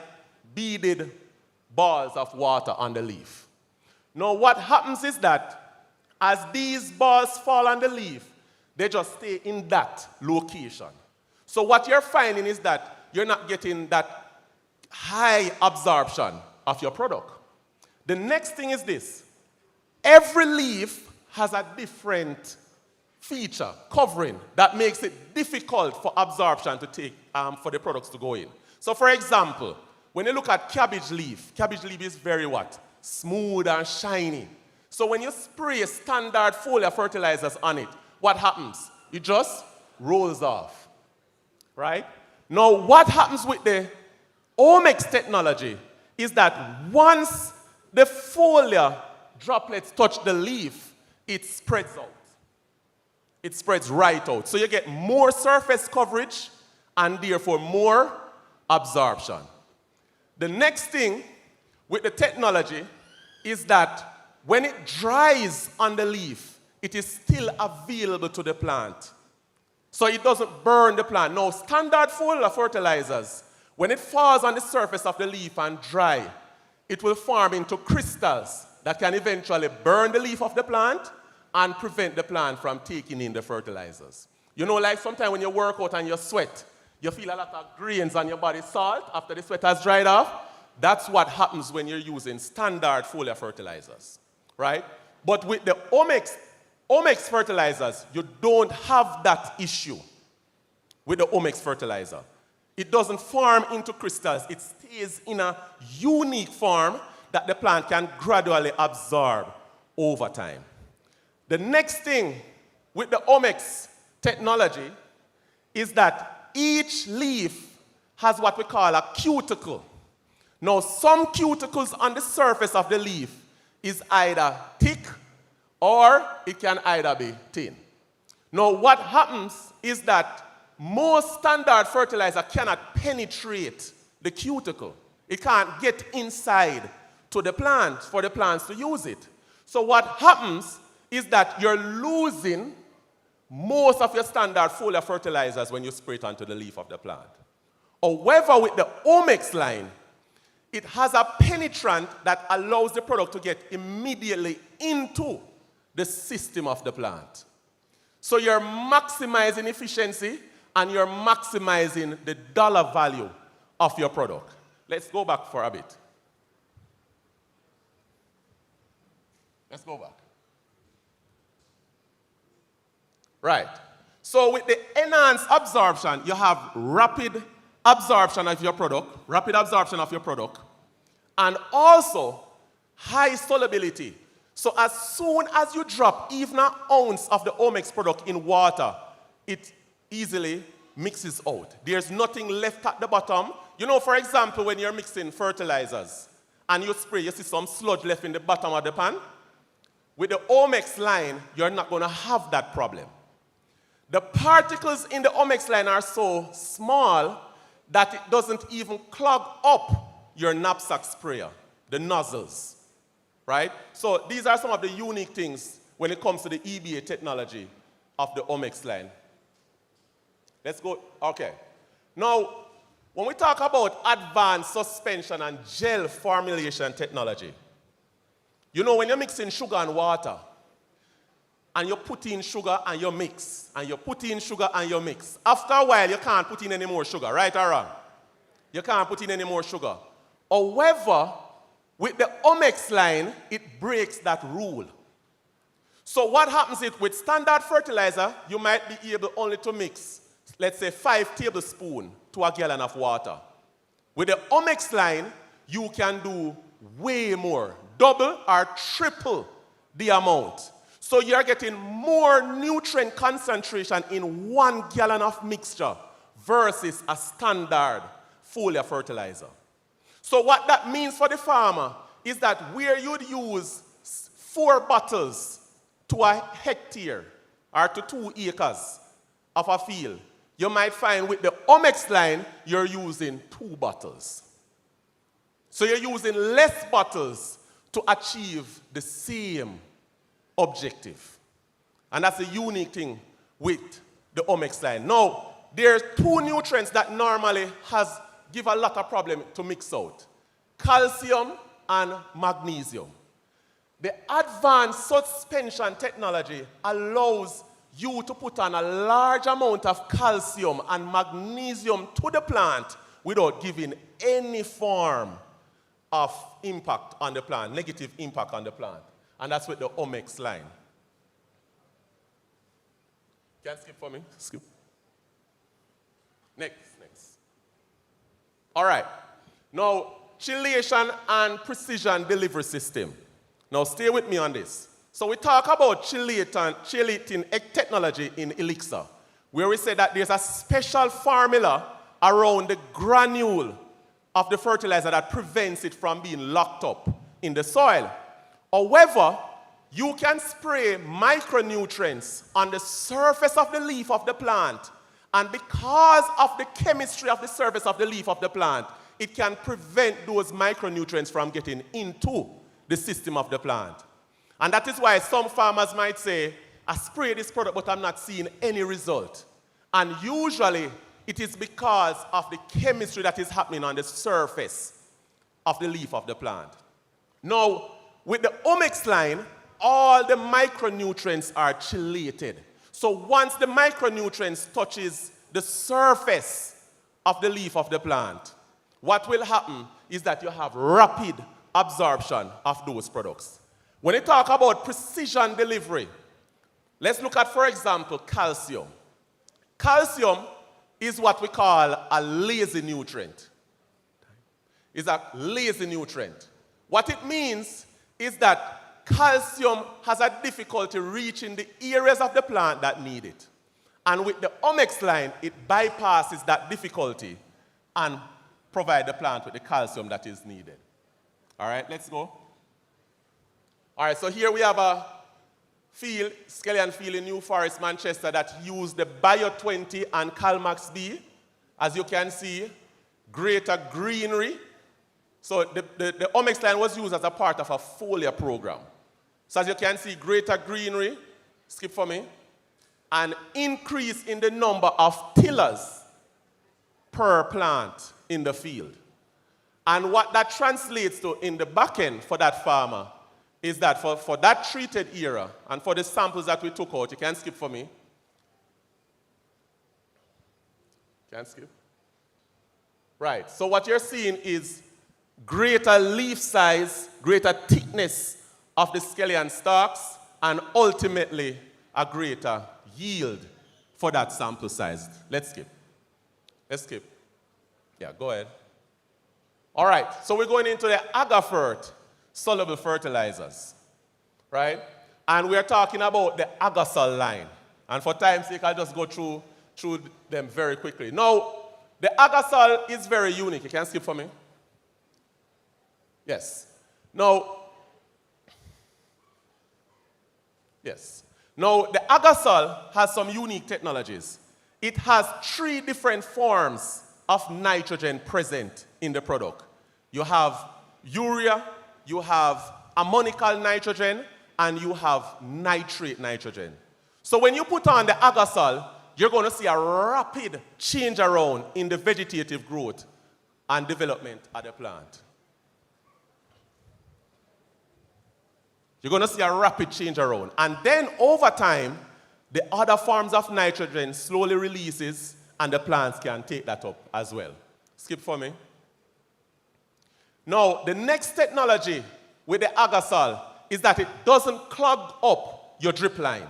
beaded balls of water on the leaf. Now, what happens is that as these balls fall on the leaf, they just stay in that location. So what you're finding is that you're not getting that high absorption of your product. The next thing is this. Every leaf has a different feature, covering, that makes it difficult for absorption to take, for the products to go in. So for example, when you look at cabbage leaf is very what? Smooth and shiny. So when you spray standard foliar fertilizers on it, what happens? It just rolls off, right? Now what happens with the Omex technology is that once the foliar droplets touch the leaf, it spreads out. It spreads right out. So you get more surface coverage and therefore more absorption. The next thing with the technology is that when it dries on the leaf, it is still available to the plant. So it doesn't burn the plant. Now, standard foliar fertilizers, when it falls on the surface of the leaf and dry, it will form into crystals that can eventually burn the leaf of the plant and prevent the plant from taking in the fertilizers. You know, like sometimes when you work out and you sweat, you feel a lot of grains on your body, salt, after the sweat has dried off. That's what happens when you're using standard foliar fertilizers, right? But with the Omex fertilizers, you don't have that issue with the Omex fertilizer. It doesn't form into crystals. It stays in a unique form that the plant can gradually absorb over time. The next thing with the Omex technology is that each leaf has what we call a cuticle. Now, some cuticles on the surface of the leaf is either thick or it can either be thin. Now, what happens is that most standard fertilizer cannot penetrate the cuticle. It can't get inside to the plant for the plants to use it. So what happens is that you're losing most of your standard foliar fertilizers when you spray it onto the leaf of the plant. However, with the Omex line, it has a penetrant that allows the product to get immediately into the system of the plant. So you're maximizing efficiency and you're maximizing the dollar value of your product. Let's go back for a bit. Let's go back. Right. So with the enhanced absorption, you have rapid absorption of your product, and also high solubility. So as soon as you drop even an ounce of the Omex product in water, it easily mixes out. There's nothing left at the bottom. You know, for example, when you're mixing fertilizers and you spray, you see some sludge left in the bottom of the pan. With the Omex line, you're not going to have that problem. The particles in the Omex line are so small that it doesn't even clog up your knapsack sprayer, the nozzles, right? So these are some of the unique things when it comes to the EBA technology of the Omex line. Let's go, okay. Now, when we talk about advanced suspension and gel formulation technology, you know when you're mixing sugar and water, and you put in sugar and you mix, and you put in sugar and you mix. After a while, you can't put in any more sugar, right or wrong? You can't put in any more sugar. However, with the Omex line, it breaks that rule. So what happens is with standard fertilizer, you might be able only to mix, let's say 5 tablespoons to a gallon of water. With the Omex line, you can do way more, double or triple the amount. So you're getting more nutrient concentration in 1 gallon of mixture versus a standard foliar fertilizer. So what that means for the farmer is that where you'd use 4 bottles to a hectare or to 2 acres of a field, you might find with the Omex line, you're using 2 bottles. So you're using less bottles to achieve the same objective. And that's a unique thing with the Omex line. Now, there are 2 nutrients that normally give a lot of problem to mix out: calcium and magnesium. The advanced suspension technology allows you to put on a large amount of calcium and magnesium to the plant without giving any form of impact on the plant, negative impact on the plant. And that's with the Omex line. Can you skip for me? Skip. Next. All right. Now, chillation and precision delivery system. Now, stay with me on this. So we talk about chelating technology in Elixir, where we say that there's a special formula around the granule of the fertilizer that prevents it from being locked up in the soil. However, you can spray micronutrients on the surface of the leaf of the plant, and because of the chemistry of the surface of the leaf of the plant, it can prevent those micronutrients from getting into the system of the plant. And that is why some farmers might say, I spray this product, but I'm not seeing any result. And usually, it is because of the chemistry that is happening on the surface of the leaf of the plant. Now, with the Omex line, all the micronutrients are chelated. So once the micronutrients touches the surface of the leaf of the plant, what will happen is that you have rapid absorption of those products. When you talk about precision delivery, let's look at, for example, calcium. Calcium is what we call a lazy nutrient. It's a lazy nutrient. What it means is that calcium has a difficulty reaching the areas of the plant that need it. And with the Omex line, it bypasses that difficulty and provides the plant with the calcium that is needed. All right, let's go. All right, so here we have a field, Skellion Field in New Forest, Manchester, that used the Bio 20 and Calmax B. As you can see, greater greenery. So the Omex line was used as a part of a foliar program. So as you can see, greater greenery, skip for me, an increase in the number of tillers per plant in the field. And what that translates to in the back end for that farmer is that for that treated area and for the samples that we took out, you can skip for me. Can skip? Right, so what you're seeing is greater leaf size, greater thickness of the Skellion stalks, and ultimately a greater yield for that sample size. Let's skip. Let's skip. Yeah, go ahead. All right, so we're going into the Agafert soluble fertilizers, right? And we're talking about the Agasol line. And for time's sake, I'll just go through them very quickly. Now, the Agasol is very unique. You can skip for me. Yes. Now, yes. Now, the agasol has some unique technologies. It has 3 different forms of nitrogen present in the product. You have urea, you have ammonical nitrogen, and you have nitrate nitrogen. So when you put on the agasol, you're going to see a rapid change around in the vegetative growth and development of the plant. You're going to see a rapid change around. And then over time, the other forms of nitrogen slowly releases and the plants can take that up as well. Skip for me. Now, the next technology with the agasol is that it doesn't clog up your drip line.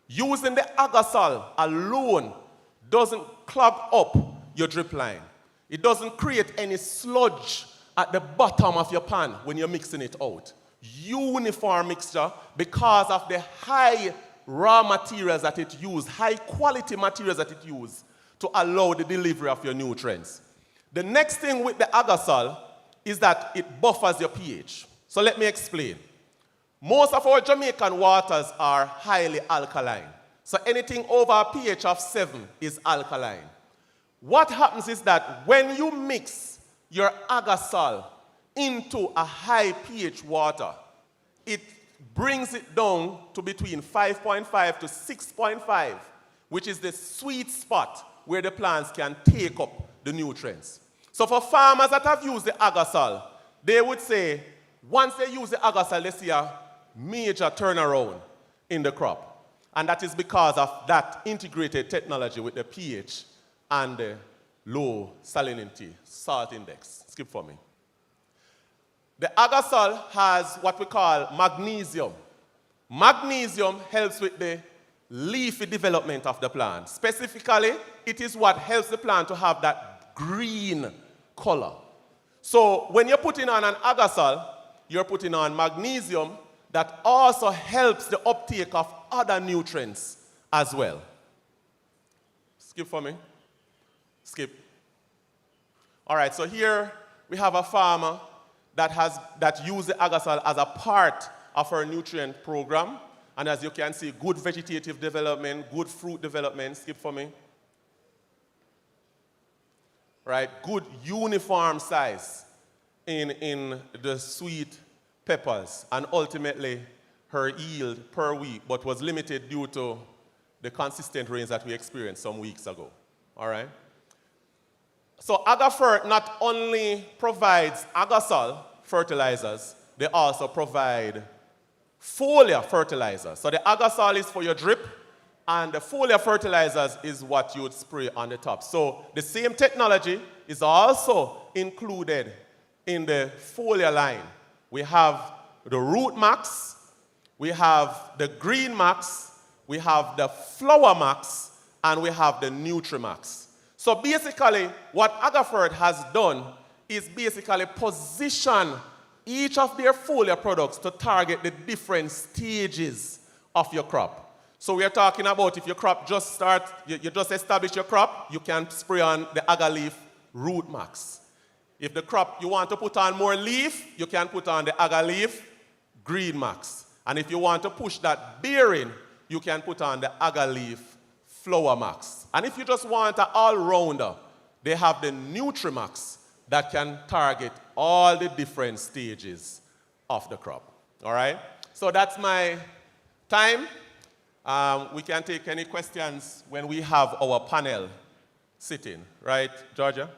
Using the agasol alone doesn't clog up your drip line. It doesn't create any sludge at the bottom of your pan when you're mixing it out. Uniform mixture because of the high raw materials that it uses, high quality materials that it uses to allow the delivery of your nutrients. The next thing with the agasol is that it buffers your pH. So let me explain. Most of our Jamaican waters are highly alkaline. So anything over a pH of 7 is alkaline. What happens is that when you mix your agasol into a high pH water, it brings it down to between 5.5 to 6.5, which is the sweet spot where the plants can take up the nutrients. So for farmers that have used the agasol, they would say once they use the agasol, they see a major turnaround in the crop. And that is because of that integrated technology with the pH and the low salinity salt index. Skip for me. The agasol has what we call magnesium. Magnesium helps with the leafy development of the plant. Specifically, it is what helps the plant to have that green color. So when you're putting on an agasol, you're putting on magnesium that also helps the uptake of other nutrients as well. Skip for me. Skip. All right, so here we have a farmer that used the agasol as a part of our nutrient program. And as you can see, good vegetative development, good fruit development. Skip for me. Right, good uniform size in the sweet peppers. And ultimately, her yield per week, but was limited due to the consistent rains that we experienced some weeks ago. All right? So AgaFert not only provides agasol fertilizers, they also provide foliar fertilizers. So the agasol is for your drip, and the foliar fertilizers is what you would spray on the top. So the same technology is also included in the foliar line. We have the Root Max, we have the Green Max, we have the Flower Max, and we have the Nutri-Max. So basically, what AgaFert has done is basically position each of their foliar products to target the different stages of your crop. So we are talking about if your crop just starts, you just establish your crop, you can spray on the AgaLeaf Root Max. If the crop you want to put on more leaf, you can put on the AgaLeaf Green Max. And if you want to push that bearing, you can put on the AgaLeaf Flower Max. And if you just want an all-rounder, they have the Nutri-Max that can target all the different stages of the crop. All right? So that's my time. We can take any questions when we have our panel sitting. Right, Georgia?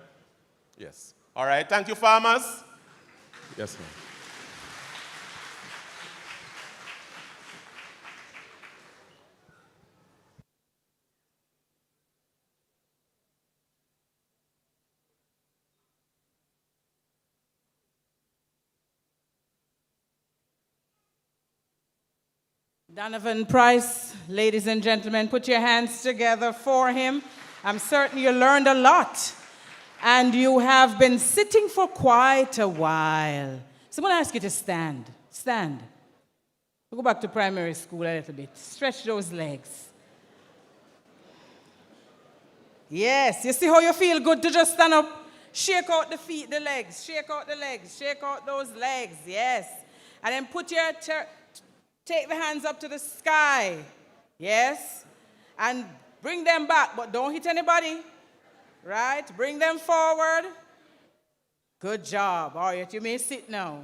Yes. All right. Thank you, farmers. Yes, ma'am. Donovan Price, ladies and gentlemen, put your hands together for him. I'm certain you learned a lot, and you have been sitting for quite a while. So I'm going to ask you to stand. Stand. We'll go back to primary school a little bit. Stretch those legs. Yes, you see how you feel good to just stand up? Shake out the feet, the legs. Shake out the legs. Shake out those legs. Yes. And then take the hands up to the sky. Yes. And bring them back, but don't hit anybody. Right? Bring them forward. Good job. All right, you may sit now.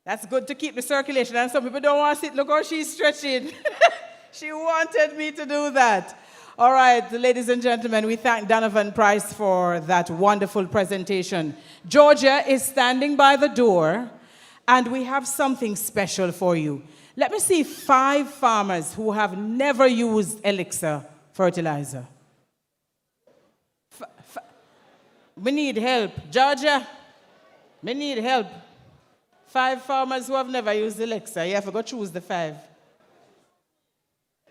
That's good to keep the circulation. And some people don't want to sit. Look how she's stretching. She wanted me to do that. All right, ladies and gentlemen, we thank Donovan Price for that wonderful presentation. Georgia is standing by the door, and we have something special for you. Let me see 5 farmers who have never used Elixir fertilizer. We need help. Georgia, we need help. 5 farmers who have never used Elixir. You have to go choose the 5.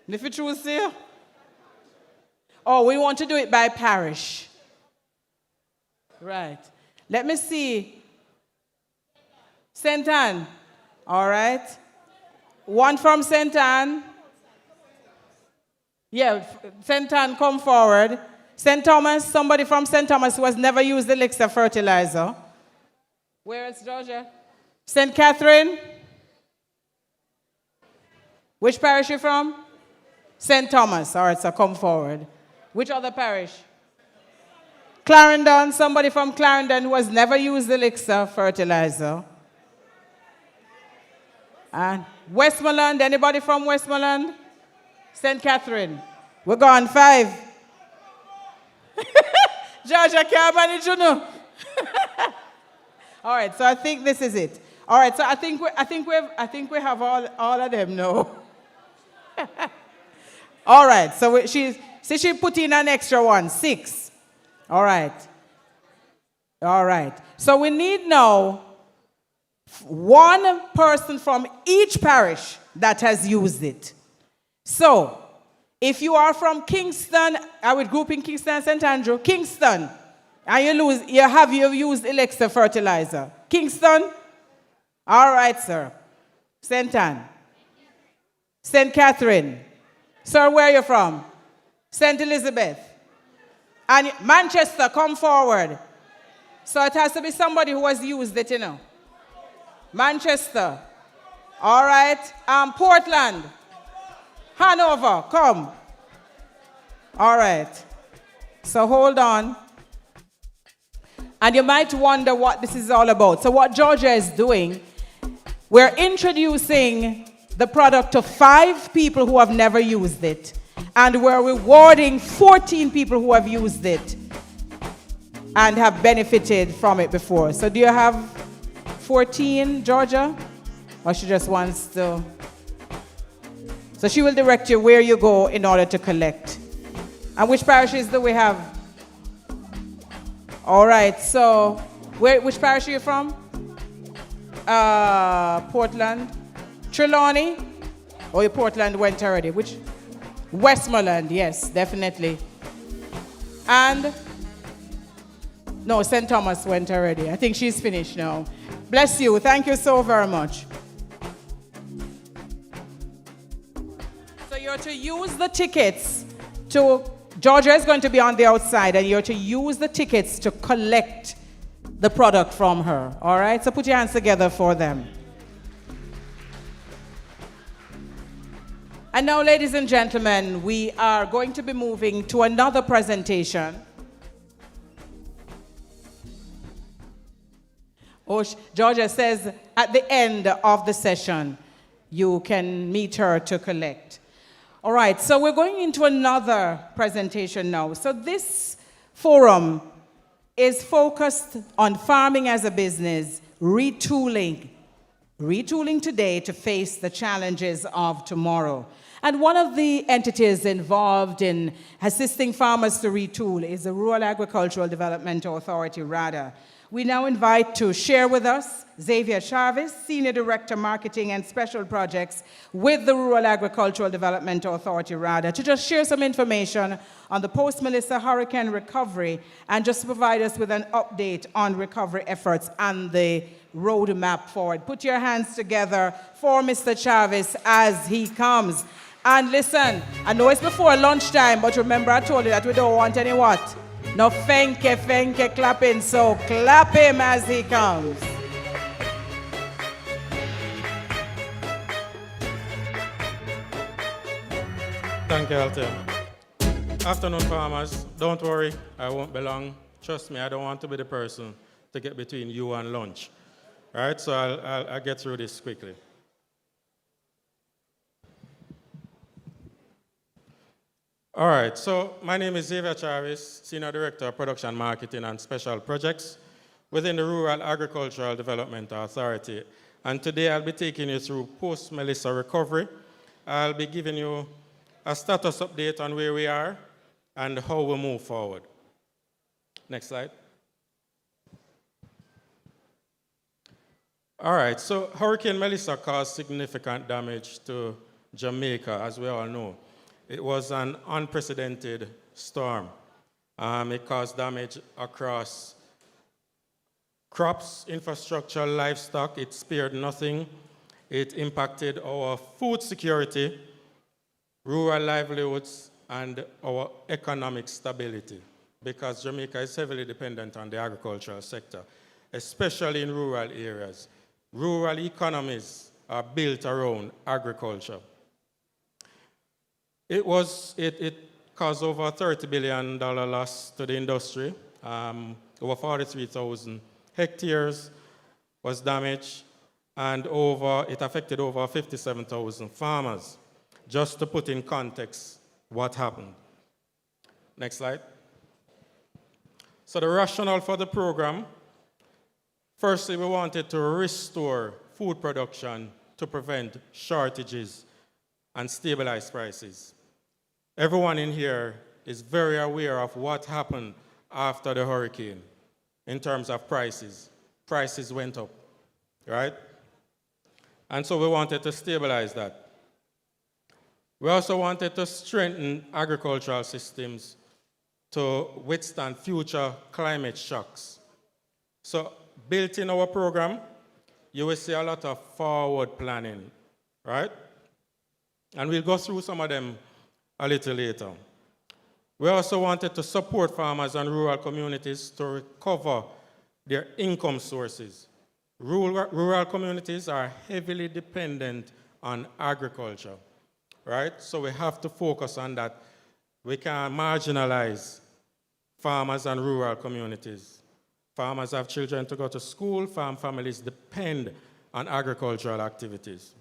And if you choose here, oh, we want to do it by parish. Right. Let me see. St. Anne. All right. One from St. Anne. Yeah, St. Anne, come forward. St. Thomas, somebody from St. Thomas who has never used Elixir fertilizer. Where is Georgia? St. Catherine. Which parish are you from? St. Thomas. All right, so come forward. Which other parish? Clarendon, somebody from Clarendon who has never used Elixir fertilizer. And Westmoreland, anybody from Westmoreland? St. Catherine. We're gone 5. Georgia can't manage, you know. All right, so I think this is it. All right, so I think we have all of them now. All right, so she put in an extra one, 6. All right. All right. So we need now 1 person from each parish that has used it. So, if you are from Kingston, I would group in Kingston and St. Andrew, Kingston, and you used Elixir fertilizer. Kingston? All right, sir. St. Anne. St. Catherine. Sir, where are you from? St. Elizabeth. And Manchester, come forward. So it has to be somebody who has used it, you know. Manchester. All right. Portland. Hanover, come. All right. So hold on. And you might wonder what this is all about. So what Georgia is doing, we're introducing the product to 5 people who have never used it. And we're rewarding 14 people who have used it and have benefited from it before. So do you have 14, Georgia? Or she just wants to... So she will direct you where you go in order to collect. And which parishes do we have? All right, so which parish are you from? Portland. Trelawney? Oh, your Portland went already. Which? Westmoreland, yes, definitely. And? No, St. Thomas went already. I think she's finished now. Bless you. Thank you so very much. So you're to use the tickets to... Georgia is going to be on the outside, and you're to use the tickets to collect the product from her. All right? So put your hands together for them. And now, ladies and gentlemen, we are going to be moving to another presentation. Oh, Georgia says at the end of the session, you can meet her to collect. All right, so we're going into another presentation now. So this forum is focused on farming as a business, retooling today to face the challenges of tomorrow. And one of the entities involved in assisting farmers to retool is the Rural Agricultural Development Authority, RADA. We now invite to share with us Xavier Chavez, Senior Director, Marketing and Special Projects with the Rural Agricultural Development Authority, RADA, to just share some information on the post-Melissa hurricane recovery and just provide us with an update on recovery efforts and the roadmap forward. Put your hands together for Mr. Chavez as he comes. And listen, I know it's before lunchtime, but remember I told you that we don't want any what? No fenke clapping, so clap him as he comes. Thank you, Althea. Afternoon, farmers. Don't worry, I won't be long. Trust me, I don't want to be the person to get between you and lunch. All right, so I'll get through this quickly. All right, so my name is Xavier Chavis, Senior Director of Production Marketing and Special Projects within the Rural Agricultural Development Authority. And today I'll be taking you through post-Melissa recovery. I'll be giving you a status update on where we are and how we move forward. Next slide. All right, so Hurricane Melissa caused significant damage to Jamaica, as we all know. It was an unprecedented storm. It caused damage across crops, infrastructure, livestock. It spared nothing. It impacted our food security, rural livelihoods, and our economic stability, because Jamaica is heavily dependent on the agricultural sector, especially in rural areas. Rural economies are built around agriculture. It caused over $30 billion loss to the industry. Over 43,000 hectares was damaged, and it affected over 57,000 farmers. Just to put in context what happened. Next slide. So the rationale for the program, firstly, we wanted to restore food production to prevent shortages and stabilize prices. Everyone in here is very aware of what happened after the hurricane in terms of prices. Prices went up, right? And so we wanted to stabilize that. We also wanted to strengthen agricultural systems to withstand future climate shocks. So built in our program, you will see a lot of forward planning, right? And we'll go through some of them a little later. We also wanted to support farmers and rural communities to recover their income sources. Rural communities are heavily dependent on agriculture, right? So we have to focus on that. We can't marginalize farmers and rural communities. Farmers have children to go to school. Farm families depend on agricultural activities.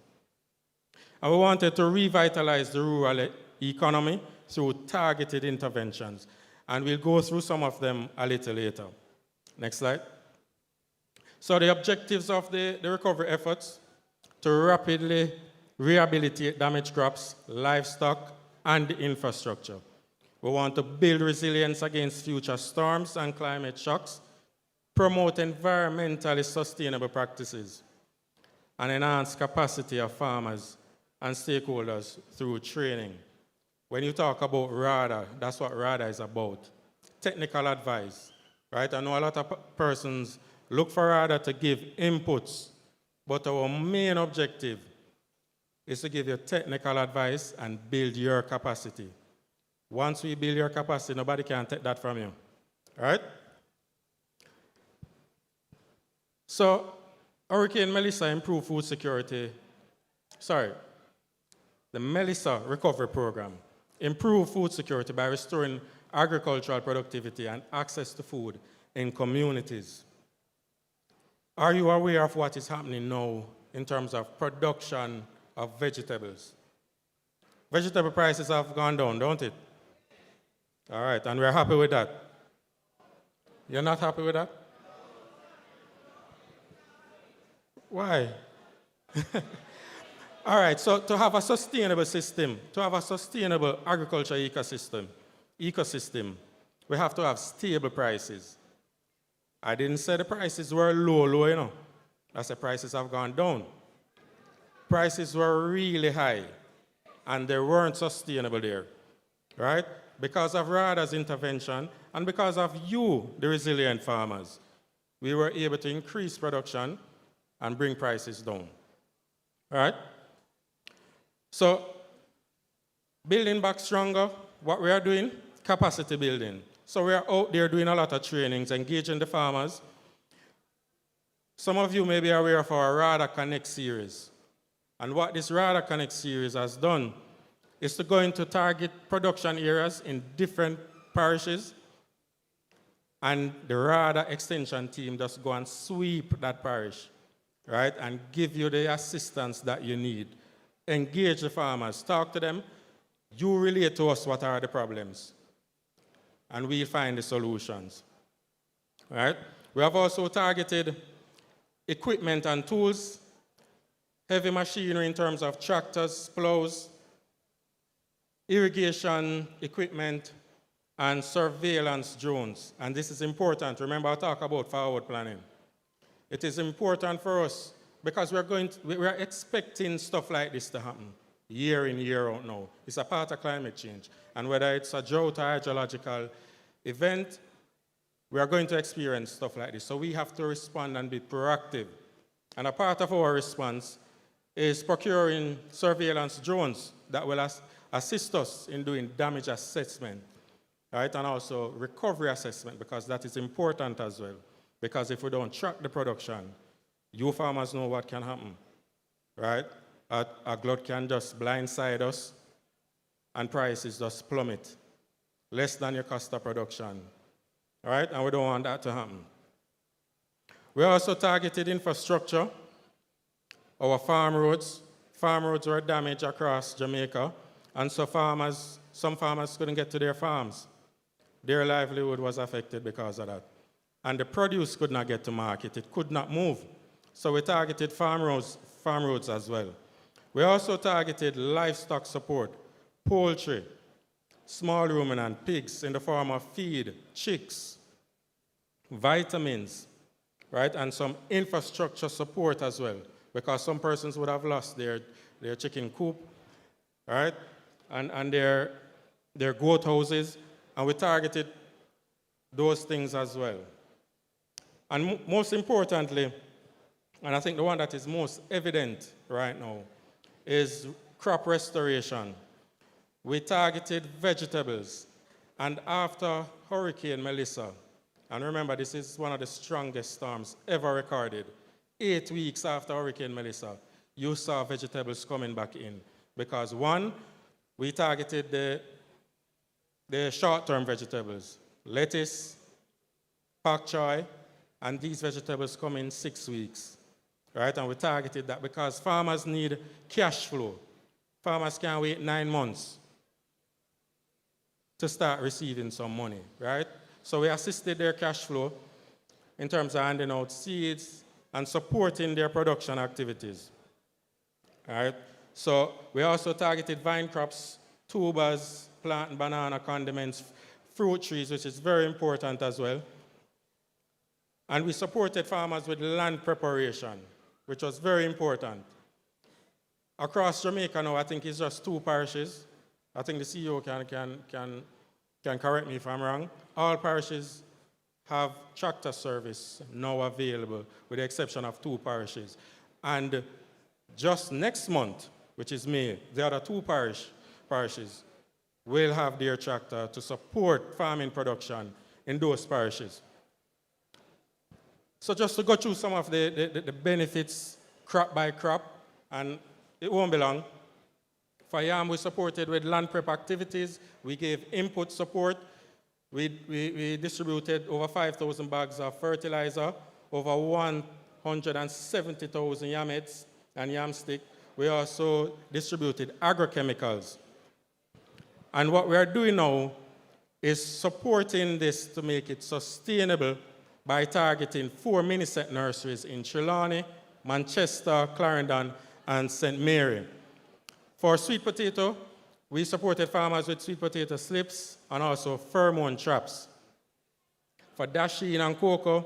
And we wanted to revitalize the rural economy through targeted interventions. And we'll go through some of them a little later. Next slide. So the objectives of the recovery efforts: to rapidly rehabilitate damaged crops, livestock, and infrastructure. We want to build resilience against future storms and climate shocks, promote environmentally sustainable practices, and enhance capacity of farmers and stakeholders through training. When you talk about RADA, that's what RADA is about. Technical advice, right? I know a lot of persons look for RADA to give inputs, but our main objective is to give you technical advice and build your capacity. Once we build your capacity, nobody can take that from you, all right? So, Hurricane Melissa improved food security. The Melissa Recovery Program improved food security by restoring agricultural productivity and access to food in communities. Are you aware of what is happening now in terms of production of vegetables? Vegetable prices have gone down, don't it? All right, and we're happy with that. You're not happy with that? Why? All right, so to have a sustainable system, to have a sustainable agriculture ecosystem, we have to have stable prices. I didn't say the prices were low, you know. I said prices have gone down. Prices were really high, and they weren't sustainable there, right? Because of RADA's intervention and because of you, the resilient farmers, we were able to increase production and bring prices down, all right? So, building back stronger, what we are doing, capacity building. So we are out there doing a lot of trainings, engaging the farmers. Some of you may be aware of our RADA Connect series. And what this RADA Connect series has done is to go into target production areas in different parishes, and the RADA extension team just go and sweep that parish, right, and give you the assistance that you need. Engage the farmers, talk to them, you relate to us what are the problems, and we'll find the solutions, right? We have also targeted equipment and tools, heavy machinery in terms of tractors, plows, irrigation equipment, and surveillance drones. And this is important. Remember, I talk about forward planning. It is important for us because we're expecting stuff like this to happen year in, year out now. It's a part of climate change. And whether it's a drought or hydrological event, we are going to experience stuff like this. So we have to respond and be proactive. And a part of our response is procuring surveillance drones that will assist us in doing damage assessment, right? And also recovery assessment, because that is important as well. Because if we don't track the production, you farmers know what can happen, right? A glut can just blindside us and prices just plummet, less than your cost of production, right? And we don't want that to happen. We also targeted infrastructure. Our farm roads were damaged across Jamaica, and so some farmers couldn't get to their farms. Their livelihood was affected because of that. And the produce could not get to market, it could not move. So we targeted farm roads as well. We also targeted livestock support, poultry, small ruminant pigs in the form of feed, chicks, vitamins, right? And some infrastructure support as well, because some persons would have lost their chicken coop, right? And their goat houses, and we targeted those things as well. And most importantly, and I think the one that is most evident right now, is crop restoration. We targeted vegetables, and after Hurricane Melissa, and remember this is one of the strongest storms ever recorded, 8 weeks after Hurricane Melissa, you saw vegetables coming back in. Because one, we targeted the short-term vegetables, lettuce, pak choy, and these vegetables come in 6 weeks, right? And we targeted that because farmers need cash flow. Farmers can't wait 9 months to start receiving some money, right? So we assisted their cash flow in terms of handing out seeds and supporting their production activities, all right? So we also targeted vine crops, tubers, plant and banana condiments, fruit trees, which is very important as well. And we supported farmers with land preparation, which was very important. Across Jamaica now, I think it's just 2 parishes. I think the CEO can correct me if I'm wrong. All parishes have tractor service now available, with the exception of 2 parishes. And just next month, which is May, the other 2 parishes will have their tractor to support farming production in those parishes. So just to go through some of the benefits crop by crop, and it won't be long. For yam, we supported with land prep activities. We gave input support. We distributed over 5,000 bags of fertilizer, over 170,000 yam heads and yam stick. We also distributed agrochemicals. And what we are doing now is supporting this to make it sustainable by targeting 4 mini-set nurseries in Trelawney, Manchester, Clarendon, and St. Mary. For sweet potato, we supported farmers with sweet potato slips and also pheromone traps. For dasheen and cocoa,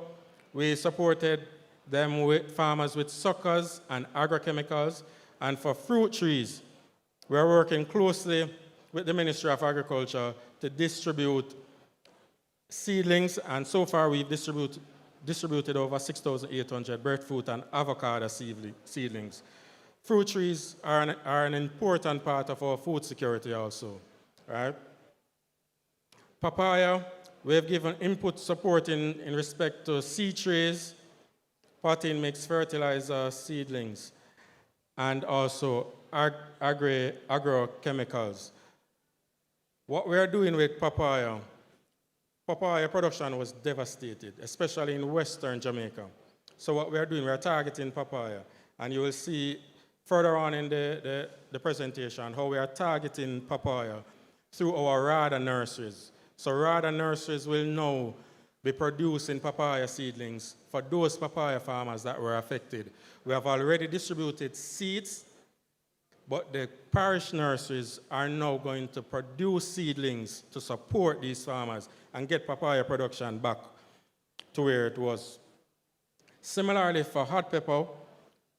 we supported them with farmers with suckers and agrochemicals. And for fruit trees, we are working closely with the Ministry of Agriculture to distribute seedlings, and so far we've distributed over 6,800 breadfruit and avocado seedlings. Fruit trees are an important part of our food security also, right? Papaya, We have given input support in respect to seed trays, potting mix, fertilizer, seedlings, and also agrochemicals. What we are doing with papaya production was devastated, especially in western Jamaica. So what we are doing, we are targeting papaya. And you will see further on in the presentation how we are targeting papaya through our RADA nurseries. So RADA nurseries will now be producing papaya seedlings for those papaya farmers that were affected. We have already distributed seeds, but the parish nurseries are now going to produce seedlings to support these farmers and get papaya production back to where it was. Similarly, for hot pepper,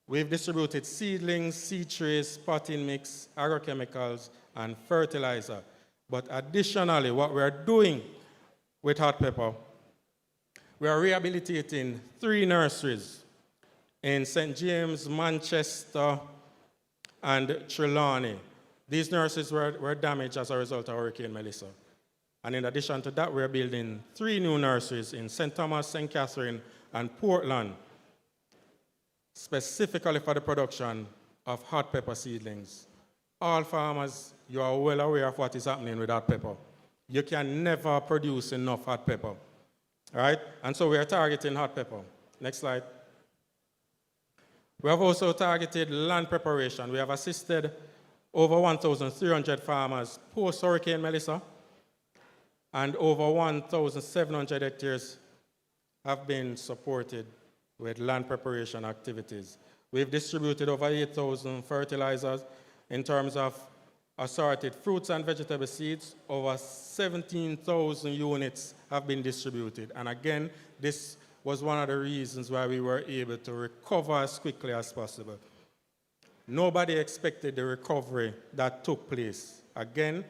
we've distributed seedlings, seed trays, potting mix, agrochemicals, and fertilizer. But additionally, what we're doing with hot pepper, we are rehabilitating 3 nurseries in St. James, Manchester, and Trelawney. These nurseries were damaged as a result of Hurricane Melissa. And in addition to that, we're building 3 new nurseries in St. Thomas, St. Catherine, and Portland, specifically for the production of hot pepper seedlings. All farmers, you are well aware of what is happening with hot pepper. You can never produce enough hot pepper, all right? And so we are targeting hot pepper. Next slide. We have also targeted land preparation. We have assisted over 1,300 farmers post-Hurricane Melissa, and over 1,700 hectares have been supported with land preparation activities. We've distributed over 8,000 fertilizers in terms of assorted fruits and vegetable seeds. Over 17,000 units have been distributed. And again, this was one of the reasons why we were able to recover as quickly as possible. Nobody expected the recovery that took place. Again,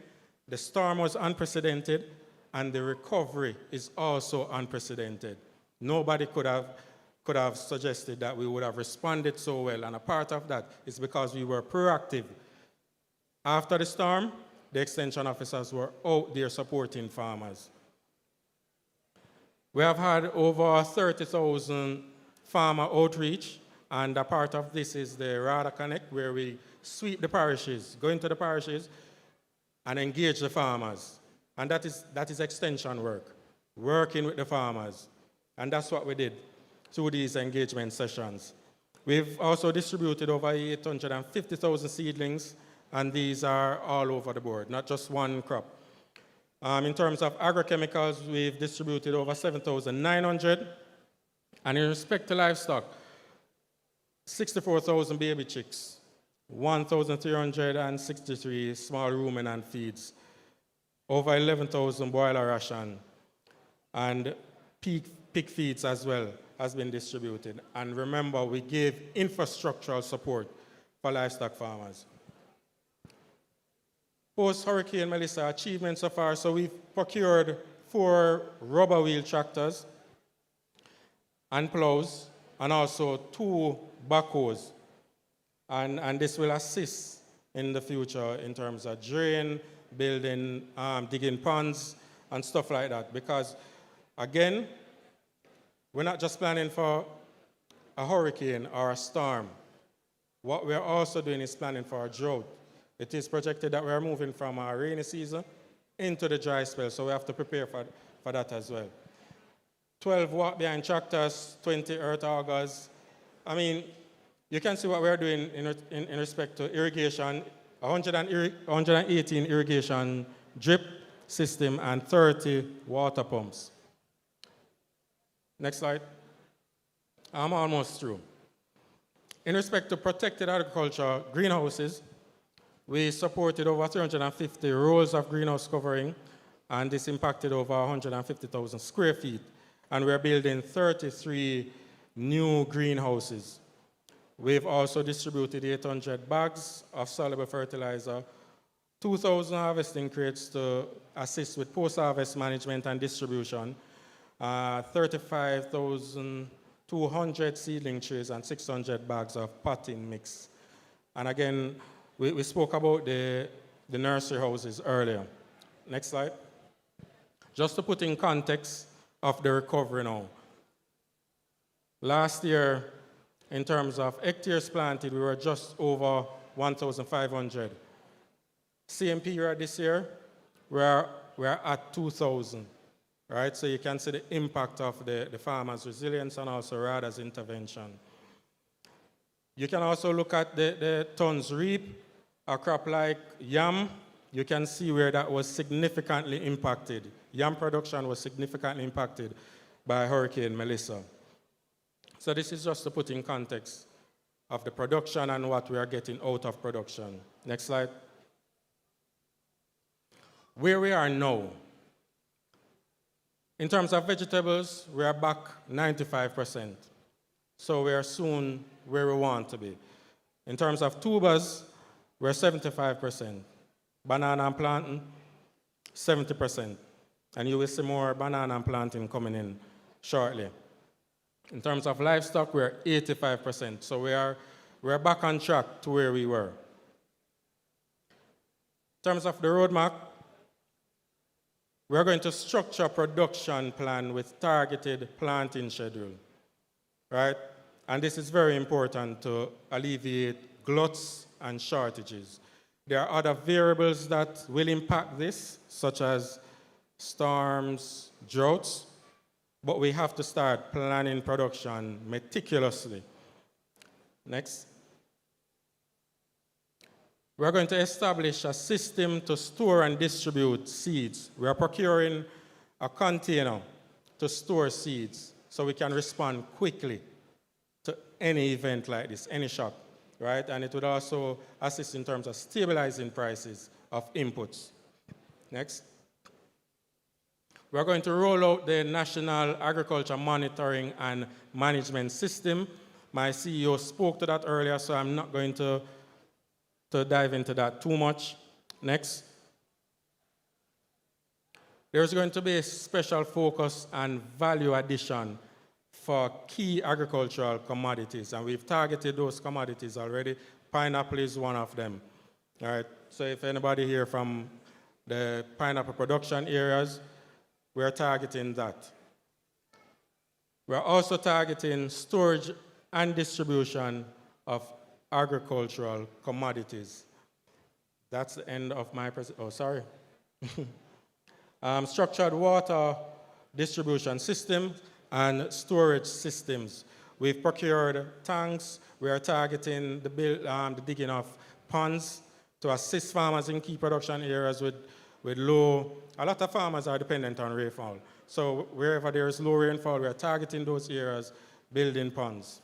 the storm was unprecedented, and the recovery is also unprecedented. Nobody could have suggested that we would have responded so well, and a part of that is because we were proactive. After the storm, the extension officers were out there supporting farmers. We have had over 30,000 farmer outreach, and a part of this is the RADA Connect, where we sweep the parishes, go into the parishes, and engage the farmers. And that is extension work, working with the farmers. And that's what we did through these engagement sessions. We've also distributed over 850,000 seedlings, and these are all over the board, not just one crop. In terms of agrochemicals, we've distributed over 7,900. And in respect to livestock, 64,000 baby chicks, 1,363 small ruminant feeds, over 11,000 broiler ration, and pig feeds as well has been distributed. And remember, we gave infrastructural support for livestock farmers. Post-Hurricane Melissa achievements so far, so we've procured 4 rubber wheel tractors and plows, and also 2 backhoes. And this will assist in the future in terms of drain, building, digging ponds, and stuff like that. Because, again, we're not just planning for a hurricane or a storm. What we're also doing is planning for a drought. It is projected that we're moving from our rainy season into the dry spell, so we have to prepare for that as well. 12 walk-behind tractors, 20 earth augers. I mean, you can see what we're doing in respect to irrigation, 118 irrigation drip system and 30 water pumps. Next slide. I'm almost through. In respect to protected agriculture greenhouses, we supported over 350 rows of greenhouse covering, and this impacted over 150,000 square feet. And we're building 33 new greenhouses. We've also distributed 800 bags of soluble fertilizer, 2,000 harvesting crates to assist with post-harvest management and distribution, 35,200 seedling trays, and 600 bags of potting mix. And again, we spoke about the nursery houses earlier. Next slide. Just to put in context of the recovery now. Last year, in terms of hectares planted, we were just over 1,500. Same period this year, we're at 2,000, right? So you can see the impact of the farmers' resilience and also RADA's intervention. You can also look at the tons reap, a crop like yam. You can see where that was significantly impacted. Yam production was significantly impacted by Hurricane Melissa. So this is just to put in context of the production and what we are getting out of production. Next slide. Where we are now. In terms of vegetables, we are back 95%. So we are soon where we want to be. In terms of tubers, we're 75%. Banana and planting, 70%. And you will see more banana and planting coming in shortly. In terms of livestock, we're 85%. So we're back on track to where we were. In terms of the roadmap, we're going to structure a production plan with targeted planting schedule, right? And this is very important to alleviate gluts and shortages. There are other variables that will impact this, such as storms, droughts, but we have to start planning production meticulously. Next. We're going to establish a system to store and distribute seeds. We are procuring a container to store seeds so we can respond quickly to any event like this, any shock, right? And it would also assist in terms of stabilizing prices of inputs. Next. We're going to roll out the National Agriculture Monitoring and Management System. My CEO spoke to that earlier, so I'm not going to dive into that too much. Next. There's going to be a special focus on value addition for key agricultural commodities, and we've targeted those commodities already. Pineapple is one of them. All right, so if anybody here from the pineapple production areas, we're targeting that. We're also targeting storage and distribution of agricultural commodities. That's the end of my presentation. Oh, sorry. Structured water distribution system and storage systems. We've procured tanks. We are targeting the digging of ponds to assist farmers in key production areas with low. A lot of farmers are dependent on rainfall. So wherever there is low rainfall, we are targeting those areas, building ponds.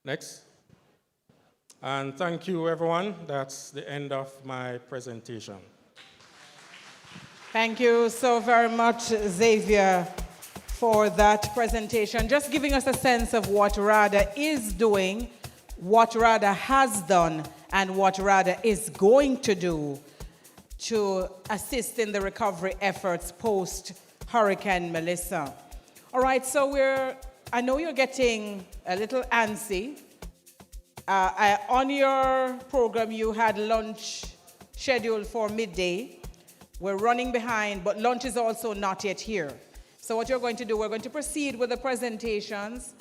Next. And thank you, everyone. That's the end of my presentation. Thank you so very much, Xavier, for that presentation. Just giving us a sense of what RADA is doing, what RADA has done, and what RADA is going to do to assist in the recovery efforts post-Hurricane Melissa. All right, so I know you're getting a little antsy. On your program, you had lunch scheduled for midday. We're running behind, but lunch is also not yet here. So what you're going to do, we're going to proceed with the presentations,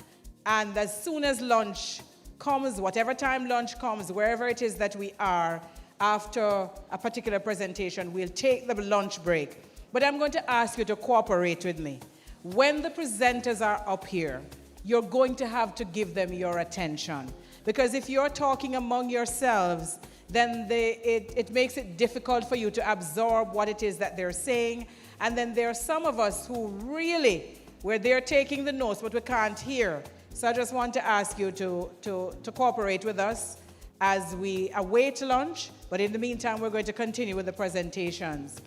and as soon as lunch comes, whatever time lunch comes, wherever it is that we are, after a particular presentation, we'll take the lunch break. But I'm going to ask you to cooperate with me. When the presenters are up here, you're going to have to give them your attention. Because if you're talking among yourselves, then it makes it difficult for you to absorb what it is that they're saying. And then there are some of us who really, where they're taking the notes, but we can't hear. So I just want to ask you to cooperate with us as we await lunch. But in the meantime, we're going to continue with the presentations.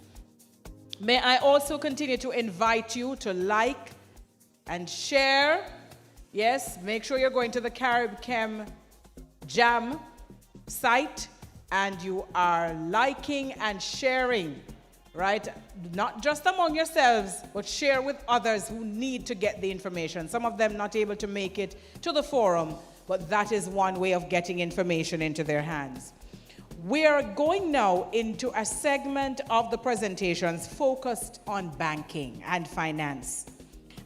May I also continue to invite you to like and share. Yes, make sure you're going to the CaribChem Jam site and you are liking and sharing, right? Not just among yourselves, but share with others who need to get the information. Some of them not able to make it to the forum, but that is one way of getting information into their hands. We are going now into a segment of the presentations focused on banking and finance.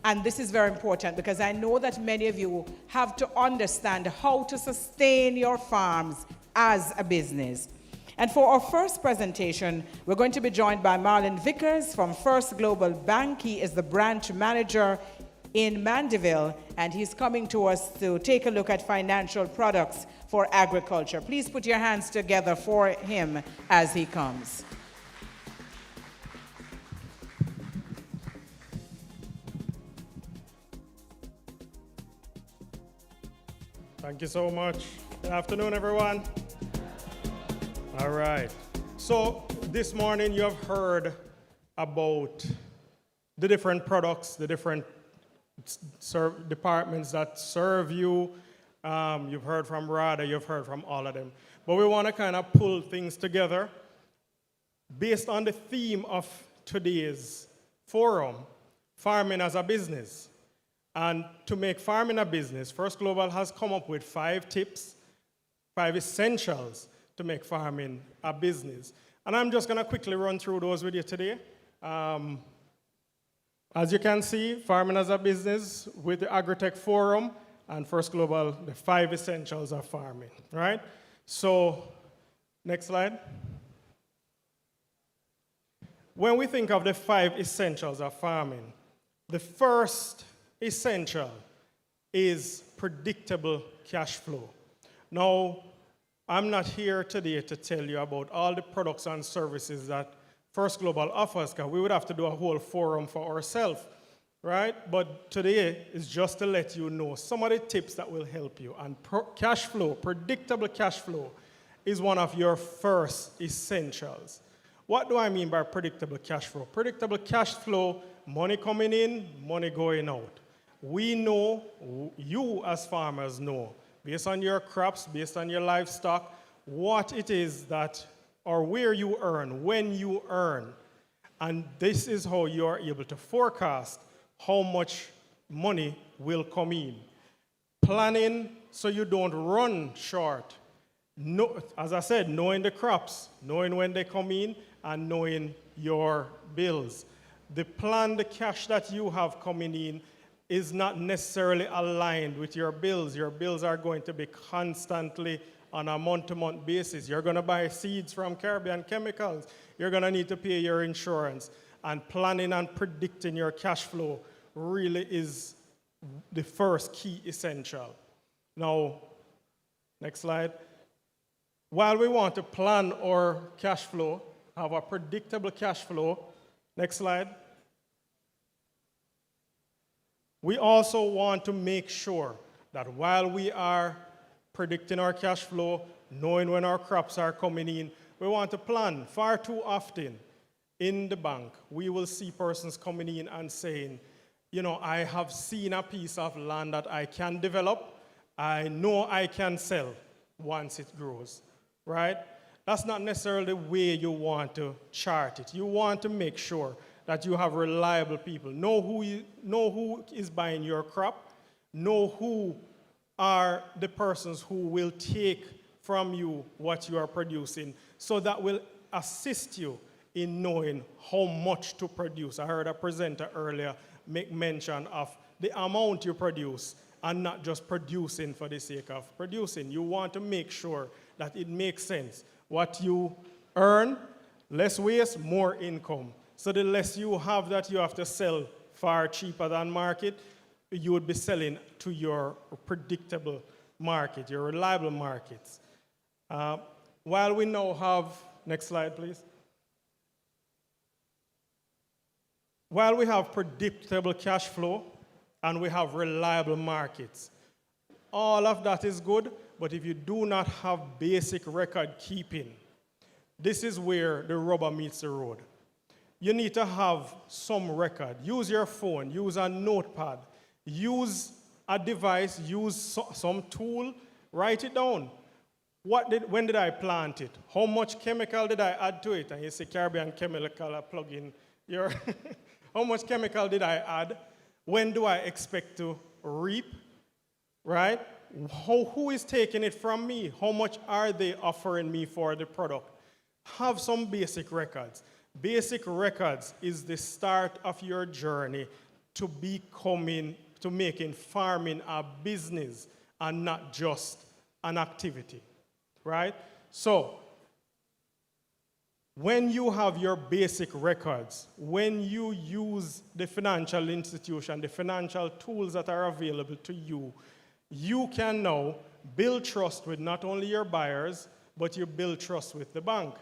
And this is very important because I know that many of you have to understand how to sustain your farms as a business. And for our first presentation, we're going to be joined by Marlon Vickers from First Global Bank. He is the branch manager in Mandeville, and he's coming to us to take a look at financial products for agriculture. Please put your hands together for him as he comes. Thank you so much. Good afternoon, everyone. All right. So this morning you have heard about the different products, the different departments that serve you. You've heard from RADA, you've heard from all of them. But we want to kind of pull things together based on the theme of today's forum, farming as a business. And to make farming a business, First Global has come up with 5 tips, 5 essentials to make farming a business. And I'm just going to quickly run through those with you today. As you can see, farming as a business with the Agritech Forum and First Global, the 5 essentials of farming, right? So, next slide. When we think of the 5 essentials of farming, the first essential is predictable cash flow. Now, I'm not here today to tell you about all the products and services that First Global offers, because we would have to do a whole forum for ourselves, right? But today is just to let you know some of the tips that will help you. And cash flow, predictable cash flow, is one of your first essentials. What do I mean by predictable cash flow? Predictable cash flow, money coming in, money going out. We know, you as farmers know, based on your crops, based on your livestock, what it is that, or where you earn, when you earn. And this is how you are able to forecast how much money will come in. Planning so you don't run short. No, as I said, knowing the crops, knowing when they come in, and knowing your bills. The plan, the cash that you have coming in is not necessarily aligned with your bills. Your bills are going to be constantly on a month-to-month basis. You're going to buy seeds from Caribbean Chemicals. You're going to need to pay your insurance. And planning and predicting your cash flow really is the first key essential. Now, next slide. While we want to plan our cash flow, have a predictable cash flow, next slide. We also want to make sure that while we are predicting our cash flow, knowing when our crops are coming in, we want to plan. Far too often in the bank, we will see persons coming in and saying, you know, I have seen a piece of land that I can develop. I know I can sell once it grows, right? That's not necessarily the way you want to chart it. You want to make sure that you have reliable people. Know who is buying your crop. Know who are the persons who will take from you what you are producing. So that will assist you in knowing how much to produce. I heard a presenter earlier make mention of the amount you produce and not just producing for the sake of producing. You want to make sure that it makes sense. What you earn, less waste, more income. So the less you have that you have to sell far cheaper than market, you would be selling to your predictable market, your reliable markets. While we now have, next slide please. While we have predictable cash flow and we have reliable markets, all of that is good, but if you do not have basic record keeping, this is where the rubber meets the road. You need to have some record. Use your phone, use a notepad, use a device, use some tool, write it down. When did I plant it? How much chemical did I add to it? And you say Caribbean Chemical, plug in your, how much chemical did I add? When do I expect to reap, right? Who is taking it from me? How much are they offering me for the product? Have some basic records. Basic records is the start of your journey to making farming a business and not just an activity, right? So, when you have your basic records, when you use the financial institution, the financial tools that are available to you, you can now build trust with not only your buyers, but you build trust with the bank.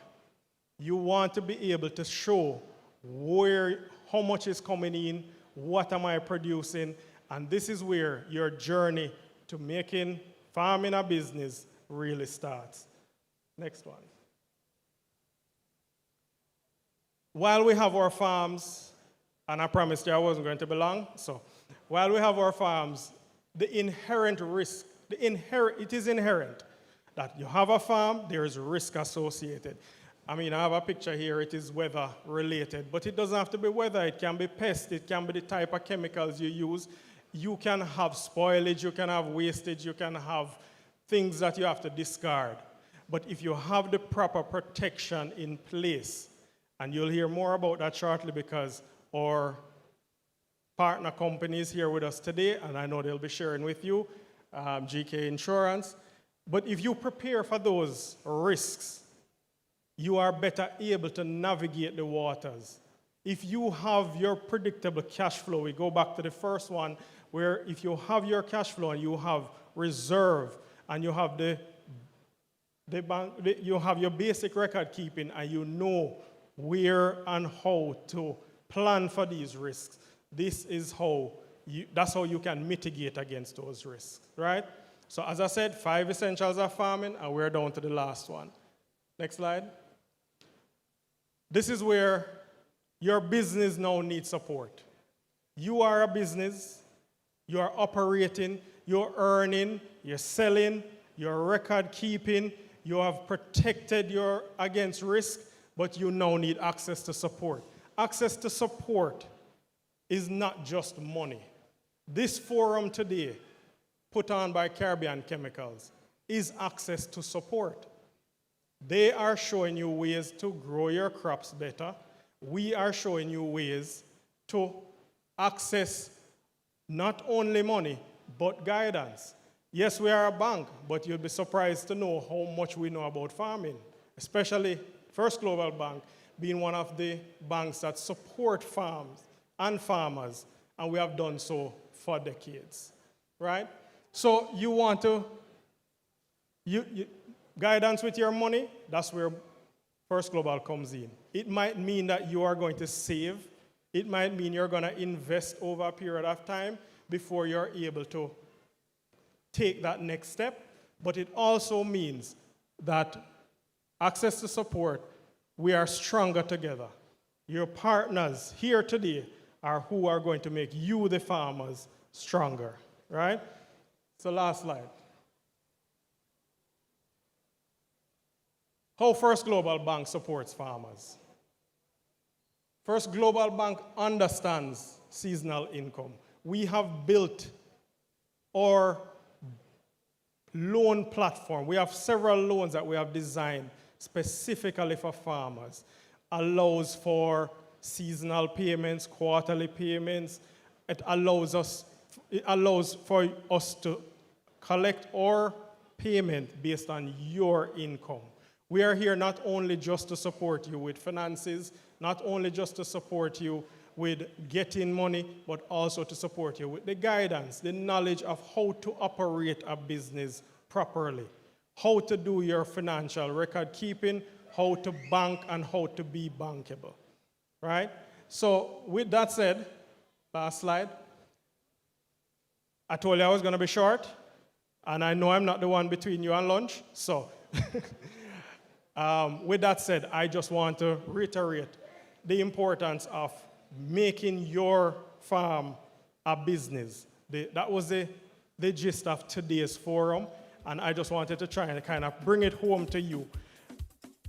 You want to be able to show how much is coming in, what am I producing, and this is where your journey to making farming a business really starts. Next one. While we have our farms, and I promised you I wasn't going to be long, so while we have our farms, the inherent risk, it is inherent that you have a farm, there is risk associated. I mean, I have a picture here, it is weather related, but it doesn't have to be weather, it can be pest, it can be the type of chemicals you use. You can have spoilage, you can have wastage, you can have things that you have to discard. But if you have the proper protection in place, and you'll hear more about that shortly because our partner company is here with us today, and I know they'll be sharing with you, GK Insurance. But if you prepare for those risks, you are better able to navigate the waters. If you have your predictable cash flow, we go back to the first one, where if you have your cash flow and you have reserve and you have you have your basic record keeping and you know where and how to plan for these risks, this is that's how you can mitigate against those risks, right? So as I said, 5 essentials of farming, and we're down to the last one. Next slide. This is where your business now needs support. You are a business, you are operating, you're earning, you're selling, you're record keeping, you have protected against risk, but you now need access to support. Access to support is not just money. This forum today, put on by Caribbean Chemicals, is access to support. They are showing you ways to grow your crops better. We are showing you ways to access not only money, but guidance. Yes, we are a bank, but you'll be surprised to know how much we know about farming, especially First Global Bank being one of the banks that support farms and farmers, and we have done so for decades, right? So you want to, guidance with your money, that's where First Global comes in. It might mean that you are going to save. It might mean you're going to invest over a period of time before you're able to take that next step. But it also means that access to support, we are stronger together. Your partners here today are who are going to make you, the farmers, stronger, right? So last slide. How First Global Bank supports farmers. First Global Bank understands seasonal income. We have built our loan platform. We have several loans that we have designed specifically for farmers. Allows for seasonal payments, quarterly payments. It allows for us to collect our payment based on your income. We are here not only just to support you with finances, not only just to support you with getting money, but also to support you with the guidance, the knowledge of how to operate a business properly, how to do your financial record keeping, how to bank, and how to be bankable, right? So with that said, last slide. I told you I was going to be short, and I know I'm not the one between you and lunch, so with that said, I just want to reiterate the importance of making your farm a business. That was the gist of today's forum, and I just wanted to try and kind of bring it home to you.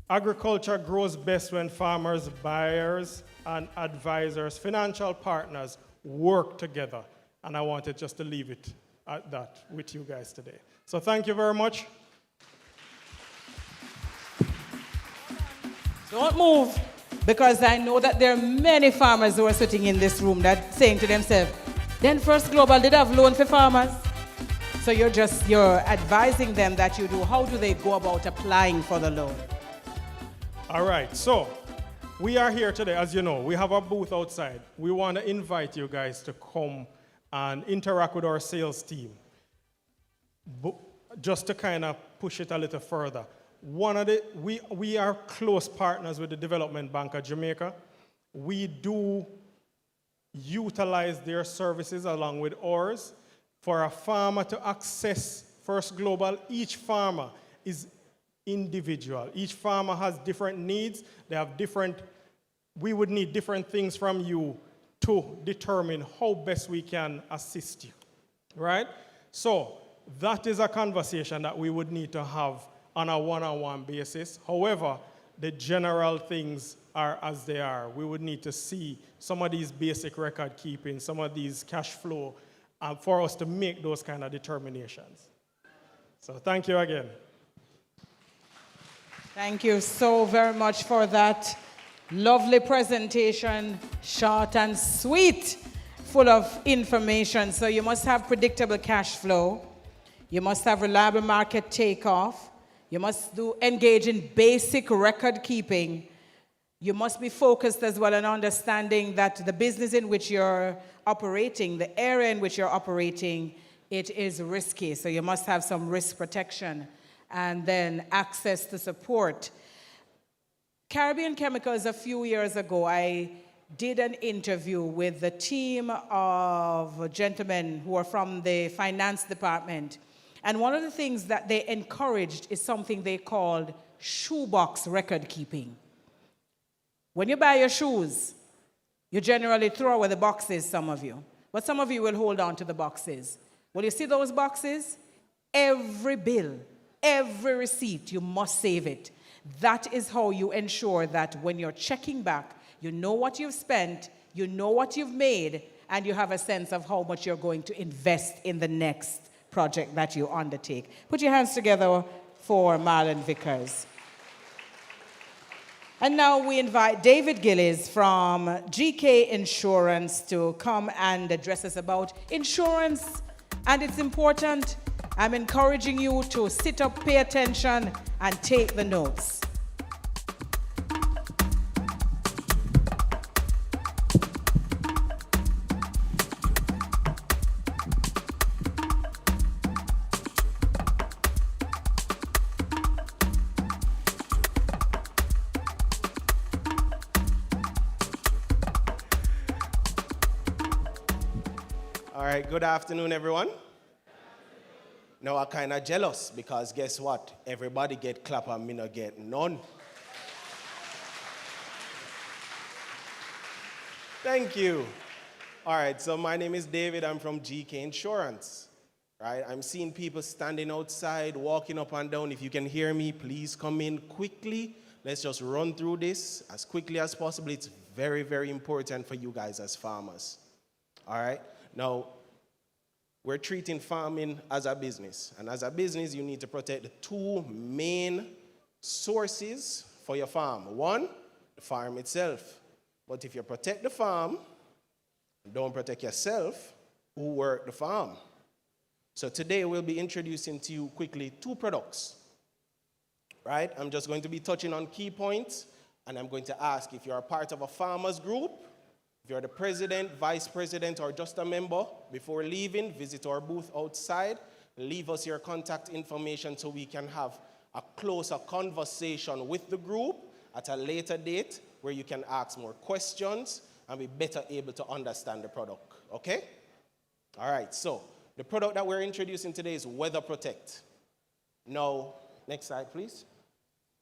Agriculture grows best when farmers, buyers, and advisors, financial partners work together, and I wanted just to leave it at that with you guys today. So thank you very much. Don't move, because I know that there are many farmers who are sitting in this room that saying to themselves, then First Global did have loan for farmers. So you're advising them that you do. How do they go about applying for the loan? All right, so we are here today, as you know. We have a booth outside. We want to invite you guys to come and interact with our sales team. Just to kind of push it a little further. We are close partners with the Development Bank of Jamaica. We do utilize their services along with ours. For a farmer to access First Global, each farmer is individual. Each farmer has different needs. We would need different things from you to determine how best we can assist you, right? So that is a conversation that we would need to have on a one-on-one basis. However, the general things are as they are. We would need to see some of these basic record keeping, some of these cash flow, for us to make those kind of determinations. So thank you again. Thank you so very much for that lovely presentation, short and sweet, full of information. So you must have predictable cash flow. You must have reliable market takeoff. You must engage in basic record keeping. You must be focused as well on understanding that the business in which you're operating, the area in which you're operating, it is risky. So you must have some risk protection and then access to support. Caribbean Chemicals, a few years ago, I did an interview with the team of gentlemen who are from the finance department. And one of the things that they encouraged is something they called shoebox record keeping. When you buy your shoes, you generally throw away the boxes, some of you. But some of you will hold on to the boxes. Well, you see those boxes? Every bill, every receipt, you must save it. That is how you ensure that when you're checking back, you know what you've spent, you know what you've made, and you have a sense of how much you're going to invest in the next project that you undertake. Put your hands together for Marlon Vickers. And now we invite David Gillies from GK Insurance to come and address us about insurance, and it's important. I'm encouraging you to sit up, pay attention, and take the notes. All right, good afternoon, everyone. Now I'm kind of jealous because guess what? Everybody get clap and me not get none. Thank you. All right, so my name is David. I'm from GK Insurance. Right? I'm seeing people standing outside, walking up and down. If you can hear me, please come in quickly. Let's just run through this as quickly as possible. It's very, very important for you guys as farmers. All right? Now, we're treating farming as a business. And as a business, you need to protect the two main sources for your farm. One, the farm itself. But if you protect the farm, don't protect yourself, who work the farm. So today we'll be introducing to you quickly two products. Right? I'm just going to be touching on key points, and I'm going to ask if you're a part of a farmers group, if you're the president, vice president, or just a member, before leaving, visit our booth outside. Leave us your contact information so we can have a closer conversation with the group at a later date where you can ask more questions and be better able to understand the product, okay? All right, so the product that we're introducing today is Weather Protect. Now, next slide, please.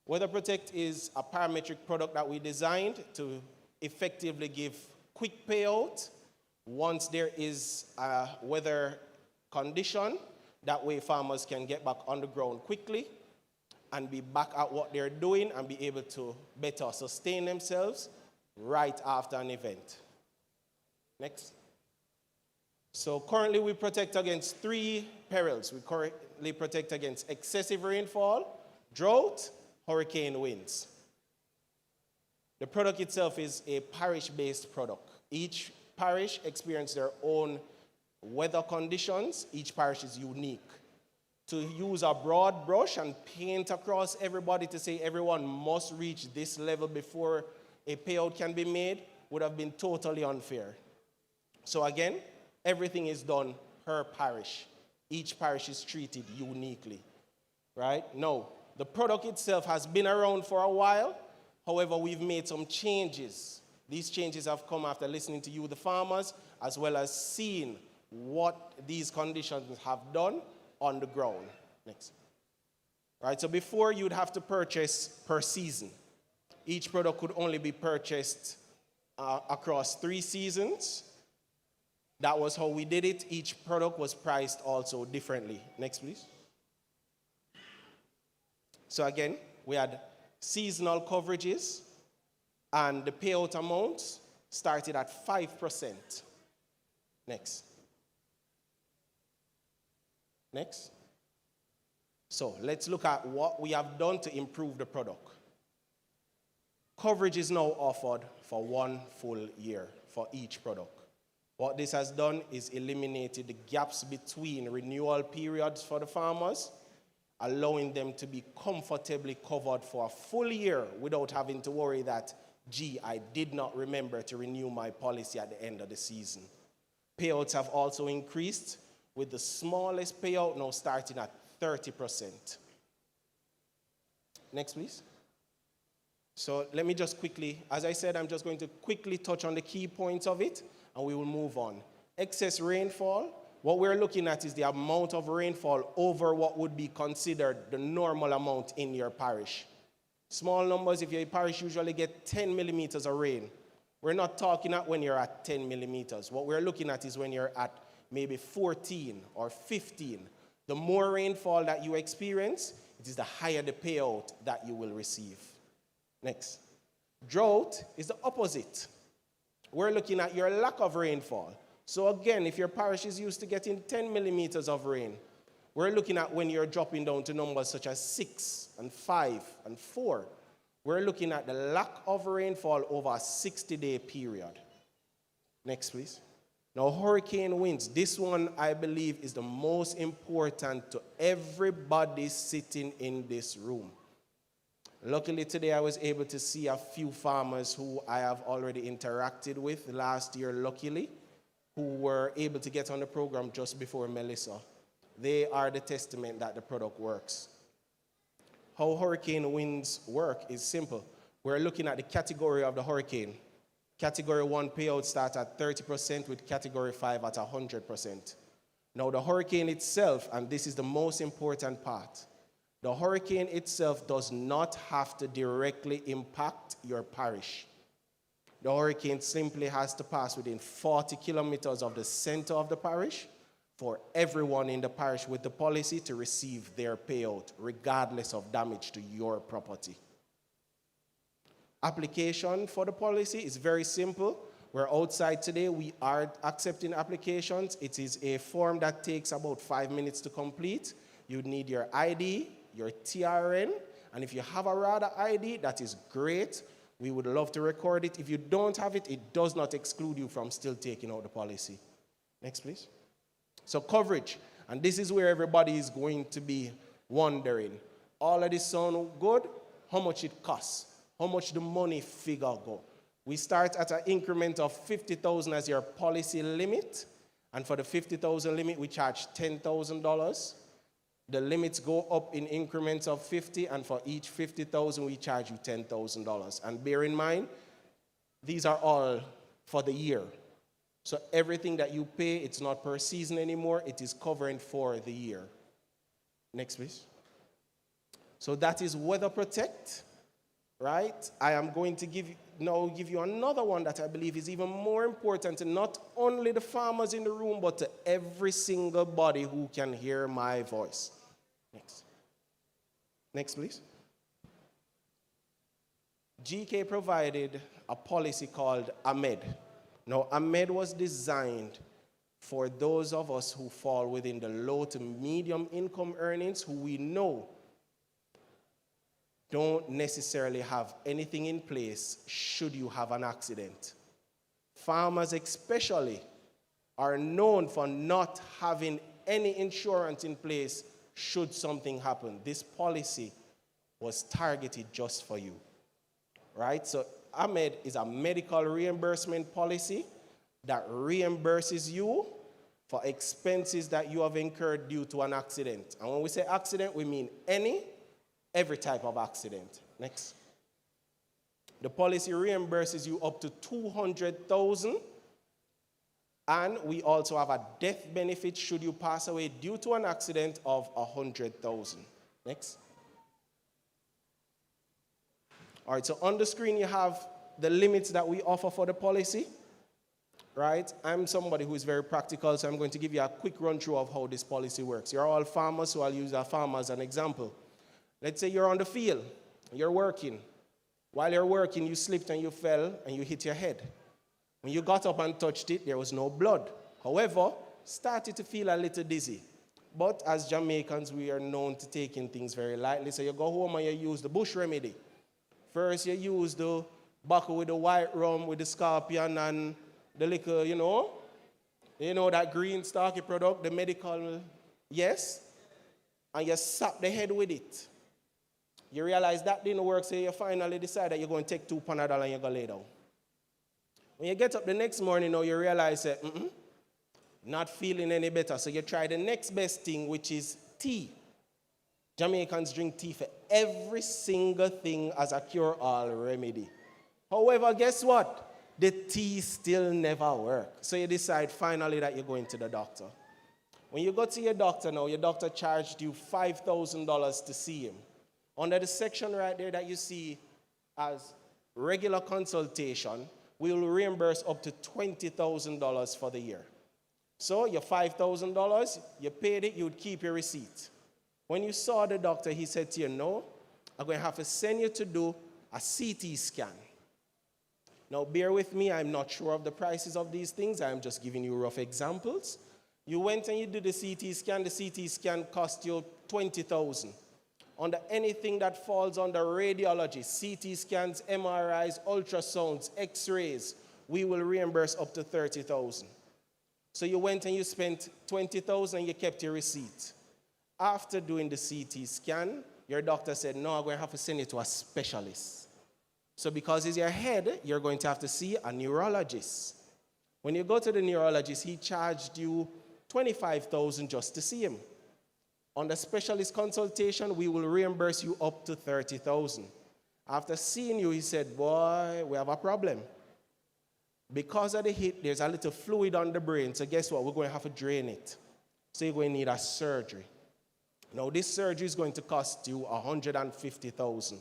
Weather Protect is a parametric product that we designed to effectively give quick payout once there is a weather condition. That way farmers can get back on the ground quickly and be back at what they're doing and be able to better sustain themselves right after an event. Next. So currently we protect against 3 perils. We currently protect against excessive rainfall, drought, hurricane winds. The product itself is a parish-based product. Each parish experiences their own weather conditions. Each parish is unique. To use a broad brush and paint across everybody to say everyone must reach this level before a payout can be made would have been totally unfair. So again, everything is done per parish. Each parish is treated uniquely, right? No, the product itself has been around for a while. However, we've made some changes. These changes have come after listening to you, the farmers, as well as seeing what these conditions have done on the ground. Next. Right, so before you'd have to purchase per season. Each product could only be purchased across 3 seasons. That was how we did it. Each product was priced also differently. Next, please. So again, we had seasonal coverages, and the payout amounts started at 5%. Next. Next. So let's look at what we have done to improve the product. Coverage is now offered for 1 full year for each product. What this has done is eliminated the gaps between renewal periods for the farmers, allowing them to be comfortably covered for a full year without having to worry that, gee, I did not remember to renew my policy at the end of the season. Payouts have also increased, with the smallest payout now starting at 30%. Next, please. So let me just quickly, as I said, I'm just going to quickly touch on the key points of it, and we will move on. Excess rainfall. What we're looking at is the amount of rainfall over what would be considered the normal amount in your parish. Small numbers, if your parish usually get 10 millimeters of rain, we're not talking at when you're at 10 millimeters. What we're looking at is when you're at maybe 14 or 15. The more rainfall that you experience, it is the higher the payout that you will receive. Next. Drought is the opposite. We're looking at your lack of rainfall. So again, if your parish is used to getting 10 millimeters of rain, we're looking at when you're dropping down to numbers such as 6 and 5 and 4. We're looking at the lack of rainfall over a 60-day period. Next, please. Now, hurricane winds. This one, I believe, is the most important to everybody sitting in this room. Luckily, today I was able to see a few farmers who I have already interacted with last year, luckily, who were able to get on the program just before Melissa. They are the testament that the product works. How hurricane winds work is simple. We're looking at the category of the hurricane. Category 1 payout starts at 30% with Category 5 at 100%. Now the hurricane itself, and this is the most important part, the hurricane itself does not have to directly impact your parish. The hurricane simply has to pass within 40 kilometers of the center of the parish for everyone in the parish with the policy to receive their payout, regardless of damage to your property. Application for the policy is very simple. We're outside today. We are accepting applications. It is a form that takes about 5 minutes to complete. You need your ID, your TRN, and if you have a RADA ID, that is great. We would love to record it. If you don't have it, it does not exclude you from still taking out the policy. Next, please. So coverage, and this is where everybody is going to be wondering. All of this sound good? How much it costs? How much the money figure go? We start at an increment of $50,000 as your policy limit, and for the $50,000 limit, we charge $10,000. The limits go up in increments of 50, and for each 50,000, we charge you $10,000. And bear in mind, these are all for the year. So everything that you pay, it's not per season anymore, it is covering for the year. Next, please. So that is Weather Protect, right? I am going to give you another one that I believe is even more important to not only the farmers in the room, but to every single body who can hear my voice. Next. Next, please. GK provided a policy called AMED. Now, AMED was designed for those of us who fall within the low to medium income earnings, who we know don't necessarily have anything in place should you have an accident. Farmers especially are known for not having any insurance in place should something happen. This policy was targeted just for you, right? So AMED is a medical reimbursement policy that reimburses you for expenses that you have incurred due to an accident. And when we say accident, we mean every type of accident. Next. The policy reimburses you up to $200,000, and we also have a death benefit should you pass away due to an accident of $100,000. Next. All right, so on the screen you have the limits that we offer for the policy, right? I'm somebody who is very practical, so I'm going to give you a quick run through of how this policy works. You're all farmers, so I'll use a farmer as an example. Let's say you're on the field, you're working. While you're working, you slipped and you fell and you hit your head. When you got up and touched it, there was no blood. However, started to feel a little dizzy. But as Jamaicans, we are known to taking things very lightly. So you go home and you use the bush remedy. First, you use the buckle with the white rum, with the scorpion and the liquor, you know that green stalky product, the medical, yes? And you sap the head with it. You realize that didn't work, so you finally decide that you're going to take 2 Panadol and you're going to lay down. When you get up the next morning, now you realize that, not feeling any better, so you try the next best thing, which is tea. Jamaicans drink tea for every single thing as a cure-all remedy. However, guess what? The tea still never works. So you decide finally that you're going to the doctor. When you go to your doctor now, your doctor charged you $5,000 to see him. Under the section right there that you see as regular consultation, we will reimburse up to $20,000 for the year. So your $5,000, you paid it, you would keep your receipt. When you saw the doctor, he said to you, no, I'm going to have to send you to do a CT scan. Now, bear with me, I'm not sure of the prices of these things. I'm just giving you rough examples. You went and you did the CT scan. The CT scan cost you $20,000. Under anything that falls under radiology, CT scans, MRIs, ultrasounds, X-rays, we will reimburse up to $30,000. So you went and you spent $20,000 and you kept your receipt. After doing the CT scan, your doctor said, no, I'm going to have to send you to a specialist. So because it's your head, you're going to have to see a neurologist. When you go to the neurologist, he charged you $25,000 just to see him. On the specialist consultation, we will reimburse you up to $30,000. After seeing you, he said, boy, we have a problem. Because of the hit, there's a little fluid on the brain, so guess what? We're going to have to drain it. So you're going to need a surgery. Now, this surgery is going to cost you $150,000.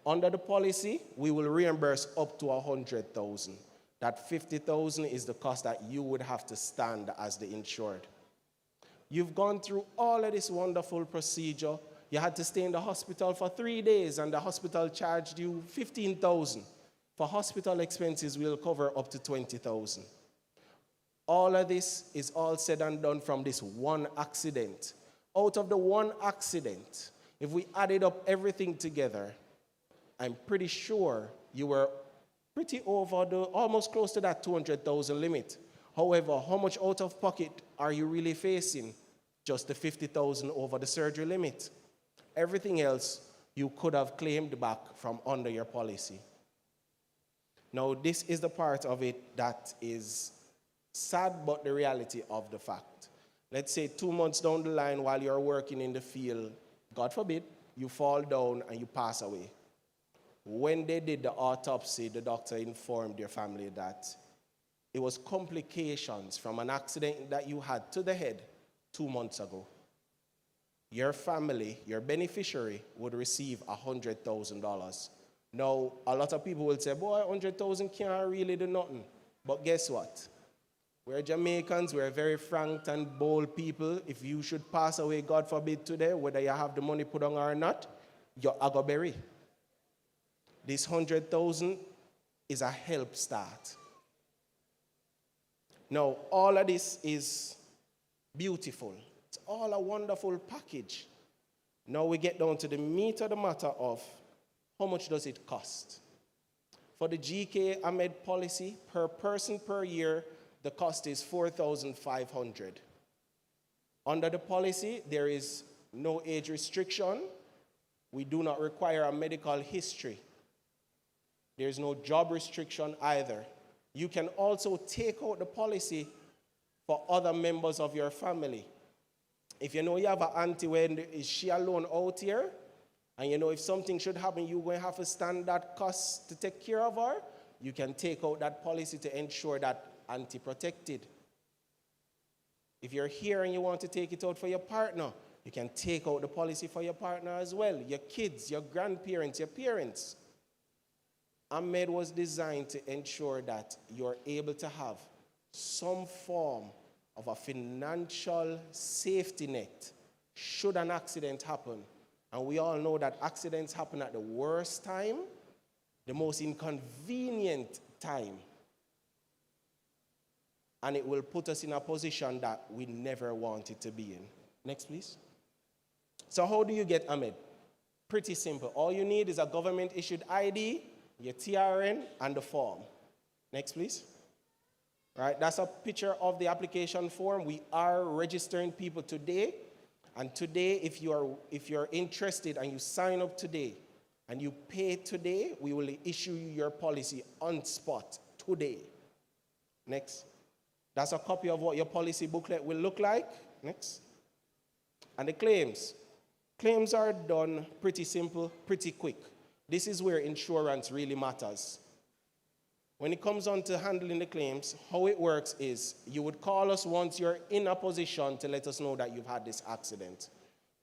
Under the policy, we will reimburse up to $100,000. That $50,000 is the cost that you would have to stand as the insured. You've gone through all of this wonderful procedure. You had to stay in the hospital for 3 days, and the hospital charged you $15,000. For hospital expenses, we'll cover up to $20,000. All of this is all said and done from this one accident. Out of the one accident, if we added up everything together, I'm pretty sure you were pretty over almost close to that $200,000 limit. However, how much out of pocket are you really facing? Just the $50,000 over the surgery limit. Everything else you could have claimed back from under your policy. Now, this is the part of it that is sad, but the reality of the fact. Let's say 2 months down the line while you're working in the field, God forbid, you fall down and you pass away. When they did the autopsy, the doctor informed your family that it was complications from an accident that you had to the head 2 months ago. Your family, your beneficiary, would receive $100,000. Now, a lot of people will say, boy, $100,000 can't really do nothing. But guess what? We're Jamaicans, we're very frank and bold people. If you should pass away, God forbid, today, whether you have the money put on or not, you're agaberry. This $100,000 is a help start. Now, all of this is beautiful. It's all a wonderful package. Now we get down to the meat of the matter of how much does it cost? For the GK Ahmed policy, per person per year, the cost is $4,500. Under the policy, there is no age restriction. We do not require a medical history. There is no job restriction either. You can also take out the policy for other members of your family. If you know you have an auntie when is she alone out here, and you know if something should happen, you're going to have to stand that cost to take care of her, you can take out that policy to ensure that auntie protected. If you're here and you want to take it out for your partner, you can take out the policy for your partner as well, your kids, your grandparents, your parents. Ahmed was designed to ensure that you're able to have some form of a financial safety net should an accident happen. And we all know that accidents happen at the worst time, the most inconvenient time. And it will put us in a position that we never wanted to be in. Next, please. So how do you get Ahmed? Pretty simple. All you need is a government-issued ID, your TRN, and the form. Next, please. Right, that's a picture of the application form. We are registering people today. And today, if you're interested and you sign up today and you pay today, we will issue you your policy on spot today. Next. That's a copy of what your policy booklet will look like. Next. And the claims. Claims are done pretty simple, pretty quick. This is where insurance really matters. When it comes on to handling the claims, how it works is you would call us once you're in a position to let us know that you've had this accident.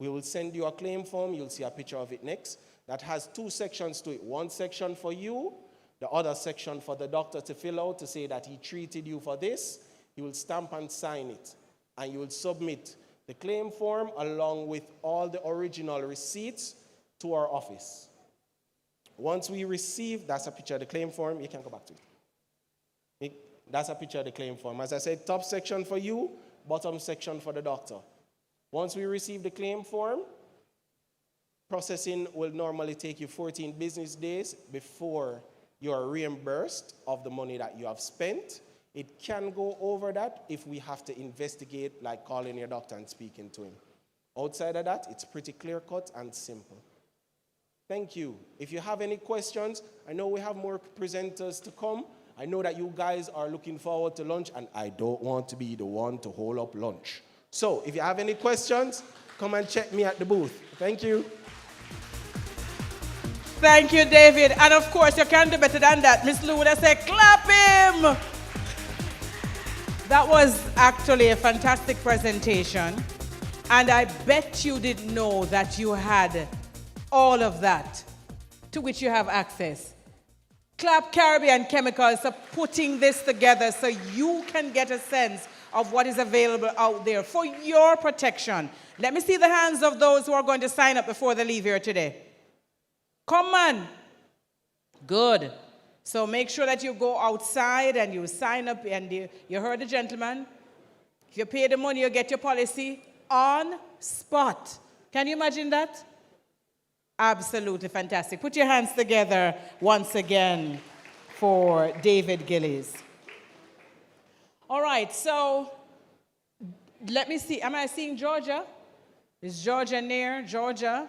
We will send you a claim form. You'll see a picture of it next. That has two sections to it. One section for you, the other section for the doctor to fill out to say that he treated you for this. He will stamp and sign it. And you will submit the claim form along with all the original receipts to our office. Once we receive, that's a picture of the claim form. You can go back to it. That's a picture of the claim form. As I said, top section for you, bottom section for the doctor. Once we receive the claim form, processing will normally take you 14 business days before you are reimbursed of the money that you have spent. It can go over that if we have to investigate, like calling your doctor and speaking to him. Outside of that, it's pretty clear-cut and simple. Thank you. If you have any questions, I know we have more presenters to come. I know that you guys are looking forward to lunch, and I don't want to be the one to hold up lunch. So if you have any questions, come and check me at the booth. Thank you. Thank you, David. And of course, you can do better than that. Miss Lou would have said, clap him. That was actually a fantastic presentation. And I bet you didn't know that you had all of that to which you have access. Clap Caribbean Chemicals for putting this together so you can get a sense of what is available out there for your protection. Let me see the hands of those who are going to sign up before they leave here today. Come on. Good. So make sure that you go outside and you sign up, and you heard the gentleman. If you pay the money, you get your policy on spot. Can you imagine that? Absolutely fantastic. Put your hands together once again for David Gillies. All right, so let me see. Am I seeing Georgia? Is Georgia near? Georgia?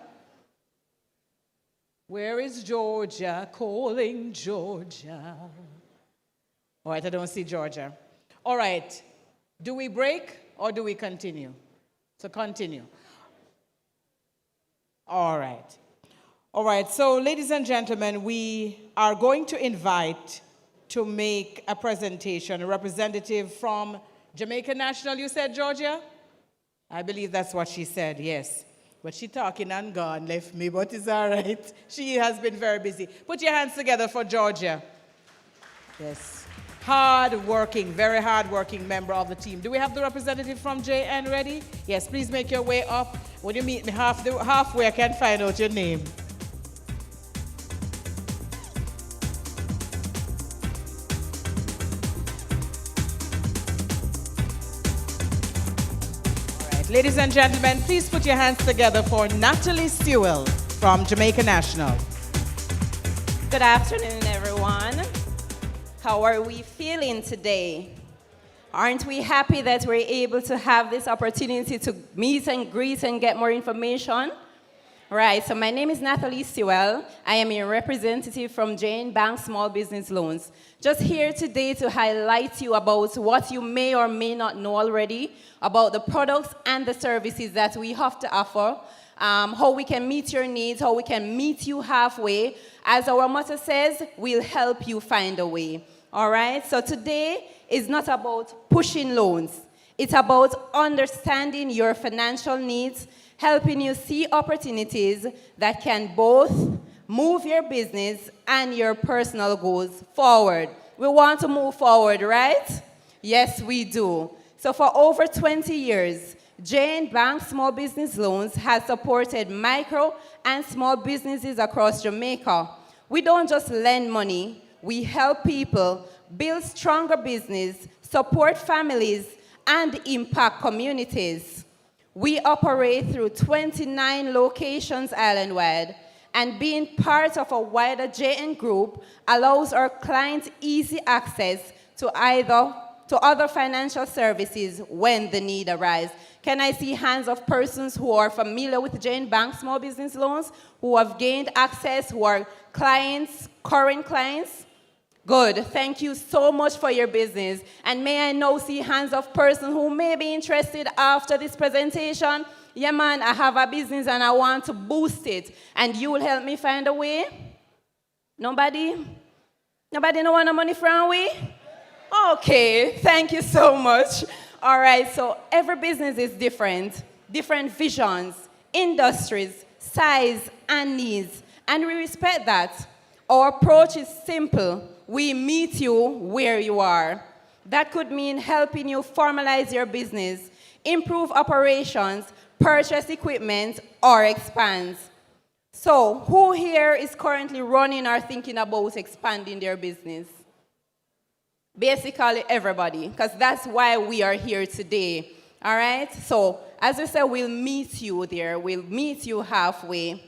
Where is Georgia? Calling Georgia. All right, I don't see Georgia. All right, do we break or do we continue? So continue. All right. All right, so ladies and gentlemen, we are going to invite to make a presentation a representative from Jamaica National. You said, Georgia? I believe that's what she said, yes. But she talking and gone, left me, but it's all right. She has been very busy. Put your hands together for Georgia. Yes. Hard-working, very hard-working member of the team. Do we have the representative from JN ready? Yes, please make your way up. When you meet me halfway, I can find out your name. Ladies and gentlemen, please put your hands together for Natalie Sewell from Jamaica National. Good afternoon, everyone. How are we feeling today? Aren't we happy that we're able to have this opportunity to meet and greet and get more information? Right, so my name is Natalie Sewell. I am a representative from Jane Bank Small Business Loans. Just here today to highlight you about what you may or may not know already about the products and the services that we have to offer, how we can meet your needs, how we can meet you halfway. As our motto says, we'll help you find a way. All right, so today is not about pushing loans. It's about understanding your financial needs, helping you see opportunities that can both move your business and your personal goals forward. We want to move forward, right? Yes, we do. So for over 20 years, Jane Bank Small Business Loans has supported micro and small businesses across Jamaica. We don't just lend money, we help people build stronger business, support families, and impact communities. We operate through 29 locations island-wide, and being part of a wider JN group allows our clients easy access to other financial services when the need arises. Can I see hands of persons who are familiar with Jane Bank Small Business Loans, who have gained access, who are clients, current clients? Good. Thank you so much for your business. And may I now see hands of persons who may be interested after this presentation? Yeah, man, I have a business and I want to boost it. And you will help me find a way? Nobody? Nobody no want no money from we? Okay, thank you so much. All right, so every business is different. Different visions, industries, size, and needs. And we respect that. Our approach is simple. We meet you where you are. That could mean helping you formalize your business, improve operations, purchase equipment, or expand. So, who here is currently running or thinking about expanding their business? Basically, everybody, because that's why we are here today. All right? So, as we said, we'll meet you there. We'll meet you halfway.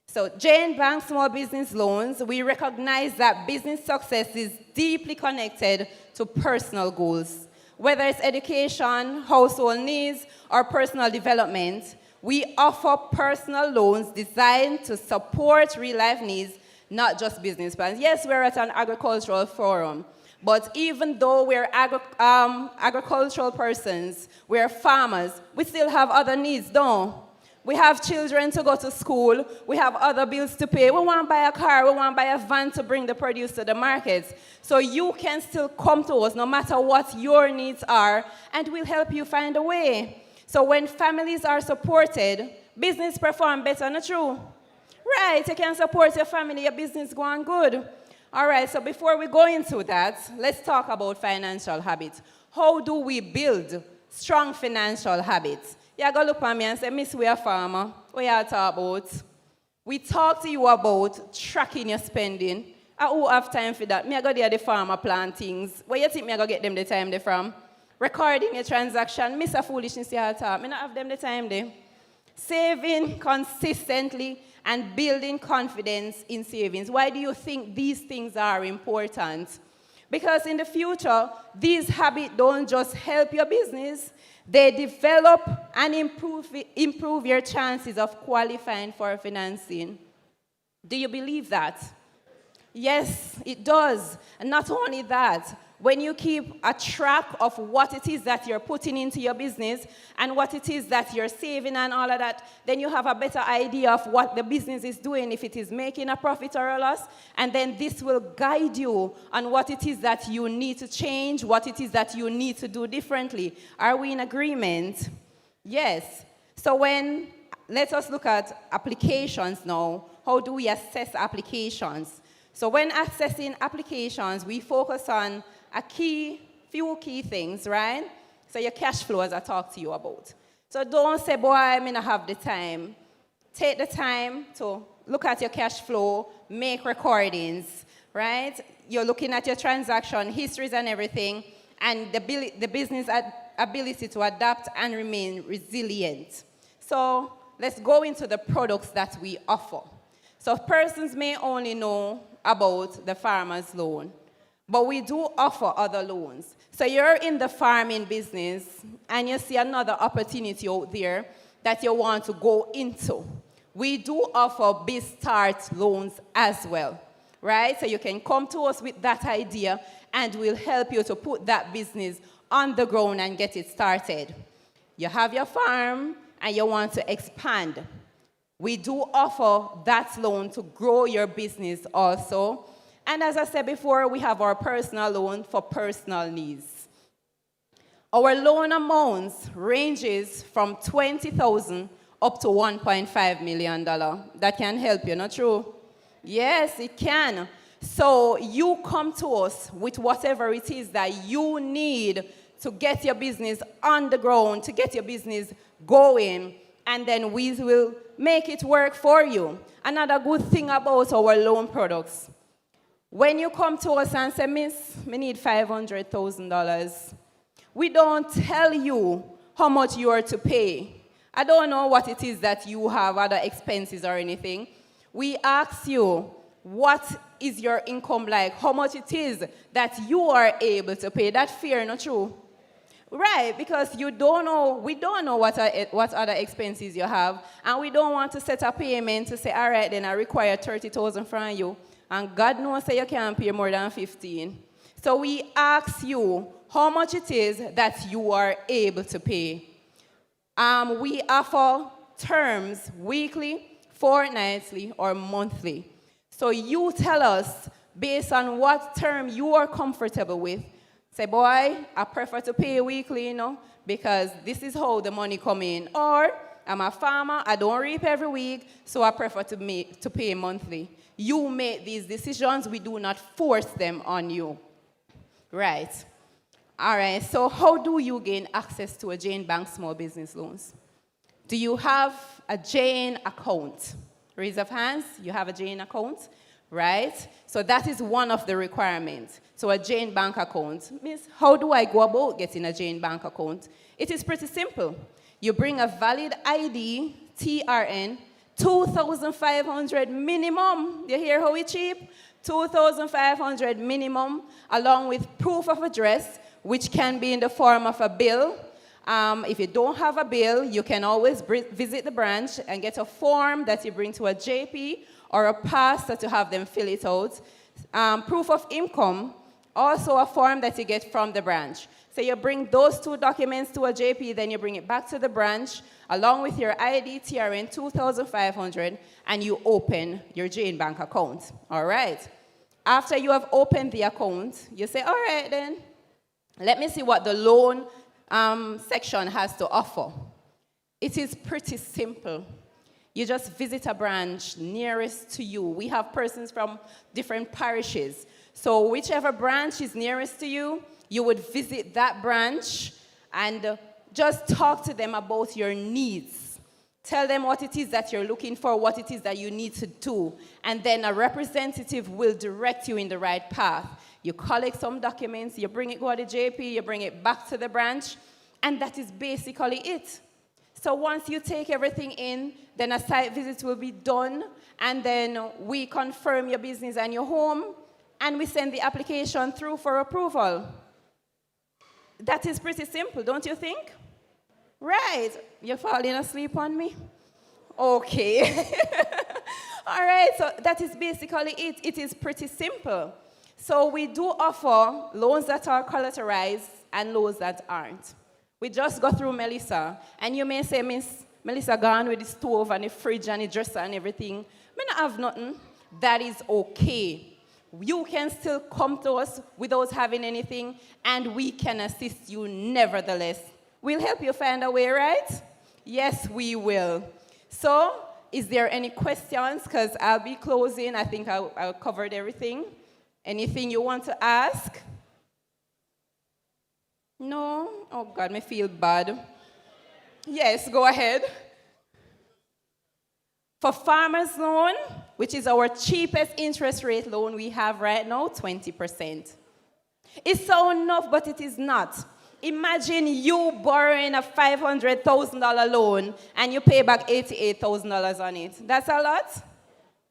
So, Jane Bank Small Business Loans, we recognize that business success is deeply connected to personal goals. Whether it's education, household needs, or personal development, we offer personal loans designed to support real-life needs, not just business plans. Yes, we're at an agricultural forum, but even though we're agricultural persons, we're farmers, we still have other needs, don't we? We have children to go to school. We have other bills to pay. We want to buy a car. We want to buy a van to bring the produce to the markets. So you can still come to us no matter what your needs are, and we'll help you find a way. So when families are supported, business perform better, not true? Right, you can support your family, your business going good. All right, so before we go into that, let's talk about financial habits. How do we build strong financial habits? You go look at me and say, Miss, we are farmer. What you talk about? We talk to you about tracking your spending. I who have time for that? Me I go there the farmer plant things. Where you think me I go get them the time they from? Recording your transaction. Miss a foolishness you talk. Me not have them the time there. Saving consistently and building confidence in savings. Why do you think these things are important? Because in the future, these habits don't just help your business, they develop and improve your chances of qualifying for financing. Do you believe that? Yes, it does. And not only that, when you keep a track of what it is that you're putting into your business and what it is that you're saving and all of that, then you have a better idea of what the business is doing, if it is making a profit or a loss. And then this will guide you on what it is that you need to change, what it is that you need to do differently. Are we in agreement? Yes. So let us look at applications now. How do we assess applications? So when assessing applications, we focus on few key things, right? So your cash flow, as I talked to you about. So don't say, boy, I may not have the time. Take the time to look at your cash flow, make recordings, right? You're looking at your transaction histories and everything, and the business ability to adapt and remain resilient. So let's go into the products that we offer. So persons may only know about the farmer's loan, but we do offer other loans. So you're in the farming business and you see another opportunity out there that you want to go into. We do offer Biz Start loans as well, right? So you can come to us with that idea and we'll help you to put that business on the ground and get it started. You have your farm and you want to expand. We do offer that loan to grow your business also. And as I said before, we have our personal loan for personal needs. Our loan amounts ranges from $20,000 up to $1.5 million. That can help you, not true? Yes, it can. So you come to us with whatever it is that you need to get your business on the ground, to get your business going, and then we will make it work for you. Another good thing about our loan products, when you come to us and say, Miss, we need $500,000, we don't tell you how much you are to pay. I don't know what it is that you have, other expenses or anything. We ask you, what is your income like? How much it is that you are able to pay? That's fair, not true? Right, because we don't know what other expenses you have, and we don't want to set a payment to say, all right, then I require $30,000 from you, and God knows that you can't pay more than 15. So we ask you how much it is that you are able to pay. We offer terms weekly, fortnightly, or monthly. So you tell us, based on what term you are comfortable with, say, boy, I prefer to pay weekly, because this is how the money come in. Or, I'm a farmer, I don't reap every week, so I prefer to pay monthly. You make these decisions, we do not force them on you. Right. All right, so how do you gain access to a Jane Bank Small Business Loans? Do you have a Jane account? Raise of hands, you have a Jane account, right? So that is one of the requirements. So a Jane Bank account. Miss, how do I go about getting a Jane Bank account? It is pretty simple. You bring a valid ID, TRN, $2,500 minimum. You hear how it's cheap? $2,500 minimum, along with proof of address, which can be in the form of a bill. If you don't have a bill, you can always visit the branch and get a form that you bring to a JP or a pastor to have them fill it out. Proof of income, also a form that you get from the branch. So you bring those two documents to a JP, then you bring it back to the branch, along with your ID, TRN, $2,500, and you open your Jane Bank account. All right. After you have opened the account, you say, all right then, let me see what the loan section has to offer. It is pretty simple. You just visit a branch nearest to you. We have persons from different parishes. So whichever branch is nearest to you, you would visit that branch and just talk to them about your needs. Tell them what it is that you're looking for, what it is that you need to do. And then a representative will direct you in the right path. You collect some documents, you bring it to the JP, you bring it back to the branch, and that is basically it. So once you take everything in, then a site visit will be done, and then we confirm your business and your home, and we send the application through for approval. That is pretty simple, don't you think? Right. You're falling asleep on me? Okay. All right, so that is basically it. It is pretty simple. So we do offer loans that are collateralized and loans that aren't. We just got through Melissa, and you may say, Miss, Melissa gone with the stove and the fridge and the dresser and everything. Me not have nothing. That is okay. You can still come to us without having anything, and we can assist you nevertheless. We'll help you find a way, right? Yes, we will. So, is there any questions? Because I'll be closing. I think I covered everything. Anything you want to ask? No? Oh, God, me feel bad. Yes, go ahead. For farmers loan, which is our cheapest interest rate loan we have right now, 20%. It sounds enough, but it is not. Imagine you borrowing a $500,000 loan and you pay back $88,000 on it. That's a lot?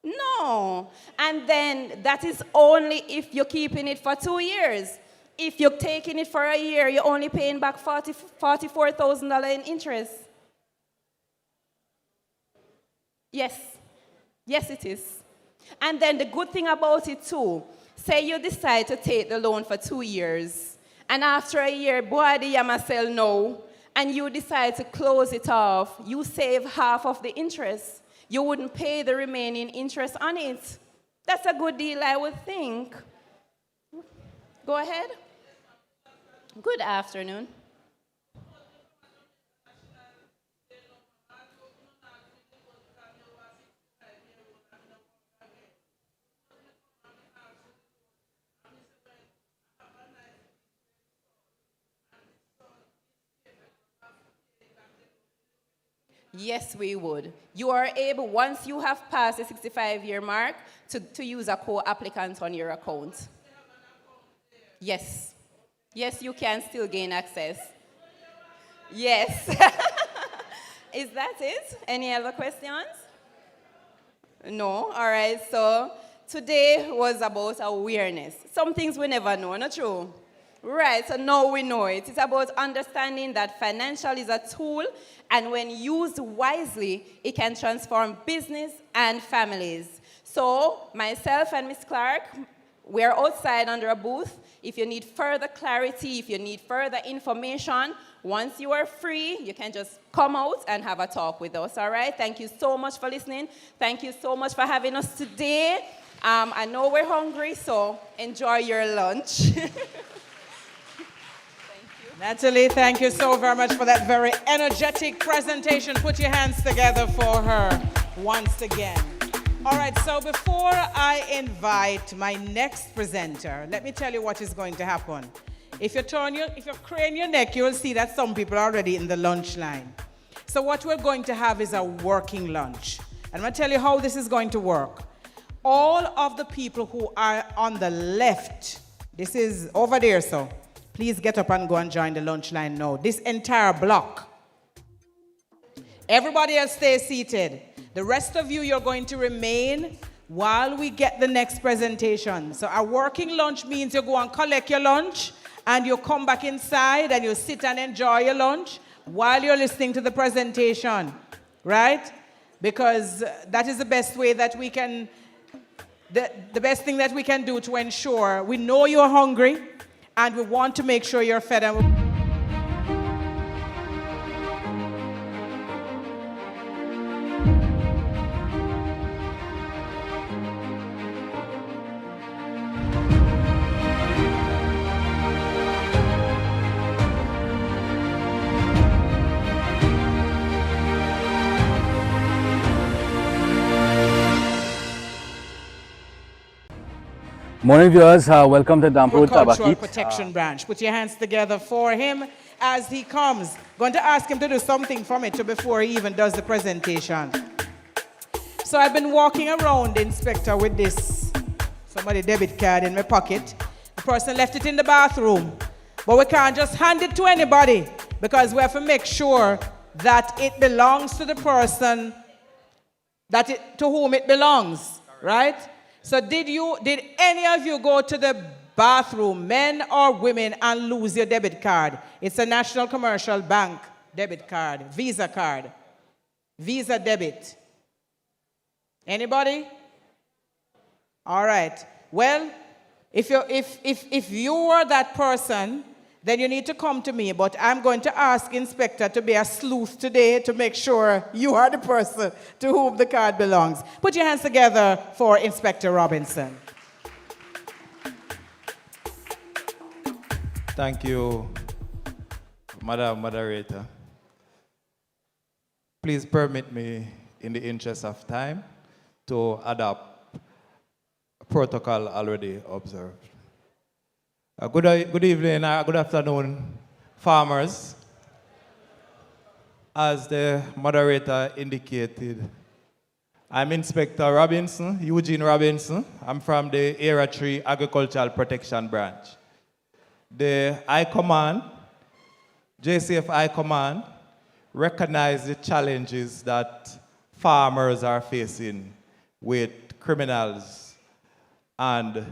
No. And then that is only if you're keeping it for 2 years. If you're taking it for a year, you're only paying back $44,000 in interest. Yes. Yes, it is. And then the good thing about it too, say you decide to take the loan for 2 years, and after a year, boy, the yama sell no, and you decide to close it off, you save half of the interest. You wouldn't pay the remaining interest on it. That's a good deal, I would think. Go ahead. Good afternoon. Yes, we would. You are able, once you have passed the 65-year mark, to use a co-applicant on your account. Yes. Yes, you can still gain access. Yes. Is that it? Any other questions? No? All right, so today was about awareness. Some things we never know, not true? Right, so now we know it. It's about understanding that financial is a tool, and when used wisely, it can transform business and families. So myself and Ms. Clark, we're outside under a booth. If you need further clarity, if you need further information, once you are free, you can just come out and have a talk with us, all right? Thank you so much for listening. Thank you so much for having us today. I know we're hungry, so enjoy your lunch. Natalie, thank you so very much for that very energetic presentation. Put your hands together for her once again. All right, so before I invite my next presenter, let me tell you what is going to happen. If you crane your neck, you will see that some people are already in the lunch line. So what we're going to have is a working lunch. And I'm going to tell you how this is going to work. All of the people who are on the left, this is over there, so please get up and go and join the lunch line now. This entire block. Everybody else stay seated. The rest of you, you're going to remain while we get the next presentation. So a working lunch means you go and collect your lunch and you come back inside and you sit and enjoy your lunch while you're listening to the presentation, right? Because that is the best way that we can, the best thing that we can do to ensure we know you're hungry, and we want to make sure you're fed. Morning viewers, welcome to Dampur Agricultural Tabakit. Protection Branch. Put your hands together for him as he comes. Going to ask him to do something for me before he even does the presentation. So I've been walking around, Inspector, with this somebody debit card in my pocket. The person left it in the bathroom. But we can't just hand it to anybody because we have to make sure that it belongs to the person to whom it belongs, right? So did any of you go to the bathroom, men or women, and lose your debit card? It's a National Commercial Bank debit card, Visa card, Visa debit. Anybody? All right. Well, if you were that person, then you need to come to me. But I'm going to ask Inspector to be a sleuth today to make sure you are the person to whom the card belongs. Put your hands together for Inspector Robinson. Thank you, Madam Moderator. Please permit me, in the interest of time, to adopt a protocol already observed. Good evening, good afternoon, farmers. As the moderator indicated, I'm Inspector Robinson, Eugene Robinson. I'm from the Area 3 Agricultural Protection Branch. I command JCFI Command recognize the challenges that farmers are facing with criminals, and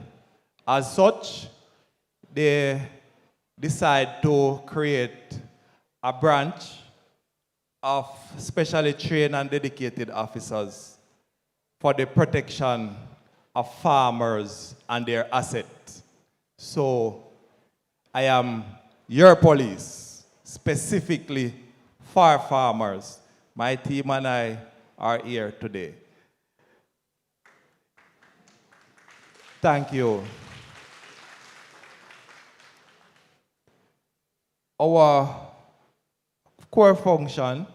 as such, they decide to create a branch of specially trained and dedicated officers for the protection of farmers and their assets. So I am your police, specifically for farmers. My team and I are here today. Thank you. Our core function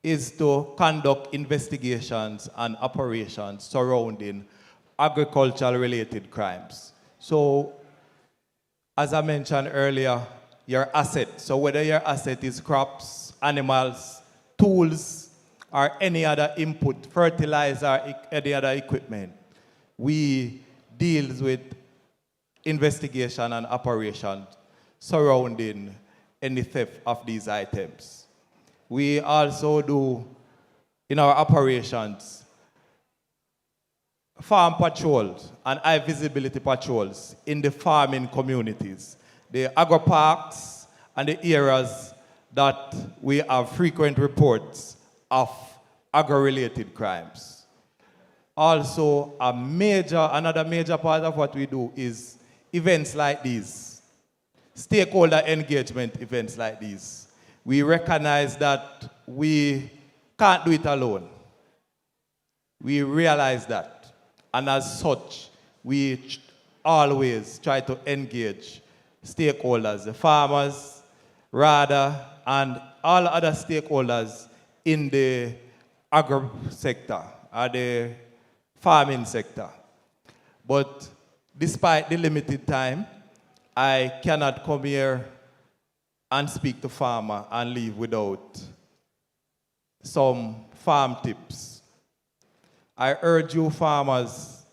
is to conduct investigations and operations surrounding agricultural-related crimes. So, as I mentioned earlier, your asset. So whether your asset is crops, animals, tools, or any other input, fertilizer, any other equipment, we deal with investigation and operations surrounding any theft of these items. We also do, in our operations, farm patrols and high visibility patrols in the farming communities, the agro parks and the areas that we have frequent reports of agro-related crimes. Also, another major part of what we do is events like these, stakeholder engagement events like these. We recognize that we can't do it alone. We realize that. And as such, we always try to engage stakeholders, the farmers, rather, and all other stakeholders in the agro sector or the farming sector. But despite the limited time, I cannot come here and speak to farmer and leave without some farm tips. I urge you farmers,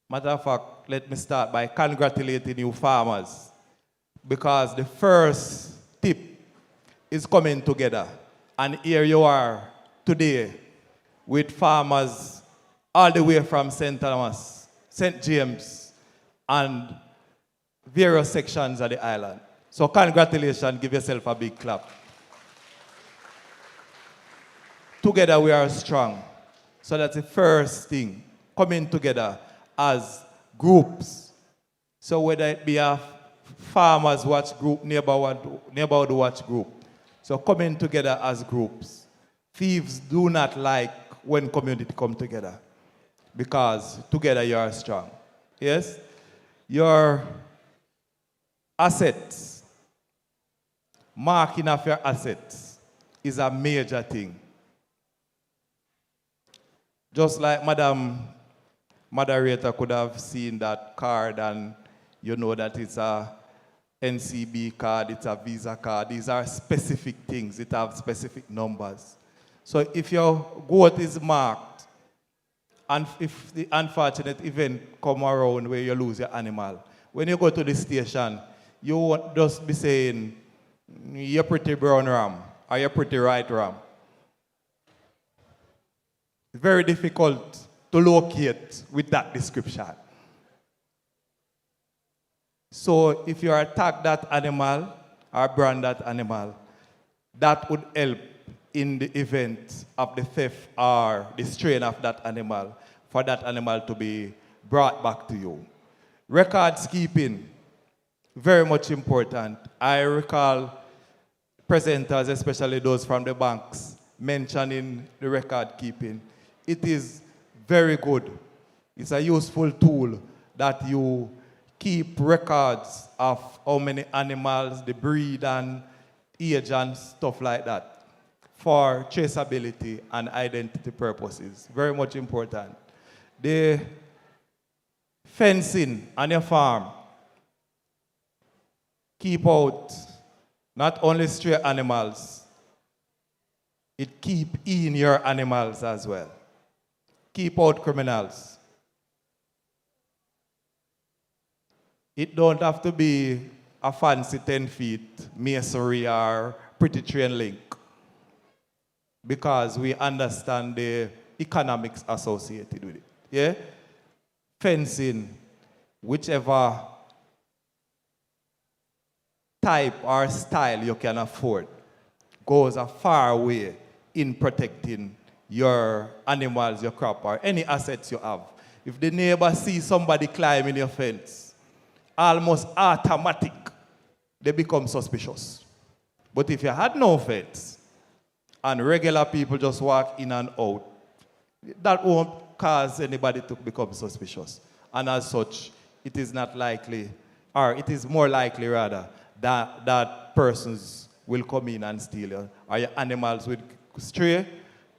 matter of fact, let me start by congratulating you farmers, because the first tip is coming together. And here you are today with farmers all the way from St. Thomas, St. James, and various sections of the island. So congratulations, give yourself a big clap. Together we are strong. So that's the first thing, coming together as groups. So whether it be a farmers watch group, neighborhood watch group. So coming together as groups. Thieves do not like when community come together, because together you are strong. Yes? Your assets, marking of your assets is a major thing. Just like Madam Moderator could have seen that card and you know that it's a NCB card, it's a Visa card. These are specific things. It have specific numbers. So if your goat is marked, and if the unfortunate event come around where you lose your animal, when you go to the station, you won't just be saying, you're pretty brown ram, or you're pretty white ram. Very difficult to locate with that description. So if you attack that animal or brand that animal, that would help in the event of the theft or the strain of that animal, for that animal to be brought back to you. Records keeping, very much important. I recall presenters, especially those from the banks, mentioning the record keeping. It is very good. It's a useful tool that you keep records of how many animals, the breed and age and stuff like that for traceability and identity purposes. Very much important. The fencing on your farm, keep out not only stray animals, it keep in your animals as well. Keep out criminals. It don't have to be a fancy 10 feet masonry or pretty train link, because we understand the economics associated with it. Yeah? Fencing, whichever type or style you can afford, goes a far way in protecting your animals, your crop, or any assets you have. If the neighbor sees somebody climbing your fence, almost automatic, they become suspicious. But if you had no fence, and regular people just walk in and out, that won't cause anybody to become suspicious. And as such, it is not likely, or it is more likely rather, that persons will come in and steal you, or your animals will stray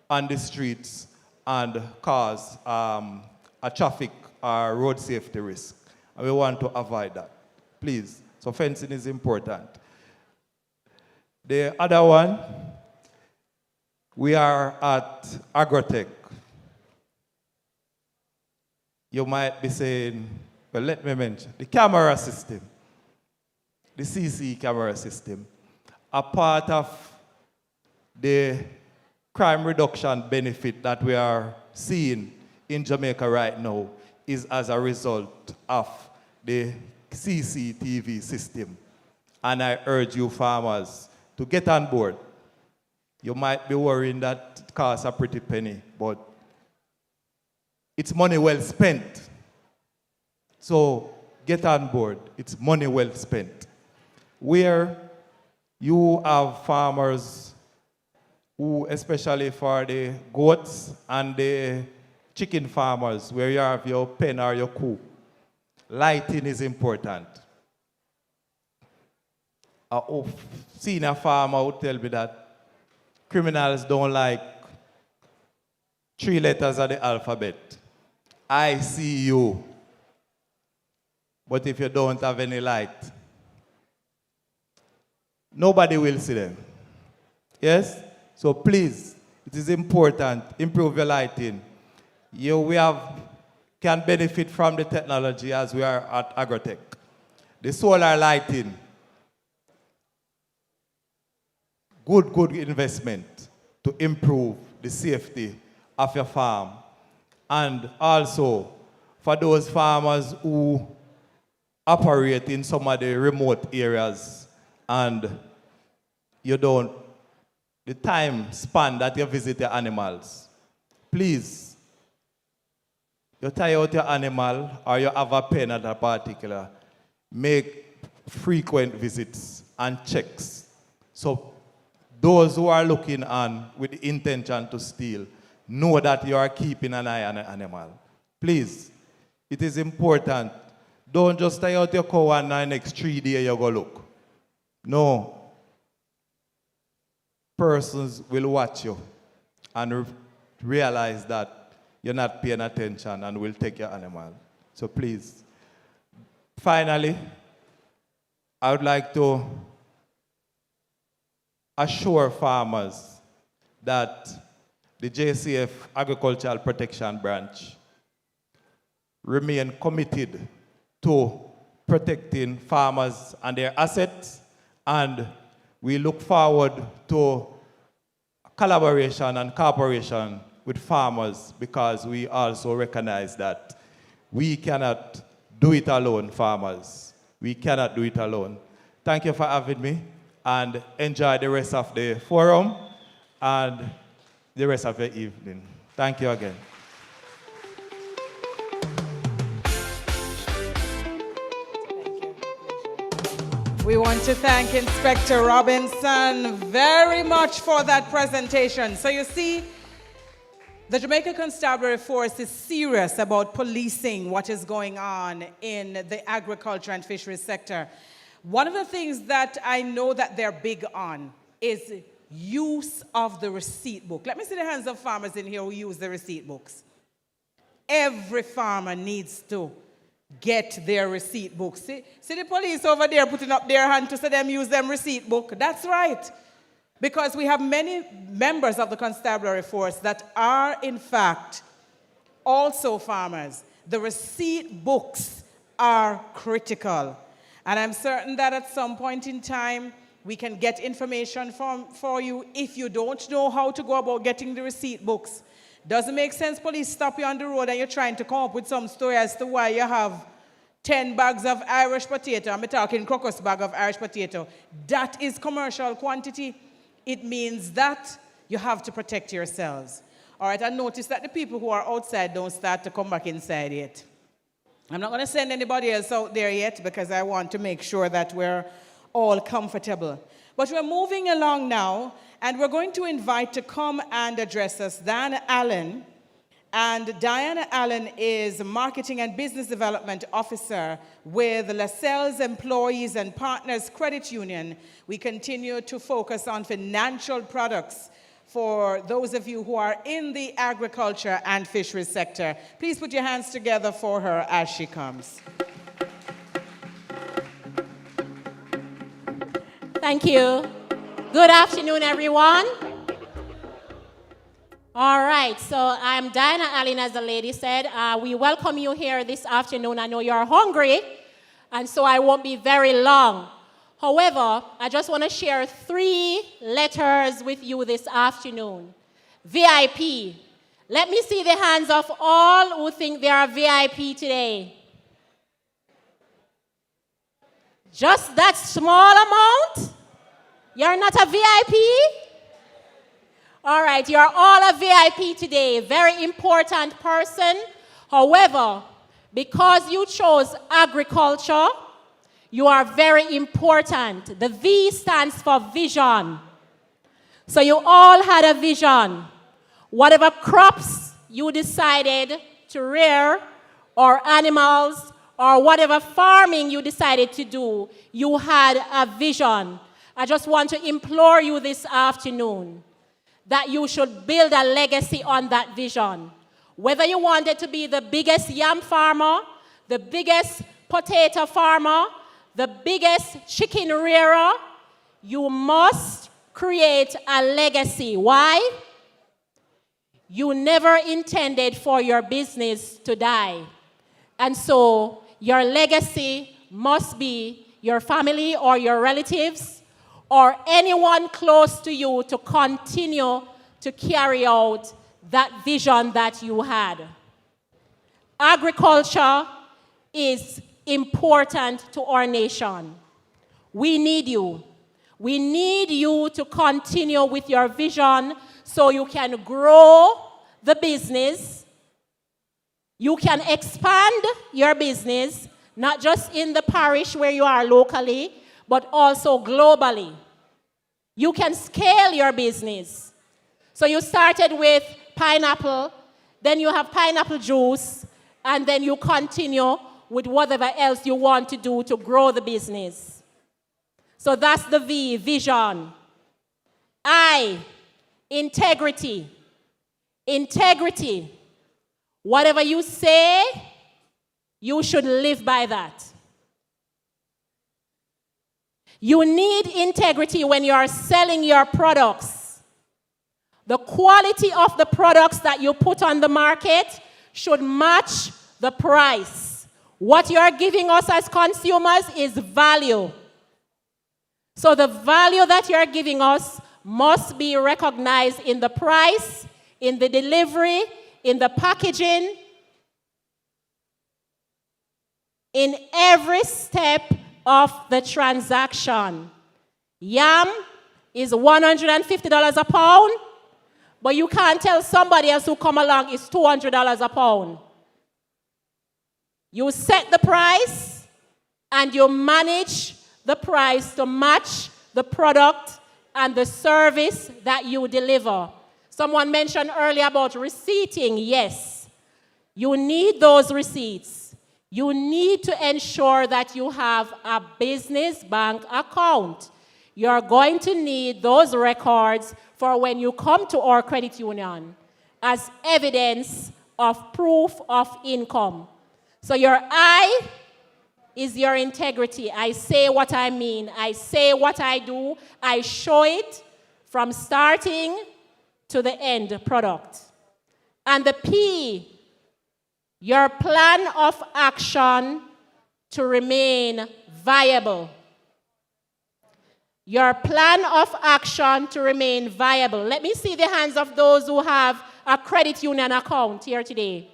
on the streets and cause a traffic or road safety risk. And we want to avoid that. Please. So fencing is important. The other one, we are at Agritech. You might be saying, well, let me mention, the camera system, the CC camera system, a part of the crime reduction benefit that we are seeing in Jamaica right now is as a result of the CCTV system. And I urge you farmers to get on board. You might be worrying that it costs a pretty penny, but it's money well spent. So get on board. It's money well spent. Where you have farmers who, especially for the goats and the chicken farmers, where you have your pen or your coop, lighting is important. A senior farmer would tell me that criminals don't like 3 letters of the alphabet. I see you. But if you don't have any light, nobody will see them. Yes? So please, it is important, improve your lighting. We can benefit from the technology as we are at Agritech. The solar lighting, good investment to improve the safety of your farm. And also, for those farmers who operate in some of the remote areas and the time span that you visit your animals, please, you tie out your animal or you have a pen at a particular, make frequent visits and checks. So those who are looking on with the intention to steal know that you are keeping an eye on an animal. Please, it is important. Don't just tie out your cow and the next 3 days you go look. No. Persons will watch you and realize that you're not paying attention and will take your animal. So please. Finally, I would like to assure farmers that the JCF Agricultural Protection Branch remain committed to protecting farmers and their assets, and we look forward to collaboration and cooperation with farmers, because we also recognize that we cannot do it alone, farmers. We cannot do it alone. Thank you for having me, and enjoy the rest of the forum and the rest of the evening. Thank you again. We want to thank Inspector Robinson very much for that presentation. So you see, the Jamaica Constabulary Force is serious about policing what is going on in the agriculture and fisheries sector. One of the things that I know that they're big on is use of the receipt book. Let me see the hands of farmers in here who use the receipt books. Every farmer needs to get their receipt books. See the police over there putting up their hand to say them use them receipt book. That's right. Because we have many members of the constabulary force that are, in fact, also farmers. The receipt books are critical. And I'm certain that at some point in time, we can get information for you if you don't know how to go about getting the receipt books. Doesn't make sense police stop you on the road and you're trying to come up with some story as to why you have 10 bags of Irish potato. I'm talking crocus bag of Irish potato. That is commercial quantity. It means that you have to protect yourselves. All right, and notice that the people who are outside don't start to come back inside yet. I'm not going to send anybody else out there yet because I want to make sure that we're all comfortable. But we're moving along now, and we're going to invite to come and address us Diana Allen. And Diana Allen is Marketing and Business Development Officer with LaSalle's Employees and Partners Credit Union. We continue to focus on financial products for those of you who are in the agriculture and fisheries sector. Please put your hands together for her as she comes. Thank you. Good afternoon, everyone. All right, so I'm Diana Allen, as the lady said. We welcome you here this afternoon. I know you're hungry, and so I won't be very long. However, I just want to share 3 letters with you this afternoon. VIP. Let me see the hands of all who think they are VIP today. Just that small amount? You're not a VIP? All right, you're all a VIP today. Very important person. However, because you chose agriculture, you are very important. The V stands for vision. So you all had a vision. Whatever crops you decided to rear, or animals, or whatever farming you decided to do, you had a vision. I just want to implore you this afternoon that you should build a legacy on that vision. Whether you wanted to be the biggest yam farmer, the biggest potato farmer, the biggest chicken rearer, you must create a legacy. Why? You never intended for your business to die. And so your legacy must be your family or your relatives or anyone close to you to continue to carry out that vision that you had. Agriculture is important to our nation. We need you. We need you to continue with your vision so you can grow the business. You can expand your business, not just in the parish where you are locally, but also globally. You can scale your business. So you started with pineapple, then you have pineapple juice, and then you continue with whatever else you want to do to grow the business. So that's the V, vision. I, integrity. Integrity. Whatever you say, you should live by that. You need integrity when you are selling your products. The quality of the products that you put on the market should match the price. What you are giving us as consumers is value. So the value that you are giving us must be recognized in the price, in the delivery, in the packaging, in every step of the transaction. Yam is $150 a pound, but you can't tell somebody else who come along it's $200 a pound. You set the price and you manage the price to match the product and the service that you deliver. Someone mentioned earlier about receipting. Yes, you need those receipts. You need to ensure that you have a business bank account. You're going to need those records for when you come to our credit union as evidence of proof of income. So your I is your integrity. I say what I mean. I say what I do. I show it from starting to the end product. And the P, your plan of action to remain viable. Your plan of action to remain viable. Let me see the hands of those who have a credit union account here today.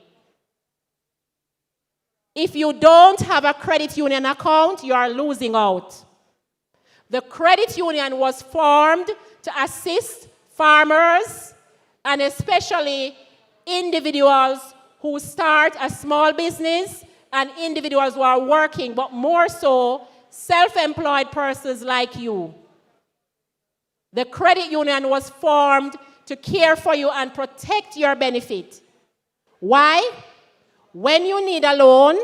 If you don't have a credit union account, you are losing out. The credit union was formed to assist farmers and especially individuals who start a small business and individuals who are working, but more so self-employed persons like you. The credit union was formed to care for you and protect your benefit. Why? When you need a loan,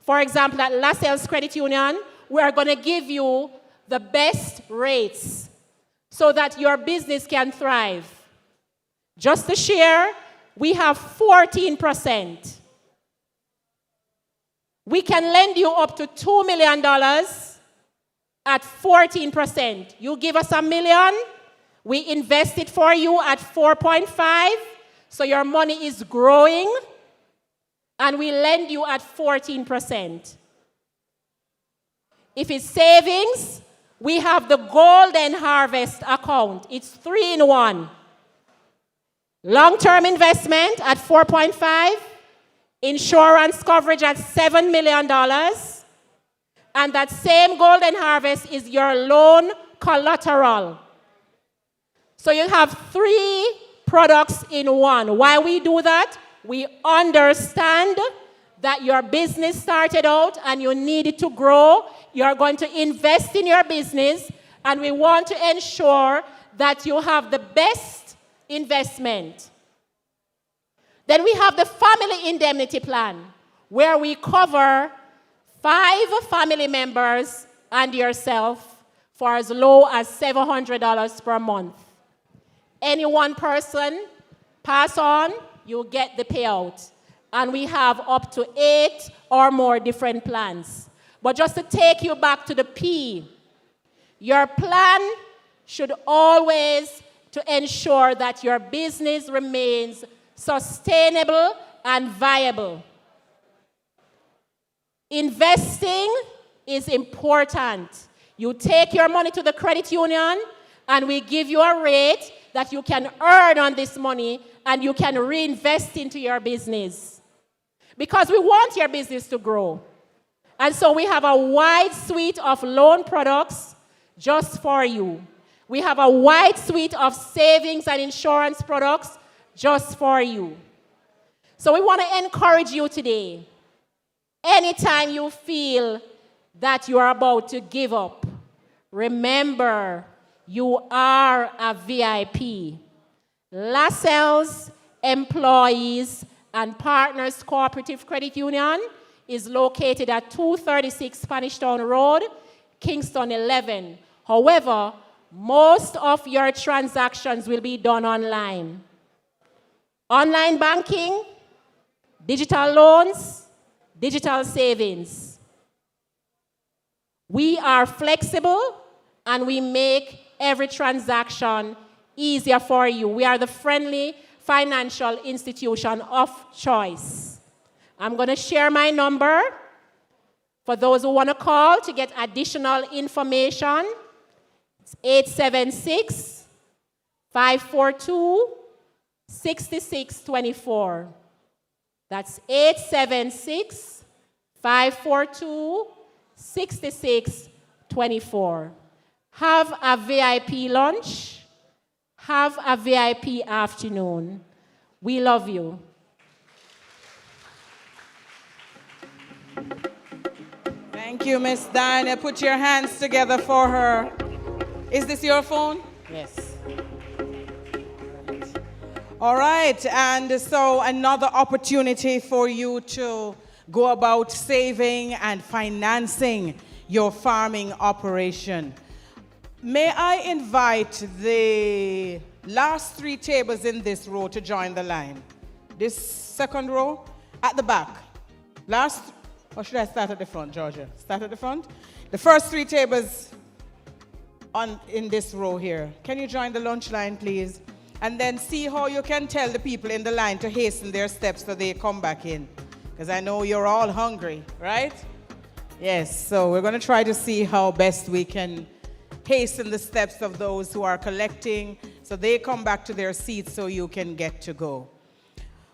for example, at LaSalle's Credit Union, we are going to give you the best rates so that your business can thrive. Just to share, we have 14%. We can lend you up to $2 million at 14%. You give us $1 million, we invest it for you at 4.5, so your money is growing, and we lend you at 14%. If it's savings, we have the Golden Harvest account. It's 3-in-1. Long-term investment at 4.5, insurance coverage at $7 million, and that same Golden Harvest is your loan collateral. So you have 3 products in one. Why we do that? We understand that your business started out and you need it to grow. You're going to invest in your business, and we want to ensure that you have the best investment. Then we have the family indemnity plan, where we cover 5 family members and yourself for as low as $700 per month. Any one person pass on, you get the payout. And we have up to 8 or more different plans. But just to take you back to the P, your plan should always to ensure that your business remains sustainable and viable. Investing is important. You take your money to the credit union, and we give you a rate that you can earn on this money, and you can reinvest into your business. Because we want your business to grow. And so we have a wide suite of loan products just for you. We have a wide suite of savings and insurance products just for you. So we want to encourage you today. Anytime you feel that you are about to give up, remember, you are a VIP. LaSalle's Employees and Partners Cooperative Credit Union is located at 236 Spanish Town Road, Kingston 11. However, most of your transactions will be done online. Online banking, digital loans, digital savings. We are flexible, and we make every transaction easier for you. We are the friendly financial institution of choice. I'm going to share my number for those who want to call to get additional information. It's 876-542-6624. That's 876-542-6624. Have a VIP lunch. Have a VIP afternoon. We love you. Thank you, Miss Diana. Put your hands together for her. Is this your phone? Yes. All right, and so another opportunity for you to go about saving and financing your farming operation. May I invite the last 3 tables in this row to join the line? This second row at the back. Last, or should I start at the front, Georgia? Start at the front? The first 3 tables in this row here. Can you join the lunch line, please? And then see how you can tell the people in the line to hasten their steps so they come back in. Because I know you're all hungry, right? Yes, so we're going to try to see how best we can hasten the steps of those who are collecting so they come back to their seats so you can get to go.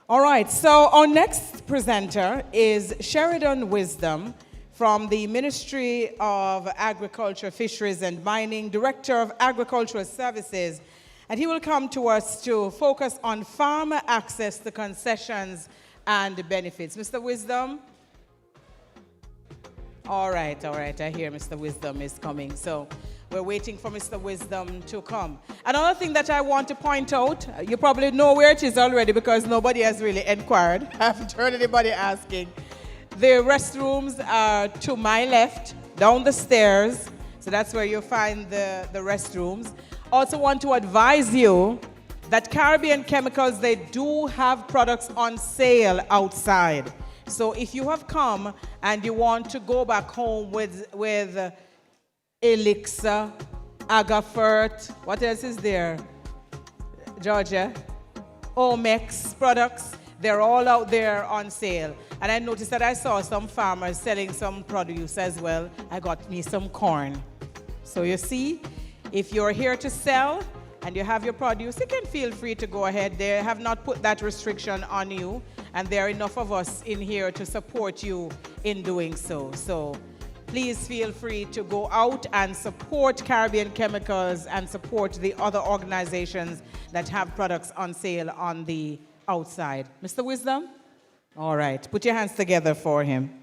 All right, so our next presenter is Sheridan Wisdom from the Ministry of Agriculture, Fisheries and Mining, Director of Agricultural Services, and he will come to us to focus on farmer access to concessions and benefits. Mr. Wisdom? All right, I hear Mr. Wisdom is coming. So we're waiting for Mr. Wisdom to come. Another thing that I want to point out, you probably know where it is already because nobody has really inquired. I haven't heard anybody asking. The restrooms are to my left, down the stairs. So that's where you'll find the restrooms. Also want to advise you that Caribbean Chemicals, they do have products on sale outside. So if you have come and you want to go back home with Elixir, Agafert, what else is there? Georgia? Omex products, they're all out there on sale. And I noticed that I saw some farmers selling some produce as well. I got me some corn. So you see, if you're here to sell and you have your produce, you can feel free to go ahead. They have not put that restriction on you, and there are enough of us in here to support you in doing so. So please feel free to go out and support Caribbean Chemicals and support the other organizations that have products on sale on the outside. Mr. Wisdom? All right, put your hands together for him.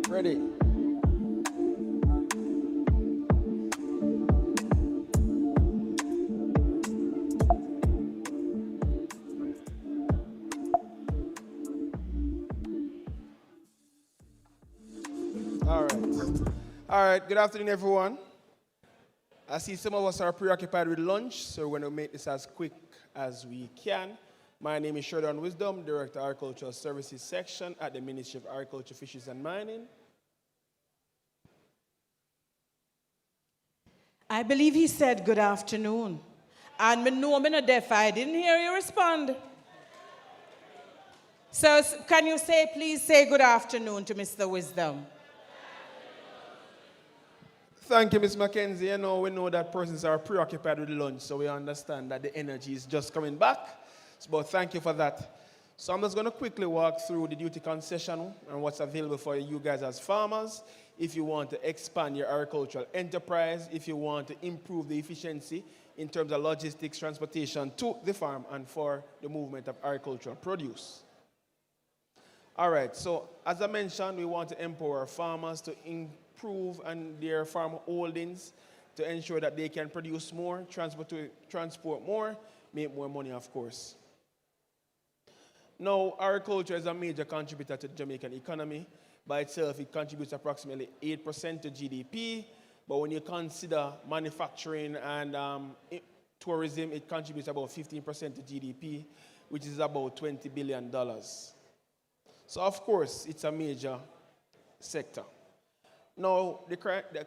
Ready. All right, good afternoon, everyone. I see some of us are preoccupied with lunch, so we're going to make this as quick as we can. My name is Sheridan Wisdom, Director of Agricultural Services Section at the Ministry of Agriculture, Fisheries and Mining. I believe he said good afternoon. And me know me not deaf, I didn't hear you respond. So can you please say good afternoon to Mr. Wisdom? Thank you, Ms. Mackenzie. You know, we know that persons are preoccupied with lunch, so we understand that the energy is just coming back. But thank you for that. So I'm just going to quickly walk through the duty concession and what's available for you guys as farmers. If you want to expand your agricultural enterprise, if you want to improve the efficiency in terms of logistics, transportation to the farm, and for the movement of agricultural produce. All right, so as I mentioned, we want to empower farmers to improve on their farm holdings to ensure that they can produce more, transport more, make more money, of course. Now, agriculture is a major contributor to the Jamaican economy. By itself, it contributes approximately 8% to GDP, but when you consider manufacturing and tourism, it contributes about 15% to GDP, which is about $20 billion. So, of course, it's a major sector. Now, the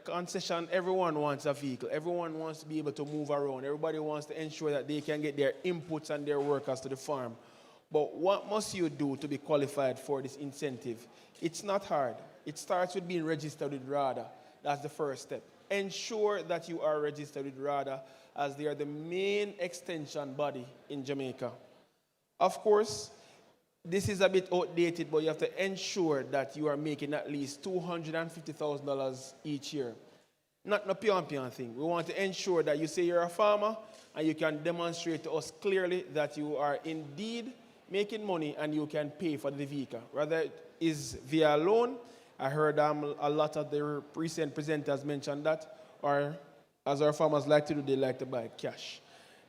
concession, everyone wants a vehicle. Everyone wants to be able to move around. Everybody wants to ensure that they can get their inputs and their workers to the farm. But what must you do to be qualified for this incentive? It's not hard. It starts with being registered with RADA. That's the first step. Ensure that you are registered with RADA, as they are the main extension body in Jamaica. Of course, this is a bit outdated, but you have to ensure that you are making at least $250,000 each year. Not a pion thing. We want to ensure that you say you're a farmer and you can demonstrate to us clearly that you are indeed making money and you can pay for the vehicle. Whether it is via loan, I heard a lot of the recent presenters mention that, or as our farmers like to do, they like to buy cash.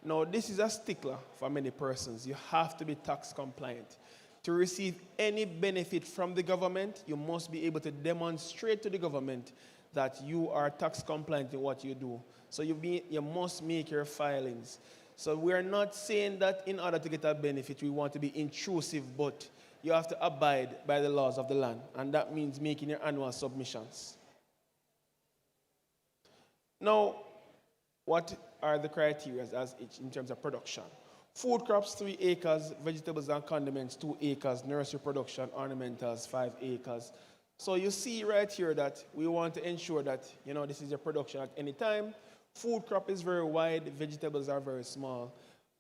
Now, this is a stickler for many persons. You have to be tax compliant. To receive any benefit from the government, you must be able to demonstrate to the government that you are tax compliant in what you do. So you must make your filings. So we are not saying that in order to get a benefit, we want to be intrusive, but you have to abide by the laws of the land, and that means making your annual submissions. Now, what are the criteria in terms of production? Food crops, 3 acres, vegetables and condiments, 2 acres, nursery production, ornamentals, 5 acres. So you see right here that we want to ensure that, this is your production at any time. Food crop is very wide, vegetables are very small.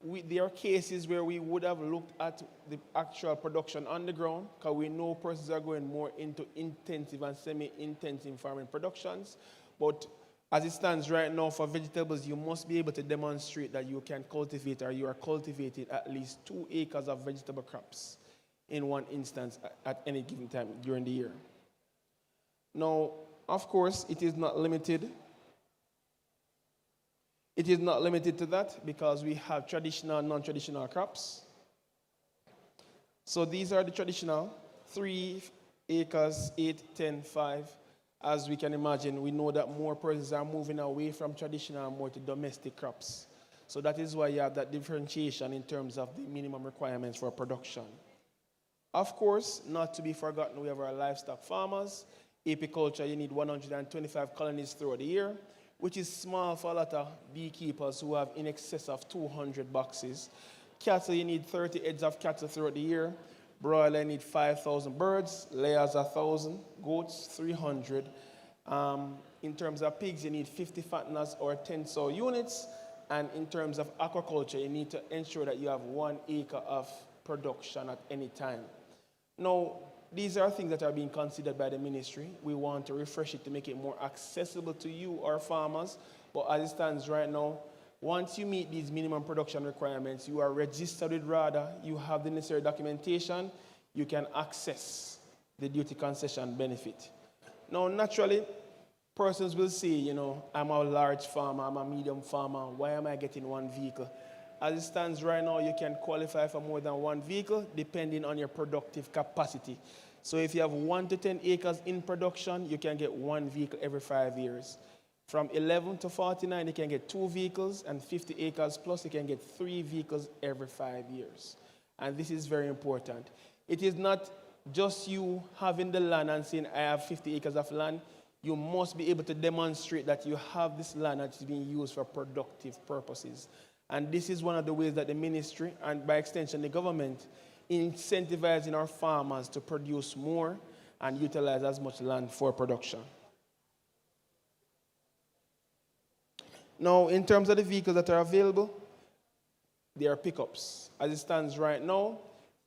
There are cases where we would have looked at the actual production on the ground, because we know persons are going more into intensive and semi-intensive farming productions. But as it stands right now for vegetables, you must be able to demonstrate that you can cultivate, or you are cultivating at least 2 acres of vegetable crops in one instance at any given time during the year. Now, of course, it is not limited. It is not limited to that, because we have traditional and non-traditional crops. So these are the traditional: 3 acres, 8, 10, 5. As we can imagine, we know that more persons are moving away from traditional and more to domestic crops. So that is why you have that differentiation in terms of the minimum requirements for production. Of course, not to be forgotten, we have our livestock farmers. Apiculture, you need 125 colonies throughout the year, which is small for a lot of beekeepers who have in excess of 200 boxes. Cattle, you need 30 heads of cattle throughout the year. Broiler, you need 5,000 birds. Layers, 1,000. Goats, 300. In terms of pigs, you need 50 fatteners or 10 sow units. And in terms of aquaculture, you need to ensure that you have 1 acre of production at any time. Now, these are things that are being considered by the ministry. We want to refresh it to make it more accessible to you, our farmers. But as it stands right now, once you meet these minimum production requirements, you are registered with RADA, you have the necessary documentation, you can access the duty concession benefit. Now, naturally, persons will say, I'm a large farmer, I'm a medium farmer, why am I getting 1 vehicle? As it stands right now, you can qualify for more than 1 vehicle depending on your productive capacity. So if you have 1 to 10 acres in production, you can get 1 vehicle every 5 years. From 11 to 49, you can get 2 vehicles, and 50 acres plus, you can get 3 vehicles every 5 years. And this is very important. It is not just you having the land and saying, I have 50 acres of land. You must be able to demonstrate that you have this land that is being used for productive purposes. And this is one of the ways that the ministry, and by extension the government, incentivizing our farmers to produce more and utilize as much land for production. Now, in terms of the vehicles that are available, they are pickups. As it stands right now,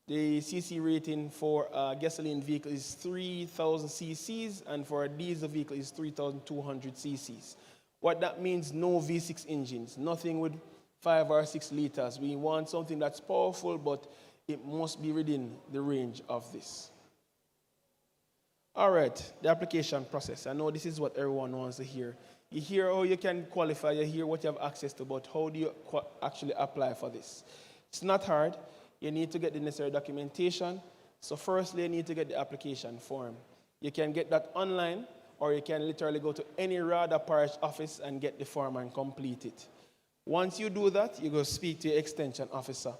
the CC rating for a gasoline vehicle is 3,000 cc's, and for a diesel vehicle is 3,200 cc's. What that means, no V6 engines, nothing with 5 or 6 liters. We want something that's powerful, but it must be within the range of this. All right, the application process. I know this is what everyone wants to hear. You hear how you can qualify, you hear what you have access to, but how do you actually apply for this? It's not hard. You need to get the necessary documentation. So firstly, you need to get the application form. You can get that online, or you can literally go to any RADA parish office and get the form and complete it. Once you do that, you go speak to your extension officer.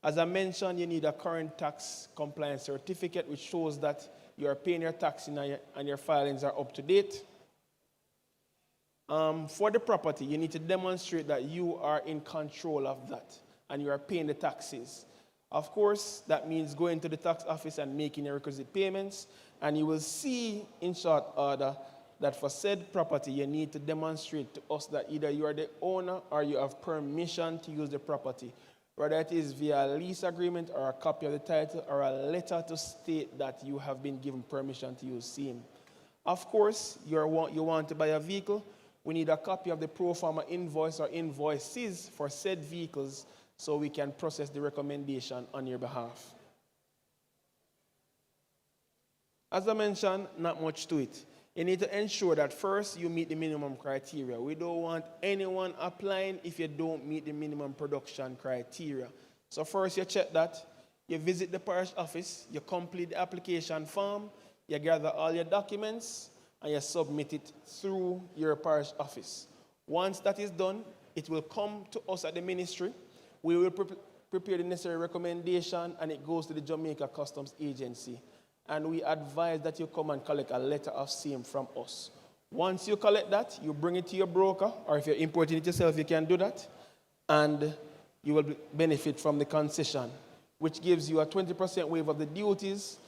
As I mentioned, you need a current tax compliance certificate, which shows that you are paying your tax and your filings are up to date. For the property, you need to demonstrate that you are in control of that and you are paying the taxes. Of course, that means going to the tax office and making the requisite payments, and you will see in short order that for said property, you need to demonstrate to us that either you are the owner or you have permission to use the property, whether it is via a lease agreement or a copy of the title or a letter to state that you have been given permission to use same. Of course, you want to buy a vehicle, we need a copy of the pro forma invoice or invoices for said vehicles so we can process the recommendation on your behalf. As I mentioned, not much to it. You need to ensure that first you meet the minimum criteria. We don't want anyone applying if you don't meet the minimum production criteria. So first you check that, you visit the parish office, you complete the application form, you gather all your documents, and you submit it through your parish office. Once that is done, it will come to us at the ministry. We will prepare the necessary recommendation, and it goes to the Jamaica Customs Agency. And we advise that you come and collect a letter of same from us. Once you collect that, you bring it to your broker, or if you're importing it yourself, you can do that, and you will benefit from the concession, which gives you a 20% waiver of the duties,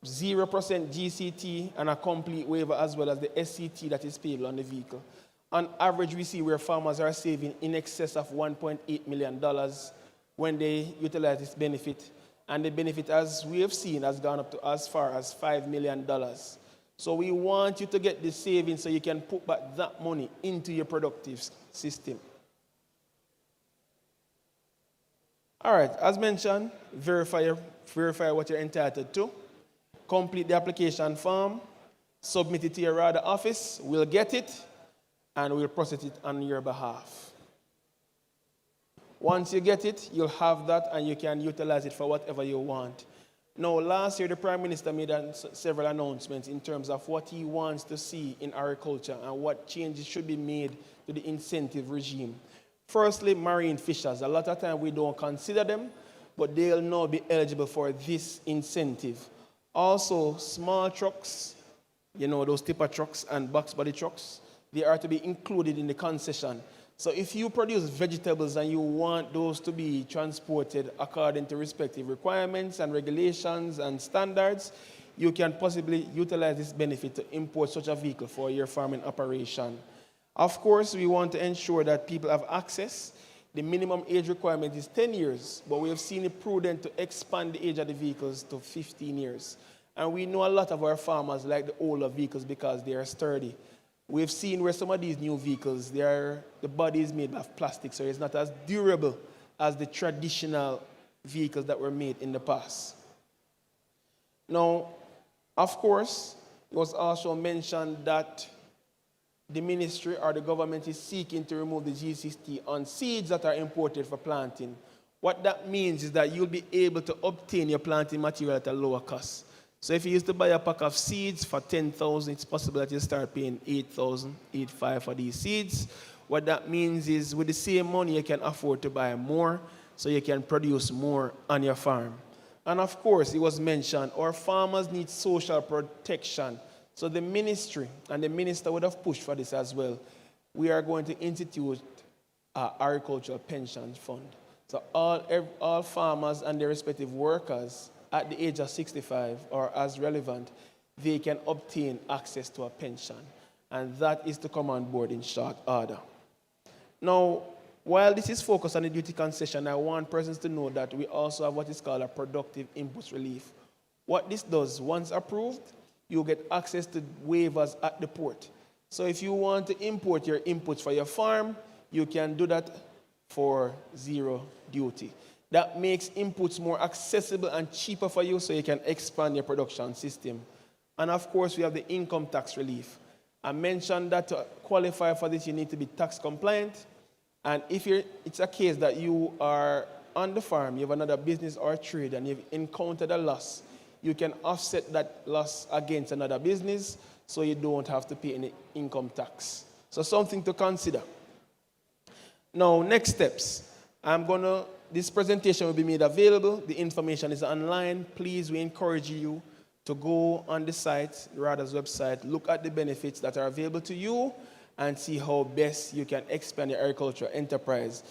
0% GCT, and a complete waiver as well as the SCT that is payable on the vehicle. On average, we see where farmers are saving in excess of $1.8 million when they utilize this benefit. And the benefit, as we have seen, has gone up to as far as $5 million. So we want you to get the savings so you can put back that money into your productive system. All right, as mentioned, verify what you're entitled to. Complete the application form, submit it to your RADA office, we'll get it, and we'll process it on your behalf. Once you get it, you'll have that and you can utilize it for whatever you want. Now, last year, the Prime Minister made several announcements in terms of what he wants to see in agriculture and what changes should be made to the incentive regime. Firstly, marine fishers. A lot of times we don't consider them, but they'll now be eligible for this incentive. Also, small trucks, you know, those tipper trucks and box body trucks, they are to be included in the concession. So if you produce vegetables and you want those to be transported according to respective requirements and regulations and standards, you can possibly utilize this benefit to import such a vehicle for your farming operation. Of course, we want to ensure that people have access. The minimum age requirement is 10 years, but we have seen it prudent to expand the age of the vehicles to 15 years. And we know a lot of our farmers like the older vehicles because they are sturdy. We've seen where some of these new vehicles, the body is made of plastic, so it's not as durable as the traditional vehicles that were made in the past. Now, of course, it was also mentioned that the ministry or the government is seeking to remove the GCT on seeds that are imported for planting. What that means is that you'll be able to obtain your planting material at a lower cost. So if you used to buy a pack of seeds for $10,000, it's possible that you start paying $8,000, $8,500 for these seeds. What that means is with the same money, you can afford to buy more, so you can produce more on your farm. And of course, it was mentioned, our farmers need social protection. So the ministry and the minister would have pushed for this as well. We are going to institute an agricultural pension fund. So all farmers and their respective workers at the age of 65 or as relevant, they can obtain access to a pension. And that is to come on board in short order. Now, while this is focused on the duty concession, I want persons to know that we also have what is called a productive inputs relief. What this does, once approved, you get access to waivers at the port. So if you want to import your inputs for your farm, you can do that for zero duty. That makes inputs more accessible and cheaper for you so you can expand your production system. And of course, we have the income tax relief. I mentioned that to qualify for this, you need to be tax compliant. And if it's a case that you are on the farm, you have another business or trade, and you've encountered a loss, you can offset that loss against another business so you don't have to pay any income tax. So something to consider. Now, next steps. This presentation will be made available. The information is online. Please, we encourage you to go on the site, RADA's website, look at the benefits that are available to you, and see how best you can expand your agricultural enterprise.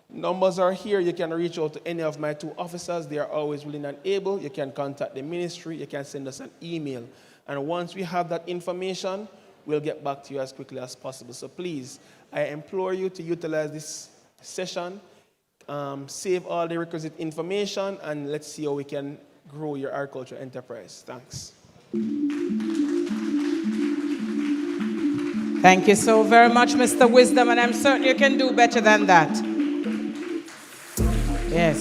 Numbers are here. You can reach out to any of my two officers. They are always willing and able. You can contact the ministry. You can send us an email. And once we have that information, we'll get back to you as quickly as possible. So please, I implore you to utilize this session, save all the requisite information, and let's see how we can grow your agricultural enterprise. Thanks. Thank you so very much, Mr. Wisdom, and I'm certain you can do better than that. Yes.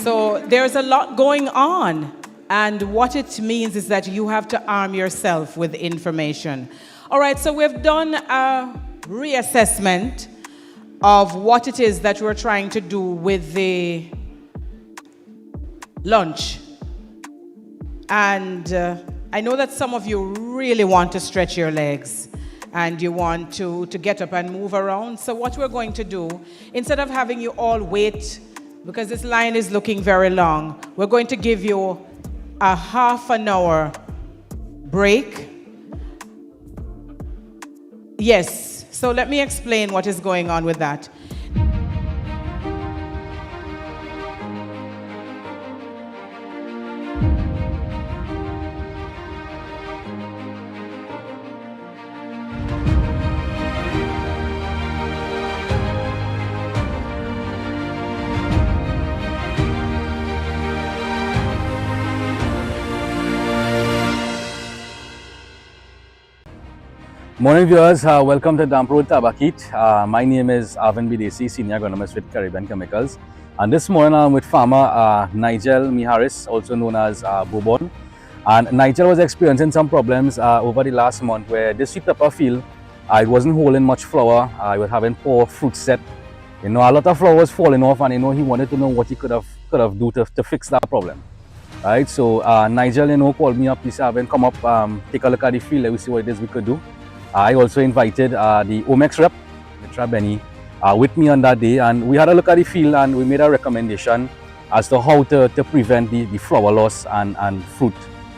So there's a lot going on, and what it means is that you have to arm yourself with information. All right, so we've done a reassessment of what it is that we're trying to do with the lunch. And I know that some of you really want to stretch your legs and you want to get up and move around. So what we're going to do, instead of having you all wait because this line is looking very long. We're going to give you a half an hour break. Yes, so let me explain what is going on with that. Morning viewers, welcome to Damp Road Tabakit. My name is Arvin Bidesi, Senior Agronomist with Caribbean Chemicals. And this morning I'm with farmer Nigel Miharis, also known as Bourbon. And Nigel was experiencing some problems over the last month where this sweet pepper field, it wasn't holding much flower, it was having poor fruit set. You know, a lot of flower was falling off, and you know, he wanted to know what he could have do to fix that problem. Right, so Nigel, you know, called me up, he said, come up, take a look at the field, let me see what it is we could do. I also invited the OMEX rep, Mitra Benny, with me on that day, and we had a look at the field and we made a recommendation as to how to prevent the flower loss and fruit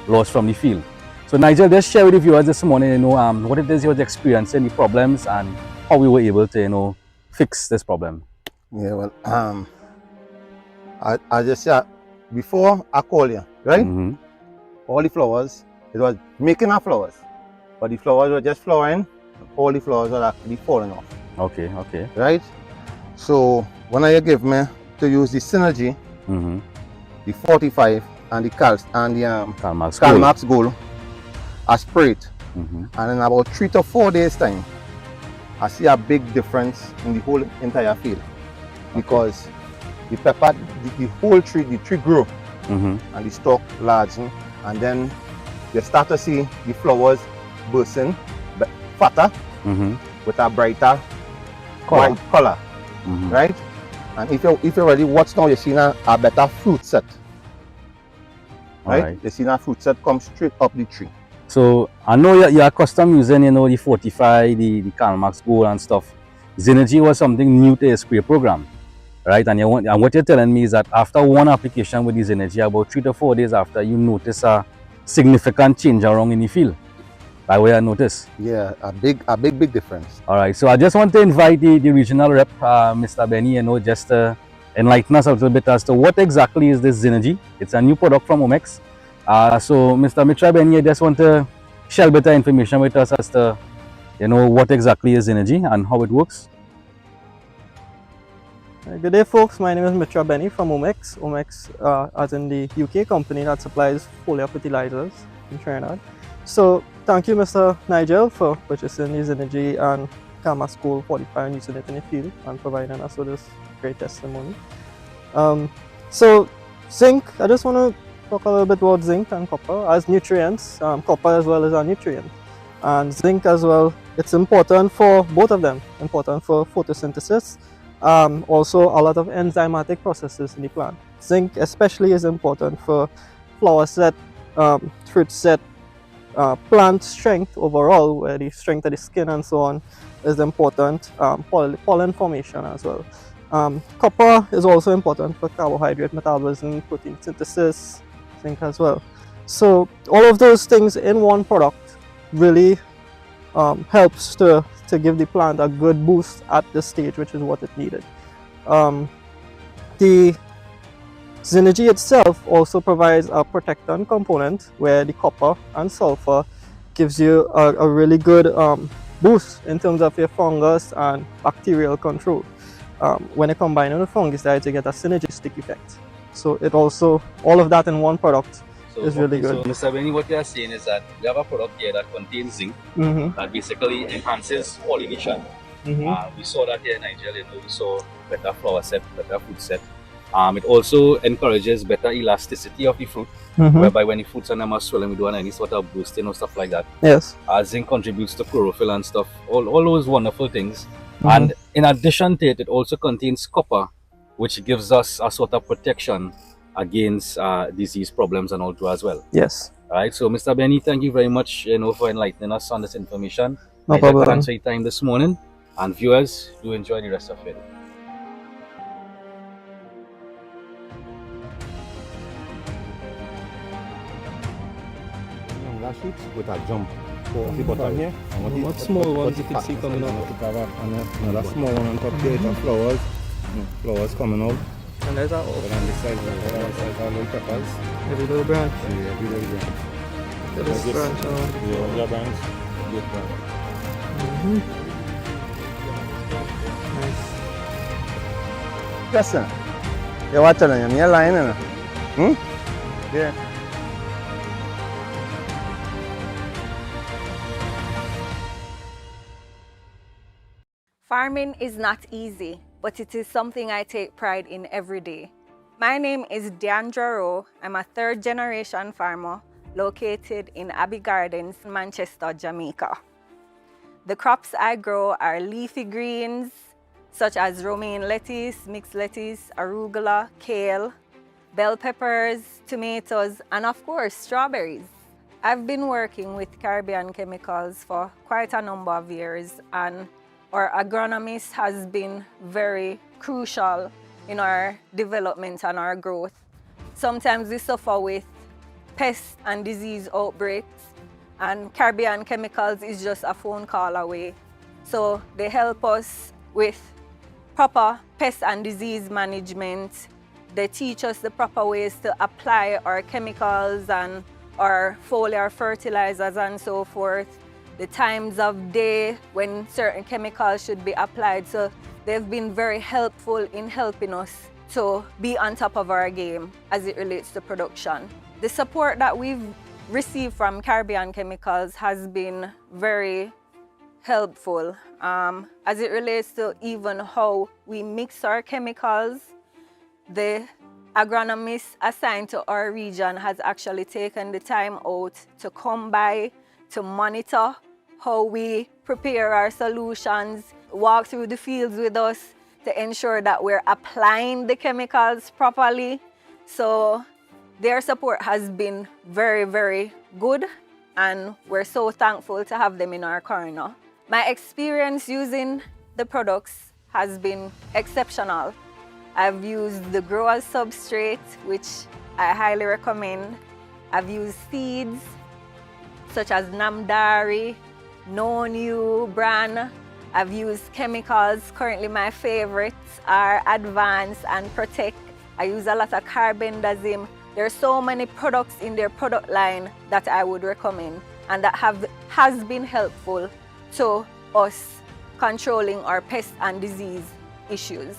loss from the field. So Nigel, just share with the viewers this morning, you know, what it is he was experiencing, the problems, and how we were able to, you know, fix this problem. Yeah, well, I just said, before I call you, right? All the flowers, it was making our flowers. But the flowers were just flowering, all the flowers were actually falling off. Okay, okay. Right? So when I give me to use the Synergy, the 45 and the Calmax Gold, I spray it. And in about 3 to 4 days time, I see a big difference in the whole entire field. Because the pepper, the whole tree, the tree grew and the stalk large, and then you start to see the flowers bursting, but fatter, with a brighter white color, right? And if you already watch now, you're seeing a better fruit set, right? You're seeing a fruit set come straight up the tree. So I know you're accustomed using, you know, the 45, the Calmax Gold and stuff. Synergy was something new to your spray program, right? And what you're telling me is that after one application with the Synergy, about 3 to 4 days after, you notice a significant change around in the field. By way I noticed. Yeah, a big difference. All right, so I just want to invite the regional rep, Mr. Benny, you know, just to enlighten us a little bit as to what exactly is this Synergy. It's a new product from OMEX. So Mr. Mitra Benny, I just want to share a bit of information with us as to, you know, what exactly is Synergy and how it works. Good day folks, my name is Mitra Benny from OMEX. OMEX as in the UK company that supplies foliar fertilizers in Trinidad. So thank you Mr. Nigel for purchasing the Synergy and Calmax Gold 45 and using it in the field and providing us with this great testimony. So zinc, I just want to talk a little bit about zinc and copper as nutrients, copper as well as a nutrient. And zinc as well, it's important for both of them, important for photosynthesis. Also a lot of enzymatic processes in the plant. Zinc especially is important for flower set, fruit set, plant strength overall, where the strength of the skin and so on is important, pollen formation as well. Copper is also important for carbohydrate metabolism, protein synthesis, zinc as well. So all of those things in one product really helps to give the plant a good boost at this stage, which is what it needed. The Synergy itself also provides a protectant component where the copper and sulfur gives you a really good boost in terms of your fungus and bacterial control. When you combine it with fungicides, you get a synergistic effect. So it also, all of that in one product is really good. So Mr. Benny, what you are saying is that we have a product here that contains zinc that basically enhances pollination. We saw that here in Nigeria, you know, we saw better flower set, better fruit set. It also encourages better elasticity of the fruit, whereby when the fruits are not swelling, we don't want any sort of boosting or stuff like that. Yes. Zinc contributes to chlorophyll and stuff, all those wonderful things. And in addition to it, it also contains copper, which gives us a sort of protection against disease problems and all too as well. Yes. All right. So, Mr. Benny, thank you very much, you know, for enlightening us on this information. No problem. Thanks for your time this morning, and viewers, do enjoy the rest of it. a sheet with a jump. So if you put on here, and what small ones you can see coming out? Another small one on top here, it flowers. Flowers coming out. And there's that. And on this side, are little peppers. Every little branch. Yeah, every little branch. This branch. Yeah, your branch. This branch. Nice. Yes, sir. You watch it, you're lying, you know. Yeah. Farming is not easy, but it is something I take pride in every day. My name is Deandra Rowe. I'm a third-generation farmer located in Abbey Gardens, Manchester, Jamaica. The crops I grow are leafy greens, such as romaine lettuce, mixed lettuce, arugula, kale, bell peppers, tomatoes, and of course, strawberries. I've been working with Caribbean Chemicals for quite a number of years, and our agronomist has been very crucial in our development and our growth. Sometimes we suffer with pest and disease outbreaks, and Caribbean Chemicals is just a phone call away. So they help us with proper pest and disease management. They teach us the proper ways to apply our chemicals and our foliar fertilizers and so forth, the times of day when certain chemicals should be applied. So they've been very helpful in helping us to be on top of our game as it relates to production. The support that we've received from Caribbean Chemicals has been very helpful as it relates to even how we mix our chemicals. The agronomist assigned to our region has actually taken the time out to come by to monitor how we prepare our solutions, walk through the fields with us to ensure that we're applying the chemicals properly. So their support has been very, very good, and we're so thankful to have them in our corner. My experience using the products has been exceptional. I've used the growers substrate, which I highly recommend. I've used seeds such as Namdari, Known You, Bran. I've used chemicals. Currently my favorites are Advance and Protect. I use a lot of carbendazim. There are so many products in their product line that I would recommend and that has been helpful to us controlling our pest and disease issues.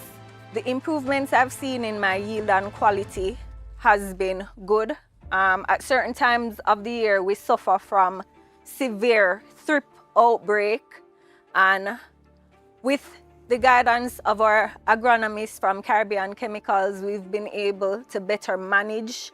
The improvements I've seen in my yield and quality has been good. At certain times of the year, we suffer from severe thrip outbreak, and with the guidance of our agronomists from Caribbean Chemicals, we've been able to better manage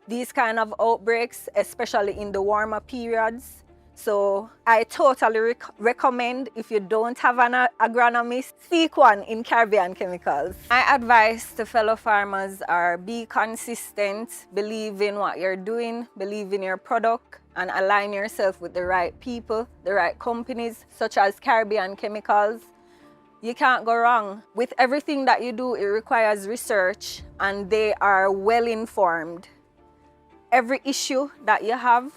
these kind of outbreaks, especially in the warmer periods. So I totally recommend, if you don't have an agronomist, seek one in Caribbean Chemicals. My advice to fellow farmers are be consistent, believe in what you're doing, believe in your product, and align yourself with the right people, the right companies, such as Caribbean Chemicals. You can't go wrong. With everything that you do, it requires research, and they are well informed. Every issue that you have,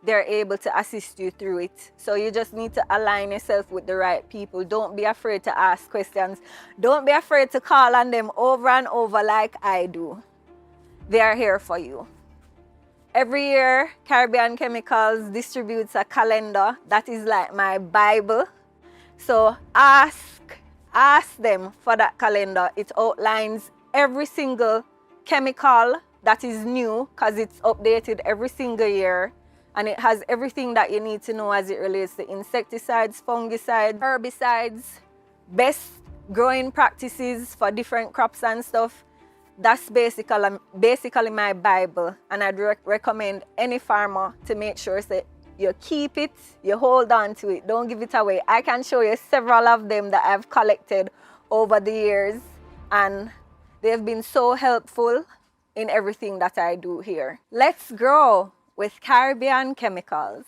they're able to assist you through it. So you just need to align yourself with the right people. Don't be afraid to ask questions. Don't be afraid to call on them over and over like I do. They are here for you. Every year, Caribbean Chemicals distributes a calendar that is like my Bible. So ask them for that calendar. It outlines every single chemical that is new, because it's updated every single year. And it has everything that you need to know as it relates to insecticides, fungicides, herbicides, best growing practices for different crops and stuff. That's basically my Bible. And I'd recommend any farmer to make sure that you keep it, you hold on to it, don't give it away. I can show you several of them that I've collected over the years, and they've been so helpful in everything that I do here. Let's grow with Caribbean Chemicals.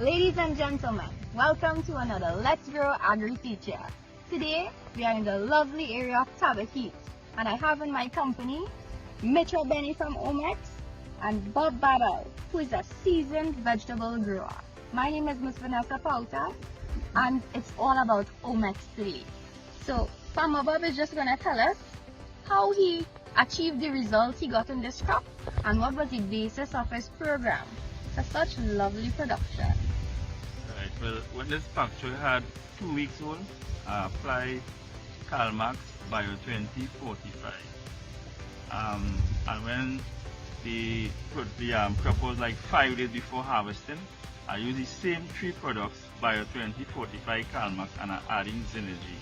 Ladies and gentlemen, welcome to another Let's Grow Agri feature. Today, we are in the lovely area of Tabakit, and I have in my company Mitchell Benny from Omex and Bob Babel, who is a seasoned vegetable grower. My name is Miss Vanessa Pauta, and it's all about Omex today. So, Farmer Bob is just going to tell us how he achieved the results he got in this crop and what was the basis of his program for such lovely production. Right, well, when this factory had 2 weeks old, I applied Calmax Bio 2045. And when the crop was like 5 days before harvesting, I used the same 3 products, Bio 2045, Calmax, and I'm adding Synergy.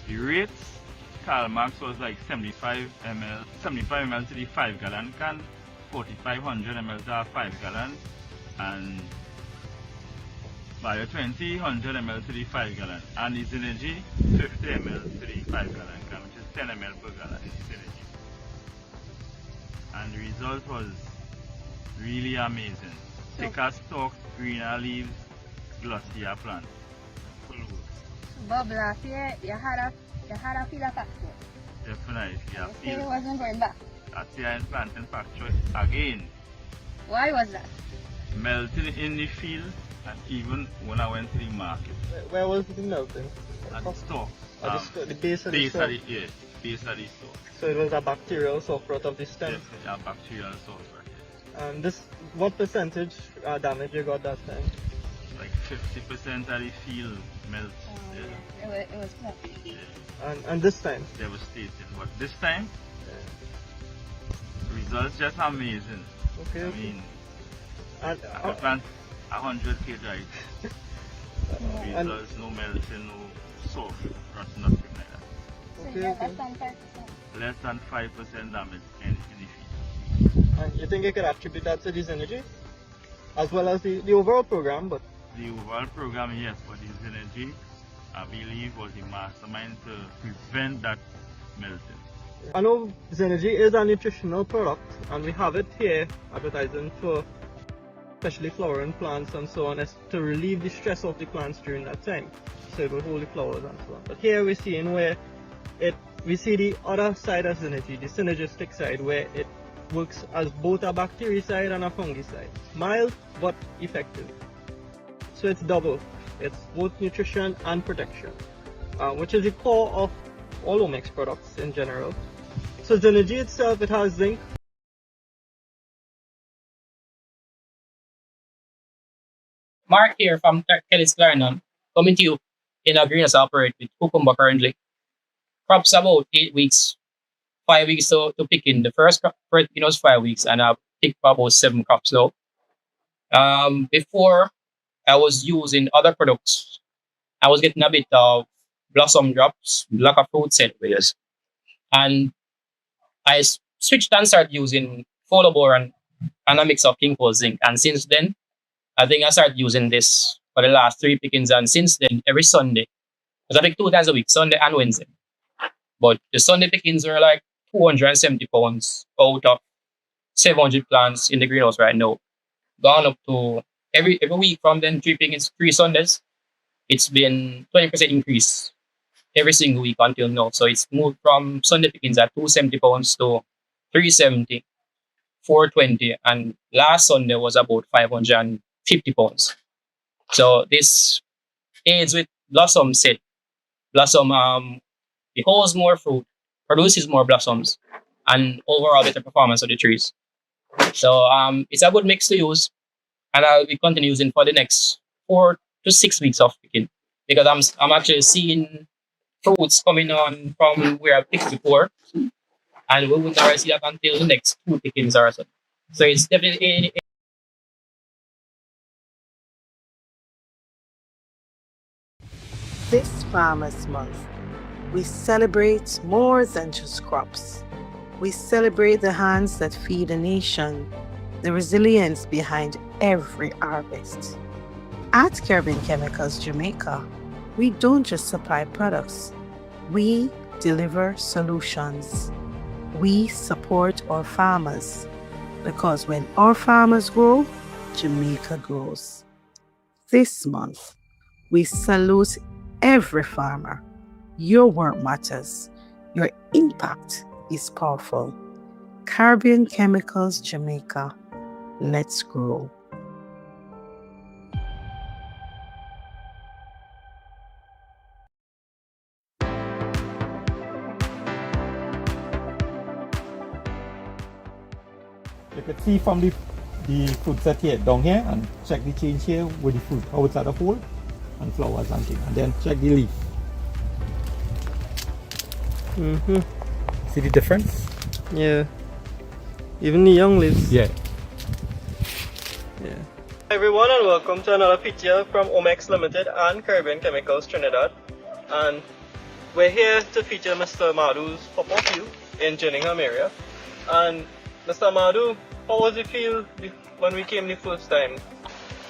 The rates, Calmax was like 75 ml to the 5 gallon can, 4500 ml to a 5 gallon, and Bio 20 100 ml to the 5 gallon, and the Synergy 50 ml to the 5 gallon can, which is 10 ml per gallon in Synergy. And the result was really amazing. Thicker stalks, greener leaves, glossier plant. Full work. Bob, last year you had a field of factory. Definitely, yeah. You said it wasn't going back. Last year I planted factory again. Why was that? Melting in the field, and even when I went to the market. Where was the melting? At the store. The base of the stalk? Yes, base of the stalk. So it was a bacterial soft rot of the stem? Yes, a bacterial soft rot. And this, what percentage damage you got that time? Like 50% of the field melted. Yeah. It was plenty. Yeah. And this time? Devastating. But this time, results just amazing. Okay. I mean, and, I plant 100 kg right. Results, no melting, no soft rot, nothing like that. So you get less than 5%? Less than 5% damage in the field. And you think you could attribute that to these energies? As well as the overall program, but... The overall program, yes, but the Synergy, I believe, was the mastermind to prevent that melting. I know Synergy is a nutritional product, and we have it here advertising for especially flowering plants and so on, as to relieve the stress of the plants during that time, so it will hold the flowers and so on. But here we're seeing where we see the other side of Synergy, the synergistic side, where it works as both a bactericide and a fungicide. Mild but effective. So it's double. It's both nutrition and protection, which is the core of all Omex products in general. So Synergy itself, it has zinc. Mark here from Kelly's Clarendon, coming to you in a greenhouse operate with cucumber currently. Crops about 8 weeks, 5 weeks to pick in. The first crop was 5 weeks, and I've picked about 7 crops now. Before I was using other products, I was getting a bit of blossom drops, lack of fruit set ways. And I switched and started using Folaboran and a mix of King Cole zinc. And since then, I think I started using this for the last 3 pickings. And since then, every Sunday, because I pick 2 times a week, Sunday and Wednesday. But the Sunday pickings were like 270 pounds out of 700 plants in the greenhouse right now. Gone up to every week from then, 3 pickings, 3 Sundays. It's been 20% increase every single week until now. So it's moved from Sunday pickings at 270 pounds to 370, 420, and last Sunday was about 550 pounds. So this aids with blossom set. Blossom, it holds more fruit, produces more blossoms, and overall better performance of the trees. So it's a good mix to use, and I'll be continue using for the next 4 to 6 weeks of picking, because I'm actually seeing fruits coming on from where I picked before, and we wouldn't already see that until the next 2 pickings or so. So it's definitely This Farmers Month, we celebrate more than just crops. We celebrate the hands that feed a nation, the resilience behind every harvest. At Caribbean Chemicals Jamaica, we don't just supply products, we deliver solutions. We support our farmers, because when our farmers grow, Jamaica grows. This month, we salute every farmer. Your work matters. Your impact is powerful. Caribbean Chemicals Jamaica. Let's grow. You can see from the fruit set here down here and check the change here with the fruit outside the hole and flowers and things, and then check the leaf. See the difference? Yeah. Even the young leaves. Yeah. Yeah. Hi everyone, and welcome to another picture from Omex Limited and Caribbean Chemicals Trinidad. And we're here to feature Mr. Madu's pop-up field in Gillingham area. And Mr. Madu, how was it feel when we came the first time?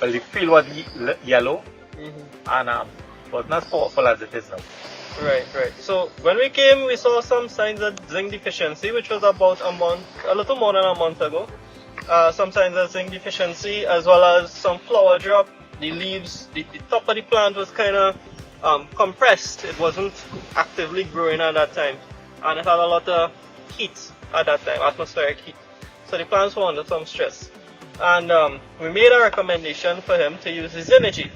Well, the field was yellow and was not powerful as it is now. Right. So when we came, we saw some signs of zinc deficiency, which was about a little more than a month ago. Some signs of zinc deficiency, as well as some flower drop. The leaves, the top of the plant was kind of compressed. It wasn't actively growing at that time, and it had a lot of heat at that time, atmospheric heat. So the plants were under some stress, and we made a recommendation for him to use his energy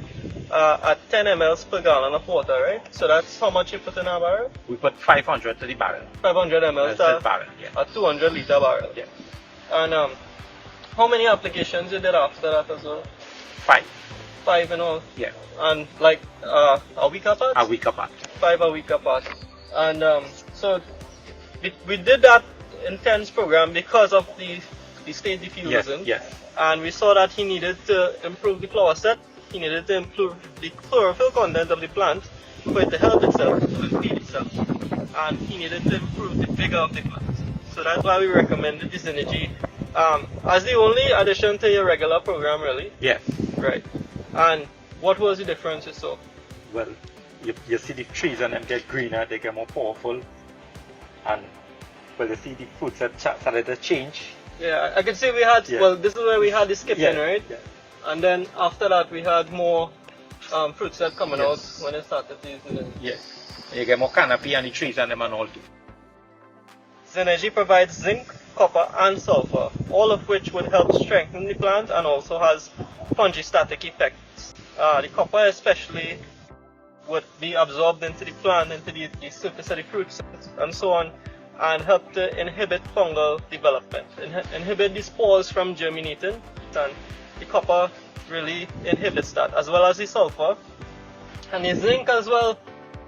at 10 ml per gallon of water, right? So that's how much you put in a barrel? We put 500 to the barrel. 500 ml to the barrel, yeah. A 200 liter barrel. Yeah. And how many applications you did after that as well? 5. 5 in all? Yeah. And like a week apart? A week apart. 5 a week apart. And so we did that intense program because of the state the field was in. Yes. And we saw that he needed to improve the flower set. He needed to improve the chlorophyll content of the plant for it to help itself, to feed itself. And he needed to improve the vigor of the plant. So that's why we recommended this energy as the only addition to your regular program, really. Yes. Right. And what was the difference you saw? Well, you see the trees and them get greener, they get more powerful. And well, you see the fruits that started to change. Yeah, I can see we had, well, this is where we had the skipping, right? Yeah. And then after that, we had more fruits that coming out when it started using it. Yes. You get more canopy and the trees and them and all too. Synergy provides zinc, copper, and sulfur, all of which would help strengthen the plant and also has fungistatic effects. The copper especially would be absorbed into the plant, into the surface of the fruits and so on, and help to inhibit fungal development, inhibit the spores from germinating, and the copper really inhibits that, as well as the sulfur. And the zinc as well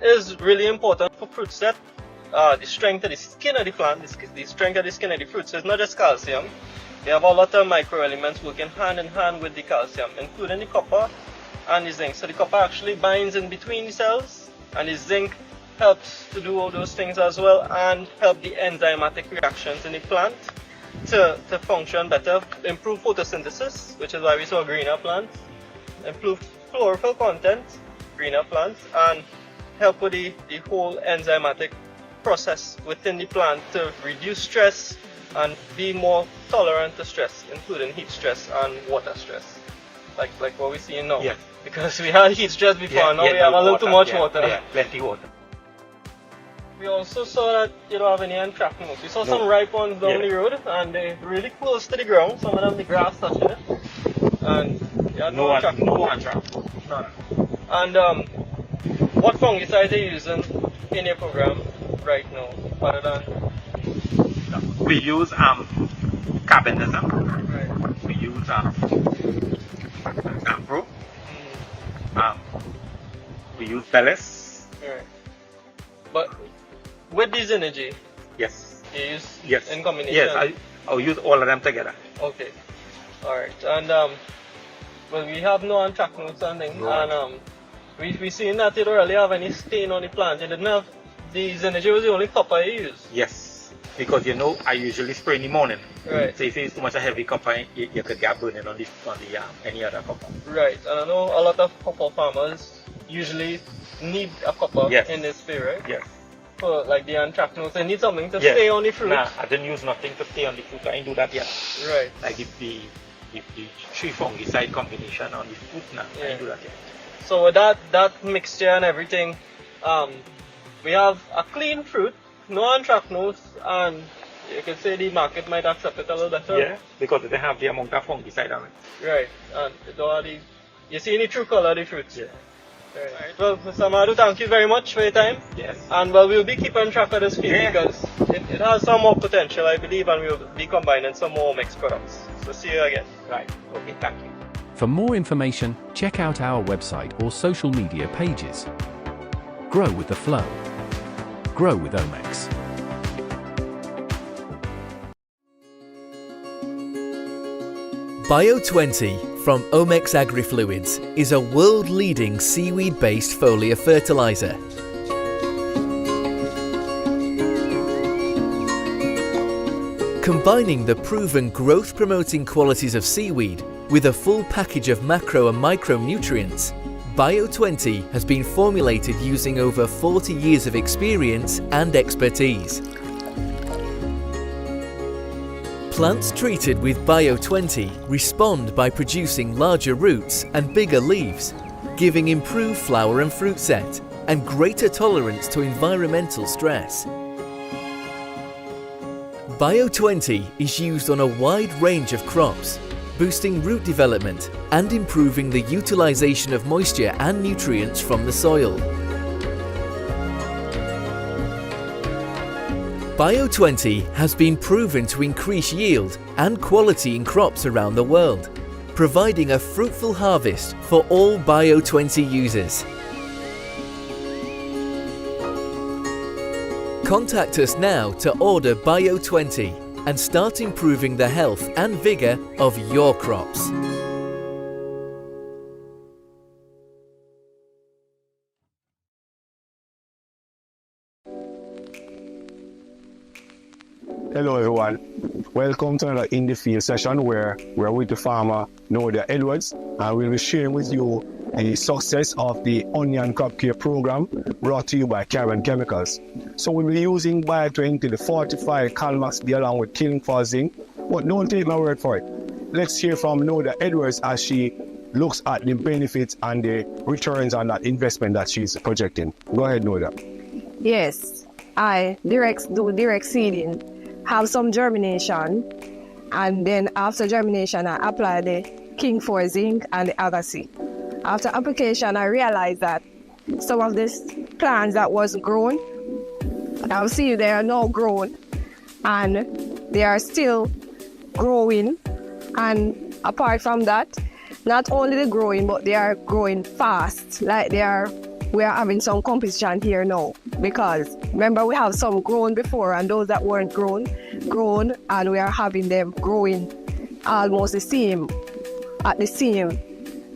is really important for fruit set. The strength of the skin of the plant, the strength of the skin of the fruit, so it's not just calcium. They have a lot of microelements working hand in hand with the calcium, including the copper and the zinc. So the copper actually binds in between the cells, and the zinc helps to do all those things as well and help the enzymatic reactions in the plant to function better, improve photosynthesis, which is why we saw greener plants, improve chlorophyll content, greener plants, and help with the whole enzymatic process within the plant to reduce stress and be more tolerant to stress, including heat stress and water stress, like what we're seeing now. Yeah. Because we had heat stress before, now we have a little too much water. Yeah, plenty water. We also saw that you don't have any anthracnose. We saw some ripe ones down the road, and they're really close to the ground. Some of them, the grass touching it. And you had no anthracnose. None. And what fungicide are you using in your program right now, other than? We use carbonism. Right. We use Ampro. We use Bellis. Right. But with this energy, yes, you use in combination. Yes, I'll use all of them together. Okay. All right. And well, we have no anthracnose and things, right. And we seen that you don't really have any stain on the plant. You didn't have this energy was the only copper you use. Yes, because you know I usually spray in the morning. Right. So if it's too much of heavy copper, you could get burning on the any other copper. Right. And I know a lot of copper farmers usually need a copper in this spray, right? Yes. For like the anthracnose, they need something to stay on the fruit. Nah, I didn't use nothing to stay on the fruit. I didn't do that yet. Right. Like the three fungicide combination on the fruit now. I do that. So with that mixture and everything, we have a clean fruit, no anthracnose, and you can say the market might accept it a little better. Yeah, because they have the amount of fungicide on it. Right, and you see the true color of the fruits. Yeah. Right. Well, Mr. Amadu, thank you very much for your time. Yes. And well, we'll be keeping track of this field because it has some more potential, I believe, and we'll be combining some more mixed products. So see you again. Right. Okay, thank you. For more information, check out our website or social media pages. Grow with the flow. Grow with Omex. Bio20 from Omex Agri-Fluids is a world-leading seaweed-based foliar fertilizer. Combining the proven growth-promoting qualities of seaweed with a full package of macro and micronutrients, Bio20 has been formulated using over 40 years of experience and expertise. Plants treated with Bio20 respond by producing larger roots and bigger leaves, giving improved flower and fruit set and greater tolerance to environmental stress. Bio20 is used on a wide range of crops, boosting root development and improving the utilization of moisture and nutrients from the soil. Bio20 has been proven to increase yield and quality in crops around the world, providing a fruitful harvest for all Bio20 users. Contact us now to order Bio20 and start improving the health and vigour of your crops. Hello everyone, welcome to another In the Field session where we're with the farmer Noda Edwards and we'll be sharing with you the success of the onion crop care program brought to you by Caribbean Chemicals. So we'll be using Bio20, the fortified Calmax B along with killing for zinc, but don't take my word for it. Let's hear from Noda Edwards as she looks at the benefits and the returns on that investment that she's projecting. Go ahead, Noda. Yes, I do direct seeding. Have some germination, and then after germination I apply the King 4 zinc and the Agassiz. After application I realized that some of these plants that was grown, I'll see they are now grown and they are still growing, and apart from that, not only the growing but they are growing fast, like we are having some competition here now, because remember we have some grown before and those that weren't grown, and we are having them growing almost at the same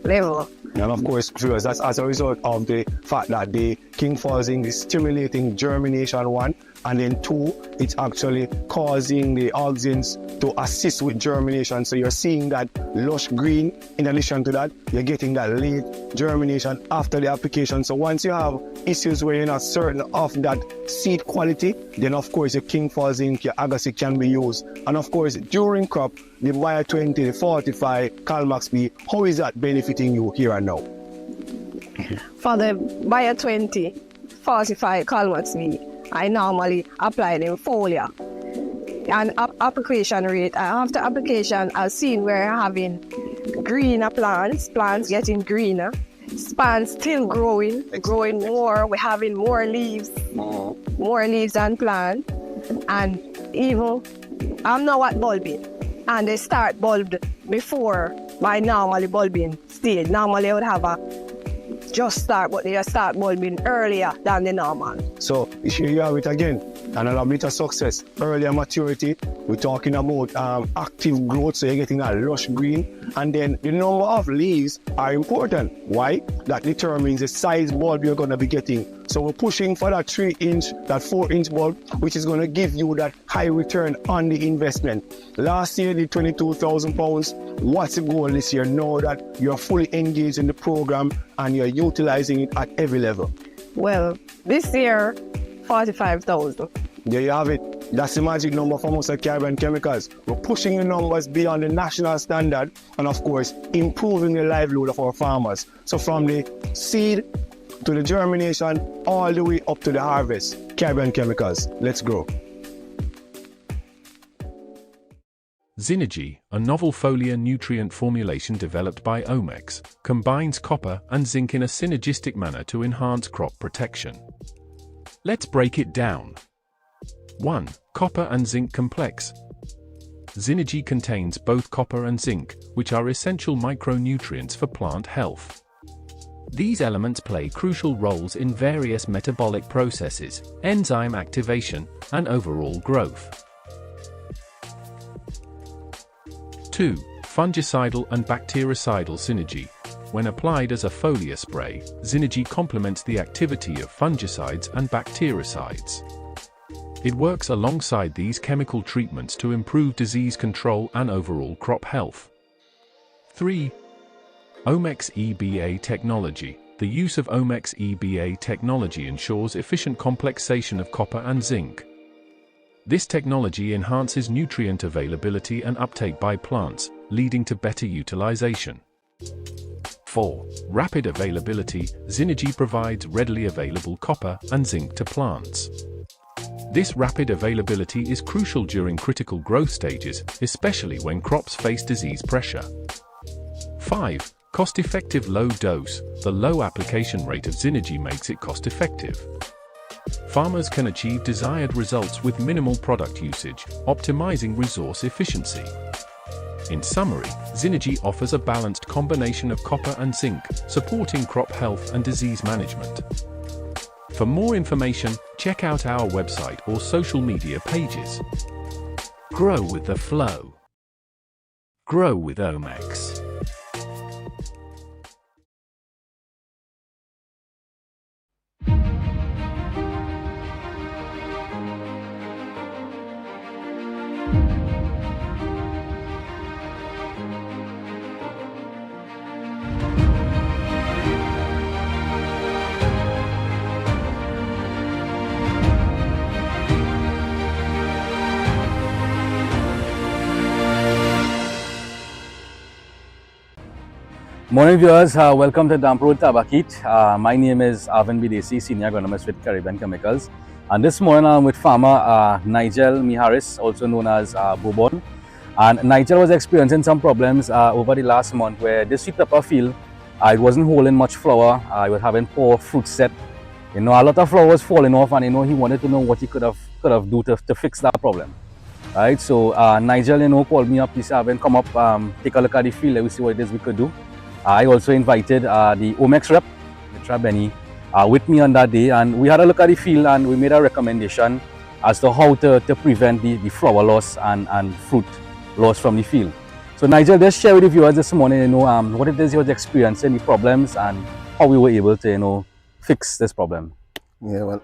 level. And of course, viewers, that's as a result of the fact that the King 4 zinc is stimulating germination, one, and then two, it's actually causing the auxins to assist with germination. So you're seeing that lush green. In addition to that, you're getting that late germination after the application. So once you have issues where you're not certain of that seed quality, then of course your King 4 zinc, your Agassiz can be used. And of course, during crop, the Bio20, the fortified Calmax B, how is that benefiting you here and now? For the Bio20 fortified Calmax B, I normally apply them foliar. And application rate, after application, I've seen we're having greener plants getting greener, plants still growing more, we're having more leaves than plant, and even I'm now at bulbing, and they start bulbed before my normally bulbing stage. Normally I would have just start, but they start bulbing earlier than the normal. So here you have it again, another bit of success. Earlier maturity, we're talking about active growth, so you're getting that lush green, and then the number of leaves are important. Why? That determines the size bulb you're going to be getting. So we're pushing for that 3-inch, that 4-inch bulb, which is going to give you that high return on the investment. Last year, the £22,000. What's the goal this year? Know that you're fully engaged in the program and you're utilizing it at every level. Well, this year, 45,000. There you have it. That's the magic number for most of Caribbean Chemicals. We're pushing the numbers beyond the national standard and, of course, improving the livelihood of our farmers. So from the seed to the germination, all the way up to the harvest, Caribbean Chemicals, let's grow. Synergy, a novel foliar nutrient formulation developed by Omex, combines copper and zinc in a synergistic manner to enhance crop protection. Let's break it down. 1. Copper and zinc complex. Synergy contains both copper and zinc, which are essential micronutrients for plant health. These elements play crucial roles in various metabolic processes, enzyme activation, and overall growth. 2. Fungicidal and bactericidal synergy. When applied as a foliar spray, Synergy complements the activity of fungicides and bactericides. It works alongside these chemical treatments to improve disease control and overall crop health. 3. Omex EBA technology. The use of Omex EBA technology ensures efficient complexation of copper and zinc. This technology enhances nutrient availability and uptake by plants, leading to better utilization. 4. Rapid availability. Synergy provides readily available copper and zinc to plants. This rapid availability is crucial during critical growth stages, especially when crops face disease pressure. 5. Cost-effective low dose. The low application rate of Synergy makes it cost-effective. Farmers can achieve desired results with minimal product usage, optimizing resource efficiency. In summary, Synergy offers a balanced combination of copper and zinc, supporting crop health and disease management. For more information, check out our website or social media pages. Grow with the flow. Grow with Omex. Morning viewers, welcome to Damp Road Tabakit. My name is Arvin Bidesi, Senior Agronomist with Caribbean Chemicals. And this morning I'm with farmer Nigel Miharis, also known as Bourbon. And Nigel was experiencing some problems over the last month where this sweet pepper field, it wasn't holding much flower. I was having poor fruit set. You know, a lot of flower was falling off, and he wanted to know what he could have do to fix that problem. Right, so Nigel, called me up. He said, "Arvin, come up, take a look at the field. Let me see what it is we could do." I also invited the Omex rep, Mitra Benny, with me on that day, and we had a look at the field and we made a recommendation as to how to prevent the flower loss and fruit loss from the field. So Nigel, just share with the viewers this morning, what it is you was experiencing, the problems, and how we were able to, fix this problem. Yeah, well,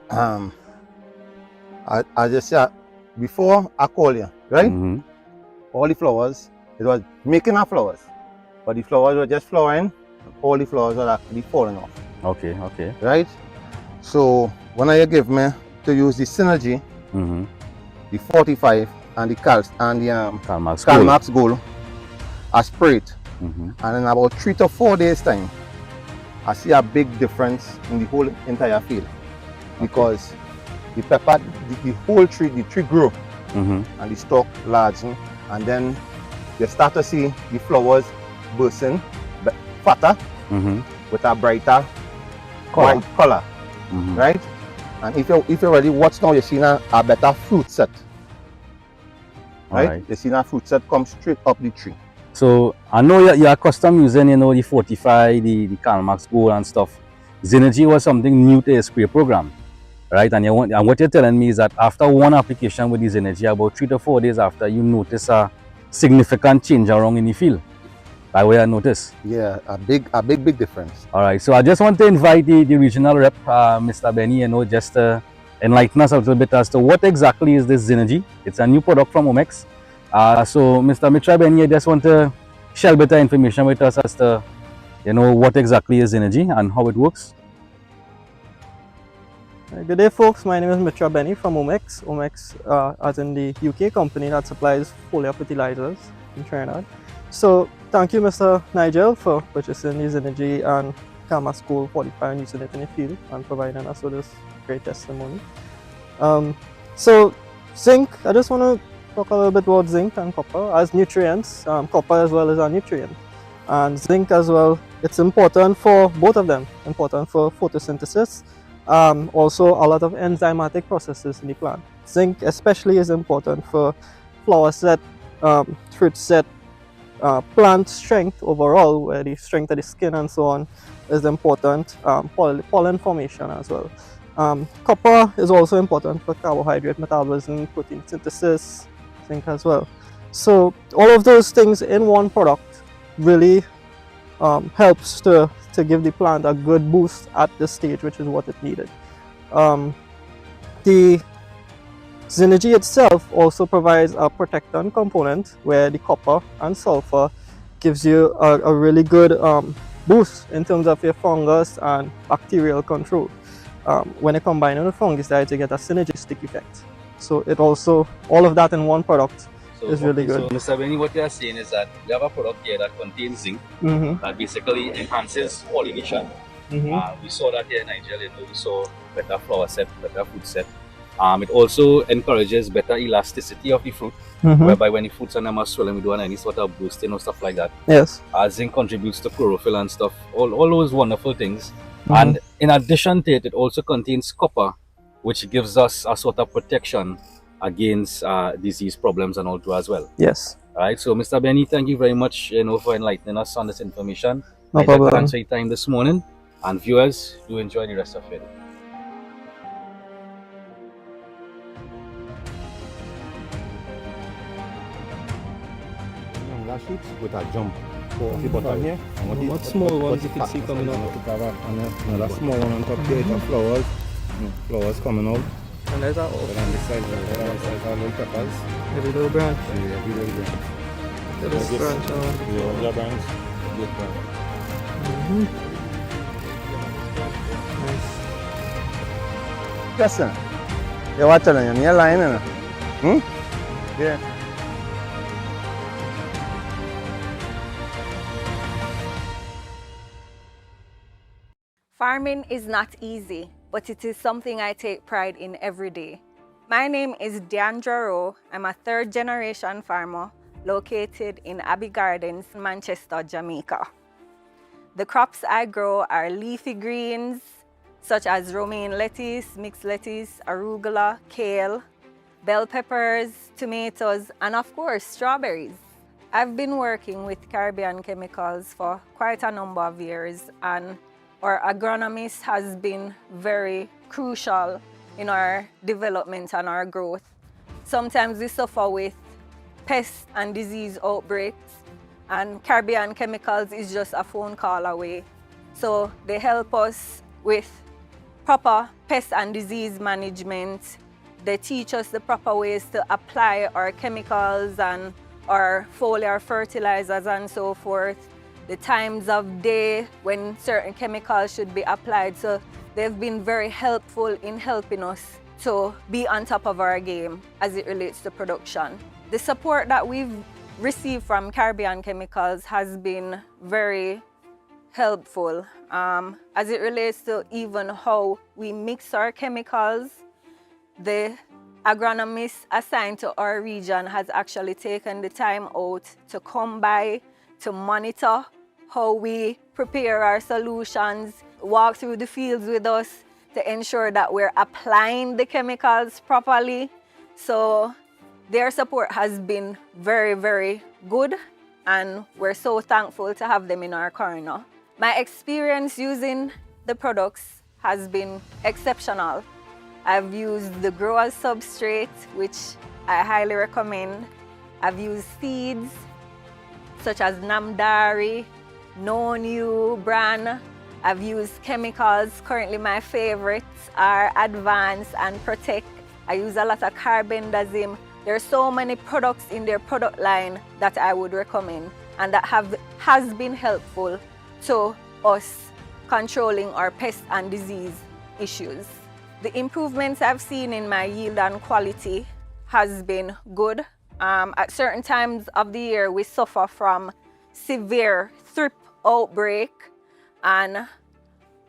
I just said before I call you, right? Mm-hmm. All the flowers, it was making our flowers. But the flowers were just flowering, and all the flowers were actually falling off. Okay, okay. Right? So when I give me to use the Synergy, the 45 and the CalMax Gold, I spray it. And in about 3 to 4 days time, I see a big difference in the whole entire field. Because the pepper, the whole tree, the tree grew and the stalk large, and then you start to see the flowers bursting, fatter, with a brighter white color, right? And if you already watch now, you're seeing a better fruit set, right? You're seeing a fruit set come straight up the tree. So I know you're accustomed using, the 45, the CalMax Gold and stuff. Synergy was something new to your spray program, right? And what you're telling me is that after one application with the Synergy, about 3 to 4 days after, you notice a significant change around in the field. By way I noticed. Yeah, a big difference. All right, so I just want to invite the regional rep, Mr. Benny, just to enlighten us a little bit as to what exactly is this Synergy. It's a new product from Omex. So Mr. Mitra Benny, I just want to share a bit of information with us as to, what exactly is Synergy and how it works. Good day, folks. My name is Mitra Benny from Omex. Omex, as in the UK company that supplies foliar fertilizers in Trinidad. So, thank you, Mr. Nigel, for purchasing the Synergy and Karma School 45 and using it in the field and providing us with this great testimony. So, zinc, I just want to talk a little bit about zinc and copper as nutrients. Copper as well as a nutrient. And zinc as well, it's important for both of them, important for photosynthesis. Also a lot of enzymatic processes in the plant. Zinc especially is important for flower set, fruit set, plant strength overall, where the strength of the skin and so on is important, pollen formation as well. Copper is also important for carbohydrate metabolism, protein synthesis, zinc as well. So all of those things in one product really helps to give the plant a good boost at this stage, which is what it needed. The Synergy itself also provides a protectant component where the copper and sulfur gives you a really good boost in terms of your fungus and bacterial control. When you combine it with fungicides, you get a synergistic effect. So it also, all of that in one product is really good. So Mr. Benny, what you are saying is that we have a product here that contains zinc that basically enhances pollination. We saw that here in Nigeria, we saw better flower set, better fruit set. It also encourages better elasticity of the fruit, whereby when the fruits and them are swollen, we don't want any sort of boosting or stuff like that. Yes. Zinc contributes to chlorophyll and stuff, all those wonderful things. And in addition to it, it also contains copper, which gives us a sort of protection against disease problems and all too as well. Yes. All right. So, Mr. Benny, thank you very much, for enlightening us on this information. No problem. Thanks for your time this morning, and viewers, do enjoy the rest of your day. Sheets with a jump for the bottom here. What small ones you can see coming out? Another small one on top there, it has flowers. Flowers coming out. And there's that. And on this side, are little peppers. Every little branch. Yeah, every little branch. This branch. Yeah, other branch. Good branch. Nice. Yes, sir. You watch it on your line, Yeah. Farming is not easy, but it is something I take pride in every day. My name is Deandra Rowe. I'm a third-generation farmer located in Abbey Gardens, Manchester, Jamaica. The crops I grow are leafy greens, such as romaine lettuce, mixed lettuce, arugula, kale, bell peppers, tomatoes, and of course, strawberries. I've been working with Caribbean Chemicals for quite a number of years, and our agronomist has been very crucial in our development and our growth. Sometimes we suffer with pest and disease outbreaks, and Caribbean Chemicals is just a phone call away. So they help us with proper pest and disease management. They teach us the proper ways to apply our chemicals and our foliar fertilizers and so forth, the times of day when certain chemicals should be applied. So they've been very helpful in helping us to be on top of our game as it relates to production. The support that we've received from Caribbean Chemicals has been very helpful as it relates to even how we mix our chemicals. The agronomist assigned to our region has actually taken the time out to come by to monitor how we prepare our solutions, walk through the fields with us to ensure that we're applying the chemicals properly. So their support has been very, very good, and we're so thankful to have them in our corner. My experience using the products has been exceptional. I've used the growers substrate, which I highly recommend. I've used seeds such as Namdari, Known You, Bran. I've used chemicals. Currently my favorites are Advance and Protect. I use a lot of carbendazim. There are so many products in their product line that I would recommend and that has been helpful to us controlling our pest and disease issues. The improvements I've seen in my yield and quality has been good. At certain times of the year, we suffer from severe thrip outbreak, and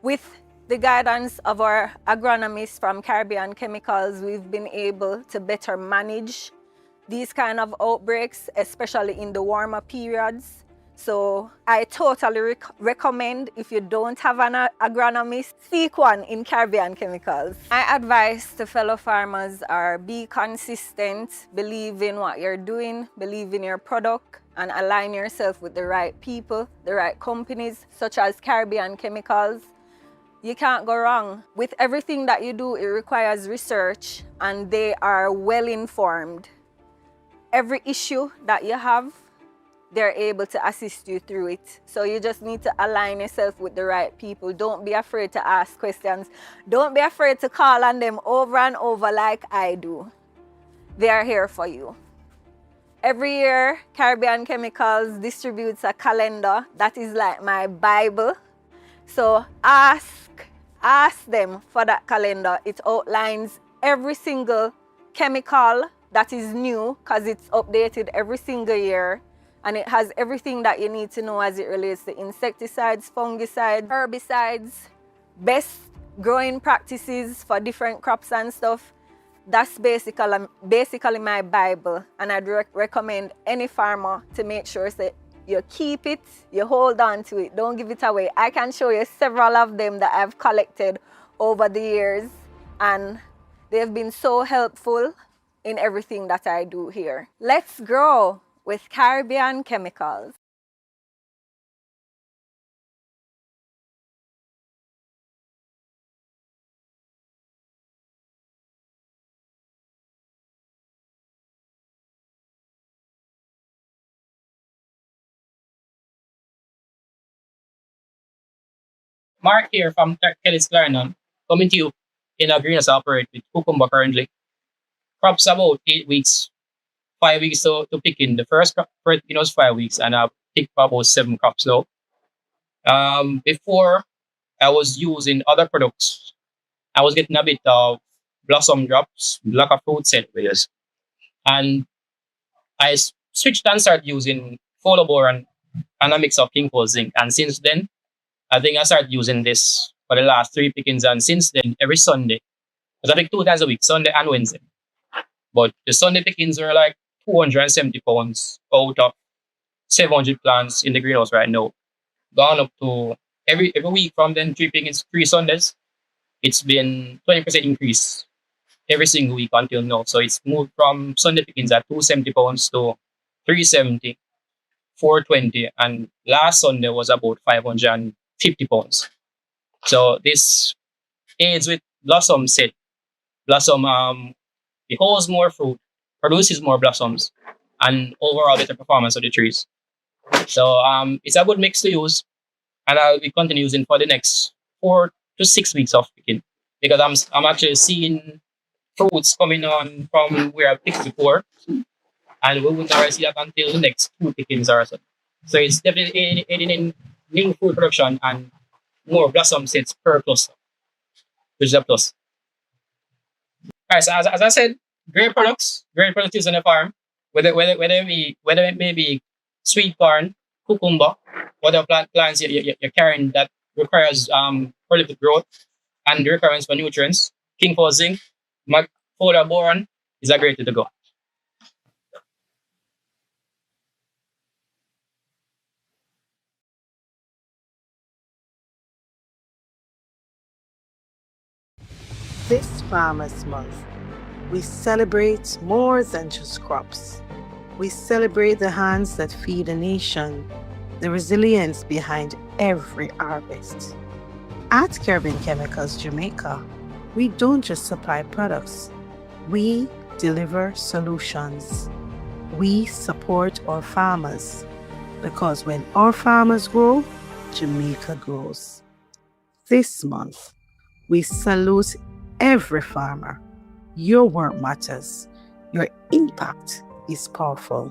with the guidance of our agronomists from Caribbean Chemicals, we've been able to better manage these kind of outbreaks, especially in the warmer periods. So I totally recommend, if you don't have an agronomist, seek one in Caribbean Chemicals. My advice to fellow farmers are be consistent, believe in what you're doing, believe in your product, and align yourself with the right people, the right companies, such as Caribbean Chemicals. You can't go wrong. With everything that you do, it requires research, and they are well informed. Every issue that you have, they're able to assist you through it. So you just need to align yourself with the right people. Don't be afraid to ask questions. Don't be afraid to call on them over and over like I do. They are here for you. Every year, Caribbean Chemicals distributes a calendar that is like my Bible. So ask them for that calendar. It outlines every single chemical that is new, because it's updated every single year. And it has everything that you need to know as it relates to insecticides, fungicides, herbicides, best growing practices for different crops and stuff. That's basically my Bible. And I'd recommend any farmer to make sure that you keep it, you hold on to it, don't give it away. I can show you several of them that I've collected over the years, and they've been so helpful in everything that I do here. Let's grow with Caribbean Chemicals. Mark here from Kelly's Clarendon, coming to you in a greenhouse operate with cucumber currently. Crops about 8 weeks, 5 weeks to pick in. The first crop was 5 weeks, and I've picked about 7 crops now. Before I was using other products, I was getting a bit of blossom drops, lack of fruit setways. And I switched and started using Folaboran and a mix of King Cole zinc. And since then, I think I started using this for the last 3 pickings. And since then, every Sunday, because I pick 2 times a week, Sunday and Wednesday. But the Sunday pickings are like 270 pounds out of 700 plants in the greenhouse right now. Gone up to every week from then 3 pickings, 3 Sundays. It's been 20% increase every single week until now. So it's moved from Sunday pickings at 270 pounds to 370, 420, and last Sunday was about 550 pounds. So this aids with blossom set. Blossom it holds more fruit, produces more blossoms, and overall better performance of the trees. So it's a good mix to use, and I'll be continuing using for the next 4 to 6 weeks of picking, because I'm actually seeing fruits coming on from where I picked before, and we won't already see that until the next 2 pickings or so. So it's definitely aiding in new fruit production and more blossom sets per cluster, which is a plus. All right, so as I said, great products used on the farm, whether it may be sweet corn, cucumber, whatever plants you're carrying that requires prolific growth and the requirements for nutrients. King Cole zinc, Folaboran is a great way to go. This Farmers Month, we celebrate more than just crops. We celebrate the hands that feed a nation, the resilience behind every harvest. At Caribbean Chemicals Jamaica, we don't just supply products, we deliver solutions. We support our farmers, because when our farmers grow, Jamaica grows. This month, we salute every farmer. Your work matters. Your impact is powerful.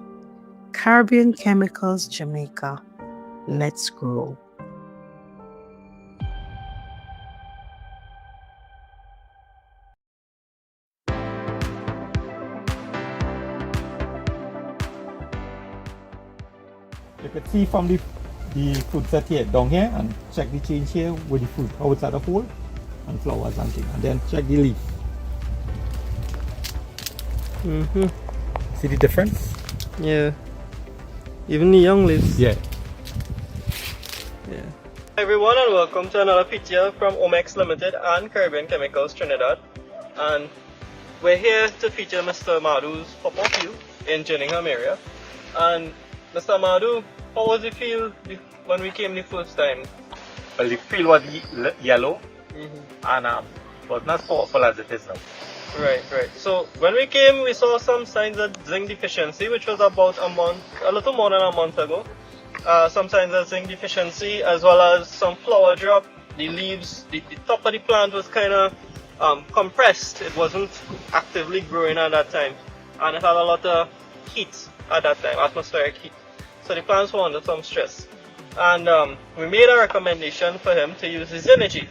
Caribbean Chemicals Jamaica, let's grow. see from the fruit set here down here and check the change here with the fruit, how it's at a whole, and flowers and things, and then check the leaf. See the difference? Yeah. Even the young leaves. Yeah. Yeah. Hi everyone, and welcome to another picture from Omex Limited and Caribbean Chemicals Trinidad. And we're here to feature Mr. Madu's pop-up field in Gillingham area. And Mr. Madu, how was it feel when we came the first time? Well, the field was yellow and was not powerful as it is now. Right. So when we came, we saw some signs of zinc deficiency, which was about a little more than a month ago. Some signs of zinc deficiency, as well as some flower drop. The leaves, the top of the plant was kind of compressed. It wasn't actively growing at that time, and it had a lot of heat at that time, atmospheric heat. So the plants were under some stress, and we made a recommendation for him to use his energy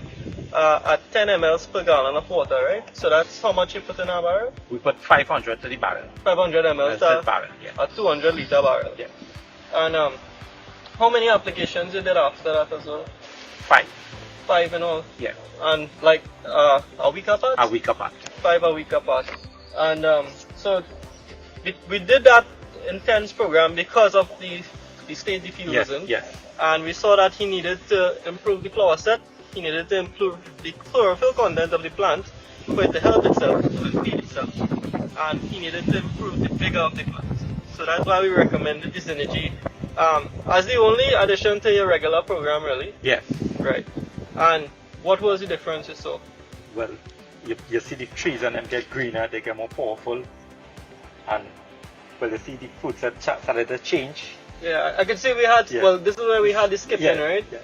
at 10 ml per gallon of water, right? So that's how much you put in a barrel? We put 500 to the barrel. 500 ml to barrel, yeah. A 200 liter barrel. Yeah. And how many applications you did after that as well? 5. 5 in all? Yeah. And like a week apart? A week apart. 5 a week apart. And so we did that intense program because of the state the field was in. Yes. And we saw that he needed to improve the flower set. He needed to improve the chlorophyll content of the plant for it to help itself, to feed itself. And he needed to improve the vigor of the plant. So that's why we recommended this energy as the only addition to your regular program, really. Yes. Right. And what was the difference you saw? Well, you see the trees and them get greener, they get more powerful. And well, you see the fruits that started to change. Yeah, I could see we had, well, this is where we had the skipping, right? Yeah.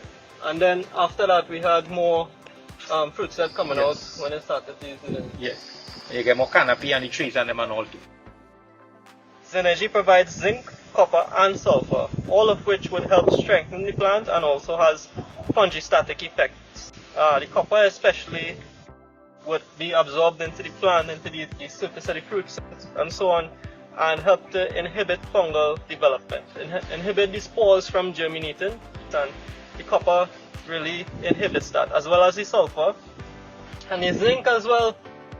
And then after that, we had more fruits that coming out when it started to use it. Yes. You get more canopy on the trees and them and all too. Synergy provides zinc, copper and sulfur, all of which would help strengthen the plant and also has fungistatic effects. The copper especially would be absorbed into the plant, into the surface of the fruits and so on, and help to inhibit fungal development, inhibit the spores from germinating, and the copper really inhibits that, as well as the sulfur. And the zinc as well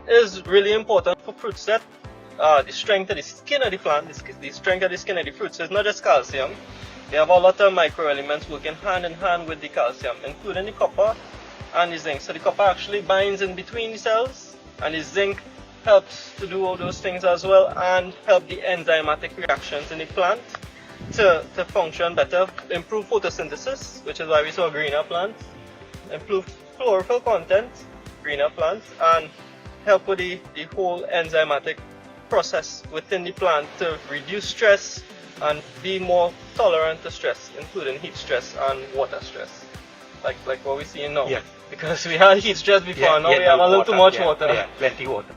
is really important for fruit set. The strength of the skin of the plant, the strength of the skin of the fruit. So it's not just calcium. We have a lot of microelements working hand in hand with the calcium, including the copper and the zinc. So the copper actually binds in between the cells, and the zinc helps to do all those things as well and help the enzymatic reactions in the plant to function better, improve photosynthesis, which is why we saw greener plants, improve chlorophyll content, greener plants, and help with the whole enzymatic process within the plant to reduce stress and be more tolerant to stress, including heat stress and water stress, like what we're seeing now. Yeah. Because we had heat stress before, now we have a little too much water. Yeah, plenty water.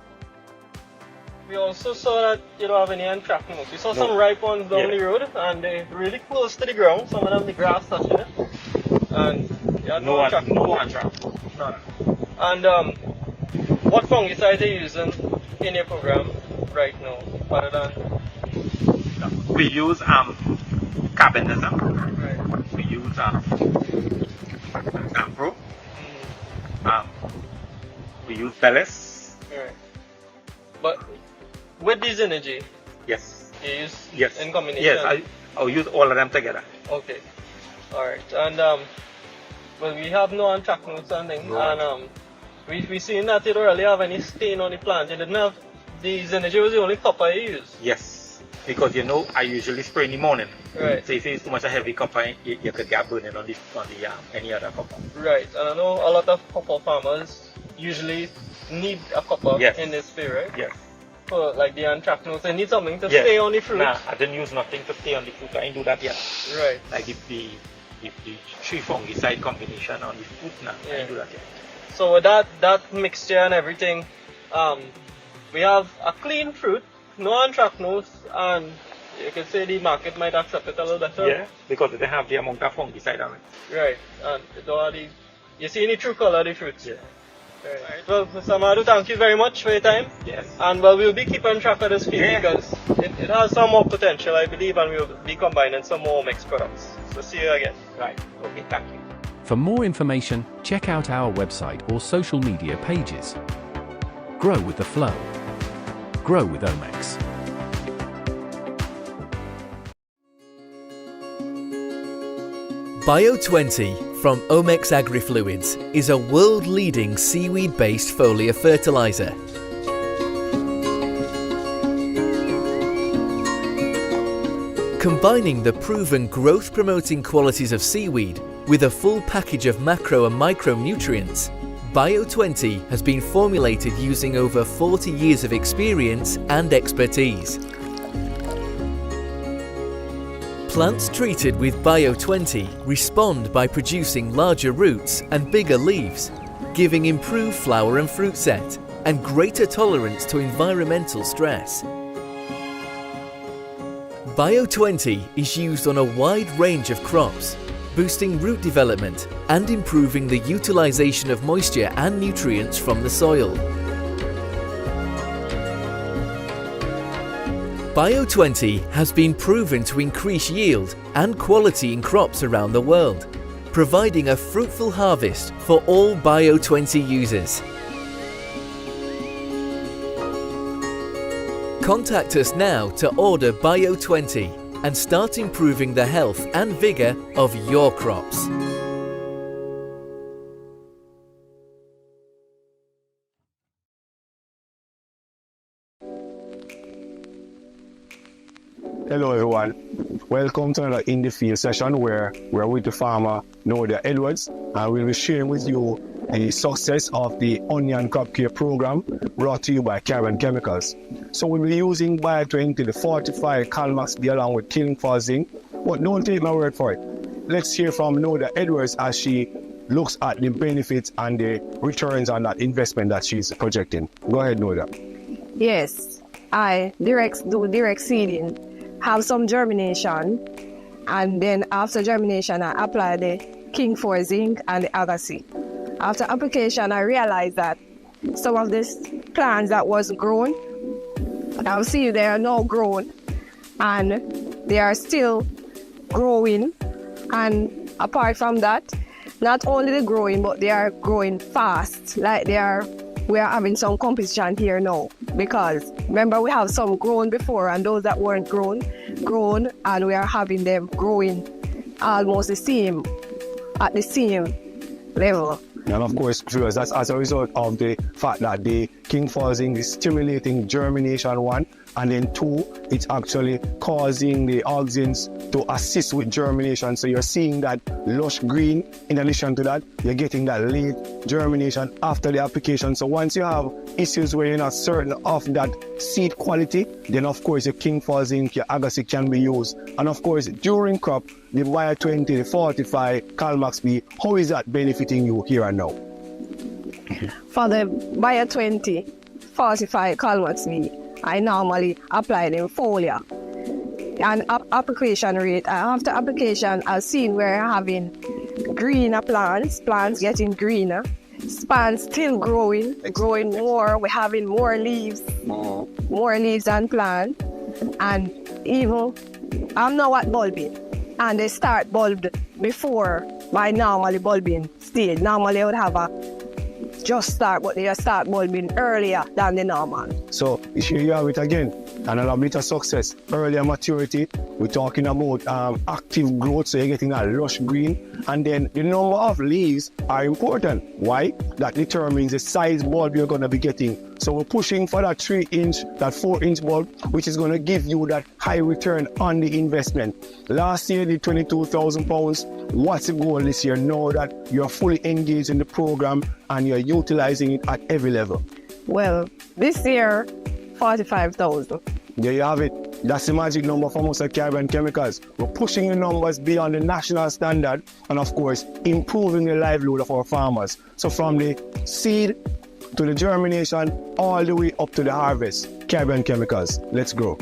We also saw that you don't have any anthracnose. We saw some ripe ones down the road, and they're really close to the ground. Some of them the grass touching it, and you had no anthracnose. None. And what fungicide are you using in your program right now, other than? We use carbonism. Right. We use Campro. We use Bellis. Right. But with this energy, yes, you use in combination. Yes, I'll use all of them together. Okay. All right. And well, we have no anthracnose and things, and we seen that you don't really have any stain on the plant. You didn't have the energy was the only copper you use. Yes, because you know I usually spray in the morning. Right. So if it's too much of heavy copper, you could get burning on the any other copper. Right. And I know a lot of copper farmers usually need a copper in this spray, right? Yes. For like the anthracnose, they need something to stay on the fruit. Nah, I didn't use nothing to stay on the fruit. I didn't do that yet. Right. Like the three fungicide combination on the fruit, nah, I didn't do that yet. So with that mixture and everything, we have a clean fruit, no anthracnose, and you can say the market might accept it a little better. Yeah, because they have the amount of fungicide on it. Right, and you see the true color of the fruits. Yeah. Right. Well, Mr. Madu, thank you very much for your time. Yes. And well, we'll be keeping track of this field because it has some more potential, I believe, and we'll be combining some more mixed products. So see you again. Right. Okay, thank you. For more information, check out our website or social media pages. Grow with the flow. Grow with Omex. Bio20 from Omex Agri-Fluids is a world-leading seaweed-based foliar fertilizer. Combining the proven growth-promoting qualities of seaweed with a full package of macro and micronutrients, Bio20 has been formulated using over 40 years of experience and expertise. Plants treated with Bio20 respond by producing larger roots and bigger leaves, giving improved flower and fruit set and greater tolerance to environmental stress. Bio20 is used on a wide range of crops, boosting root development and improving the utilization of moisture and nutrients from the soil. Bio20 has been proven to increase yield and quality in crops around the world, providing a fruitful harvest for all Bio20 users. Contact us now to order Bio20 and start improving the health and vigor of your crops. Hello everyone, welcome to another In the Field session where we're with the farmer Noda Edwards, and we'll be sharing with you the success of the onion crop care program brought to you by Caribbean Chemicals. So we'll be using Bio20, the fortified Calmax B along with killing for zinc, but don't take my word for it. Let's hear from Noda Edwards as she looks at the benefits and the returns on that investment that she's projecting. Go ahead, Noda. Yes, I do direct seeding, have some germination, and then after germination I apply the King 4 zinc and the Agassiz. After application I realized that some of these plants that was grown, I'll see they are now grown and they are still growing, and apart from that, not only the growing but they are growing fast, like we are having some competition here now, because remember we have some grown before and those that weren't grown, and we are having them growing almost the same, at the same level. And of course, viewers, that's as a result of the fact that the King 4 zinc is stimulating germination, one, and then two, it's actually causing the auxins to assist with germination. So you're seeing that lush green. In addition to that, you're getting that late germination after the application. So once you have issues where you're not certain of that seed quality, then of course your King 4 zinc, your Agassiz can be used. And of course, during crop, the Bio20, the fortified Calmax B, how is that benefiting you here and now? For the Bio20 fortified Calmax B, I normally apply them foliar. And application rate, after application, I've seen we're having greener plants getting greener, spans still growing more, we're having more leaves than plant, and even I'm now at bulbing, and they start bulbed before my normally bulbing stage. Normally I would have just start, but they just start bulbing earlier than the normal. So here you have it again, another bit of success. Earlier maturity, we're talking about active growth, so you're getting that lush green, and then the number of leaves are important. Why? That determines the size bulb you're going to be getting. So we're pushing for that 3-inch, that 4-inch bulb, which is going to give you that high return on the investment. Last year, the £22,000. What's the goal this year? Know that you're fully engaged in the program and you're utilizing it at every level. Well, this year, 45,000. There you have it. That's the magic number for most of Caribbean Chemicals. We're pushing the numbers beyond the national standard and, of course, improving the livelihood of our farmers. So from the seed to the germination, all the way up to the harvest. Caribbean Chemicals, let's grow.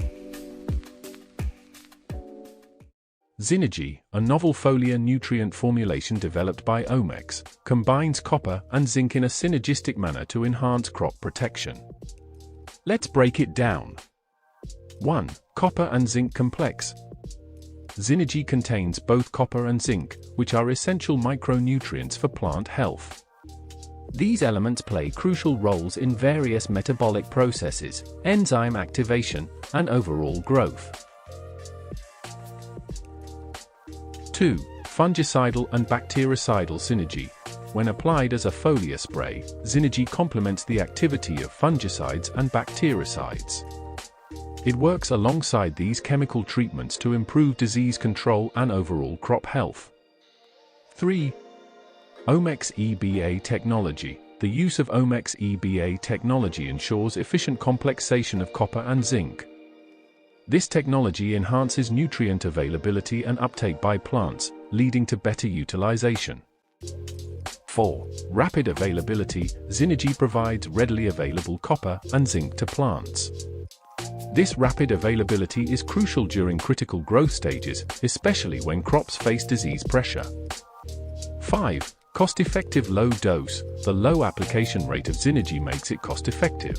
Synergy, a novel foliar nutrient formulation developed by Omex, combines copper and zinc in a synergistic manner to enhance crop protection. Let's break it down. 1. Copper and zinc complex. Synergy contains both copper and zinc, which are essential micronutrients for plant health. These elements play crucial roles in various metabolic processes, enzyme activation, and overall growth. 2. Fungicidal and bactericidal synergy. When applied as a foliar spray, Synergy complements the activity of fungicides and bactericides. It works alongside these chemical treatments to improve disease control and overall crop health. 3. Omex EBA technology. The use of Omex EBA technology ensures efficient complexation of copper and zinc. This technology enhances nutrient availability and uptake by plants, leading to better utilization. 4. Rapid availability. Synergy provides readily available copper and zinc to plants. This rapid availability is crucial during critical growth stages, especially when crops face disease pressure. 5. Cost-effective low dose. The low application rate of Synergy makes it cost-effective.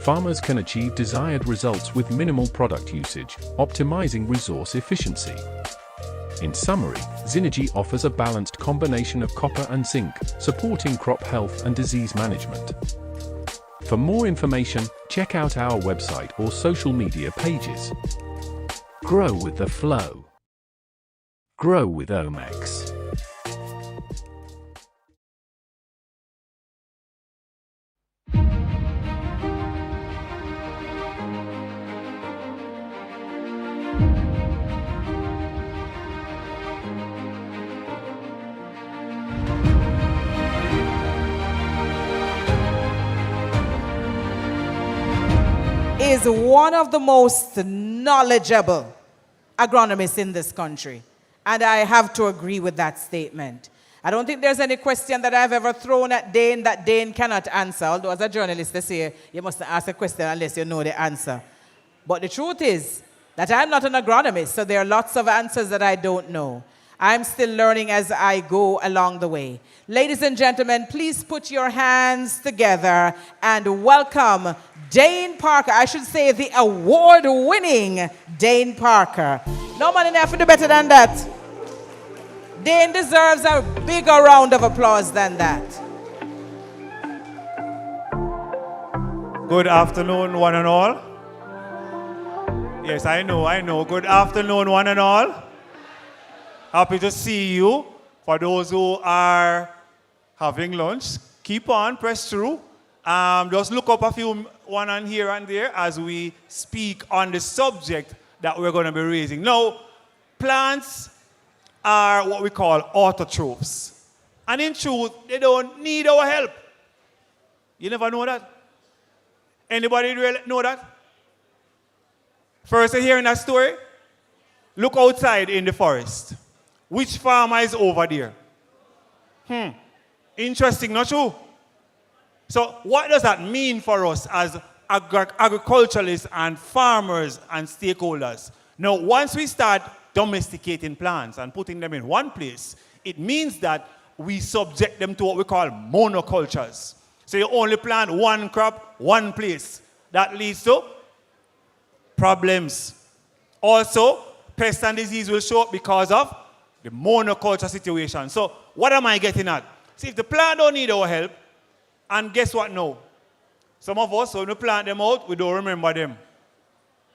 Farmers can achieve desired results with minimal product usage, optimizing resource efficiency. In summary, Synergy offers a balanced combination of copper and zinc, supporting crop health and disease management. For more information, check out our website or social media pages. Grow with the flow. Grow with Omex. Is one of the most knowledgeable agronomists in this country. And I have to agree with that statement. I don't think there's any question that I've ever thrown at Dane that Dane cannot answer. Although as a journalist, they say you must ask a question unless you know the answer. But the truth is that I'm not an agronomist, so there are lots of answers that I don't know. I'm still learning as I go along the way. Ladies and gentlemen, please put your hands together and welcome Dane Parker. I should say the award-winning Dane Parker. No man in there can do better than that. Dane deserves a bigger round of applause than that. Good afternoon, one and all. Yes, I know. Good afternoon, one and all. Happy to see you. For those who are having lunch, keep on, press through. Just look up a few, one on here and there as we speak on the subject that we're going to be raising. Now, plants are what we call autotrophs. And in truth, they don't need our help. You never know that? Anybody really know that? First, you're hearing that story? Look outside in the forest. Which farmer is over there? Interesting, not true? So what does that mean for us as agriculturalists and farmers and stakeholders? Now, once we start domesticating plants and putting them in one place, it means that we subject them to what we call monocultures. So you only plant one crop, one place. That leads to problems. Also, pest and disease will show up because of the monoculture situation. So what am I getting at? See, if the plant don't need our help, and guess what now? Some of us, when we plant them out, we don't remember them.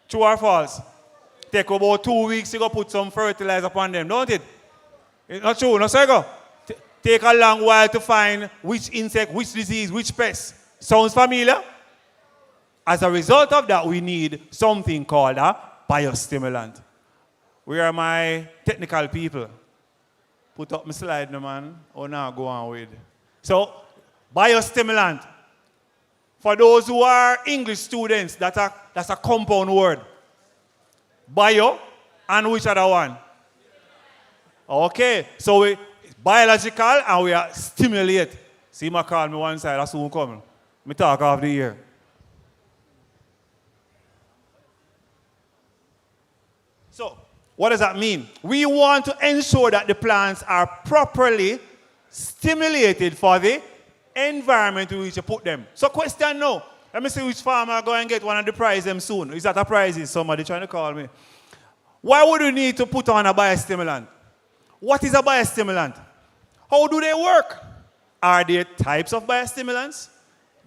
True or false? Take about 2 weeks to go put some fertilizer upon them, don't it? It's not true, no sir? Take a long while to find which insect, which disease, which pest. Sounds familiar? As a result of that, we need something called a biostimulant. Where are my technical people? Put up my slide, no man. Oh, now go on with. So, biostimulant. For those who are English students, that's a compound word. Bio, and which other one? Okay, so it's biological and we are stimulate. See, my call me one side, I soon come. Me talk off the ear. So, what does that mean? We want to ensure that the plants are properly stimulated for the environment in which you put them. So question now. Let me see which farmer go and get one of the prize them soon. Is that a prize? Is somebody trying to call me? Why would you need to put on a biostimulant? What is a biostimulant? How do they work? Are there types of biostimulants?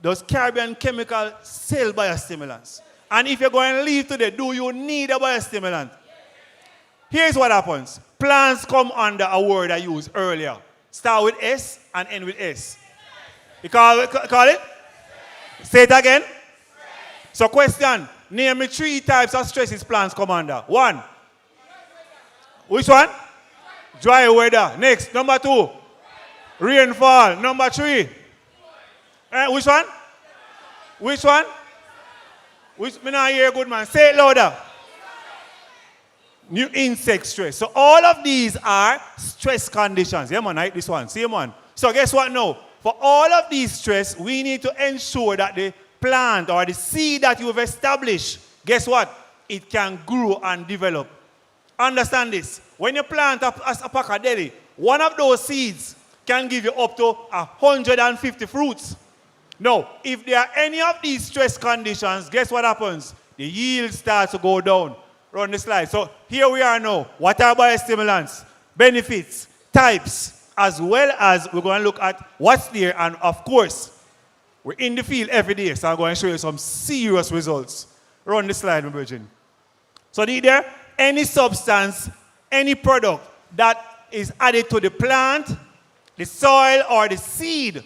Does Caribbean Chemical sell biostimulants? And if you're going to leave today, do you need a biostimulant? Here's what happens. Plants come under a word I used earlier. Start with S and end with S. You call it? Say it again. So question, name me 3 types of stresses plants come under. 1. Which one? Dry weather. Next, number 2. Rainfall. Number 3. Which one? Which one? Which, me not hear good man. Say it louder. New insect stress. So all of these are stress conditions. Yeah, man, I like this one. See, man. So guess what now? For all of these stress, we need to ensure that the plant or the seed that you've established, guess what? It can grow and develop. Understand this. When you plant a pack of deli, one of those seeds can give you up to 150 fruits. Now, if there are any of these stress conditions, guess what happens? The yield starts to go down. Run the slide. So here we are now. What are biostimulants? Benefits, types, as well as we're going to look at what's there. And of course, we're in the field every day, so I'm going to show you some serious results. Run the slide, my virgin. So there, any substance, any product that is added to the plant, the soil, or the seed,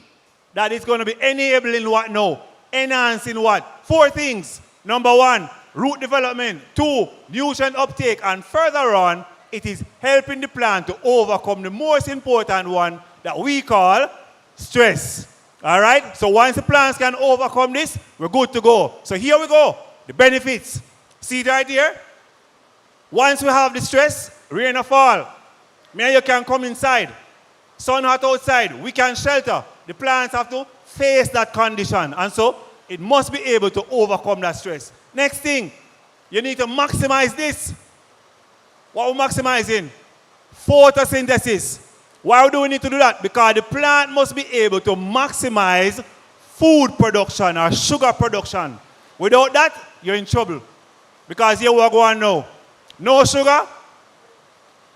that is going to be enabling what now? Enhancing what? 4 things. Number 1, root development. 2, nutrient uptake. And further on, it is helping the plant to overcome the most important one that we call stress. All right? So once the plants can overcome this, we're good to go. So here we go. The benefits. See it right here? Once we have the stress, rain or fall, me and you can come inside. Sun hot outside, we can shelter. The plants have to face that condition. And so it must be able to overcome that stress. Next thing, you need to maximize this. What are we maximizing? Photosynthesis. Why do we need to do that? Because the plant must be able to maximize food production or sugar production. Without that, you're in trouble. Because here we are going now. No sugar,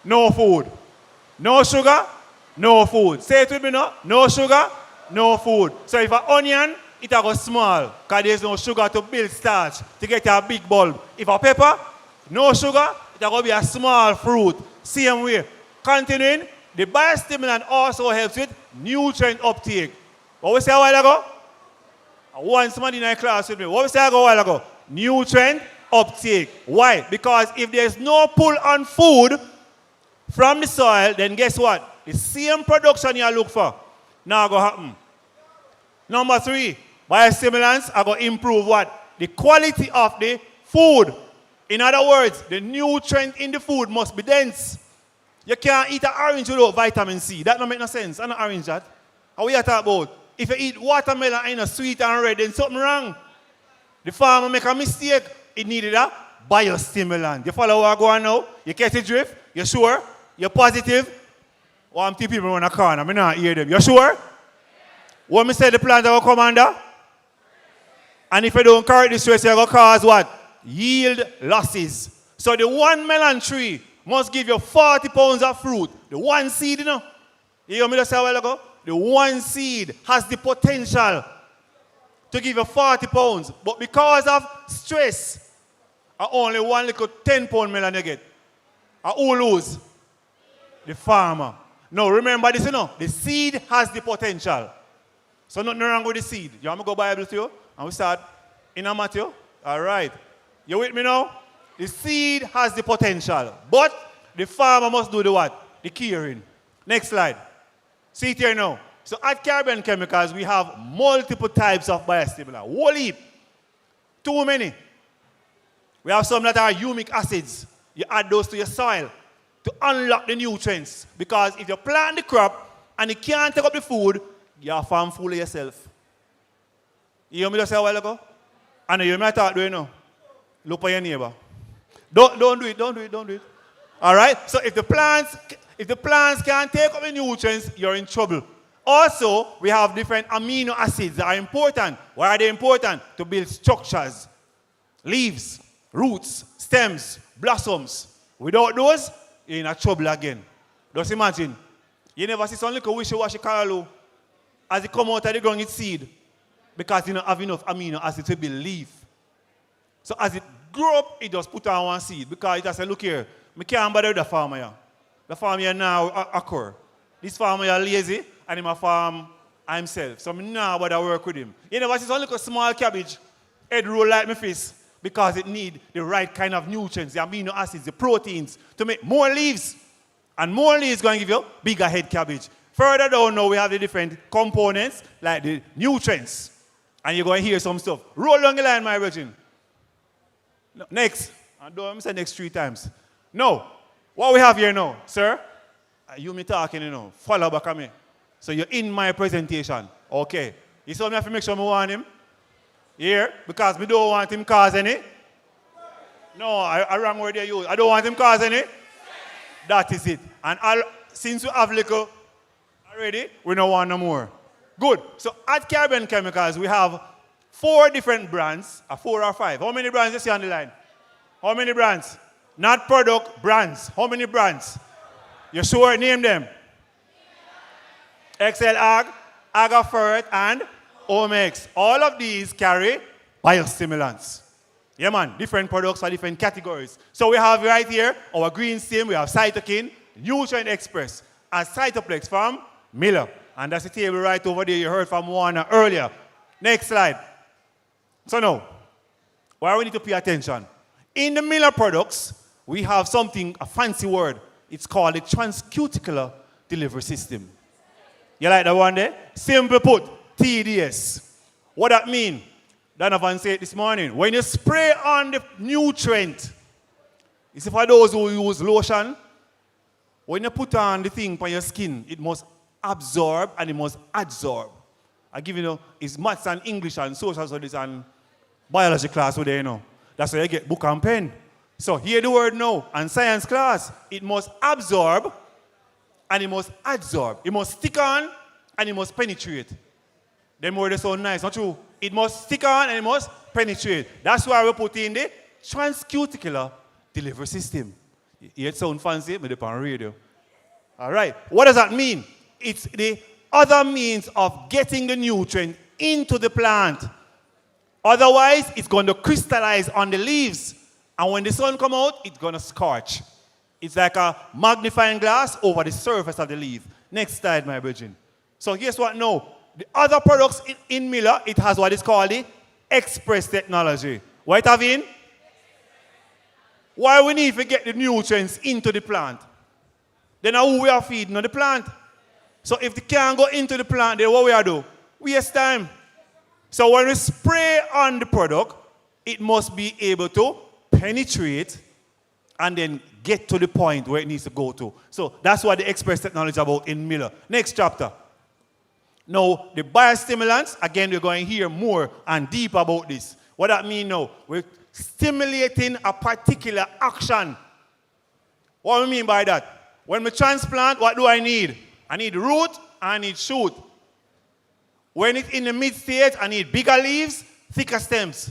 no food. No sugar, no food. Say it with me now. No sugar, no food. So if an onion, it will go small because there's no sugar to build starch to get a big bulb. If a pepper, no sugar, it will be a small fruit. Same way. Continuing, the biostimulant also helps with nutrient uptake. What we say a while ago? One somebody in my class with me. What we say a while ago? Nutrient uptake. Why? Because if there's no pull on food from the soil, then guess what? The same production you look for now going to happen. Number 3, biostimulants are going to improve what? The quality of the food. In other words, the nutrient in the food must be dense. You can't eat an orange without vitamin C. That don't make no sense. I'm not orange that. How we talk about? If you eat watermelon and it's sweet and red, then something wrong. The farmer make a mistake. It needed a biostimulant. You follow what I'm going now? You catch the drift? You sure? You're positive? Well, I'm two people in a corner. I not hear them. You sure? What me say the plant will come under? And if you don't correct the stress, you're going to cause what? Yield losses. So the 1 melon tree must give you 40 pounds of fruit. The one seed, you know. You hear me just say a while ago? The one seed has the potential to give you 40 pounds. But because of stress, only one little 10-pound melon you get. Who lose? The farmer. Now remember this, you know. The seed has the potential. So nothing wrong with the seed. You want me to go Bible to you? And we start in Matthew? All right. You with me now? The seed has the potential. But the farmer must do the what? The caring. Next slide. See it here now. So at Caribbean Chemicals, we have multiple types of biostimulant. Whole heap. Too many. We have some that are humic acids. You add those to your soil to unlock the nutrients. Because if you plant the crop and you can't take up the food, you're a farm full of yourself. You hear me just say a while ago? And you might talk to you now. Look for your neighbor. Don't do it. All right? So if the plants can't take up the nutrients, you're in trouble. Also, we have different amino acids that are important. Why are they important? To build structures. Leaves, roots, stems, blossoms. Without those, you're in trouble again. Just imagine. You never see some little wishy-washy caralo as it come out of the ground, it's seed. Because you don't have enough amino acid to build leaf. So as it grow up, it just put on one seed. Because it has to look here. I can't bother with the farmer here. The farmer here now occur. This farmer here lazy and he farm himself. So I now bother work with him. You never see some little small cabbage, head roll like my fist. Because it need the right kind of nutrients, the amino acids, the proteins to make more leaves. And more leaves going to give you bigger head cabbage. Further down now we have the different components like the nutrients. And you're going to hear some stuff. Roll along the line, my virgin. No, next. I don't say next 3 times. No. What we have here now, sir? You me talking, you know. Follow back at me. So you're in my presentation. Okay. You saw me have to make sure I want him. Here, because we don't want him cause any. No, I wrong word they use. I don't want him cause any. That is it. And since we have little already, we don't want no more. Good. So at Caribbean Chemicals, we have 4 different brands, 4 or 5. How many brands you see on the line? How many brands? Not product, brands. How many brands? You sure? Name them. XL Ag, Agafert, and Omex. All of these carry biostimulants. Yeah, man. Different products for different categories. So we have right here our green stem, we have Cytokine, Nutrient Express, and Cytoplex from Miller. And that's the table right over there you heard from Warner earlier. Next slide. So now, why we need to pay attention? In the Miller products, we have something, a fancy word. It's called the transcuticular delivery system. You like that one there? Simple put, TDS. What that mean? Donovan said this morning. When you spray on the nutrient, it's for those who use lotion, when you put on the thing on your skin, it must absorb and it must adsorb. I give you, it's maths and English and social studies and biology class over there, you know. That's why you get book and pen. So hear the word now. And science class, it must absorb and it must adsorb. It must stick on and it must penetrate. Them words are so nice, not true? It must stick on and it must penetrate. That's why we put in the transcuticular delivery system. You hear it sound fancy? But on radio. All right. What does that mean? It's the other means of getting the nutrient into the plant. Otherwise, it's going to crystallize on the leaves. And when the sun comes out, it's going to scorch. It's like a magnifying glass over the surface of the leaf. Next slide, my virgin. So guess what now? The other products in Miller, it has what is called the express technology. What it have in? Why we need to get the nutrients into the plant? Then how we are feeding on the plant? So if they can't go into the plant, then what we are do? We waste time. So when we spray on the product, it must be able to penetrate and then get to the point where it needs to go to. So that's what the express technology is about in Miller. Next chapter. Now, the biostimulants, again, we're going to hear more and deep about this. What that means now? We're stimulating a particular action. What do we mean by that? When we transplant, what do I need? I need root, I need shoot. When it's in the mid stage, I need bigger leaves, thicker stems.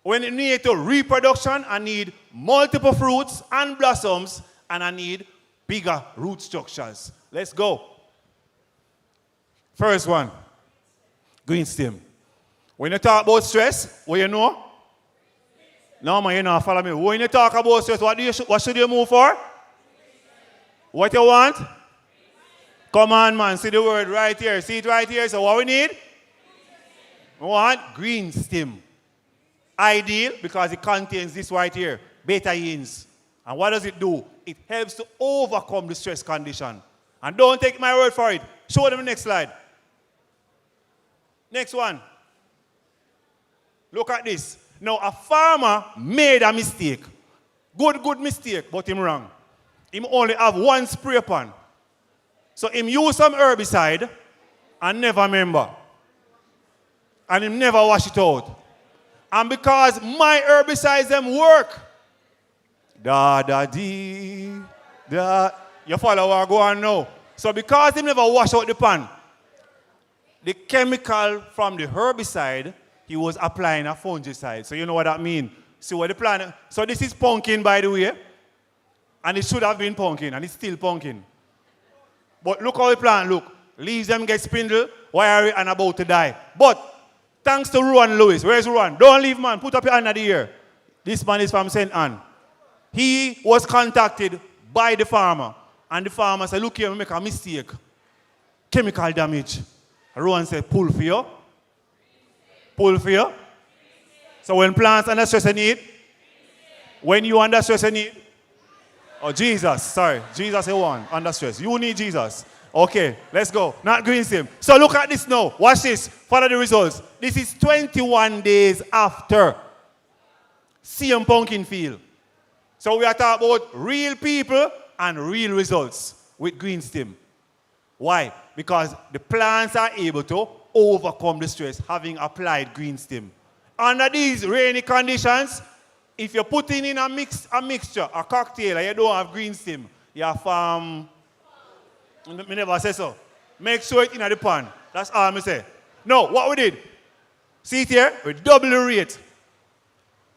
When it needs to reproduction, I need multiple fruits and blossoms, and I need bigger root structures. Let's go. First one, green stem. When you talk about stress, what you know? No, man, you know, follow me. When you talk about stress, what should you move for? What you want? Come on, man. See the word right here. See it right here. So what we need? We want green stem. Ideal because it contains this right here, beta-ines. And what does it do? It helps to overcome the stress condition. And don't take my word for it. Show them the next slide. Next one. Look at this. Now, a farmer made a mistake. Good mistake, but him wrong. Him only have one spray pan. So him use some herbicide and never remember. And him never wash it out. And because my herbicides them work. You follow what I go on now. So because him never wash out the pan, the chemical from the herbicide, he was applying a fungicide. So you know what that means. See what the plant. So this is pumpkin, by the way. And it should have been pumpkin, and it's still pumpkin. But look how the plant look. Leaves them get spindle, wiry, and about to die. But thanks to Ruan Lewis. Where's Ruan? Don't leave, man. Put up your hand at the ear. This man is from St. Anne. He was contacted by the farmer. And the farmer said, look here, we make a mistake. Chemical damage. Ruan said, pull for you. Pull for you. So when plants under stress and need, when you under stress and need, oh, Jesus, sorry. Jesus is one, under stress. You need Jesus. Okay, let's go. Not green sim. So look at this now. Watch this. Follow the results. This is 21 days after CM pumpkin field. So we are talking about real people and real results with green stem. Why? Because the plants are able to overcome the stress having applied green stem. Under these rainy conditions, if you're putting in a mixture, a cocktail, and you don't have green stem, you have I never say so. Make sure it's in the pan. That's all I say. No, what we did, see it here, we double the rate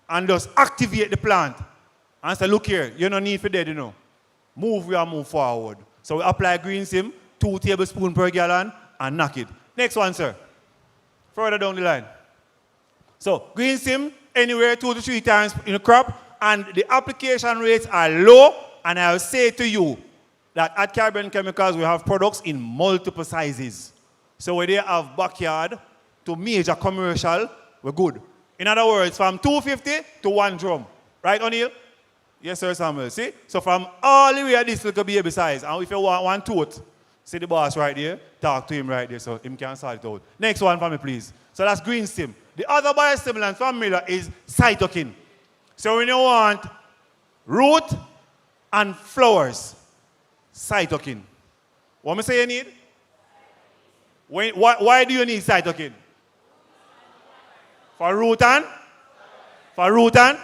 and just activate the plant. And say, look here, you don't need for that, you know. Move, we are move forward. So we apply green stem, 2 tablespoons per gallon, and knock it. Next one, sir. Further down the line. So green stem, anywhere 2 to 3 times in a crop, and the application rates are low, and I will say to you that at Caribbean Chemicals we have products in multiple sizes. So where they have backyard to major commercial, we're good. In other words, from 250 to 1 drum. Right, O'Neill? Yes, sir, Samuel. See? So from all the way at this little baby size, and if you want 1 tooth, see the boss right there, talk to him right there so him can sort it out. Next one for me, please. So that's green stem. The other biostimulant formula is cytokine. So when you want root and flowers, cytokine. What me say you need? Why do you need cytokine? For root and? For root and?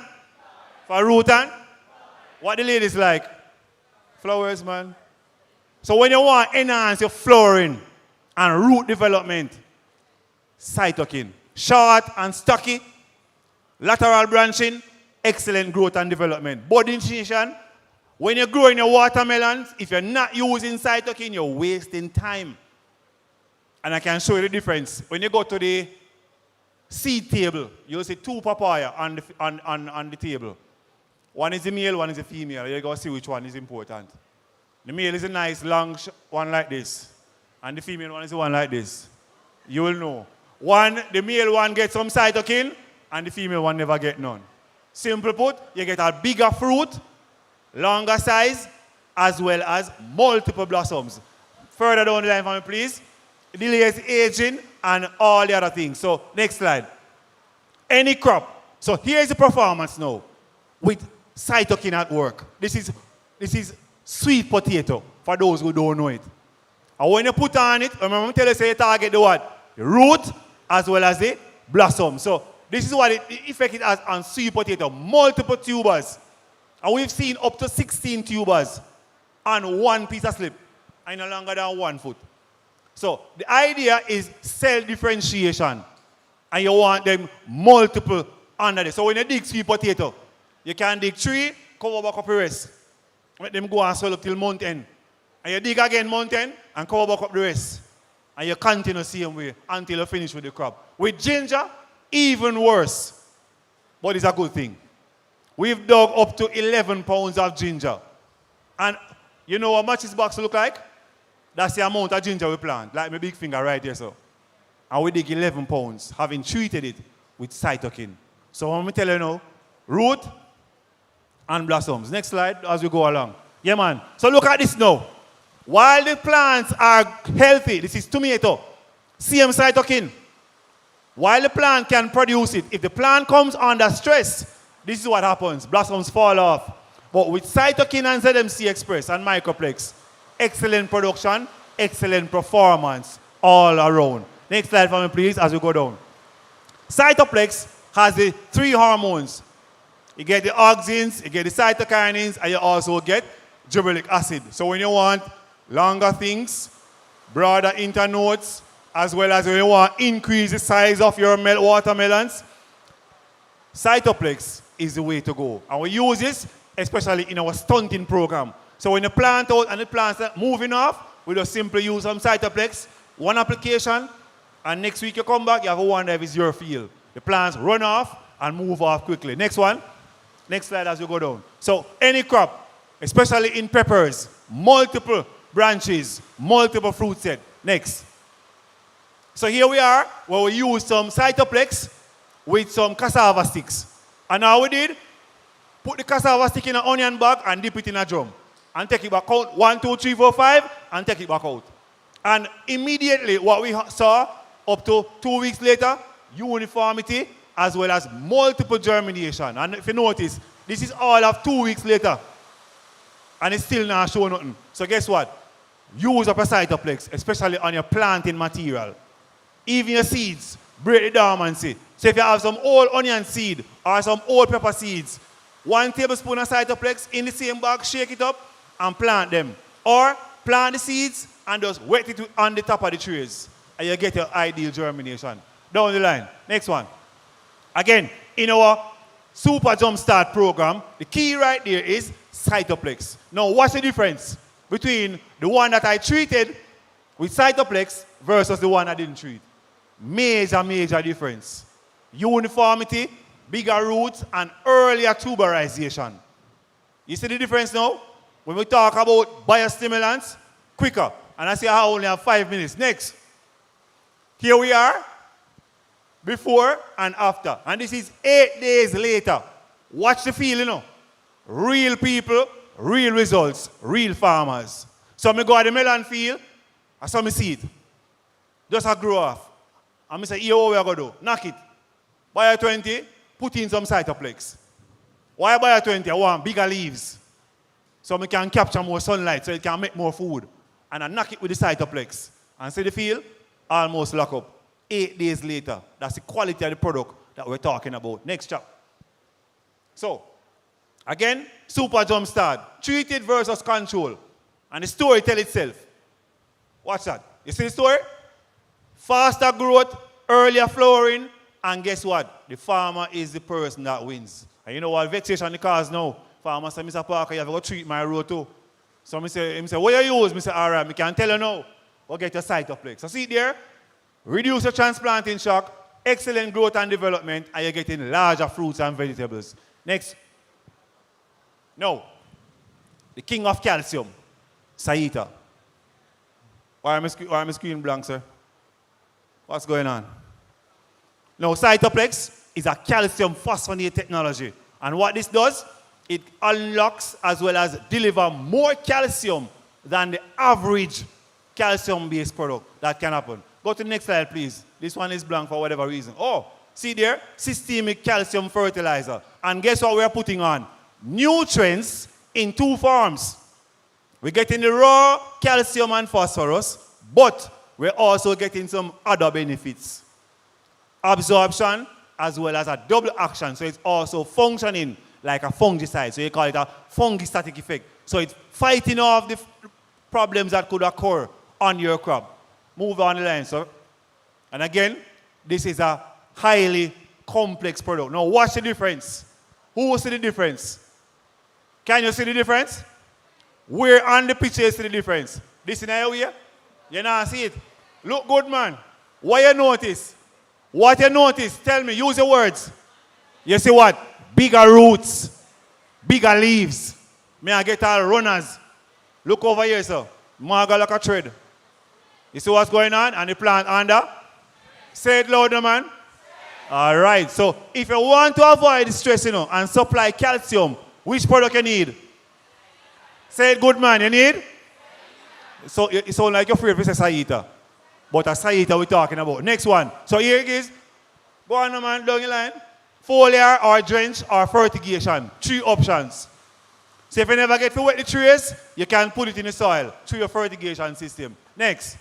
For root and? What the ladies like? Flowers, man. So when you want to enhance your flowering and root development, cytokine. Short and stocky, lateral branching, excellent growth and development. Bud initiation, when you're growing your watermelons, if you're not using cytokine, you're wasting time. And I can show you the difference. When you go to the seed table, you'll see 2 papaya on the table. One is the male, one is the female. You're going to see which one is important. The male is a nice long one like this. And the female one is the one like this. You will know. The male one gets some cytokine, and the female one never get none. Simple put, you get a bigger fruit, longer size, as well as multiple blossoms. Further down the line for me, please. Delays aging and all the other things. So, next slide. Any crop. So, here's the performance now with cytokine at work. This is sweet potato, for those who don't know it. And when you put on it, remember I tell you, say you target the what? The root as well as the blossom. So this is what the effect it has on sweet potato. Multiple tubers. And we've seen up to 16 tubers on 1 piece of slip. And no longer than 1 foot. So the idea is cell differentiation. And you want them multiple under there. So when you dig sweet potato, you can dig 3, cover back up the rest. Let them go and swell up till month end. And you dig again month end and cover back up the rest. And you continue the same way until you finish with the crop. With ginger, even worse. But it's a good thing. We've dug up to 11 pounds of ginger. And you know how much this box look like? That's the amount of ginger we plant. Like my big finger right here, so. And we dig 11 pounds, having treated it with cytokine. So let me tell you now, root and blossoms. Next slide as we go along. Yeah, man. So look at this now. While the plants are healthy, this is tomato, CM cytokine. While the plant can produce it, if the plant comes under stress, this is what happens. Blossoms fall off. But with cytokine and ZMC Express and Microplex, excellent production, excellent performance all around. Next slide for me, please, as we go down. Cytoplex has the 3 hormones. You get the auxins, you get the cytokinins, and you also get gibberellic acid. So when you want longer things, broader internodes, as well as when you want to increase the size of your watermelons, Cytoplex is the way to go. And we use this especially in our stunting program. So when you plant out and the plants are moving off, we just simply use some Cytoplex, one application, and next week you come back, you have a wonder if it's your field. The plants run off and move off quickly. Next one. Next slide as you go down. So any crop, especially in peppers, multiple branches, multiple fruit set. Next. So here we are, where we use some Cytoplex with some cassava sticks. And now we did, put the cassava stick in an onion bag and dip it in a drum. And take it back out. 1, 2, 3, 4, 5, and take it back out. And immediately what we saw, up to 2 weeks later, uniformity as well as multiple germination. And if you notice, this is all of 2 weeks later. And it's still not showing nothing. So guess what? Use up a Cytoplex, especially on your planting material. Even your seeds, break the dormancy. So if you have some old onion seed or some old pepper seeds, 1 tablespoon of Cytoplex in the same bag, shake it up and plant them. Or plant the seeds and just wet it on the top of the trays. And you get your ideal germination. Down the line. Next one. Again, in our Super Jumpstart program, the key right there is Cytoplex. Now, what's the difference between the one that I treated with Cytoplex versus the one I didn't treat? Major difference. Uniformity, bigger roots, and earlier tuberization. You see the difference now? When we talk about biostimulants, quicker. And I say I only have 5 minutes. Next. Here we are, before and after. And this is 8 days later. Watch the feel, you know. Real people, real results, real farmers. So I go at the melon field, I saw me seed. Just a grow off. And I say, here what we are going to do? Knock it. Buy a 20, put in some Cytoplex. Why buy a 20? I want bigger leaves. So we can capture more sunlight so it can make more food. And I knock it with the Cytoplex. And see the field? Almost lock up. 8 days later. That's the quality of the product that we're talking about. Next chapter. So, again, Super Jumpstart. Treated versus control. And the story tells itself. Watch that. You see the story? Faster growth, earlier flowering, and guess what? The farmer is the person that wins. And you know what vexation the cause now? Farmer say, Mr. Parker, you have to go treat my row too. So I say, what you use? I say, all right, I can tell you now. Go get your Cytoplex. So see there? Reduce your transplanting shock, excellent growth and development, and you're getting larger fruits and vegetables. Next. Now, the king of calcium, Saita. Why am I screen blank, sir? What's going on? Now, Cytoplex is a calcium phosphonate technology. And what this does, it unlocks as well as deliver more calcium than the average calcium-based product. That can happen. Go to the next slide, please. This one is blank for whatever reason. Oh, see there? Systemic calcium fertilizer. And guess what we're putting on? Nutrients in 2 forms. We're getting the raw calcium and phosphorus, but we're also getting some other benefits. Absorption as well as a double action. So it's also functioning like a fungicide. So you call it a fungistatic effect. So it's fighting off the problems that could occur on your crop. Move on the line, sir. And again, this is a highly complex product. Now watch the difference. Who will see the difference? Can you see the difference? Where on the picture you see the difference? This in here? You not see it? Look good, man. What you notice? What you notice? Tell me, use your words. You see what? Bigger roots, bigger leaves. May I get all runners? Look over here, sir. Marga like a thread. You see what's going on? And the plant under? Say it louder, man. All right. So if you want to avoid stress, and supply calcium, which product you need? Say it good, man. You need? So it sounds like your favorite is Saita. But a Saita we're talking about. Next one. So here it is. Go on, man. Down the line. Foliar or drench or fertigation. 3 options. So if you never get to wet the trays, you can put it in the soil through your fertigation system. Next.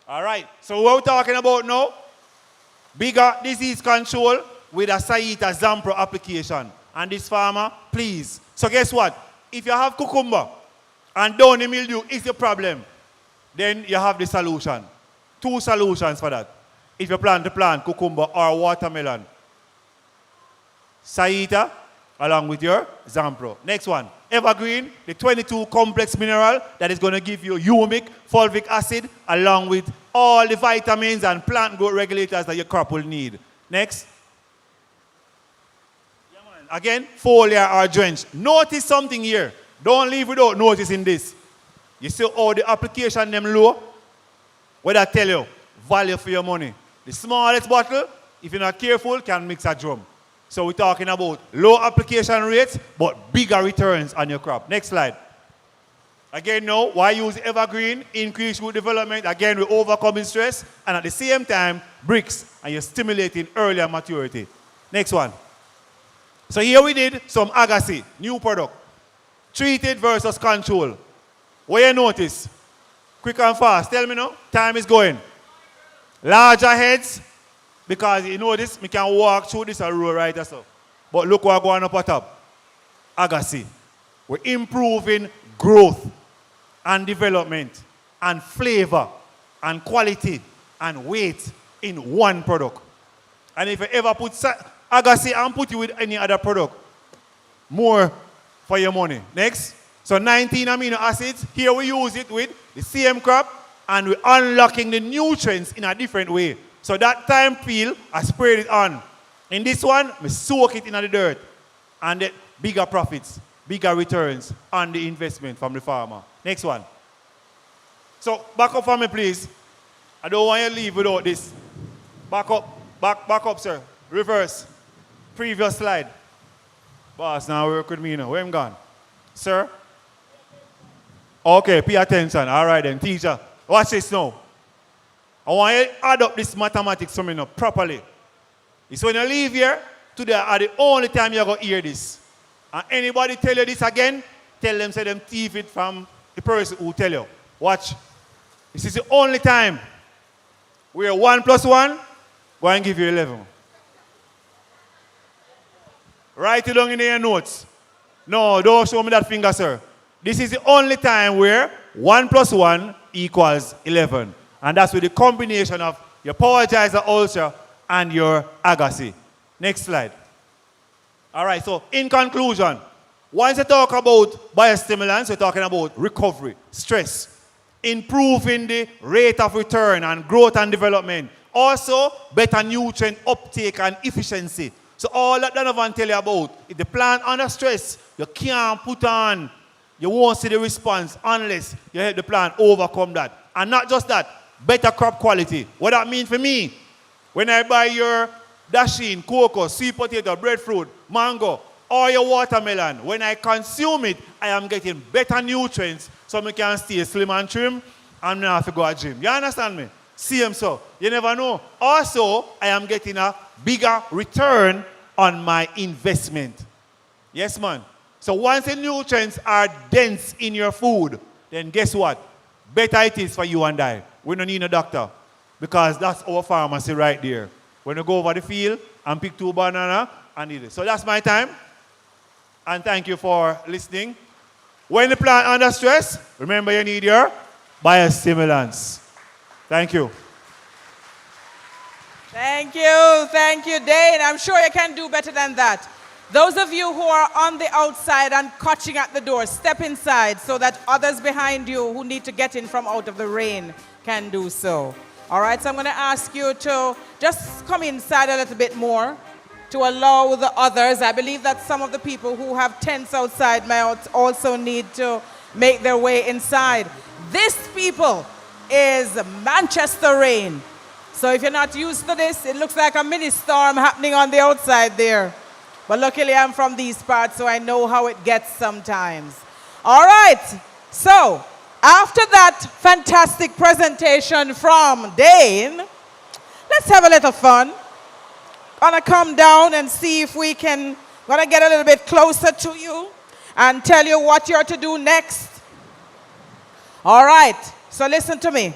All right. So what we're talking about now, bigger disease control with a Saita Zampro application. And this farmer, please. So guess what? If you have cucumber and downy mildew is the problem, then you have the solution. 2 solutions for that. If you plant cucumber or watermelon. Saita along with your Zampro. Next one, Evergreen, the 22 complex mineral that is going to give you humic, fulvic acid, along with all the vitamins and plant growth regulators that your crop will need. Next. Again, foliar or drench. Notice something here. Don't leave without noticing this. You see how the application them low? What I tell you, value for your money. The smallest bottle, if you're not careful, can mix a drum. So we're talking about low application rates, but bigger returns on your crop. Next slide. Again now, why use Evergreen? Increase root development. Again, we're overcoming stress. And at the same time, bricks, and you're stimulating earlier maturity. Next one. So here we did some Agassi, new product. Treated versus control. What you notice? Quick and fast. Tell me now. Time is going. Larger heads. Because you know this, we can walk through this road right or so. But look what going up at top. Agassi. We're improving growth and development and flavor and quality and weight in one product. And if you ever put Agassi and put it with any other product, more for your money. Next. So 19 amino acids. Here we use it with the same crop and we're unlocking the nutrients in a different way. So that time peel, I sprayed it on. In this one, we soak it in the dirt and get bigger profits, bigger returns on the investment from the farmer. Next one. So back up for me, please. I don't want you to leave without this. Back up, back up, sir. Reverse. Previous slide. Boss, now work with me now. Where am I gone? Sir? Okay, pay attention. All right then, teacher. Watch this now. I want you to add up this mathematics for me now properly. It's when you leave here, today are the only time you're going to hear this. And anybody tell you this again, tell them, say them thief it from the person who tell you. Watch. This is the only time where 1 plus 1, go and give you 11. Write it down in your notes. No, don't show me that finger, sir. This is the only time where 1 plus 1 equals 11. And that's with the combination of your Power Geyser Ultra and your Agassi. Next slide. All right, so in conclusion, once you talk about biostimulants, we're talking about recovery, stress, improving the rate of return and growth and development. Also, better nutrient uptake and efficiency. So all that Donovan tell you about, if the plant under stress, you can't put on, you won't see the response unless you help the plant overcome that. And not just that, better crop quality. What that means for me, when I buy your dasheen, cocoa, sweet potato, breadfruit, mango, or your watermelon, when I consume it, I am getting better nutrients so I can stay slim and trim and not have to go to the gym. You understand me? Same so. You never know. Also, I am getting a bigger return on my investment. Yes, man. So once the nutrients are dense in your food, then guess what? Better it is for you and I. We don't need a doctor because that's our pharmacy right there. When you go over the field and pick 2 bananas and eat it. So that's my time. And thank you for listening. When the plant under stress, remember you need your biostimulants. Thank you. Thank you, Dane. I'm sure you can do better than that. Those of you who are on the outside and clutching at the door, step inside so that others behind you who need to get in from out of the rain can do so. All right, so I'm going to ask you to just come inside a little bit more to allow the others. I believe that some of the people who have tents outside may also need to make their way inside. This, people, is Manchester rain. So if you're not used to this, it looks like a mini storm happening on the outside there. But luckily I'm from these parts, so I know how it gets sometimes. All right, so after that fantastic presentation from Dane, let's have a little fun. Gonna come down and see if we can, gonna get a little bit closer to you and tell you what you're to do next. All right, so listen to me.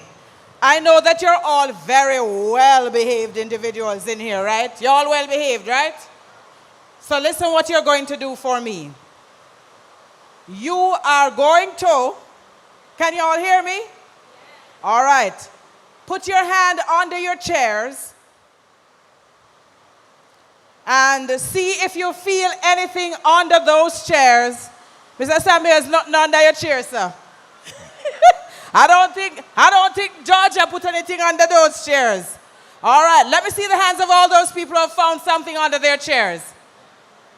I know that you're all very well-behaved individuals in here, right? You're all well-behaved, right? So listen what you're going to do for me. You are going to, can you all hear me? All right. Put your hand under your chairs and see if you feel anything under those chairs. Mr. Samuel, there's nothing under your chair, sir. I don't think Georgia put anything under those chairs. All right, let me see the hands of all those people who have found something under their chairs.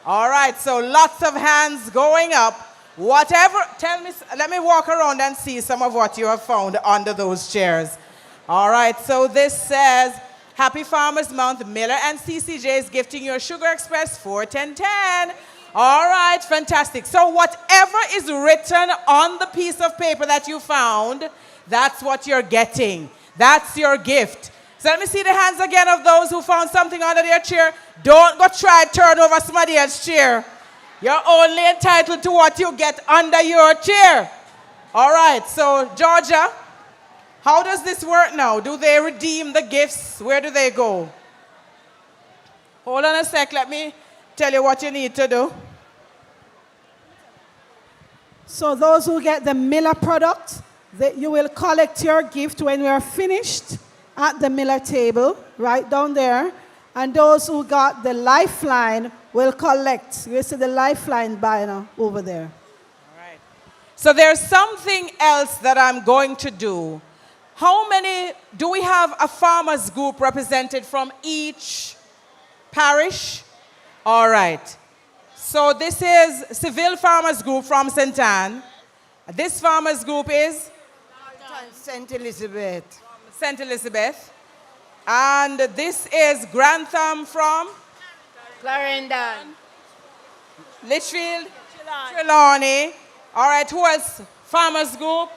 All right, so lots of hands going up. Whatever, tell me, let me walk around and see some of what you have found under those chairs. All right, so this says, Happy Farmers Month, Miller and CCJ is gifting your Sugar Express 41010. All right, fantastic. So whatever is written on the piece of paper that you found, that's what you're getting. That's your gift. So let me see the hands again of those who found something under their chair. Don't go try to turn over somebody else's chair. You're only entitled to what you get under your chair. All right, so Georgia, how does this work now? Do they redeem the gifts? Where do they go? Hold on a sec, let me tell you what you need to do. So those who get the Miller product, you will collect your gift when we are finished at the Miller table, right down there. And those who got the Lifeline will collect. You see the Lifeline banner over there. All right. So there's something else that I'm going to do. How many, do we have a farmers group represented from each parish? All right. So this is Seville Farmers Group from St. Anne. This farmers group is? St. Elizabeth. St. Elizabeth. And this is Grantham from? Clarendon. Litchfield? Trelawney. All right, who else? Farmers group?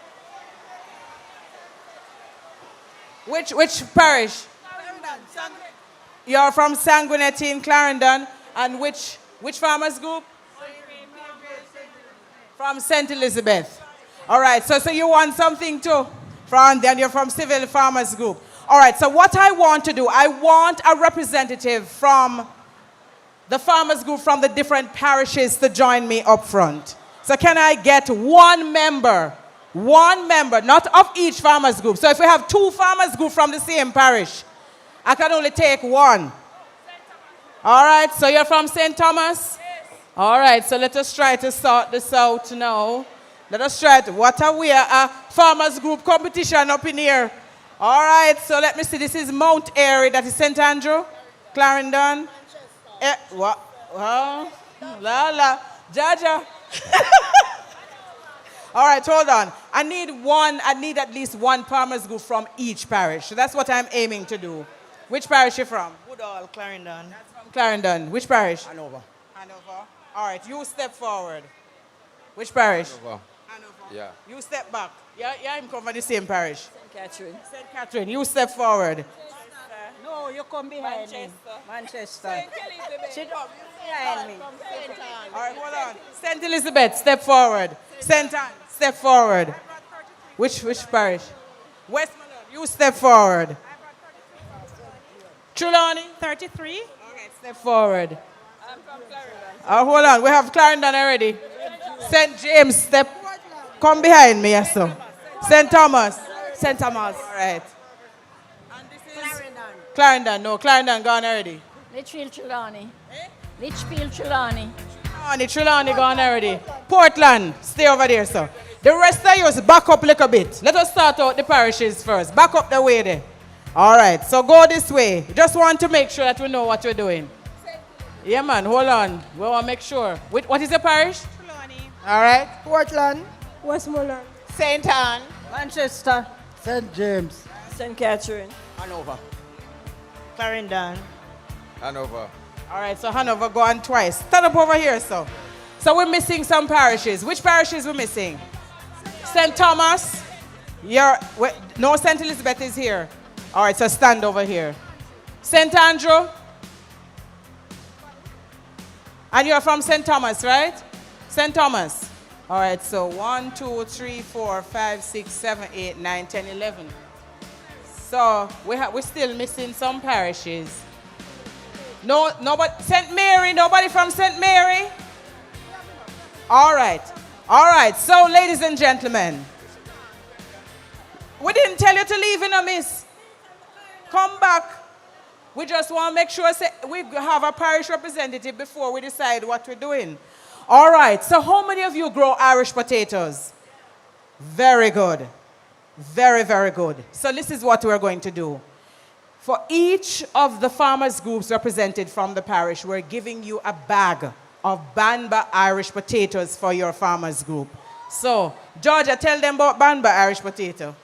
Which parish? Clarendon. You're from Sanguinetti in Clarendon. And which farmers group? From St. Elizabeth. All right, so you want something too? Then you're from Civil Farmers Group. All right, so what I want to do, I want a representative from the farmers group from the different parishes to join me up front. So can I get one member, not of each farmers group. So if we have two farmers group from the same parish, I can only take one. All right, so you're from St. Thomas? Yes. All right, so let us try to sort this out now. Let us try to, what are we, a farmers group competition up in here? All right, so let me see, this is Mount Airy, that is St. Andrew, Clarendon. What? Oh, la, Jaja. All right, hold on. I need at least one farmers group from each parish. So that's what I'm aiming to do. Which parish you from? Woodall, Clarendon. That's from Clarendon. Which parish? Hanover. All right, you step forward. Which parish? Hanover. Yeah. You step back. Yeah, I'm from the same parish. St. Catherine. St. Catherine, you step forward. No, you come behind me. Manchester. Sit up behind me. All right, hold on. St. Elizabeth, step forward. St. Anne, step forward. Which parish? Westmoreland, you step forward. Trelawney? 33. Okay, step forward. I'm from Clarendon. Hold on, we have Clarendon already. St. James, come behind me, yes, sir. St. Thomas. St. Thomas. All right. And this is? Clarendon. No, Clarendon gone already. Litchfield, Trelawney. Litchfield, Trelawney. Trelawney gone already. Portland, stay over there, sir. The rest of yours, back up a little bit. Let us start out the parishes first. Back up the way there. All right, so go this way. Just want to make sure that we know what we're doing. Yeah, man, hold on. We want to make sure. What is the parish? Trelawney. All right. Portland. Westmoreland. St. Anne. Manchester. St. James. St. Catherine. Hanover. Clarendon. Hanover. All right, so Hanover gone twice. Stand up over here, so. So we're missing some parishes. Which parishes we're missing? St. Thomas. No, St. Elizabeth is here. All right, so stand over here. St. Andrew. And you're from St. Thomas, right? St. Thomas. All right, so 1, 2, 3, 4, 5, 6, 7, 8, 9, 10, 11. So we're still missing some parishes. Nobody, St. Mary, nobody from St. Mary? All right, so ladies and gentlemen, we didn't tell you to leave, miss. Come back. We just want to make sure we have a parish representative before we decide what we're doing. All right, so how many of you grow Irish potatoes? Very good. Very, very good. So this is what we're going to do. For each of the farmers groups represented from the parish, we're giving you a bag of Banba Irish potatoes for your farmers group. So, Georgia, tell them about Banba Irish potato.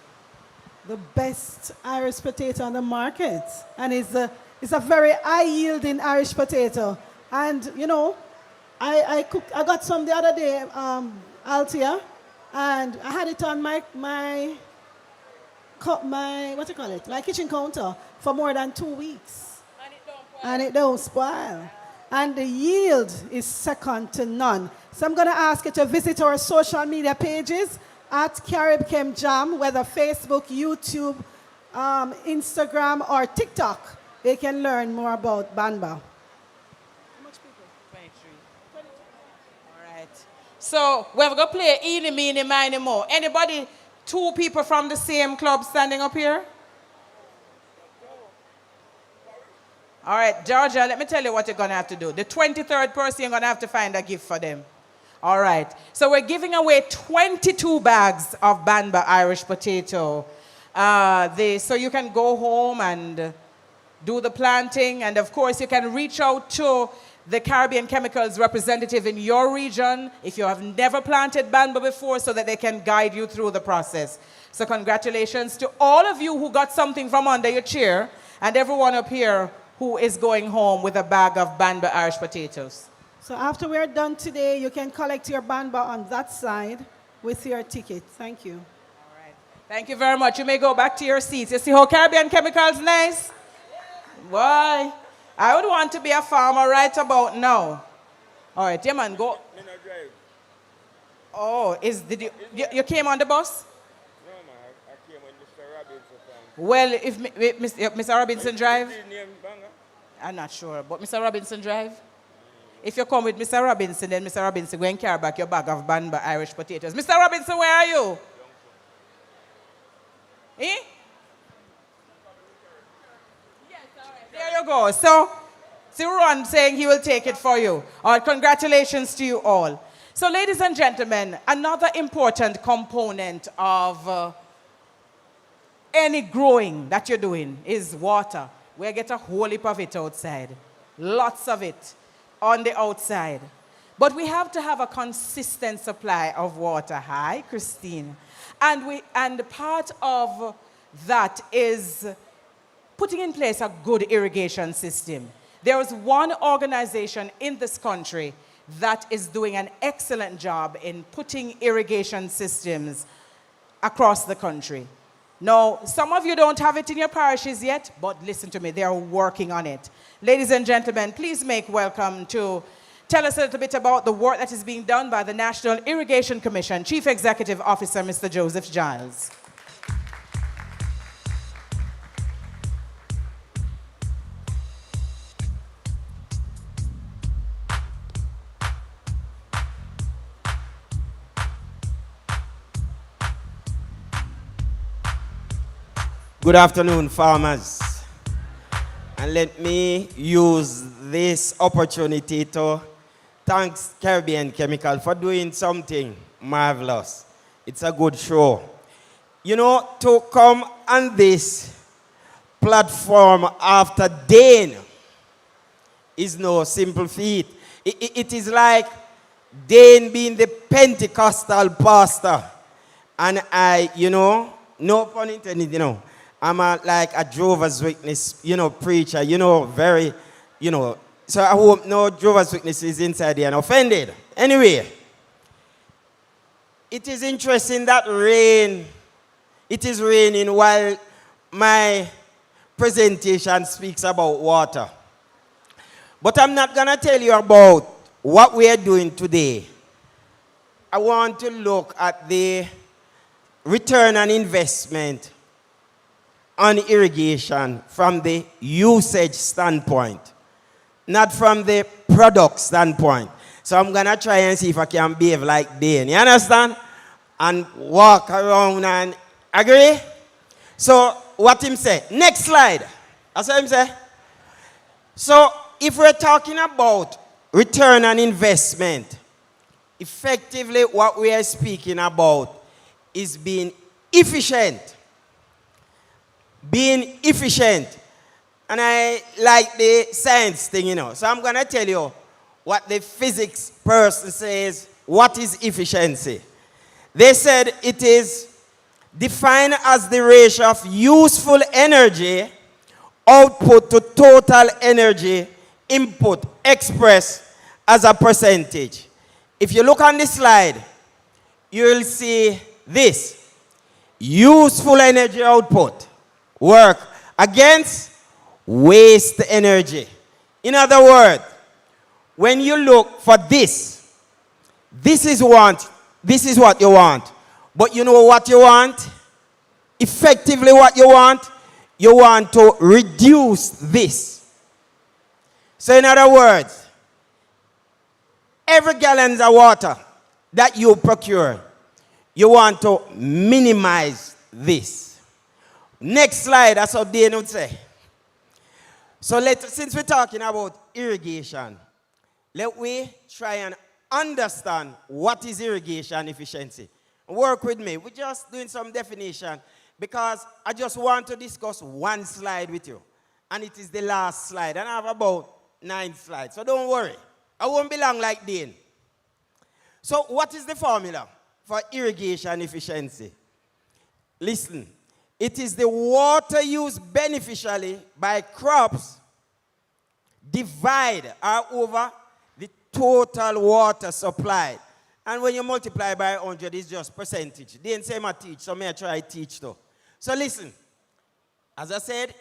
The best Irish potato on the market. And it's a very high-yielding Irish potato. And, you know, I got some the other day, Altia, and I had it on my kitchen counter for more than 2 weeks. And it don't spoil. And the yield is second to none. So I'm going to ask you to visit our social media pages at Carib Jam, whether Facebook, YouTube, Instagram, or TikTok. They can learn more about Banba. How much people? 23. All right. So we're going to play Eeny, Meeny, Miny, Mo. Anybody, 2 people from the same club standing up here? All right, Georgia, let me tell you what you're going to have to do. The 23rd person, you're going to have to find a gift for them. All right. So we're giving away 22 bags of Banba Irish potato. So you can go home and do the planting. And, of course, you can reach out to the Caribbean Chemicals representative in your region if you have never planted Banba before, so that they can guide you through the process. So congratulations to all of you who got something from under your chair, and everyone up here who is going home with a bag of Banba Irish potatoes. So after we're done today, you can collect your Banba on that side with your ticket. Thank you. All right. Thank you very much. You may go back to your seats. You see how Caribbean Chemicals nice? Boy, I would want to be a farmer right about now. All right, yeah, man, go. Oh, you came on the bus? No, man, I came with Mr. Robinson. Well, if Mr. Robinson drive? I'm not sure, but Mr. Robinson drive? If you come with Mr. Robinson, then Mr. Robinson go and carry back your bag of Banba Irish potatoes. Mr. Robinson, where are you? Eh? Yes, all right. There you go. So, Ron saying he will take it for you. All right, congratulations to you all. So, ladies and gentlemen, another important component of any growing that you're doing is water. We get a whole heap of it outside. Lots of it on the outside. But we have to have a consistent supply of water. Hi, Christine. And part of that is putting in place a good irrigation system. There is one organization in this country that is doing an excellent job in putting irrigation systems across the country. Now, some of you don't have it in your parishes yet, but listen to me, they are working on it. Ladies and gentlemen, please make welcome to tell us a little bit about the work that is being done by the National Irrigation Commission, Chief Executive Officer, Mr. Joseph Giles. Good afternoon, farmers. And let me use this opportunity to thank Caribbean Chemical for doing something marvelous. It's a good show. You know, to come on this platform after Dane is no simple feat. It is like Dane being the Pentecostal pastor. And I, no pun intended, I'm like a Jehovah's Witness, preacher, very, so I hope no Jehovah's Witness is inside here and offended. Anyway, it is interesting that it is raining while my presentation speaks about water. But I'm not going to tell you about what we are doing today. I want to look at the return on investment on irrigation from the usage standpoint, not from the product standpoint. So I'm going to try and see if I can behave like Dane. You understand? And walk around and agree? So what him say? Next slide. That's what him say. So if we're talking about return on investment, effectively what we are speaking about is being efficient. Being efficient. And I like the science thing, you know. So I'm going to tell you what the physics person says, what is efficiency. They said it is defined as the ratio of useful energy output to total energy input expressed as a percentage. If you look on this slide, you will see this. Useful energy output work against waste energy. In other words, when you look for this is what you want. But you know what you want? Effectively what you want to reduce this. So in other words, every gallon of water that you procure, you want to minimize this. Next slide, that's what Dane would say. So since we're talking about irrigation, let we try and understand what is irrigation efficiency. Work with me. We're just doing some definition because I just want to discuss one slide with you. And it is the last slide. And I have about 9 slides. So don't worry. I won't be long like Dane. So what is the formula for irrigation efficiency? Listen. It is the water used beneficially by crops divided over the total water supplied. And when you multiply by 100, it's just percentage. They didn't say I teach, so may I try to teach though. So listen, as I said,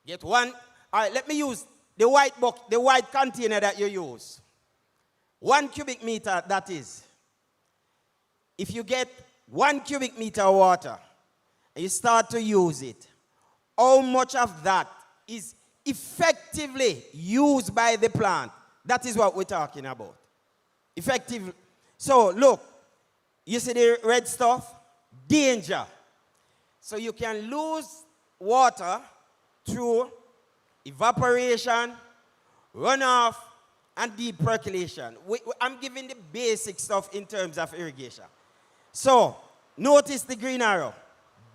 get one. All right, let me use the white box, the white container that you use. 1 cubic meter, that is. If you get 1 cubic meter of water, and you start to use it, how much of that is effectively used by the plant? That is what we're talking about. Effective. So look, you see the red stuff? Danger. So you can lose water through evaporation, runoff, and deep percolation. I'm giving the basic stuff in terms of irrigation. So notice the green arrow.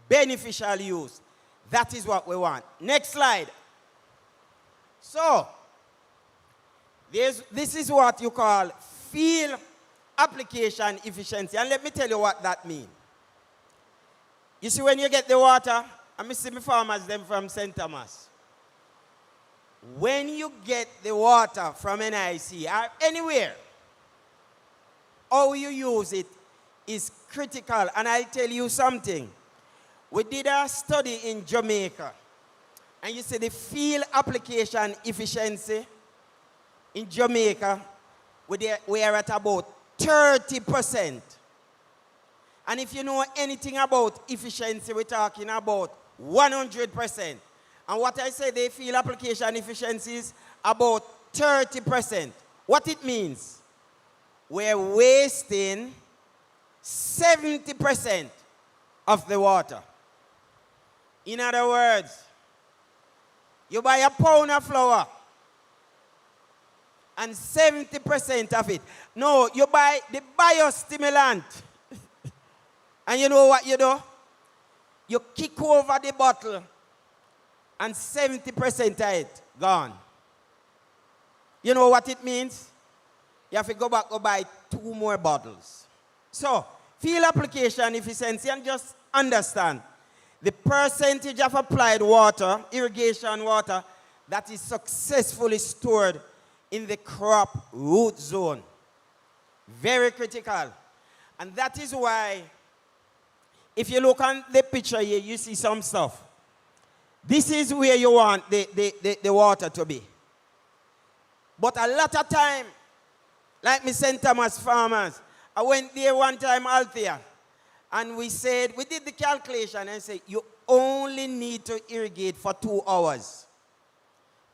Beneficial use. That is what we want. Next slide. So, this is what you call field application efficiency. And let me tell you what that means. You see, when you get the water, I see my farmers them from St. Thomas. When you get the water from NIC or anywhere, how you use it is critical. And I'll tell you something. We did a study in Jamaica, and you see the field application efficiency in Jamaica, we are at about 30%. And if you know anything about efficiency, we're talking about 100%. And what I say, the field application efficiency is about 30%. What it means? We're wasting 70% of the water. In other words, you buy a pound of flour and 70% of it. No, you buy the biostimulant. And you know what you do? You kick over the bottle and 70% of it gone. You know what it means? You have to go back and buy 2 more bottles. So, field application efficiency, and just understand the percentage of applied water, irrigation water, that is successfully stored in the crop root zone. Very critical. And that is why, if you look on the picture here, you see some stuff. This is where you want the water to be. But a lot of time, like me St. Thomas farmers, I went there one time, Althea, and we did the calculation and said, you only need to irrigate for 2 hours.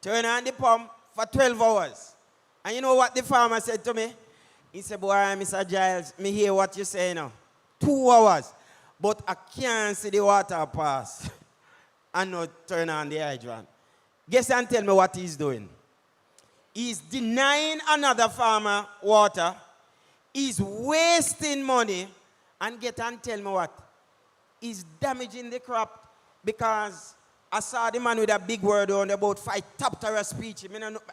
Turn on the pump for 12 hours. And you know what the farmer said to me? He said, boy, Mr. Giles, me hear what you say now. 2 hours. But I can't see the water pass and not turn on the hydrant. Guess and tell me what he's doing. He's denying another farmer water. He's wasting money. And get and tell me what? He's damaging the crop because I saw the man with a big word on about Phytophthora speech.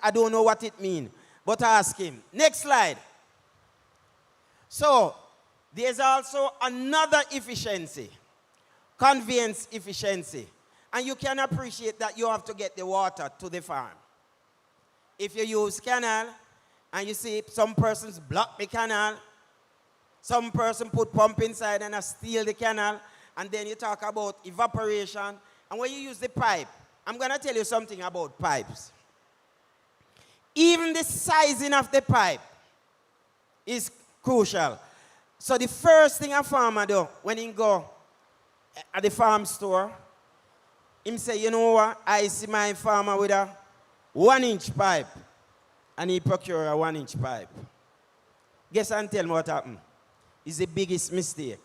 I don't know what it means. But I ask him. Next slide. So, there's also another efficiency. Conveyance efficiency. And you can appreciate that you have to get the water to the farm. If you use canal, and you see some persons block the canal, some person put pump inside and steal the canal, and then you talk about evaporation. And when you use the pipe, I'm going to tell you something about pipes. Even the sizing of the pipe is crucial. So the first thing a farmer do when he go at the farm store, him say, you know what, I see my farmer with a 1-inch pipe, and he procure a 1-inch pipe. Guess and tell me what happened. It's the biggest mistake.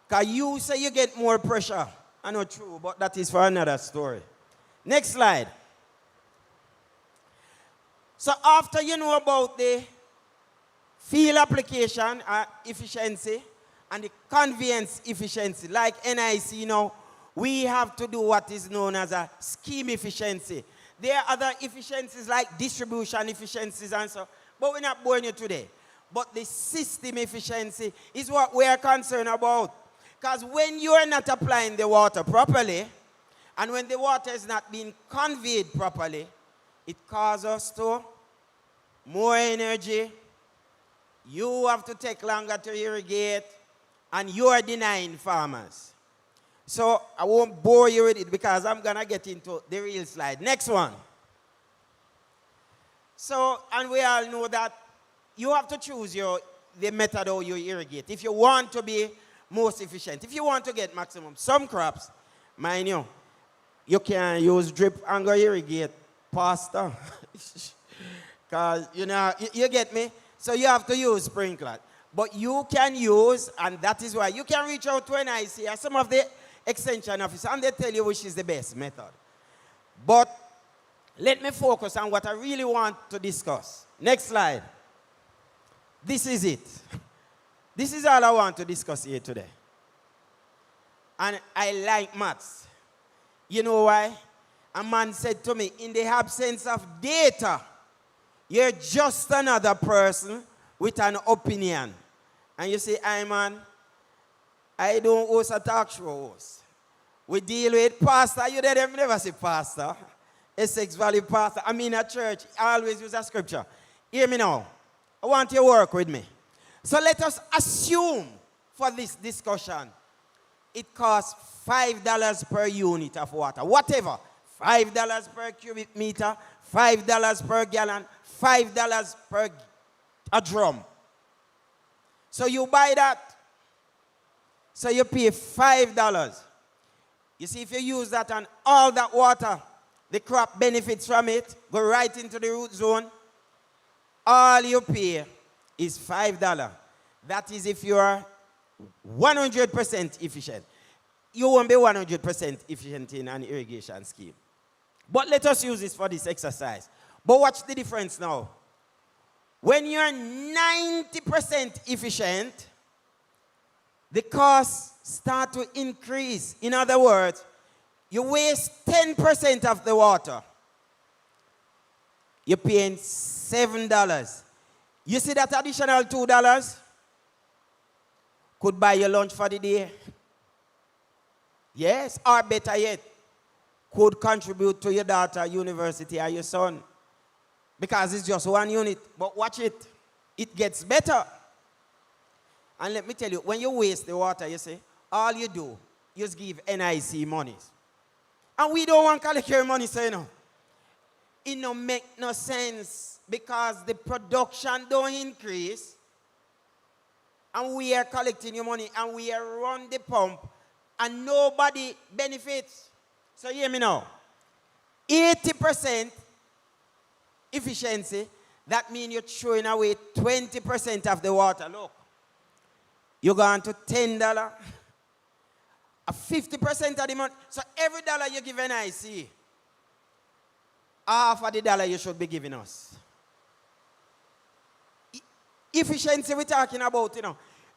Because you say you get more pressure. I know true, but that is for another story. Next slide. So after you know about the field application efficiency and the conveyance efficiency, like NIC now, we have to do what is known as a scheme efficiency. There are other efficiencies like distribution efficiencies and so, but we're not boring you today. But the system efficiency is what we are concerned about. Because when you are not applying the water properly, and when the water is not being conveyed properly, it causes us to more energy. You have to take longer to irrigate, and you are denying farmers. So I won't bore you with it because I'm going to get into the real slide. Next one. So, and we all know that you have to choose the method how you irrigate. If you want to be most efficient, if you want to get maximum, some crops, mind you, you can use drip and go irrigate faster. Because, you get me? So you have to use sprinkler. But you can use, and that is why you can reach out to NIC or some of the extension officers, and they tell you which is the best method. But let me focus on what I really want to discuss. Next slide. This is it. This is all I want to discuss here today. And I like maths. You know why? A man said to me, in the absence of data, you're just another person with an opinion. And you say, I don't host a talk show host. We deal with pastor. You didn't never say pastor. Essex Valley pastor. I mean a church. I always use a scripture. Hear me now. I want you to work with me. So let us assume for this discussion, it costs $5 per unit of water. Whatever. $5 per cubic meter, $5 per gallon, $5 per a drum. So you buy that. So you pay $5. You see, if you use that and all that water, the crop benefits from it, go right into the root zone, all you pay is $5. That is if you are 100% efficient. You won't be 100% efficient in an irrigation scheme. But let us use this for this exercise. But watch the difference now. When you're 90% efficient, the costs start to increase. In other words, you waste 10% of the water. You're paying $7. You see that additional $2 could buy your lunch for the day. Yes, or better yet, could contribute to your daughter, university, or your son. Because it's just one unit. But watch it. It gets better. And let me tell you, when you waste the water, you see, all you do, you just give NIC monies. And we don't want to collect your money, so you know. It don't make no sense because the production don't increase. And we are collecting your money and we are run the pump and nobody benefits. So hear me now. 80% efficiency, that means you're throwing away 20% of the water. Look, you're going to $10, 50% of the money. So every dollar you give NIC, half of the dollar you should be giving us. Efficiency we're talking about, you know,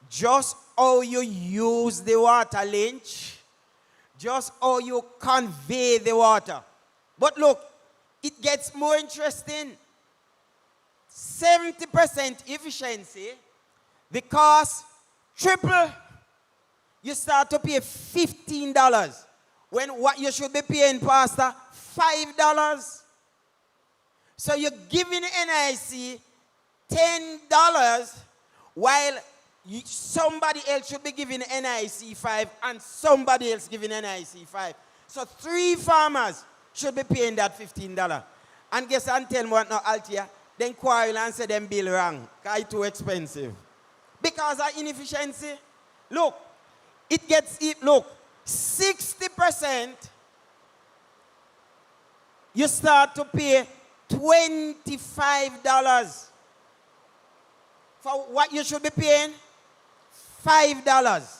just how you use the water lynch, just how you convey the water. But look, it gets more interesting. 70% efficiency, the cost triple. You start to pay $15 when what you should be paying, Pastor, $5. So you're giving NIC $10 while somebody else should be giving NIC 5 and somebody else giving NIC 5. So 3 farmers should be paying that $15. And guess and tell me what now, Altia, then quarrel and say them bill wrong, because it's too expensive. Because of inefficiency. Look, it gets, look, 60% you start to pay $25 for what you should be paying, $5.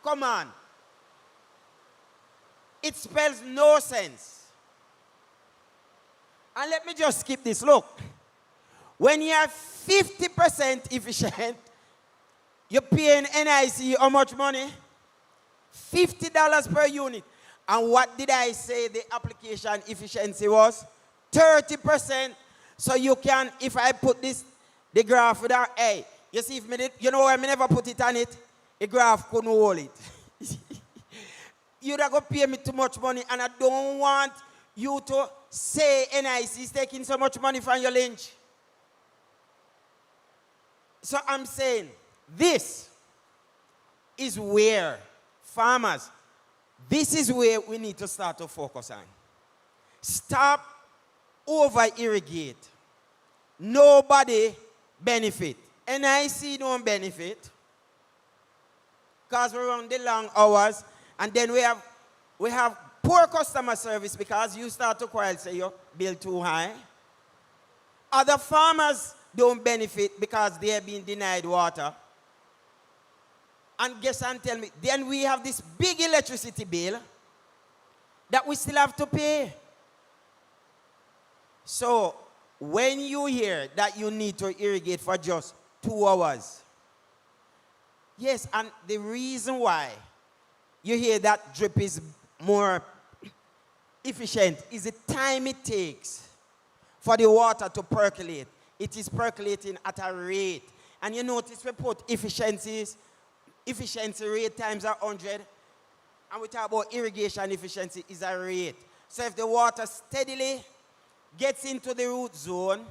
Come on. It spells no sense. And let me just skip this. Look, when you are 50% efficient, you're paying NIC how much money? $50 per unit. And what did I say the application efficiency was? 30%. So you can, if I put this, the graph with that, hey, you see, if me did, you know why I never put it on it? The graph couldn't hold it. You're going to pay me too much money, and I don't want you to say NIC is taking so much money from your lynch. So I'm saying, this is where farmers, this is where we need to start to focus on. Stop over-irrigate. Nobody benefit. NIC don't benefit because we run the long hours, and then we have poor customer service because you start to quarrel, say your bill too high. Other farmers don't benefit because they are being denied water. And guess and tell me, then we have this big electricity bill that we still have to pay. So when you hear that you need to irrigate for just 2 hours, yes, and the reason why you hear that drip is more efficient is the time it takes for the water to percolate. It is percolating at a rate. And you notice we put efficiency rate times 100, and we talk about irrigation efficiency is a rate. So if the water steadily gets into the root zone,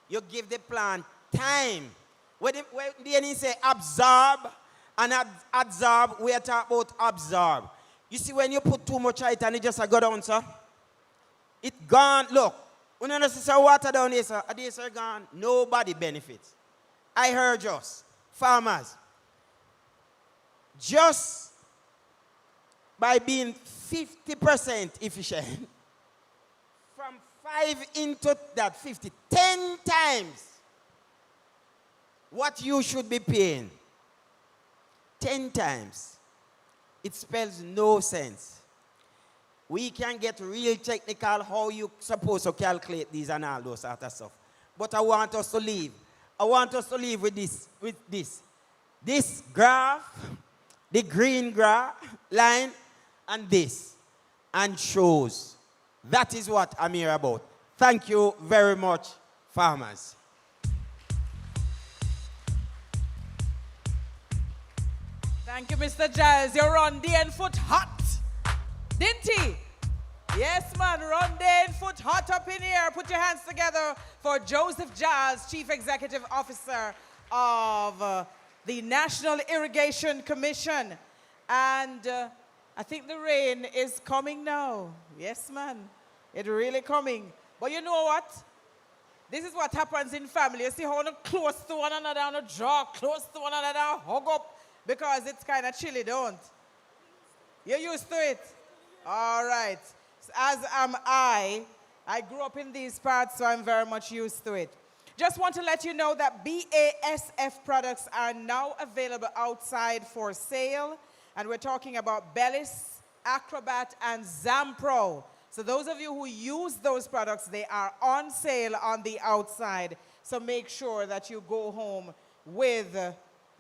you give the plant time. When they say absorb and adsorb, we are talking about absorb. You see, when you put too much height and it just go down, sir, it gone. Look, when you see some water down here, sir, this are gone. Nobody benefits. I heard just farmers, just by being 50% efficient, from 5 into that 50, 10 times what you should be paying. 10 times. It spells no sense. We can get real technical how you supposed to calculate these and all those sort of stuff. But I want us to leave. I want us to leave with this. This graph, the green graph line, and this, and shows. That is what I'm here about. Thank you very much, farmers. Thank you, Mr. Giles. You're on the end foot hot, didn't he? Yes, man, run the end foot hot up in here. Put your hands together for Joseph Giles, Chief Executive Officer of the National Irrigation Commission. And I think the rain is coming now. Yes, man, it's really coming. But you know what? This is what happens in family. You see how they're close to one another and draw close to one another and hug up because it's kind of chilly, don't? You're used to it? All right. As am I. I grew up in these parts, so I'm very much used to it. Just want to let you know that BASF products are now available outside for sale. And we're talking about Bellis, Acrobat, and Zampro. So those of you who use those products, they are on sale on the outside. So make sure that you go home with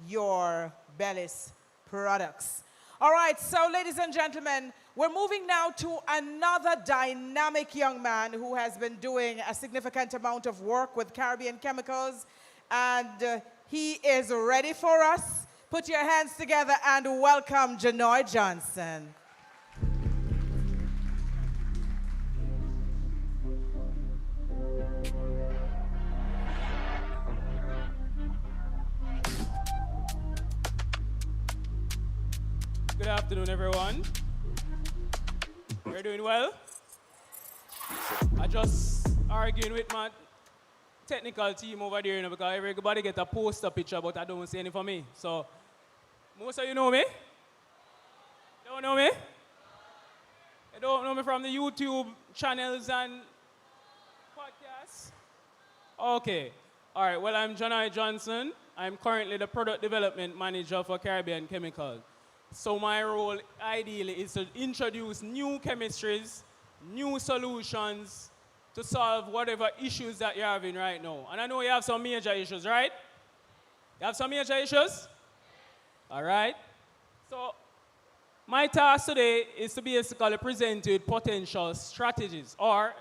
your Bellis products. All right, so ladies and gentlemen, we're moving now to another dynamic young man who has been doing a significant amount of work with Caribbean Chemicals, and he is ready for us. Put your hands together and welcome Janoy Johnson. Good afternoon, everyone. You're doing well? I just arguing with my technical team over there, because everybody get a poster picture, but I don't see any for me. So, most of you know me? Don't know me? You don't know me from the YouTube channels and podcasts? Okay. All right, well, I'm Janoy Johnson. I'm currently the Product Development Manager for Caribbean Chemicals. So my role, ideally, is to introduce new chemistries, new solutions to solve whatever issues that you're having right now. And I know you have some major issues, right? You have some major issues? All right. So my task today is to basically present you with potential strategies or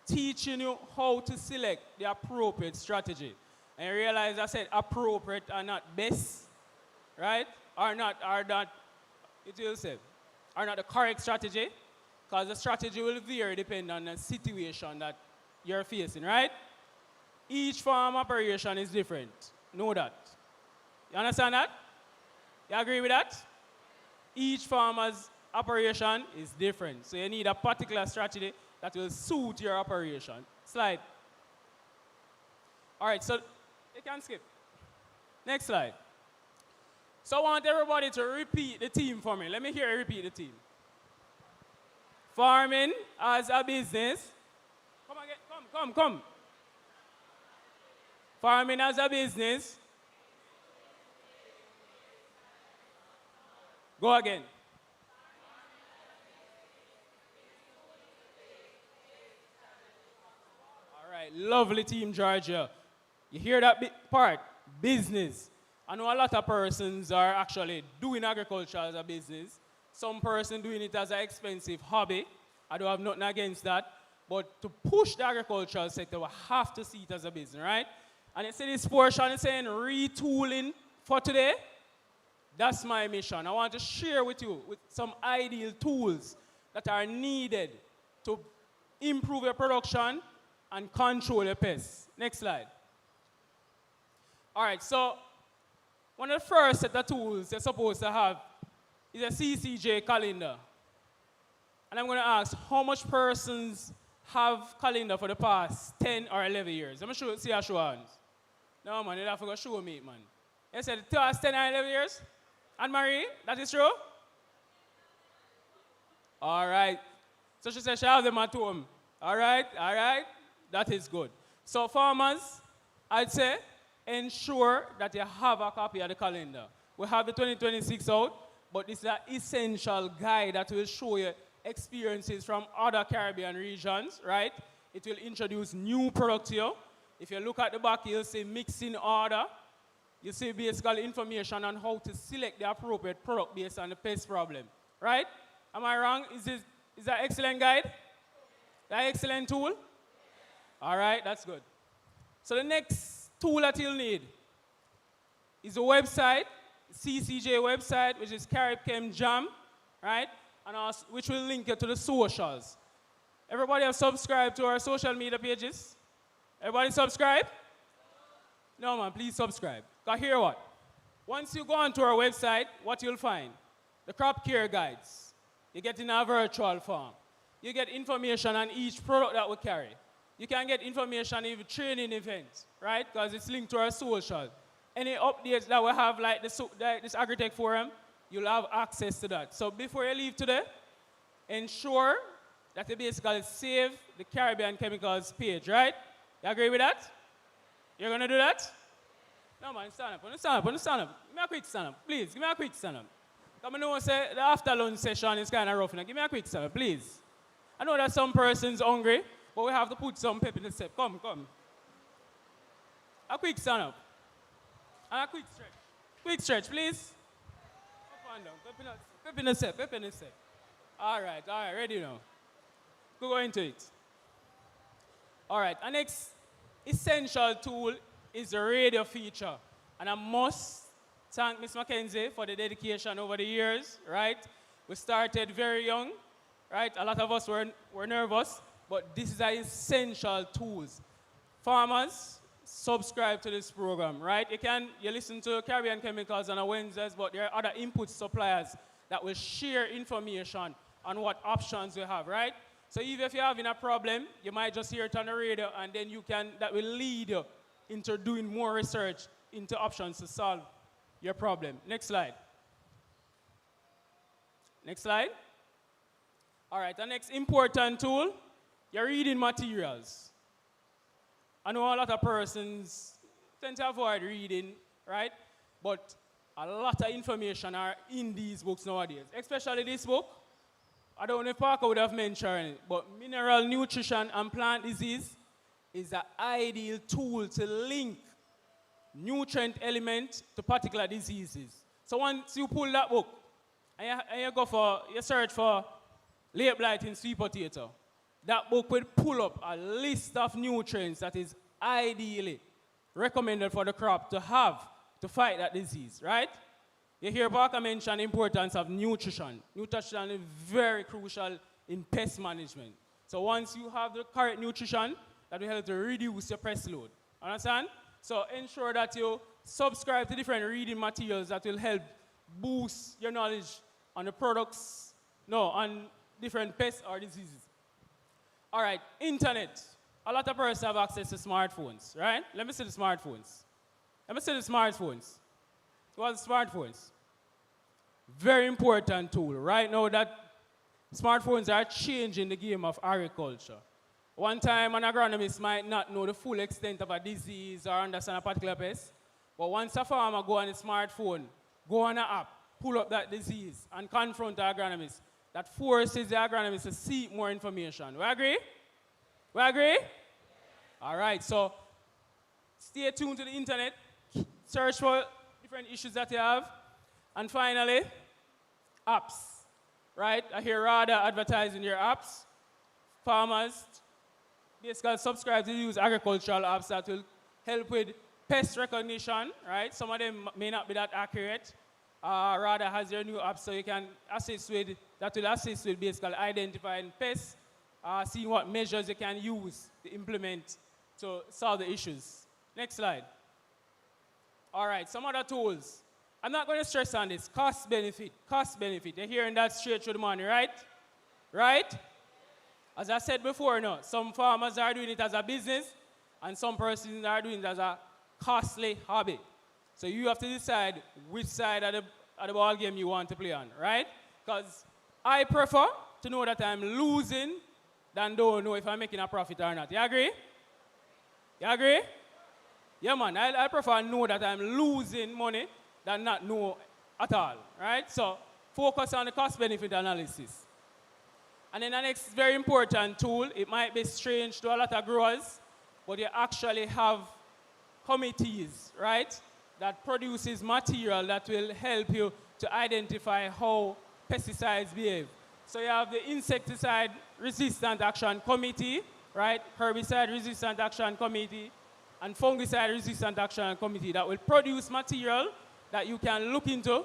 teaching you how to select the appropriate strategy. And you realize I said appropriate and not best, right? Or not it will say, are not the correct strategy, because the strategy will vary depending on the situation that you're facing, right? Each farm operation is different. Know that. You understand that? You agree with that? Each farmer's operation is different. So you need a particular strategy that will suit your operation. Slide. All right, so you can skip. Next slide. So I want everybody to repeat the team for me. Let me hear you repeat the team. Farming as a business. Come again, come. Farming as a business. Go again. All right, lovely team, Georgia. You hear that part? Business. I know a lot of persons are actually doing agriculture as a business. Some person doing it as an expensive hobby. I don't have nothing against that. But to push the agricultural sector, we have to see it as a business, right? And you see this portion is saying retooling for today. That's my mission. I want to share with you with some ideal tools that are needed to improve your production and control your pests. Next slide. All right, so one of the first set of tools you're supposed to have is a CCJ calendar. And I'm going to ask how much persons have calendar for the past 10 or 11 years. Let me see a show hands. No, man, you have to go show me, man. You said the past 10 or 11 years? Anne-Marie, that is true? All right. So she said she has them at home. All right. That is good. So farmers, I'd say, ensure that you have a copy of the calendar. We have the 2026 out, but it's an essential guide that will show you experiences from other Caribbean regions, right? It will introduce new products here. If you look at the back, you'll see mixing order. You see basically information on how to select the appropriate product based on the pest problem, right? Am I wrong? Is that an excellent guide? That excellent tool? All right, that's good. So the next tool that you'll need is a website, CCJ website, which is Caribchem Jam, right? And also, which will link you to the socials. Everybody have subscribed to our social media pages? Everybody subscribe? No, man, please subscribe. Because here what? Once you go onto our website, what you'll find? The crop care guides. You get in a virtual form. You get information on each product that we carry. You can get information in training events, right? Because it's linked to our social. Any updates that we have, like this Agritech forum, you'll have access to that. So before you leave today, ensure that you basically save the Caribbean Chemicals page, right? You agree with that? You're going to do that? No, man, stand up. Stand up. Give me a quick stand up. Please, give me a quick stand up. Come on, say the after lunch session is kind of rough. Now, give me a quick stand up, please. I know that some person's hungry, but we have to put some pep in the step. Come, come. A quick stand up. And a quick stretch. Quick stretch, please. Up and down. Pep in the step, pep in the step. All right, ready now. We'll go into it. All right, our next essential tool is the radio feature. And I must thank Ms. Mackenzie for the dedication over the years, right? We started very young, right? A lot of us were nervous, but this is an essential tools. Farmers, subscribe to this program, right? You listen to Caribbean Chemicals on a Wednesdays, but there are other input suppliers that will share information on what options we have, right? So even if you're having a problem, you might just hear it on the radio, and then that will lead you into doing more research into options to solve your problem. Next slide. Next slide. All right, the next important tool, your reading materials. I know a lot of persons tend to avoid reading, right? But a lot of information are in these books nowadays, especially this book. I don't know if Parker would have mentioned it, but mineral nutrition and plant disease is an ideal tool to link nutrient element to particular diseases. So once you pull that book and you search for late blight in sweet potato, that book will pull up a list of nutrients that is ideally recommended for the crop to have to fight that disease, right? You hear Parker mention the importance of nutrition. Nutrition is very crucial in pest management. So once you have the correct nutrition, that will help to reduce your pest load. Understand? So ensure that you subscribe to different reading materials that will help boost your knowledge on the products, on different pests or diseases. All right, internet. A lot of persons have access to smartphones, right? Let me see the smartphones. What are smartphones? Very important tool. Right now that smartphones are changing the game of agriculture. One time an agronomist might not know the full extent of a disease or understand a particular pest, but once a farmer go on a smartphone, go on an app, pull up that disease and confront the agronomist, that forces the agronomist to seek more information. We agree? We agree? All right, so stay tuned to the internet, search for different issues that you have, and finally, apps, right? I hear RADA advertising your apps. Farmers basically subscribe to use agricultural apps that will help with pest recognition, right? Some of them may not be that accurate. RADA has their new app so you can assist with, that will assist with basically identifying pests, seeing what measures you can use to implement to solve the issues. Next slide. All right, some other tools. I'm not going to stress on this. Cost benefit. You're hearing that straight through the money, right? Right? As I said before, some farmers are doing it as a business and some persons are doing it as a costly hobby. So you have to decide which side of the ball game you want to play on, right? Because I prefer to know that I'm losing than don't know if I'm making a profit or not. You agree? You agree? Yeah, man, I prefer know that I'm losing money than not know at all, right? So focus on the cost-benefit analysis. And then the next very important tool, it might be strange to a lot of growers, but you actually have committees, right, that produces material that will help you to identify how pesticides behave. So you have the Insecticide Resistant Action Committee, right, Herbicide Resistant Action Committee, and Fungicide Resistant Action Committee that will produce material that you can look into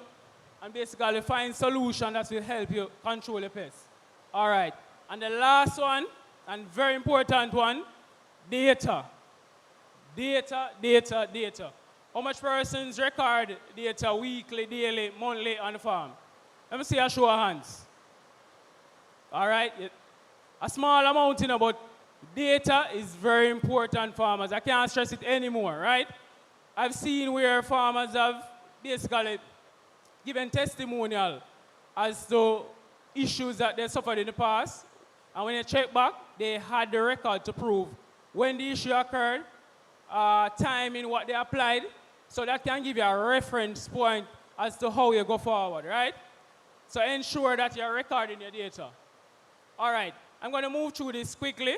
and basically find solutions that will help you control the pests. All right, and the last one, and very important one, data. Data. How much persons record data weekly, daily, monthly on the farm? Let me see a show of hands. All right, a small amount, but data is very important, farmers. I can't stress it anymore, right? I've seen where farmers have basically given testimonial as to issues that they suffered in the past. And when you check back, they had the record to prove when the issue occurred, time in what they applied. So that can give you a reference point as to how you go forward, right? So ensure that you're recording your data. All right, I'm going to move through this quickly,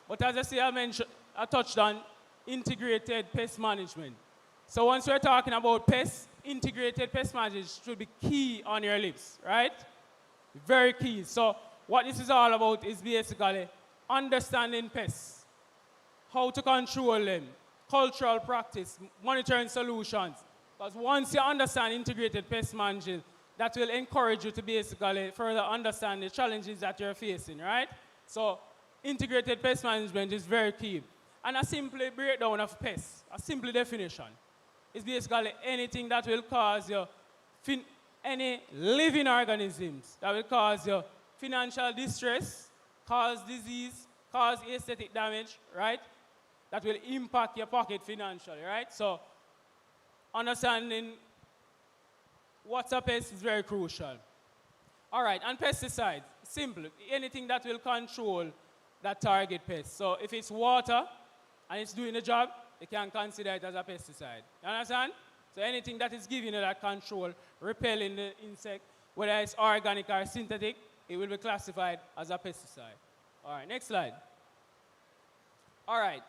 but as I say, I touched on integrated pest management. So once we're talking about pests, integrated pest management should be key on your lips, right? Very key. So what this is all about is basically understanding pests, how to control them, cultural practice, monitoring solutions. Because once you understand integrated pest management, that will encourage you to basically further understand the challenges that you're facing, right? So integrated pest management is very key. And a simple breakdown of pests, a simple definition, is basically anything that will cause you, any living organisms that will cause you financial distress, cause disease, cause aesthetic damage, right? That will impact your pocket financially, right? So understanding what's a pest is very crucial. All right, and pesticides, simple. Anything that will control that target pest. So if it's water and it's doing the job, you can consider it as a pesticide. You understand? So anything that is giving you that control, repelling the insect, whether it's organic or synthetic, it will be classified as a pesticide. All right, next slide. All right.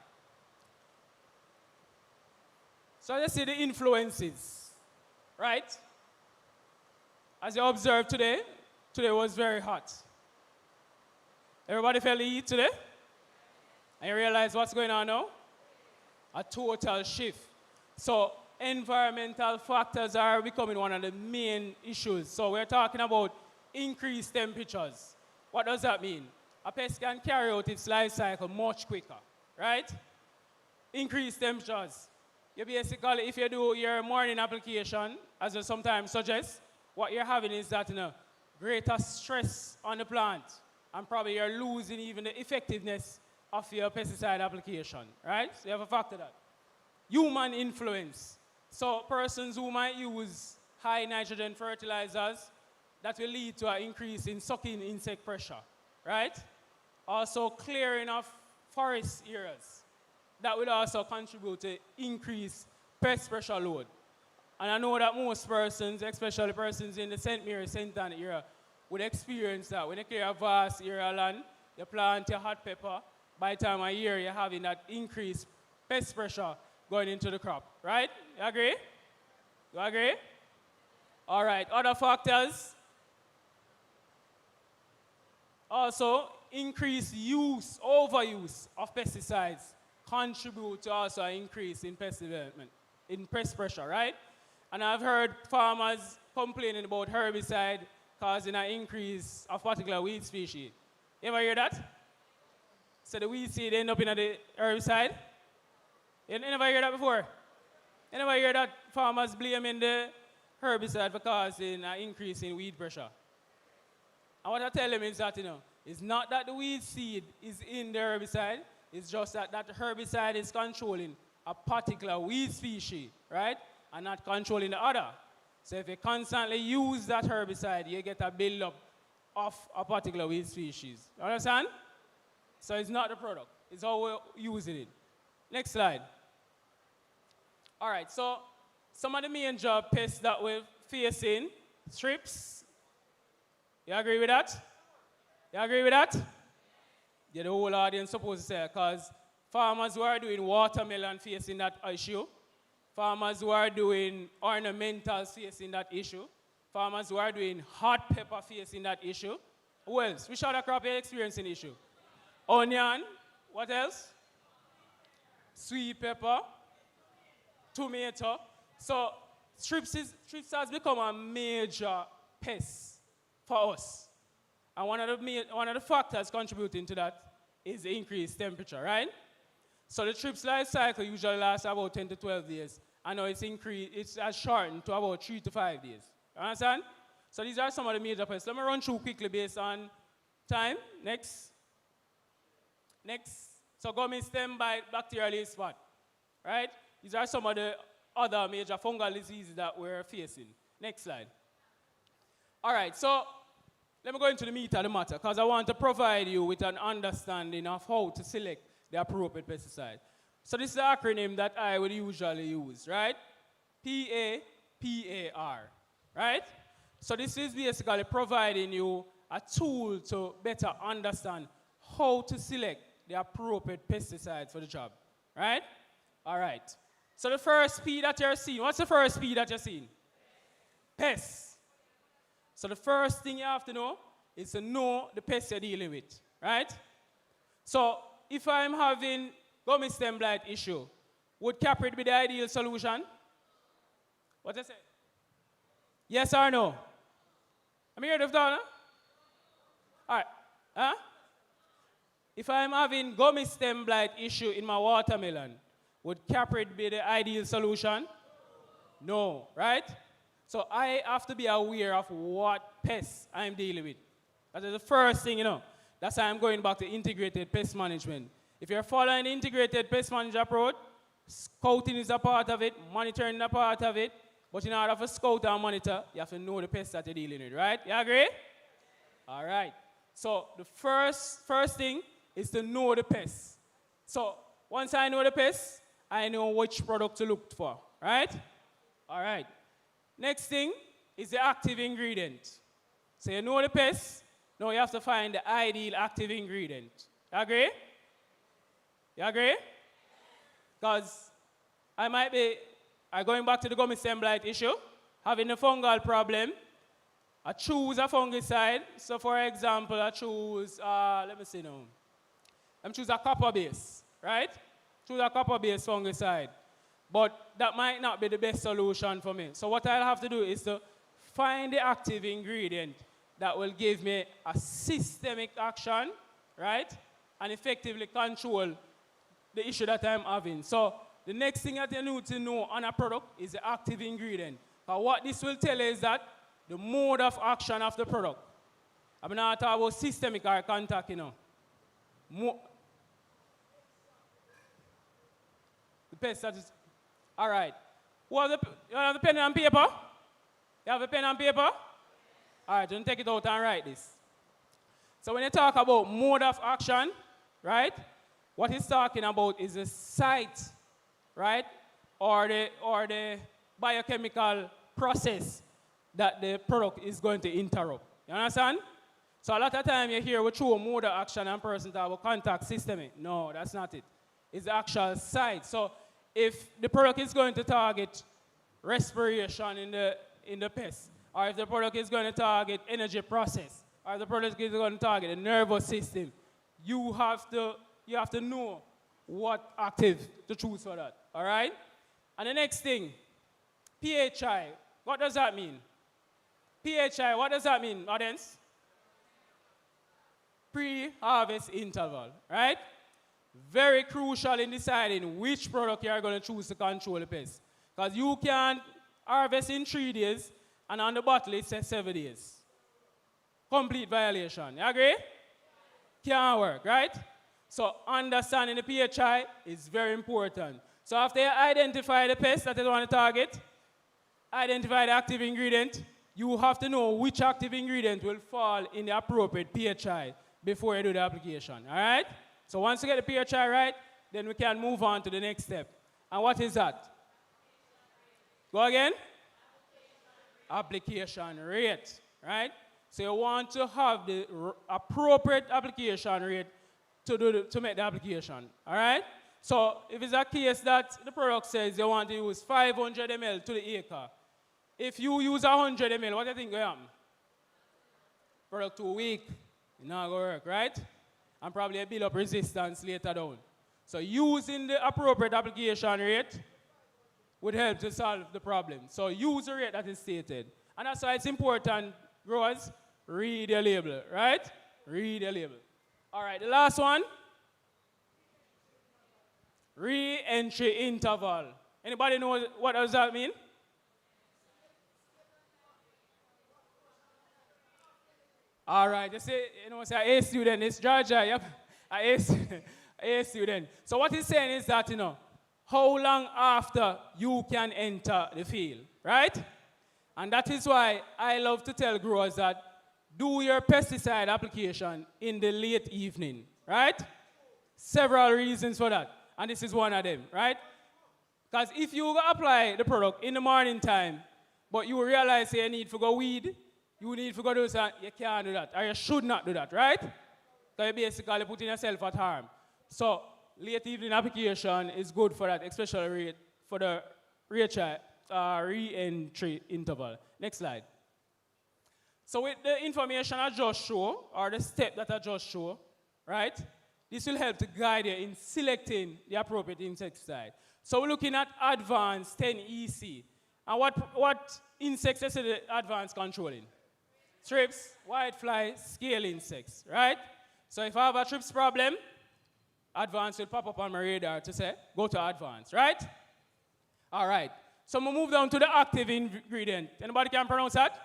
So let's see the influences, right? As you observed today, today was very hot. Everybody felt the heat today? And you realize what's going on now? A total shift. So environmental factors are becoming one of the main issues. So we're talking about increased temperatures. What does that mean? A pest can carry out its life cycle much quicker, right? Increased temperatures. You basically, if you do your morning application, as I sometimes suggest, what you're having is that, greater stress on the plant, and probably you're losing even the effectiveness of your pesticide application, right? So you have a factor that. Human influence. So persons who might use high nitrogen fertilizers, that will lead to an increase in sucking insect pressure, right? Also clearing of forest areas. That will also contribute to increased pest pressure load. And I know that most persons, especially persons in the St. Mary, St. Anne area, would experience that. When you clear a vast area of land, you plant your hot pepper, by the time of year, you're having that increased pest pressure going into the crop, right? You agree? You agree? All right, other factors. Also, increased use, overuse of pesticides contribute to also an increase in pest development, in pest pressure, right? And I've heard farmers complaining about herbicide causing an increase of particular weed species. You ever hear that? So the weed seed end up in the herbicide? You never hear that before? You never hear that farmers blaming the herbicide for causing an increase in weed pressure? And what I tell them is that, it's not that the weed seed is in the herbicide, it's just that that herbicide is controlling a particular weed species, right? And not controlling the other. So if you constantly use that herbicide, you get a buildup of a particular weed species. You understand? So it's not the product, it's how we're using it. Next slide. All right, so some of the major pests that we're facing, thrips. You agree with that? You agree with that? Yeah, the whole audience supposed to say, because farmers who are doing watermelon facing that issue, farmers who are doing ornamentals facing that issue, farmers who are doing hot pepper facing that issue. Who else? Which other crop are experiencing issue? Onion, what else? Sweet pepper, tomato. So thrips has become a major pest for us. And one of the factors contributing to that is the increased temperature, right? So the thrips life cycle usually lasts about 10 to 12 days. I know it's has shortened to about 3 to 5 days. You understand? So these are some of the major pests. Let me run through quickly based on time. Next. So gummy stem bite, bacterial yeast spot, right? These are some of the other major fungal diseases that we're facing. Next slide. All right, so let me go into the meat of the matter, because I want to provide you with an understanding of how to select the appropriate pesticide. So this is the acronym that I would usually use, right? PAPAR, right? So this is basically providing you a tool to better understand how to select the appropriate pesticides for the job, right? All right. So the first P that you're seeing, what's the first P that you're seeing? Pests. So the first thing you have to know is to know the pest you're dealing with, right? So if I'm having gummy stem blight issue, would caprid be the ideal solution? What I say? Yes or no? Am I heard of that? All right. Huh? If I'm having gummy stem blight issue in my watermelon, would caprid be the ideal solution? No, right? So I have to be aware of what pests I'm dealing with. That is the first thing, you know. That's why I'm going back to integrated pest management. If you're following the integrated pest management approach, scouting is a part of it, monitoring is a part of it, but in order for scout and monitor, you have to know the pests that you're dealing with, right? You agree? All right. So the first thing is to know the pests. So once I know the pests, I know which product to look for, right? All right. Next thing is the active ingredient. So you know the pests, now you have to find the ideal active ingredient. You agree? You agree? Because I'm going back to the gummy stem blight issue, having a fungal problem, I choose a fungicide. So for example, I choose, let me see now. I choose a copper base, right? Choose a copper base fungicide. But that might not be the best solution for me. So what I'll have to do is to find the active ingredient that will give me a systemic action, right? And effectively control the issue that I'm having. So the next thing that you need to know on a product is the active ingredient. But what this will tell you is that the mode of action of the product. I'm not talking about systemic or contact, you know. The pest that is, all right. You have the pen and paper? You have a pen and paper? All right, then take it out and write this. So when you talk about mode of action, right, what he's talking about is the site, right, or the biochemical process that the product is going to interrupt. You understand? So a lot of time you hear we throw mode of action and person talk about contact system. No, that's not it. It's the actual site. So if the product is going to target respiration in the pest, or if the product is going to target energy process, or if the product is going to target the nervous system, you have to know what active to choose for that. All right? And the next thing, PHI. What does that mean? PHI, what does that mean, audience? Pre-harvest interval, right? Very crucial in deciding which product you are going to choose to control the pest. Because you can harvest in 3 days, and on the bottle it says 7 days. Complete violation. You agree? Can't work, right? So understanding the PHI is very important. So after you identify the pest that you want to target, identify the active ingredient, you have to know which active ingredient will fall in the appropriate PHI before you do the application, all right? So once you get the PHI right, then we can move on to the next step. And what is that? Go again? Application rate, right? So you want to have the appropriate application rate to make the application, all right? So if it's a case that the product says you want to use 500 ml to the acre, if you use 100 ml, what do you think will happen? Product too weak, it's not going to work, right? And probably build up resistance later down. So using the appropriate application rate would help to solve the problem. So use the rate that is stated. And that's why it's important, growers, read your label, right? Read your label. All right, the last one. Re-entry interval. Anybody know what does that mean? All right, you say, say A student, it's Georgia, yep. A student. So what he's saying is that, how long after you can enter the field, right? And that is why I love to tell growers that do your pesticide application in the late evening, right? Several reasons for that, and this is one of them, right? Because if you apply the product in the morning time, but you realize you need to go weed, you need to go do something, you can't do that, or you should not do that, right? So you basically putting yourself at harm. So late evening application is good for that, especially for the re-entry interval. Next slide. So with the information I just show, or the step that I just show, right, this will help to guide you in selecting the appropriate insecticide. So we're looking at advanced 10EC. And what insects is the advanced controlling? Thrips, whitefly, scale insects, right? So if I have a thrips problem, advanced will pop up on my radar to say, go to advanced, right? All right. So we move down to the active ingredient. Anybody can pronounce that?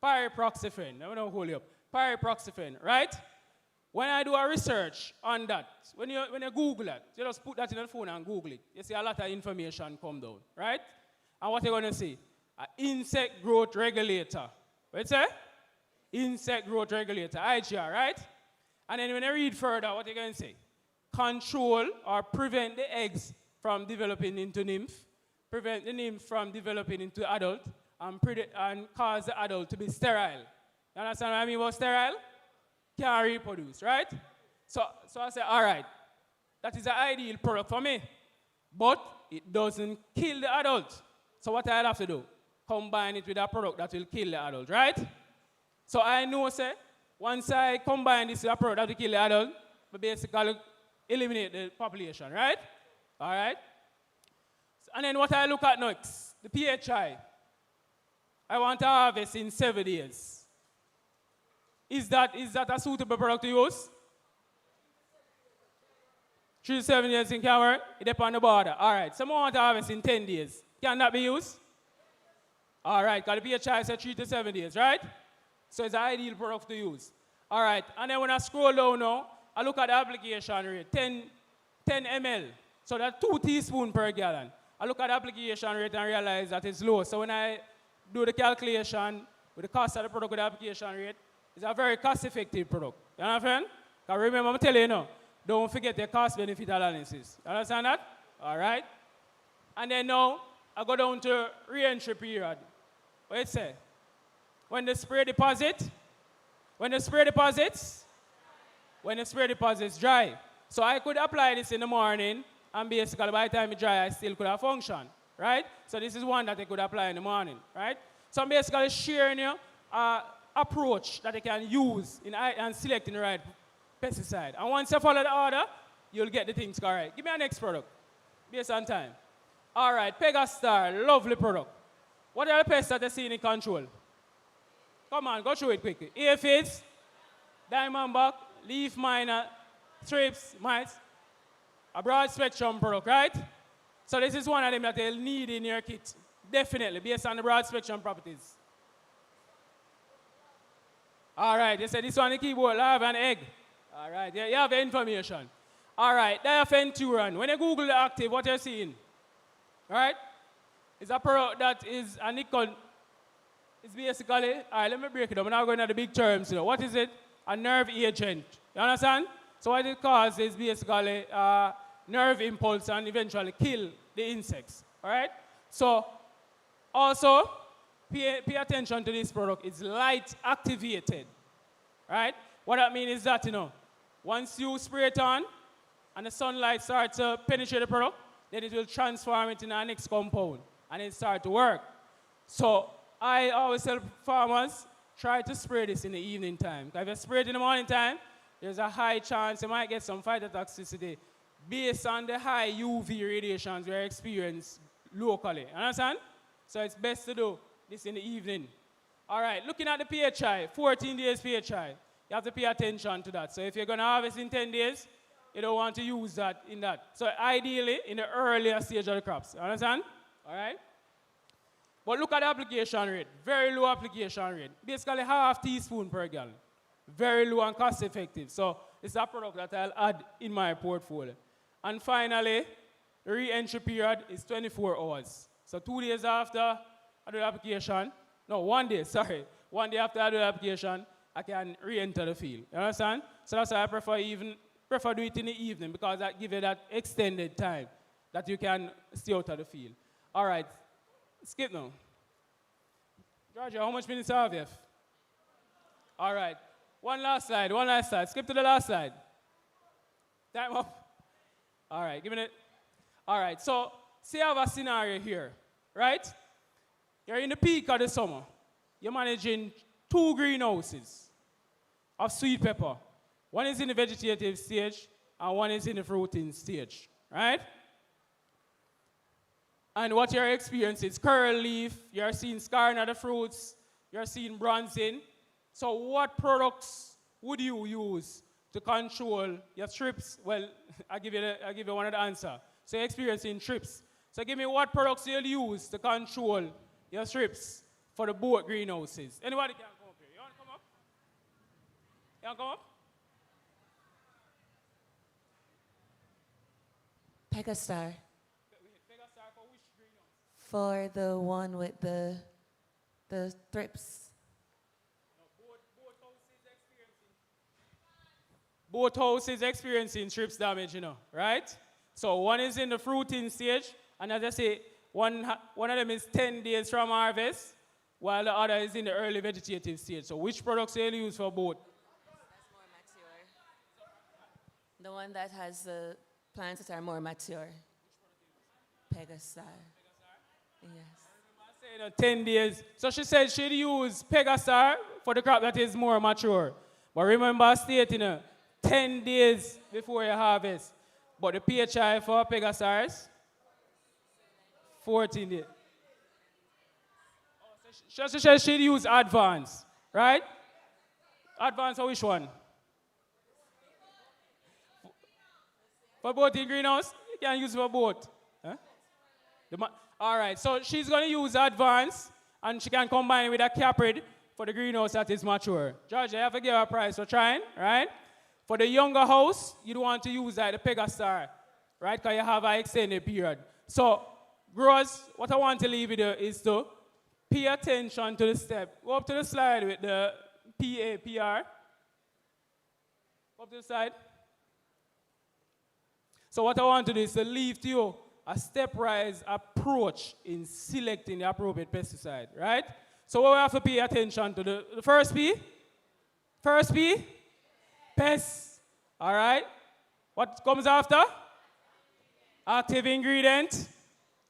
Pyriproxyfen. I don't know who you up. Pyriproxyfen, right? When I do a research on that, when you Google it, you just put that in the phone and Google it. You see a lot of information come down, right? And what you're going to see? An insect growth regulator. What it say? Insect growth regulator, IGR, right? And then when you read further, what you're going to say? Control or prevent the eggs from developing into nymph, prevent the nymph from developing into adult, and cause the adult to be sterile. You understand what I mean about sterile? Can't reproduce, right? So I say, all right, that is an ideal product for me, but it doesn't kill the adult. So what I'll have to do? Combine it with a product that will kill the adult, right? So I know, say, once I combine this with a product that will kill the adult, we basically eliminate the population, right? All right? And then what I look at next, the PHI. I want to harvest in 7 days. Is that a suitable product to use? 3 to 7 days in Cameroon, it depends on the border. All right, someone want to harvest in 10 days. Can that be used? All right, because the PHI said 3 to 7 days, right? So it's an ideal product to use. All right, and then when I scroll down now, I look at the application rate, 10 ml. So that's 2 teaspoons per gallon. I look at the application rate and realize that it's low. So when I do the calculation with the cost of the product with the application rate, it's a very cost-effective product. You understand? Because remember, I'm telling you now, don't forget the cost-benefit analysis. You understand that? All right? And then now, I go down to re-entry period. What it say? When the spray deposits dry. So I could apply this in the morning, and basically by the time it dry, I still could have function, right? So this is one that I could apply in the morning, right? So I'm basically sharing you approach that you can use in selecting the right pesticide. And once you follow the order, you'll get the things correct. Give me a next product, based on time. All right, Pegastar, lovely product. What are the pests that you see in control? Come on, go through it quickly. Aphids, diamondback, leaf miner, thrips, mites. A broad spectrum product, right? So this is one of them that you'll need in your kit, definitely, based on the broad spectrum properties. All right, you said this one, the keyboard, larva and egg. All right, you have the information. All right, diaphenturan. When you Google the active, what you're seeing? All right? It's a product that is a nickel. It's basically, all right, let me break it up. I'm not going to the big terms. You know. What is it? A nerve agent. You understand? So what it causes is basically nerve impulse and eventually kill the insects. All right? So also, pay attention to this product. It's light activated. Right? What that means is that, you know, once you spray it on and the sunlight starts to penetrate the product, then it will transform it into our next compound and it starts to work. So I always tell farmers, try to spray this in the evening time. Because if you spray it in the morning time, there's a high chance you might get some phytotoxicity based on the high UV radiations we experience locally. Understand? So it's best to do this in the evening. All right, looking at the PHI, 14 days PHI. You have to pay attention to that. So if you're going to harvest in 10 days, you don't want to use that in that. So ideally, in the earlier stage of the crops. Understand? All right? But look at the application rate. Very low application rate. Basically, half teaspoon per gallon. Very low and cost effective. So it's a product that I'll add in my portfolio. And finally, the re-entry period is 24 hours. So 2 days after I do the application, no, 1 day, sorry. 1 day after I do the application, I can re-enter the field. You understand? So that's why I prefer do it in the evening, because that gives you that extended time that you can stay out of the field. All right, skip now. Georgia, how much minutes have you? All right. One last slide, one last slide. Skip to the last slide. Time up. All right, give me it. All right, so say I have a scenario here, right? You're in the peak of the summer. You're managing 2 greenhouses of sweet pepper. One is in the vegetative stage and one is in the fruiting stage, right? And what you're experiencing is curl leaf, you're seeing scarring of the fruits, you're seeing bronzing. So what products would you use to control your trips? Well, I'll give you one of the answer. So you're experiencing trips. So give me what products you'll use to control your trips for the both greenhouses. Anybody can come up here. You want to come up? You want to come up? Pegastar. For which greenhouse? For the one with the thrips. Both houses experiencing trips damage, you know, right? So one is in the fruiting stage, and as I say, one of them is 10 days from harvest, while the other is in the early vegetative stage. So which products will you use for both? That's more mature. The one that has the plants that are more mature. Pegastar. Yes. 10 days. So she said she'd use Pegastar for the crop that is more mature. But remember stating 10 days before you harvest. But the PHI for Pegastar is 14 days. She said she'd use Advance, right? Advance for which one? For both in greenhouse? You can use for both. Huh? All right, so she's going to use Advance, and she can combine it with a Caprid for the greenhouse that is mature. George, you have to give her a price for trying, right? For the younger house, you don't want to use like the Pegastar, right? Because you have an extended period. So, growers, what I want to leave with you is to pay attention to the step. Go up to the slide with the PAPR. Go up to the slide. So what I want to do is to leave to you a stepwise approach in selecting the appropriate pesticide, right? So we have to pay attention to the first P. First P, Pest, all right? What comes after? Active ingredient.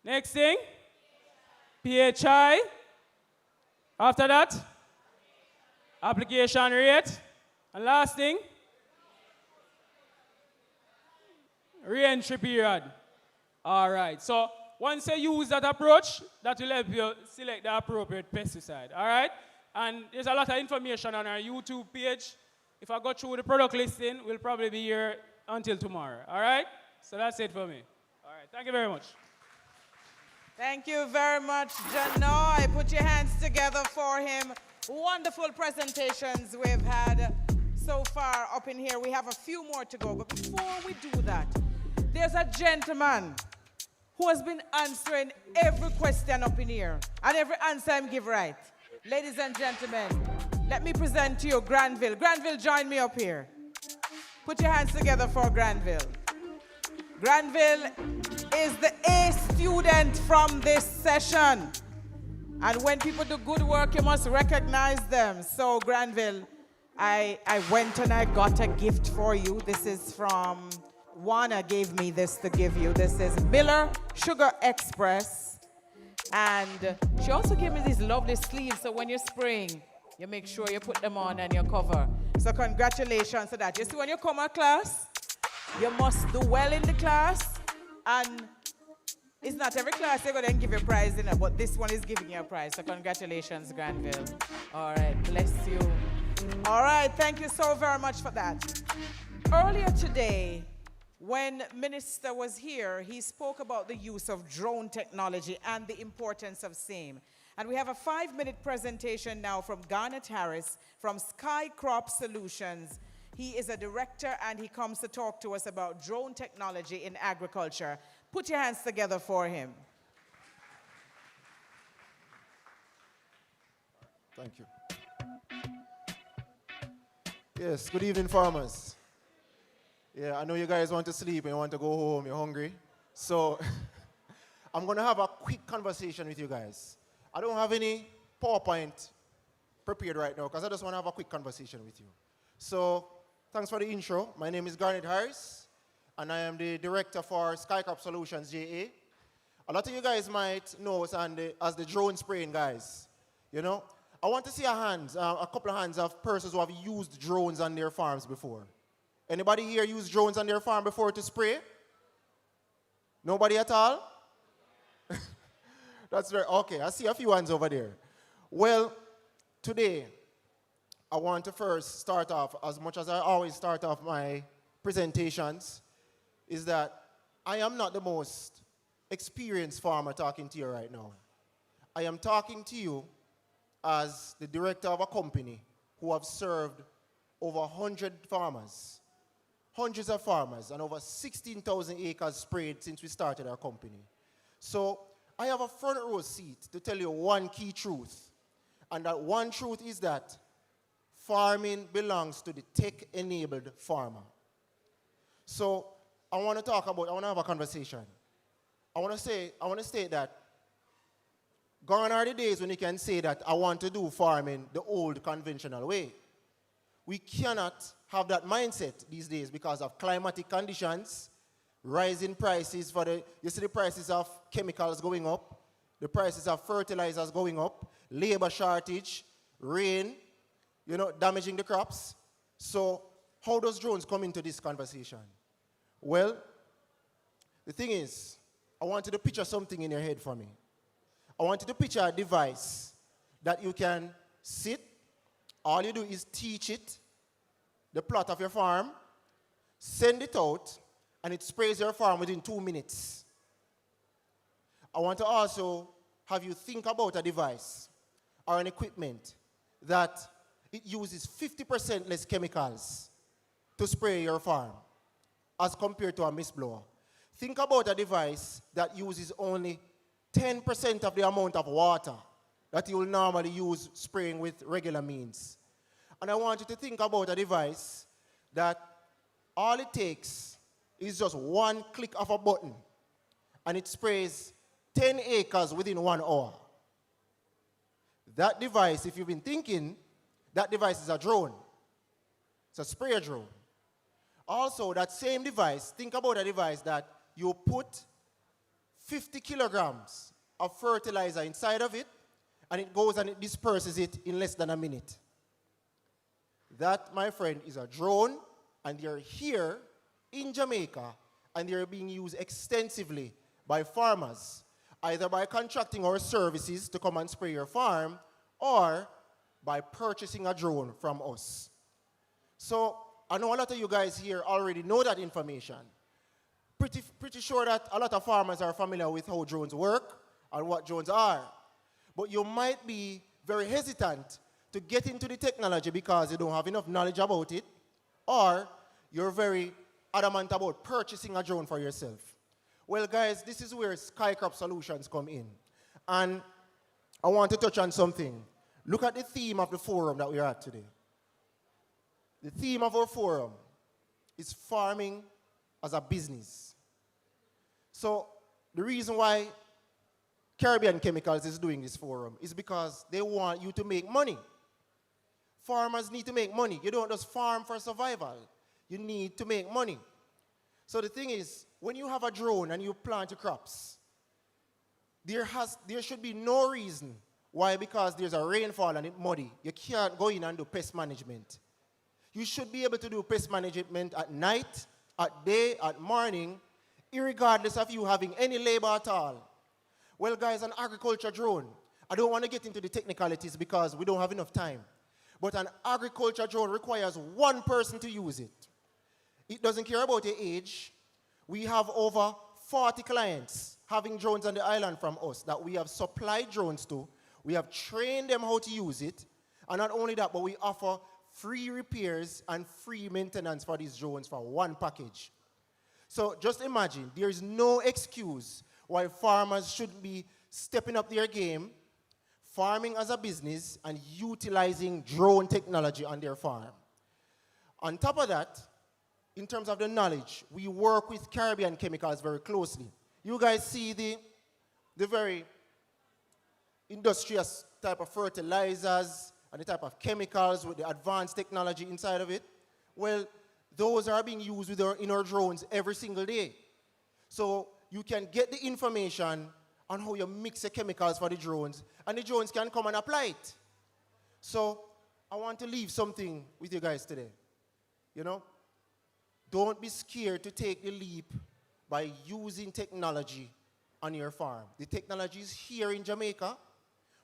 Next thing, PHI. After that, application rate. And last thing, re-entry period. All right, so once you use that approach, that will help you select the appropriate pesticide, all right? And there's a lot of information on our YouTube page. If I go through the product listing, we'll probably be here until tomorrow, all right? So that's it for me. All right, thank you very much. Thank you very much, Janoy. Put your hands together for him. Wonderful presentations we've had so far up in here. We have a few more to go, but before we do that, there's a gentleman who has been answering every question up in here, and every answer I'm give right. Ladies and gentlemen, let me present to you Granville. Granville, join me up here. Put your hands together for Granville. Granville is the A student from this session. And when people do good work, you must recognize them. So Granville, I went and I got a gift for you. This is from Wana gave me this to give you. This is Miller Sugar Express. And she also gave me these lovely sleeves, so when you're spraying, you make sure you put them on and you cover. So congratulations for that. You see, when you come to class, you must do well in the class. And it's not every class you're going to give you a prize, you know, but this one is giving you a prize. So congratulations, Granville. All right, bless you. All right, thank you so very much for that. Earlier today, when Minister was here, he spoke about the use of drone technology and the importance of same. And we have a 5-minute presentation now from Garnet Harris from Sky Crop Solutions. He is a director and he comes to talk to us about drone technology in agriculture. Put your hands together for him. Thank you. Yes, good evening, farmers. Yeah, I know you guys want to sleep and you want to go home, you're hungry. So I'm going to have a quick conversation with you guys. I don't have any PowerPoint prepared right now because I just want to have a quick conversation with you. So, thanks for the intro. My name is Garnet Harris, and I am the director for Skycrop Solutions JA. A lot of you guys might know us as the drone spraying guys. You know, I want to see a couple of hands of persons who have used drones on their farms before. Anybody here use drones on their farm before to spray? Nobody at all? That's right. Okay, I see a few hands over there. Well, today, I want to first start off, as much as I always start off my presentations, is that I am not the most experienced farmer talking to you right now. I am talking to you as the director of a company who have served over 100 farmers, hundreds of farmers, and over 16,000 acres sprayed since we started our company. So I have a front row seat to tell you one key truth. And that one truth is that farming belongs to the tech-enabled farmer. So I want to have a conversation. I want to state that gone are the days when you can say that I want to do farming the old conventional way. We cannot have that mindset these days because of climatic conditions, rising prices you see the prices of chemicals going up, the prices of fertilizers going up, labor shortage, rain, damaging the crops. So how does drones come into this conversation? Well, the thing is, I want you to picture something in your head for me. I want you to picture a device that you can sit, all you do is teach it the plot of your farm, send it out, and it sprays your farm within 2 minutes. I want to also have you think about a device or an equipment that it uses 50% less chemicals to spray your farm as compared to a mist blower. Think about a device that uses only 10% of the amount of water that you will normally use spraying with regular means. And I want you to think about a device that all it takes is just one click of a button and it sprays 10 acres within 1 hour. That device, if you've been thinking, that device is a drone. It's a sprayer drone. Also, that same device, think about a device that you put 50 kilograms of fertilizer inside of it, and it goes and it disperses it in less than a minute. That, my friend, is a drone, and they're here in Jamaica, and they're being used extensively by farmers, either by contracting our services to come and spray your farm, or by purchasing a drone from us. So I know a lot of you guys here already know that information. Pretty sure that a lot of farmers are familiar with how drones work and what drones are. But you might be very hesitant to get into the technology because you don't have enough knowledge about it, or you're very adamant about purchasing a drone for yourself. Well, guys, this is where Skycrop Solutions come in. And I want to touch on something. Look at the theme of the forum that we're at today. The theme of our forum is farming as a business. So the reason why Caribbean Chemicals is doing this forum is because they want you to make money. Farmers need to make money. You don't just farm for survival. You need to make money. So the thing is, when you have a drone and you plant your crops, there should be no reason why, because there's a rainfall and it's muddy, you can't go in and do pest management. You should be able to do pest management at night, at day, at morning, irregardless of you having any labor at all. Well, guys, an agriculture drone, I don't want to get into the technicalities because we don't have enough time. But an agriculture drone requires one person to use it. It doesn't care about your age. We have over 40 clients having drones on the island from us that we have supplied drones to. We have trained them how to use it. And not only that, but we offer free repairs and free maintenance for these drones for one package. So just imagine, there is no excuse why farmers shouldn't be stepping up their game, farming as a business, and utilizing drone technology on their farm. On top of that, in terms of the knowledge, we work with Caribbean Chemicals very closely. You guys see the very industrious type of fertilizers and the type of chemicals with the advanced technology inside of it, well, those are being used in our drones every single day. So you can get the information on how you mix the chemicals for the drones, and the drones can come and apply it. So I want to leave something with you guys today. You know, don't be scared to take the leap by using technology on your farm. The technology is here in Jamaica.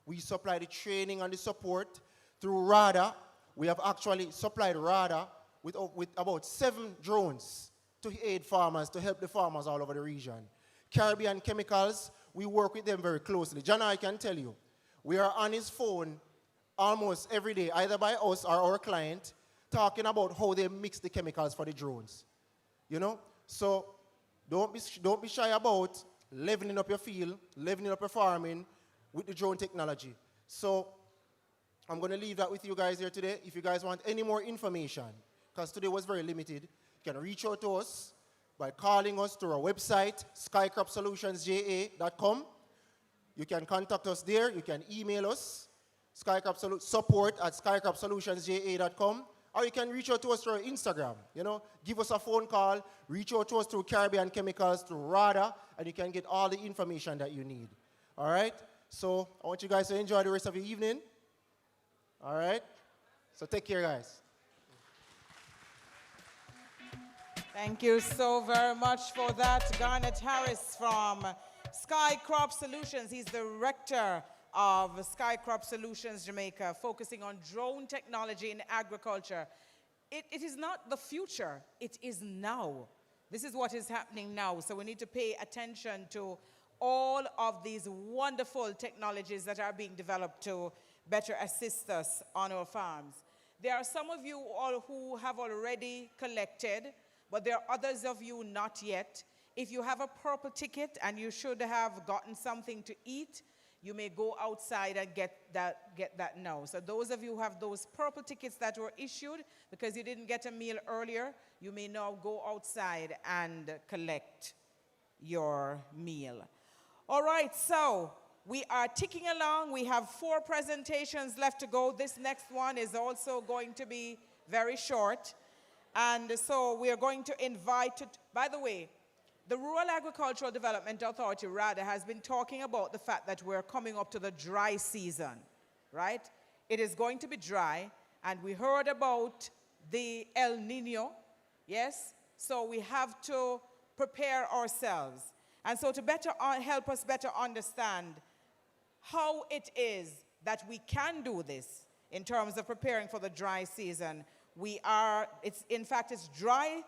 We supply the training and the support through RADA. We have actually supplied RADA with about 7 drones to aid farmers, to help the farmers all over the region. Caribbean Chemicals, we work with them very closely. John, I can tell you, we are on his phone almost every day, either by us or our client, talking about how they mix the chemicals for the drones. You know? So don't be shy about leveling up your field, leveling up your farming with the drone technology. So I'm going to leave that with you guys here today. If you guys want any more information, because today was very limited, you can reach out to us by calling us through our website, skycropsolutionsja.com. You can contact us there. You can email us, support@skycropsolutionsja.com. Or you can reach out to us through our Instagram. You know, give us a phone call, reach out to us through Caribbean Chemicals, through RADA, and you can get all the information that you need. All right? So I want you guys to enjoy the rest of your evening. All right? So take care, guys. Thank you so very much for that. Garnet Harris from Sky Crop Solutions. He's the director of Sky Crop Solutions Jamaica, focusing on drone technology in agriculture. It is not the future, it is now. This is what is happening now. So we need to pay attention to all of these wonderful technologies that are being developed to better assist us on our farms. There are some of you all who have already collected, but there are others of you not yet. If you have a purple ticket and you should have gotten something to eat, you may go outside and get that now. So those of you who have those purple tickets that were issued because you didn't get a meal earlier, you may now go outside and collect your meal. All right, so we are ticking along. We have 4 presentations left to go. This next one is also going to be very short. And so we are going to invite, by the way, the Rural Agricultural Development Authority, RADA, has been talking about the fact that we're coming up to the dry season, right? It is going to be dry, and we heard about the El Nino, yes? So we have to prepare ourselves. And so to better help us better understand how it is that we can do this in terms of preparing for the dry season, it's dry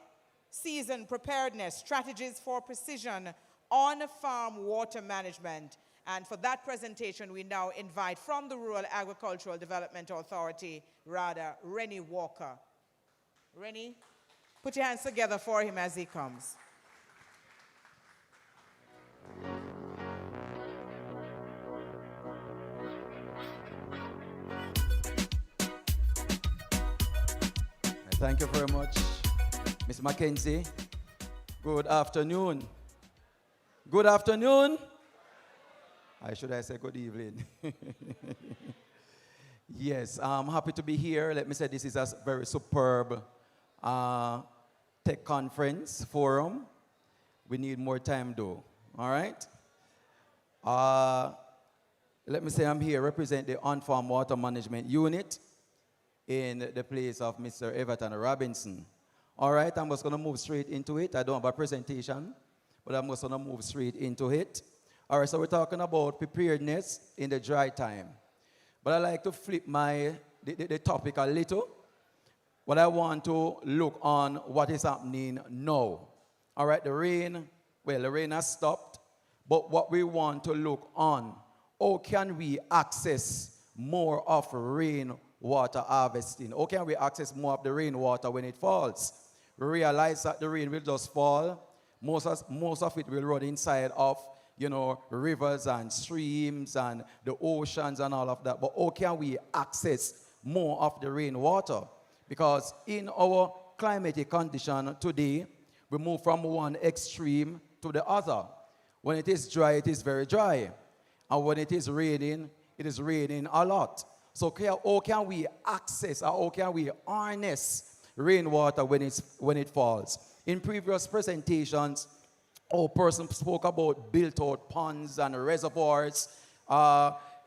season preparedness, strategies for precision on-farm water management. And for that presentation, we now invite from the Rural Agricultural Development Authority, RADA, Rennie Walker. Rennie, put your hands together for him as he comes. Thank you very much, Ms. Mackenzie. Good afternoon. Good afternoon. Should I say good evening? Yes, I'm happy to be here. Let me say this is a very superb tech conference forum. We need more time though, all right? Let me say I'm here represent the on-farm water management unit in the place of Mr. Everton Robinson. All right, I'm just going to move straight into it. I don't have a presentation, but I'm just going to move straight into it. All right, so we're talking about preparedness in the dry time. But I like to flip the topic a little. But I want to look on what is happening now. All right, the rain has stopped. But what we want to look on, how can we access more of rainwater harvesting? How can we access more of the rainwater when it falls? We realize that the rain will just fall. Most of it will run inside of, rivers and streams and the oceans and all of that. But how can we access more of the rainwater? Because in our climatic condition today, we move from one extreme to the other. When it is dry, it is very dry. And when it is raining a lot. So how can we access or how can we harness rainwater when it falls? In previous presentations, our person spoke about built-out ponds and reservoirs.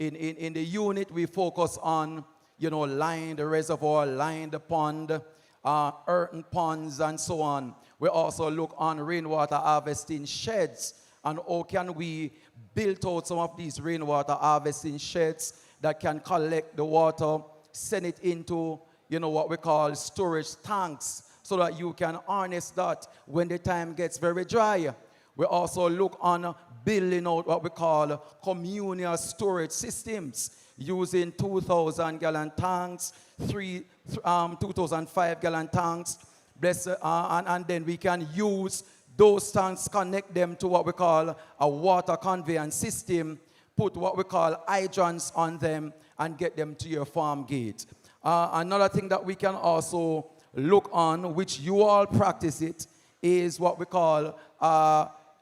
In the unit, we focus on, line the reservoir, line the pond, earthen ponds, and so on. We also look on rainwater harvesting sheds and how can we build out some of these rainwater harvesting sheds that can collect the water, send it into, what we call storage tanks so that you can harness that when the time gets very dry. We also look on building out what we call communal storage systems using 2,000-gallon tanks, 2,005-gallon tanks, and then we can use those tanks, connect them to what we call a water conveyance system, put what we call hydrants on them, and get them to your farm gate. Another thing that we can also look on, which you all practice it, is what we call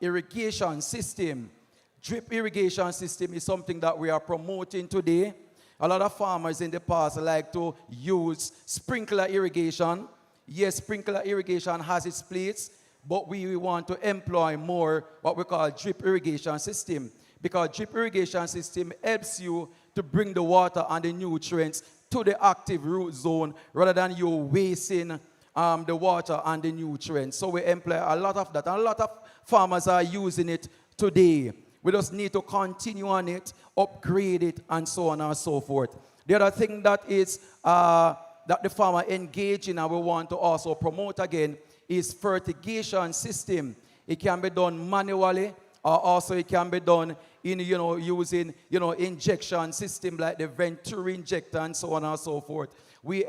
irrigation system. Drip irrigation system is something that we are promoting today. A lot of farmers in the past like to use sprinkler irrigation. Yes, sprinkler irrigation has its place, but we want to employ more what we call drip irrigation system, because drip irrigation system helps you to bring the water and the nutrients to the active root zone rather than you wasting the water and the nutrients. So we employ a lot of that, and a lot of farmers are using it today. We just need to continue on it, upgrade it, and so on and so forth. The other thing that is that the farmer engage in and we want to also promote again is fertigation system. It can be done manually, or also it can be done in using injection system like the Venturi injector and so on and so forth. We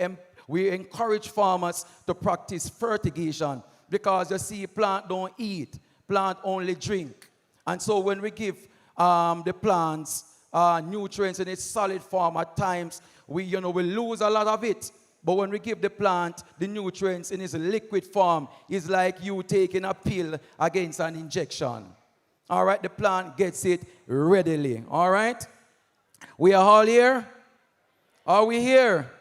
encourage farmers to practice fertigation because you see, plant don't eat, plant only drink. And so when we give the plants nutrients in its solid form, at times we lose a lot of it. But when we give the plant the nutrients in its liquid form, it's like you taking a pill against an injection. All right, the plant gets it readily. All right? We are all here? Are we here?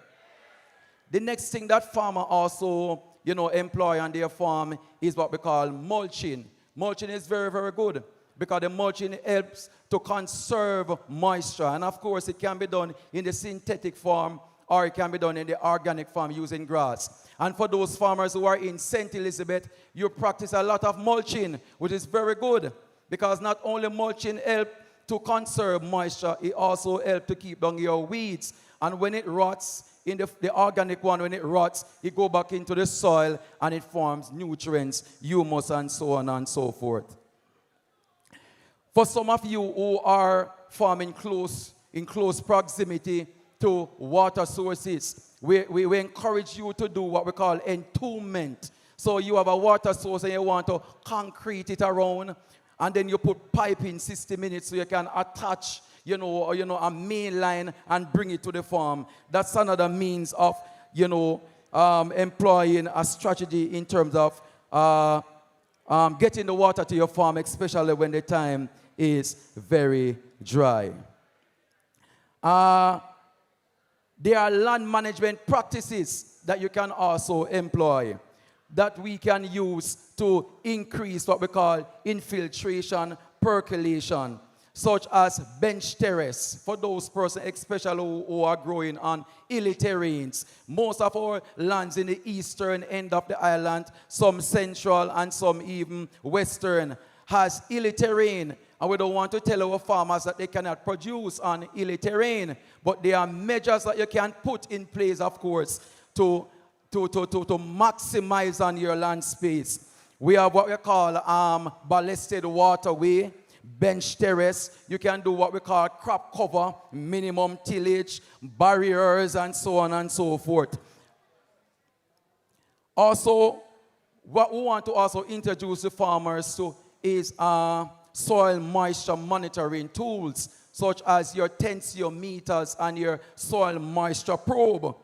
The next thing that farmer also, employ on their farm is what we call mulching. Mulching is very, very good because the mulching helps to conserve moisture. And of course, it can be done in the synthetic form or it can be done in the organic form using grass. And for those farmers who are in St. Elizabeth, you practice a lot of mulching, which is very good because not only mulching helps to conserve moisture, it also helps to keep down your weeds. And when it rots, in the organic one, when it rots, it goes back into the soil and it forms nutrients, humus, and so on and so forth. For some of you who are farming in close proximity to water sources, we encourage you to do what we call entombment. So you have a water source and you want to concrete it around, and then you put piping system in it so you can attach a main line and bring it to the farm. That's another means of, employing a strategy in terms of getting the water to your farm, especially when the time is very dry. There are land management practices that you can also employ that we can use to increase what we call infiltration, percolation, such as bench terrace for those persons, especially who are growing on hilly terrains. Most of our lands in the eastern end of the island, some central and some even western, has hilly terrain. And we don't want to tell our farmers that they cannot produce on hilly terrain, but there are measures that you can put in place, of course, to maximize on your land space. We have what we call ballasted waterway, bench terrace. You can do what we call crop cover, minimum tillage, barriers, and so on and so forth. Also, what we want to also introduce the farmers to is soil moisture monitoring tools, such as your tensiometers and your soil moisture probe.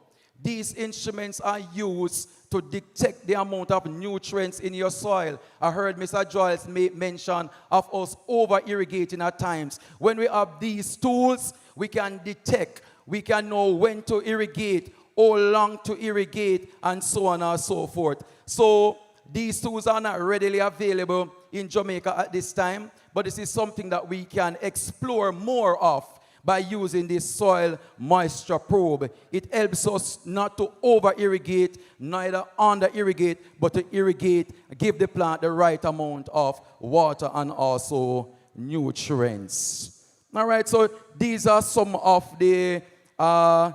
These instruments are used to detect the amount of nutrients in your soil. I heard Mr. Joyce mention of us over-irrigating at times. When we have these tools, we can detect We can know when to irrigate, how long to irrigate, and so on and so forth. So these tools are not readily available in Jamaica at this time, but this is something that we can explore more of by using this soil moisture probe. It helps us not to over-irrigate, neither under-irrigate, but to irrigate, give the plant the right amount of water and also nutrients. All right, so these are some of the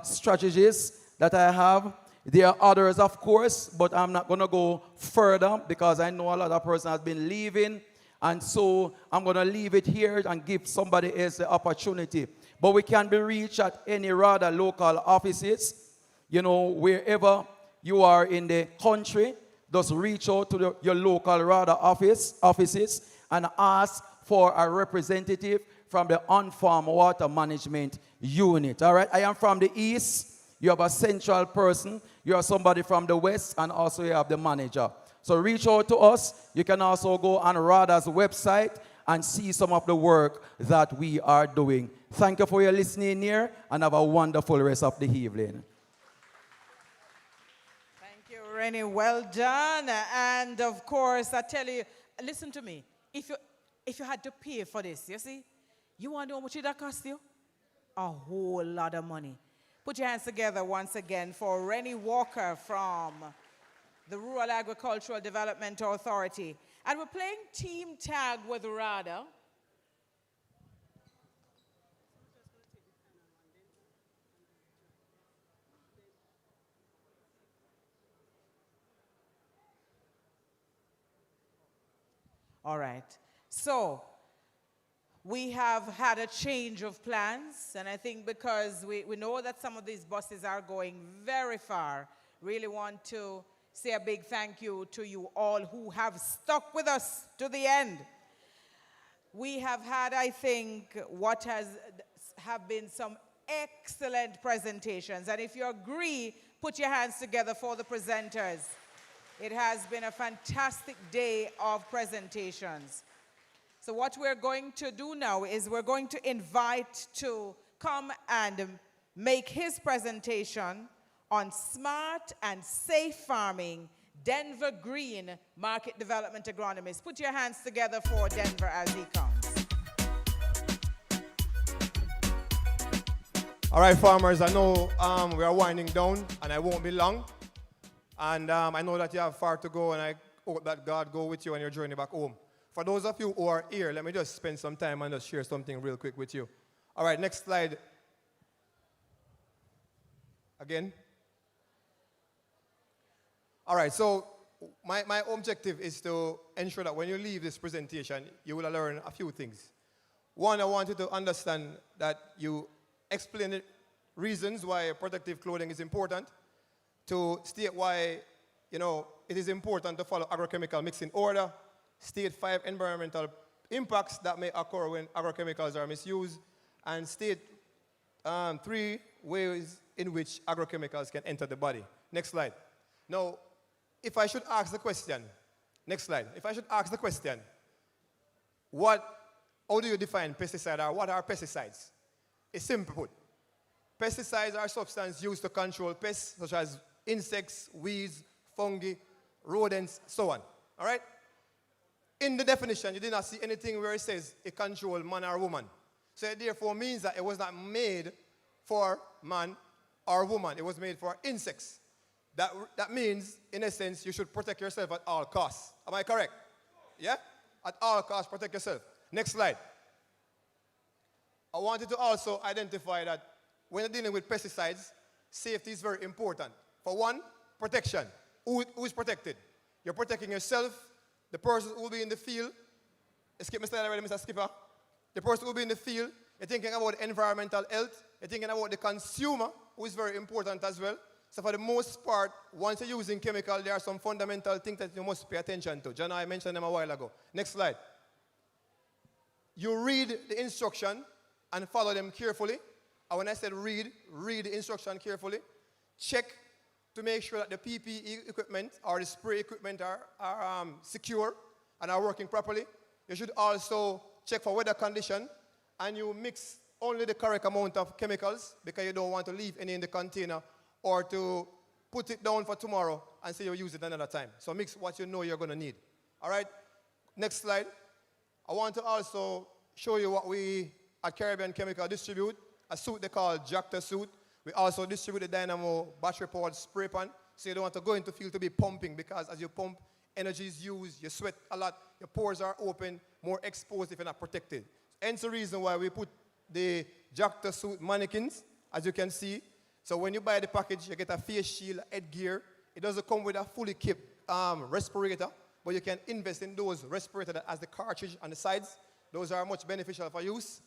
strategies that I have. There are others, of course, but I'm not going to go further because I know a lot of persons have been leaving. And so I'm going to leave it here and give somebody else the opportunity. But we can be reached at any rather local offices. You know, wherever you are in the country, just reach out to your local RADA offices and ask for a representative from the on-farm water management unit. All right, I am from the east. You have a central person. You have somebody from the west, and also you have the manager. So reach out to us. You can also go on RADA's website and see some of the work that we are doing. Thank you for your listening here, and have a wonderful rest of the evening. Thank you, Rennie. Well done. And of course, I tell you, listen to me. If you had to pay for this, you see, you want to know how much it cost you? A whole lot of money. Put your hands together once again for Rennie Walker from the Rural Agricultural Development Authority. And we're playing team tag with RADA. All right. So we have had a change of plans, and I think because we know that some of these buses are going very far, really want to say a big thank you to you all who have stuck with us to the end. We have had, I think, what have been some excellent presentations, and if you agree, put your hands together for the presenters. It has been a fantastic day of presentations. So what we're going to do now is we're going to invite to come and make his presentation on smart and safe farming, Denver Green Market Development Agronomist. Put your hands together for Denver as he comes. All right, farmers, I know we are winding down and I won't be long. And I know that you have far to go, and I hope that God go with you on your journey back home. For those of you who are here, let me just spend some time and just share something real quick with you. All right, next slide. Again. All right, so my objective is to ensure that when you leave this presentation, you will learn a few things. One, I want you to understand that you explain the reasons why protective clothing is important, to state why, it is important to follow agrochemical mixing order, state 5 environmental impacts that may occur when agrochemicals are misused, and state 3 ways in which agrochemicals can enter the body. Next slide. Now, if I should ask the question, next slide. If I should ask the question, how do you define pesticide, or what are pesticides? It's simple put. Pesticides are substances used to control pests such as insects, weeds, fungi, rodents, so on. All right? In the definition, you did not see anything where it says it controls man or woman. So it therefore means that it was not made for man or woman. It was made for insects. That means, in a sense, you should protect yourself at all costs. Am I correct? Yeah? At all costs, protect yourself. Next slide. I wanted to also identify that when you're dealing with pesticides, safety is very important. For one, protection. Who is protected? You're protecting yourself, the person who will be in the field. Skip my slide already, Mr. Skipper. The person who will be in the field. You're thinking about environmental health. You're thinking about the consumer, who is very important as well. So for the most part, once you're using chemical, there are some fundamental things that you must pay attention to. John, I mentioned them a while ago. Next slide. You read the instruction and follow them carefully. And when I said read the instruction carefully. Check to make sure that the PPE equipment or the spray equipment are secure and are working properly. You should also check for weather condition, and you mix only the correct amount of chemicals because you don't want to leave any in the container or to put it down for tomorrow and say you'll use it another time. So mix what you know you're going to need. All right? Next slide. I want to also show you what we at Caribbean Chemical distribute, a suit they call Jacta suit. We also distribute the Dynamo battery-powered spray pan, so you don't want to go into field to be pumping because as you pump, energy is used, you sweat a lot, your pores are open, more exposed if you're not protected. Hence the reason why we put the Jacta suit mannequins, as you can see. So when you buy the package, you get a face shield, headgear. It doesn't come with a fully equipped respirator, but you can invest in those respirators that has the cartridge on the sides. Those are much beneficial for use.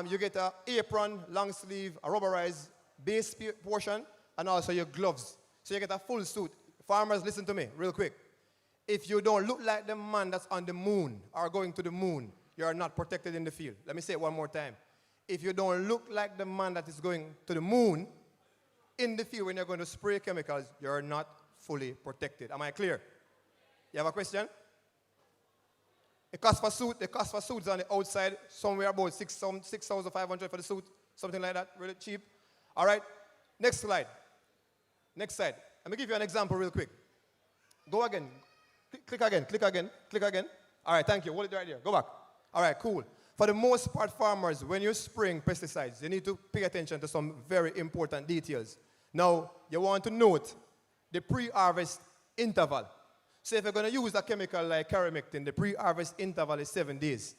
You get an apron, long sleeve, a rubberized base portion, and also your gloves. So you get a full suit. Farmers, listen to me real quick. If you don't look like the man that's on the moon or going to the moon, you are not protected in the field. Let me say it one more time. If you don't look like the man that is going to the moon in the field when you're going to spray chemicals, you're not fully protected. Am I clear? You have a question? The cost for suits on the outside, somewhere about 6,500 for the suit, something like that, really cheap. All right, next slide. Next slide. Let me give you an example real quick. Go again. Click again, click again, click again. All right, thank you. Hold it right there. Go back. All right, cool. For the most part, farmers, when you're spraying pesticides, you need to pay attention to some very important details. Now, you want to note the pre-harvest interval. So if you're going to use a chemical like caramectin, the pre-harvest interval is 7 days.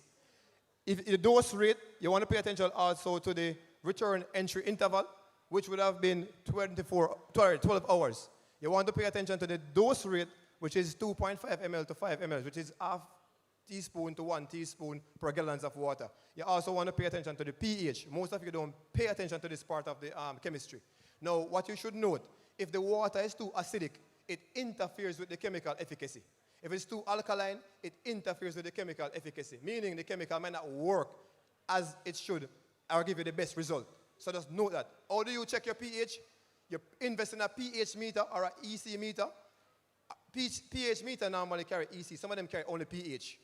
If the dose rate, you want to pay attention also to the return entry interval, which would have been 12 hours. You want to pay attention to the dose rate, which is 2.5 ml to 5 ml, which is half teaspoon to 1 teaspoon per gallons of water. You also want to pay attention to the pH. Most of you don't pay attention to this part of the chemistry. Now, what you should note, if the water is too acidic, it interferes with the chemical efficacy. If it's too alkaline, it interferes with the chemical efficacy, meaning the chemical might not work as it should or give you the best result. So just note that. How do you check your pH? You invest in a pH meter or an EC meter. pH meter normally carry EC. Some of them carry only pH.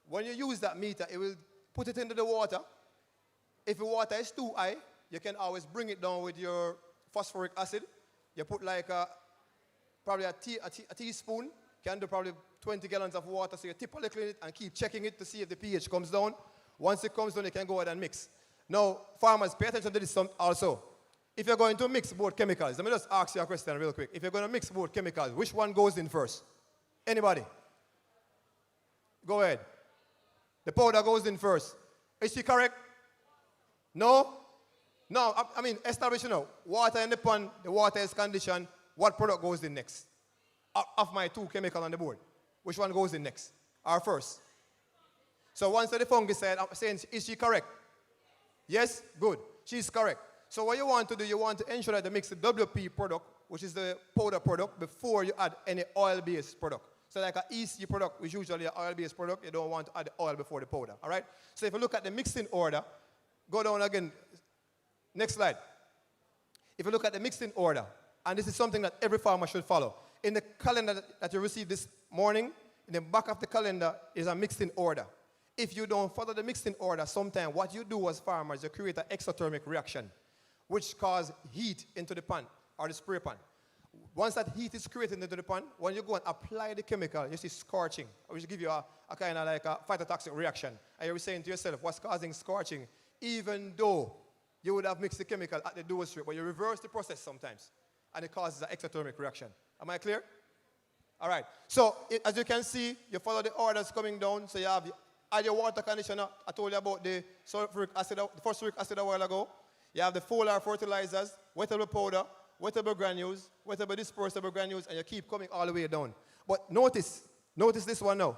When you use that meter, it will put it into the water. If the water is too high, you can always bring it down with your phosphoric acid. You put like probably a teaspoon, can do probably 20 gallons of water. So you tip a little in it and keep checking it to see if the pH comes down. Once it comes down, you can go ahead and mix. Now, farmers, pay attention to this also. If you're going to mix both chemicals, let me just ask you a question real quick. If you're going to mix both chemicals, which one goes in first? Anybody? Go ahead. The powder goes in first. Is she correct? No? No, I mean, establish, water in the pan, the water is conditioned. What product goes in next? Of my 2 chemicals on the board, which one goes in next? Or first? So once the fungicide, I'm saying, is she correct? Yes? Good. She's correct. So what you want to do, you want to ensure that you mix the WP product, which is the powder product, before you add any oil-based product. So like an EC product, which is usually an oil-based product, you don't want to add the oil before the powder, all right? So if you look at the mixing order, go down again. Next slide. If you look at the mixing order, and this is something that every farmer should follow. In the calendar that you received this morning, in the back of the calendar is a mixing order. If you don't follow the mixing order, sometimes what you do as farmers, you create an exothermic reaction, which causes heat into the pan or the spray pan. Once that heat is created into the pan, when you go and apply the chemical, you see scorching, which give you a kind of like a phytotoxic reaction. And you're saying to yourself, what's causing scorching? Even though you would have mixed the chemical at the dose rate, but you reverse the process sometimes, and it causes an exothermic reaction. Am I clear? All right. So as you can see, you follow the orders coming down. So you have add your water conditioner. I told you about the sulfuric acid, the phosphoric acid a while ago. You have the foliar fertilizers, wettable powder, wettable granules, wettable dispersible granules, and you keep coming all the way down. But notice this one now.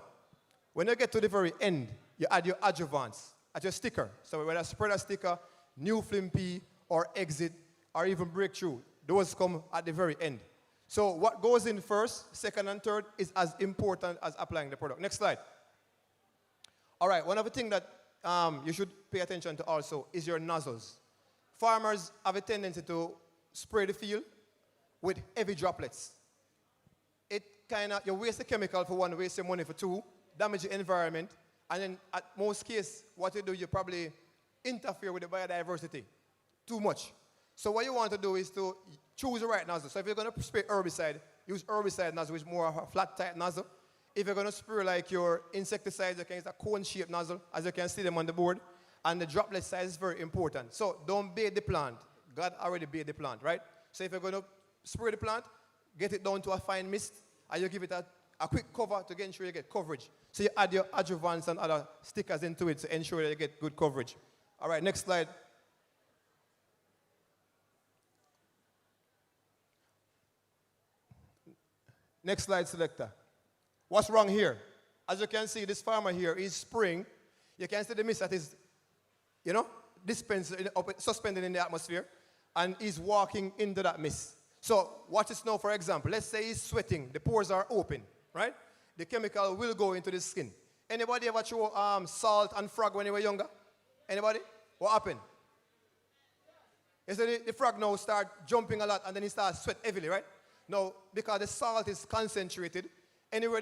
When you get to the very end, you add your adjuvants at your sticker. So whether spreader sticker, new Flim P, or exit, or even breakthrough, those come at the very end. So what goes in first, second, and third is as important as applying the product. Next slide. All right, one of the things that you should pay attention to also is your nozzles. Farmers have a tendency to spray the field with heavy droplets. It kind of, you waste the chemical for one, waste your money for two, damage the environment, and then at most cases, what you do, you probably interfere with the biodiversity too much. So what you want to do is to choose the right nozzle. So if you're going to spray herbicide, use herbicide nozzle, which is more of a flat type nozzle. If you're going to spray like your insecticides, you can use a cone-shaped nozzle, as you can see them on the board. And the droplet size is very important. So don't bathe the plant. God already bathed the plant, right? So if you're going to spray the plant, get it down to a fine mist, and you give it a quick cover to ensure you get coverage. So you add your adjuvants and other stickers into it to ensure that you get good coverage. All right, next slide. Next slide, selector. What's wrong here? As you can see, this farmer here is spraying. You can see the mist that is, suspended in the atmosphere, and he's walking into that mist. So watch this now, for example. Let's say he's sweating. The pores are open, right? The chemical will go into the skin. Anybody ever throw salt and frog when you were younger? Anybody? What happened? You see the frog now start jumping a lot, and then he starts sweat heavily, right? Now, because the salt is concentrated, anywhere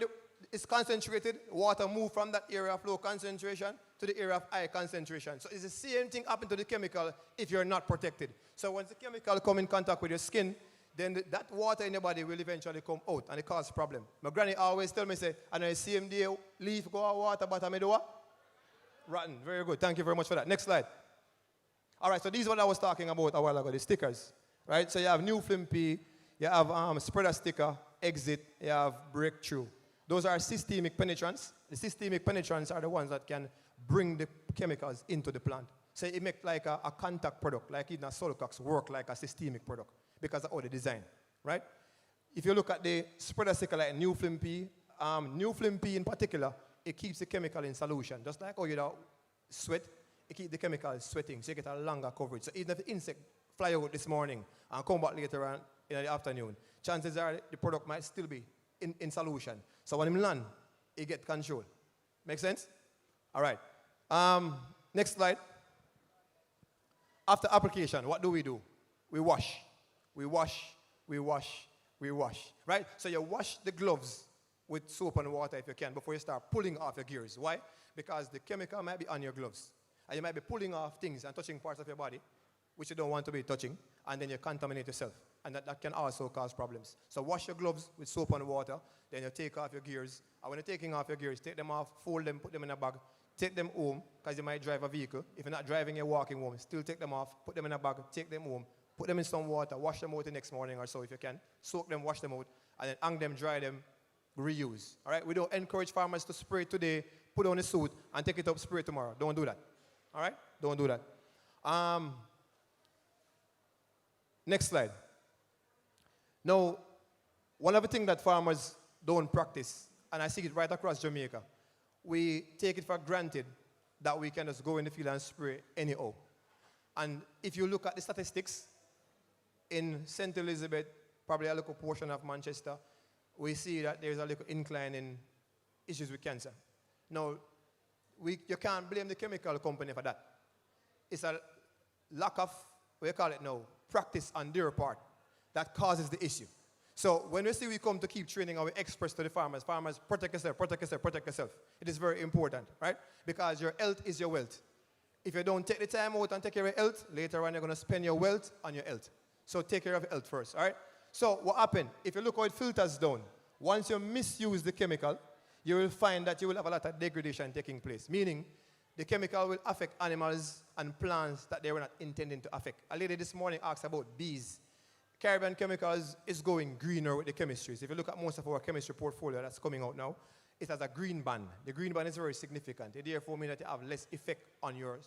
it's concentrated, water move from that area of low concentration to the area of high concentration. So it's the same thing happen to the chemical if you're not protected. So once the chemical come in contact with your skin, then that water in your body will eventually come out and it causes problem. My granny always tell me, say, and I see him there, leaf go out water, but I do what? Rotten. Very good. Thank you very much for that. Next slide. All right, so these are what I was talking about a while ago, the stickers. Right? So you have new film P, you have spreader sticker, exit, you have breakthrough. Those are systemic penetrants. The systemic penetrants are the ones that can bring the chemicals into the plant. So it makes like a contact product, like even a Solcox work like a systemic product because of all the design, right? If you look at the spreader sticker like New Film P in particular, it keeps the chemical in solution. Just like how you sweat, it keeps the chemical sweating, so you get a longer coverage. So even if the insect fly out this morning and come back later on in the afternoon, chances are the product might still be in solution. So when it land, it get control. Make sense? All right. Next slide. After application, what do? We wash. We wash, we wash, we wash. Right? So you wash the gloves with soap and water if you can before you start pulling off your gears. Why? Because the chemical might be on your gloves. And you might be pulling off things and touching parts of your body which you don't want to be touching, and then you contaminate yourself. And that can also cause problems. So wash your gloves with soap and water, then you take off your gears. And when you're taking off your gears, take them off, fold them, put them in a bag, take them home, because you might drive a vehicle. If you're not driving, you're walking home, still take them off, put them in a bag, take them home, put them in some water, wash them out the next morning or so if you can. Soak them, wash them out, and then hang them, dry them, reuse. All right? We don't encourage farmers to spray today, put on a suit, and take it up, spray tomorrow. Don't do that. All right? Don't do that. Next slide. Now, one of the things that farmers don't practice, and I see it right across Jamaica, we take it for granted that we can just go in the field and spray anyhow. And if you look at the statistics, in St. Elizabeth, probably a little portion of Manchester, we see that there's a little incline in issues with cancer. Now, you can't blame the chemical company for that. It's a lack of, what you call it now, practice on their part that causes the issue. So when we come to keep training our express to the farmers, protect yourself, protect yourself, protect yourself. It is very important, right? Because your health is your wealth. If you don't take the time out and take care of your health, later on you're going to spend your wealth on your health. So take care of your health first, all right? So what happened? If you look how it filters down, once you misuse the chemical, you will find that you will have a lot of degradation taking place, meaning the chemical will affect animals and plants that they were not intending to affect. A lady this morning asked about bees. Caribbean Chemicals is going greener with the chemistries. If you look at most of our chemistry portfolio that's coming out now, it has a green band. The green band is very significant. It therefore means that you have less effect on your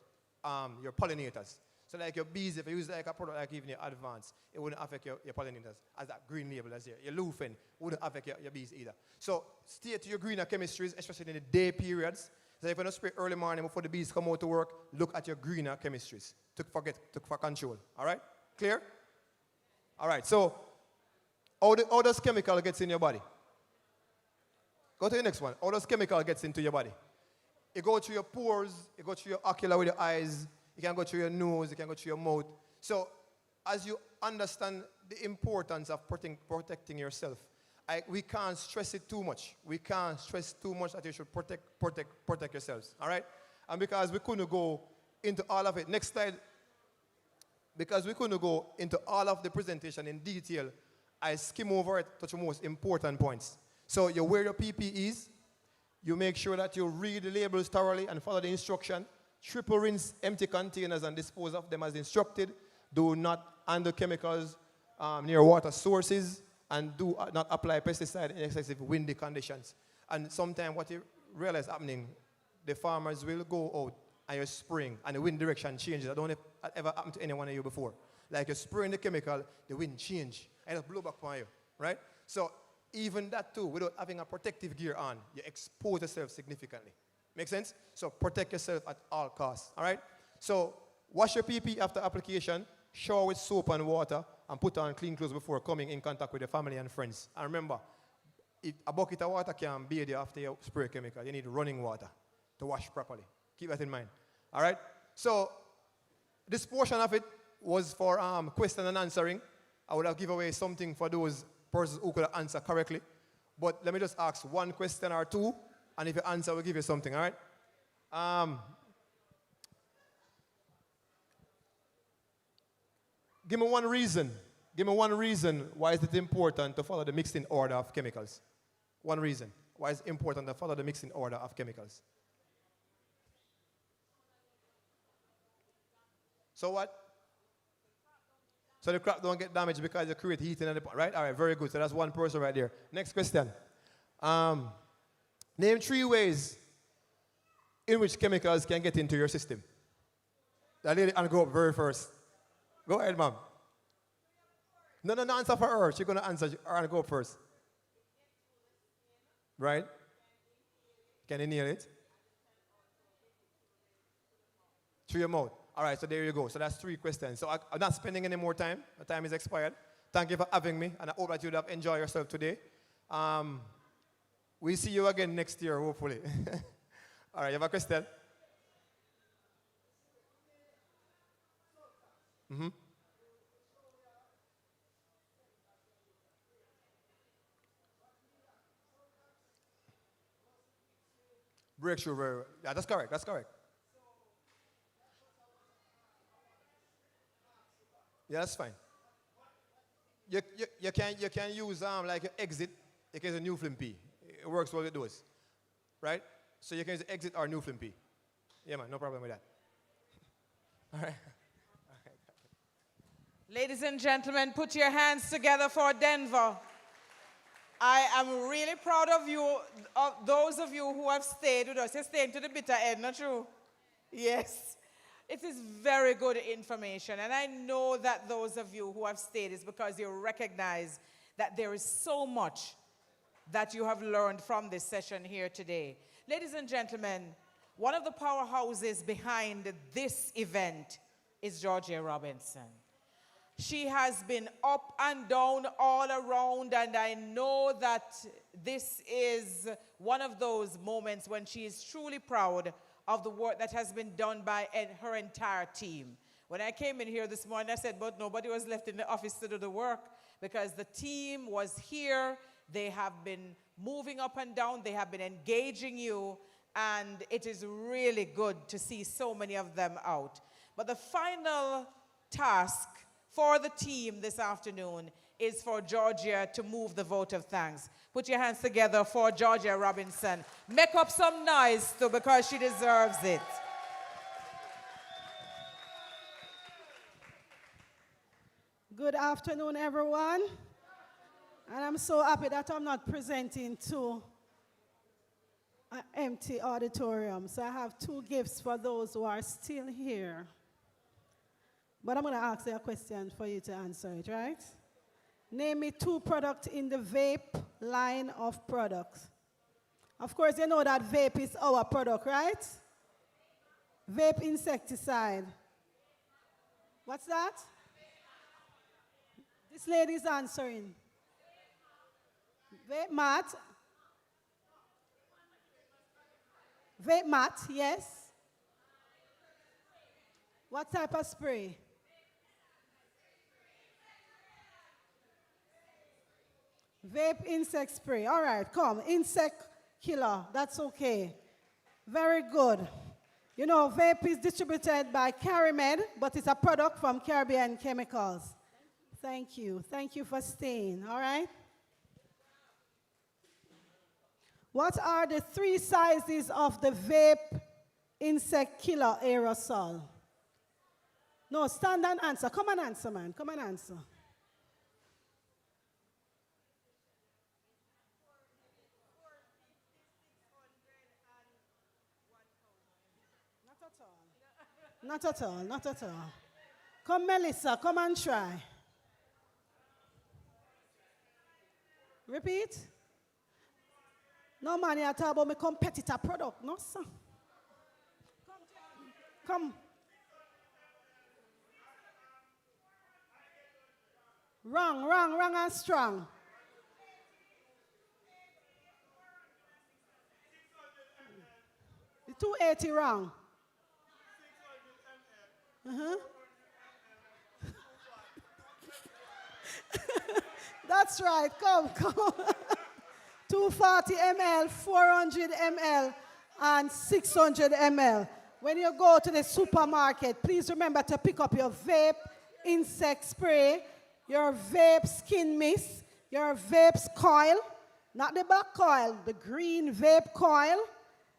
pollinators. So like your bees, if you use like a product like even your Advance, it wouldn't affect your pollinators as that green label as here. Your Lufen wouldn't affect your bees either. So stay to your greener chemistries, especially in the day periods. So if you don't spray early morning before the bees come out to work, look at your greener chemistries for control. All right? Clear? All right, so how does chemical gets in your body? Go to the next one. How does chemical gets into your body? It goes through your pores, it goes through your ocular with your eyes, it can go through your nose, it can go through your mouth. So as you understand the importance of protecting yourself, we can't stress it too much. We can't stress too much that you should protect yourselves, all right? And because we couldn't go into all of it. Next slide. Because we couldn't go into all of the presentation in detail, I skim over it to the most important points. So you wear your PPEs, you make sure that you read the labels thoroughly and follow the instruction. Triple rinse empty containers and dispose of them as instructed. Do not handle chemicals near water sources, and do not apply pesticide in excessive windy conditions. And sometimes what you realize happening, the farmers will go out and you're spraying and the wind direction changes. I don't know if that ever happened to any one of you before. Like you're spraying the chemical, the wind change and it blow back on you, right? So even that too, without having a protective gear on, you expose yourself significantly. Make sense? So protect yourself at all costs, all right? So wash your PP after application, shower with soap and water, and put on clean clothes before coming in contact with your family and friends. And remember, a bucket of water can't bathe you after you spray chemical. You need running water to wash properly. Keep that in mind. All right? So this portion of it was for question and answering. I would have given away something for those persons who could answer correctly. But let me just ask one question or two, and if you answer, we'll give you something, all right? Give me one reason. Give me one reason why is it important to follow the mixing order of chemicals. One reason why it's important to follow the mixing order of chemicals. So what? So the crop don't get damaged because you create heating in the pot, right? All right, very good. So that's one person right there. Next question. Name 3 ways in which chemicals can get into your system. That lady, and go up very first. Go ahead, ma'am. No, answer for her. She's going to answer. And go up first. Right? Can you nail it? Through your mouth. All right, so there you go. So that's 3 questions. So I'm not spending any more time. The time is expired. Thank you for having me, and I hope that you would have enjoyed yourself today. We'll see you again next year, hopefully. All right, you have a question? Mm-hmm. Breakthrough, yeah, that's correct, that's correct. Yeah, that's fine. You can use like an exit, you can use a new film P. It works well with those, right? So you can use exit or new film P. Yeah, man, no problem with that. All right. Ladies and gentlemen, put your hands together for Denver. I am really proud of you, of those of you who have stayed with us. You're staying to the bitter end, not true? Yes. It is very good information, and I know that those of you who have stayed is because you recognize that there is so much that you have learned from this session here today. Ladies and gentlemen, one of the powerhouses behind this event is Georgia Robinson. She has been up and down all around, and I know that this is one of those moments when she is truly proud of the work that has been done by her entire team. When I came in here this morning, I said, but nobody was left in the office to do the work because the team was here. They have been moving up and down. They have been engaging you, and it is really good to see so many of them out. But the final task for the team this afternoon is for Georgia to move the vote of thanks. Put your hands together for Georgia Robinson. Make up some noise, too, because she deserves it. Good afternoon, everyone. And I'm so happy that I'm not presenting to an empty auditorium. So I have 2 gifts for those who are still here. But I'm going to ask you a question for you to answer it, right? Name me 2 products in the vape line of products. Of course, you know that vape is our product, right? Vape insecticide. What's that? This lady is answering. Vape mat. Vape mat, yes. What type of spray? Vape insect spray. All right, come. Insect killer. That's okay. Very good. You know, vape is distributed by CariMed, but it's a product from Caribbean Chemicals. Thank you. Thank you for staying, all right? What are the 3 sizes of the vape insect killer aerosol? No, stand and answer. Come and answer, man. Come and answer. Not at all, not at all. Come, Melissa, come and try. Repeat. No, man, you're talking about my competitor product. No, sir. Come. Wrong and strong. The 280 wrong. That's right. Come. 240 ml, 400 ml, and 600 ml. When you go to the supermarket, please remember to pick up your vape insect spray, your vape skin mist, your vape coil, not the black coil, the green vape coil,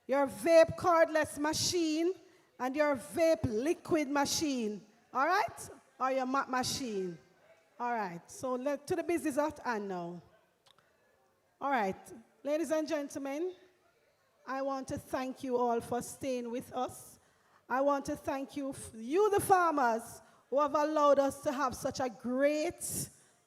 your vape cordless machine, and your vape liquid machine. All right? Or your mat machine. All right. So to the business at hand now. All right. Ladies and gentlemen, I want to thank you all for staying with us. I want to thank you, the farmers, who have allowed us to have such a great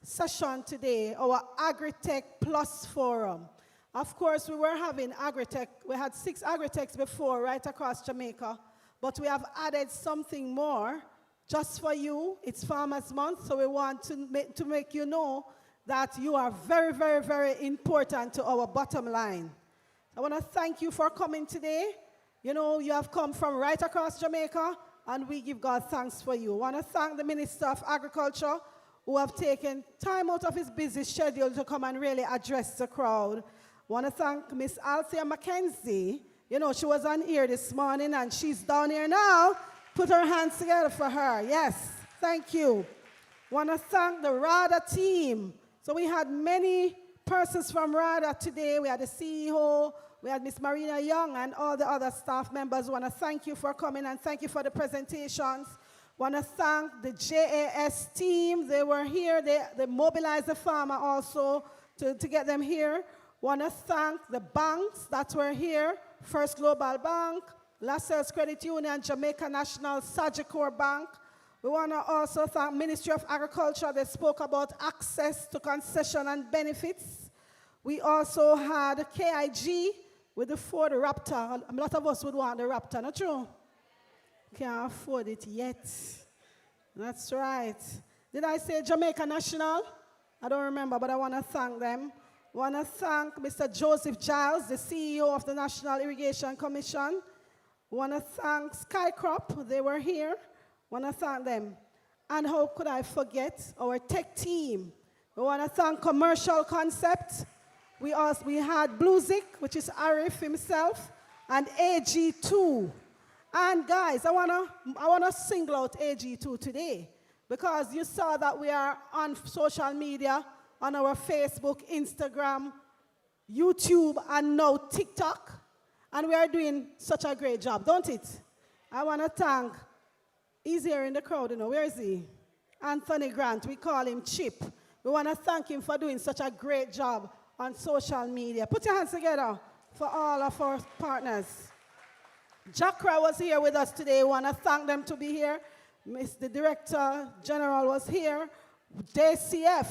session today, our Agritech Plus Forum. Of course, we were having Agritech. We had 6 Agritechs before, right across Jamaica. But we have added something more just for you. It's Farmers Month, so we want to make you know that you are very, very, very important to our bottom line. I want to thank you for coming today. You know, you have come from right across Jamaica, and we give God thanks for you. I want to thank the Minister of Agriculture, who have taken time out of his busy schedule to come and really address the crowd. I want to thank Miss Althea McKenzie. You know, she was on here this morning, and she's down here now. Put her hands together for her. Yes, thank you. I want to thank the RADA team. So we had many persons from RADA today. We had the CEO, we had Miss Marina Young, and all the other staff members. I want to thank you for coming, and thank you for the presentations. I want to thank the JAS team. They were here. They mobilized the farmer also to get them here. I want to thank the banks that were here. First Global Bank, LaSalle's Credit Union, Jamaica National, Sagicor Bank. We want to also thank Ministry of Agriculture. They spoke about access to concession and benefits. We also had KIG with the Ford Raptor. A lot of us would want the Raptor, not true? Can't afford it yet. That's right. Did I say Jamaica National? I don't remember, but I want to thank them. I want to thank Mr. Joseph Giles, the CEO of the National Irrigation Commission. I want to thank Skycrop. They were here. I want to thank them. And how could I forget our tech team? We want to thank Commercial Concept. We had Bluezik, which is Arif himself, and AG2. And guys, I want to single out AG2 today, because you saw that we are on social media, on our Facebook, Instagram, YouTube, and now TikTok. And we are doing such a great job, don't it? I want to thank, he's here in the crowd, you know, where is he? Anthony Grant, we call him Chip. We want to thank him for doing such a great job on social media. Put your hands together for all of our partners. Jakra was here with us today. We want to thank them to be here. The Director General was here. JCF,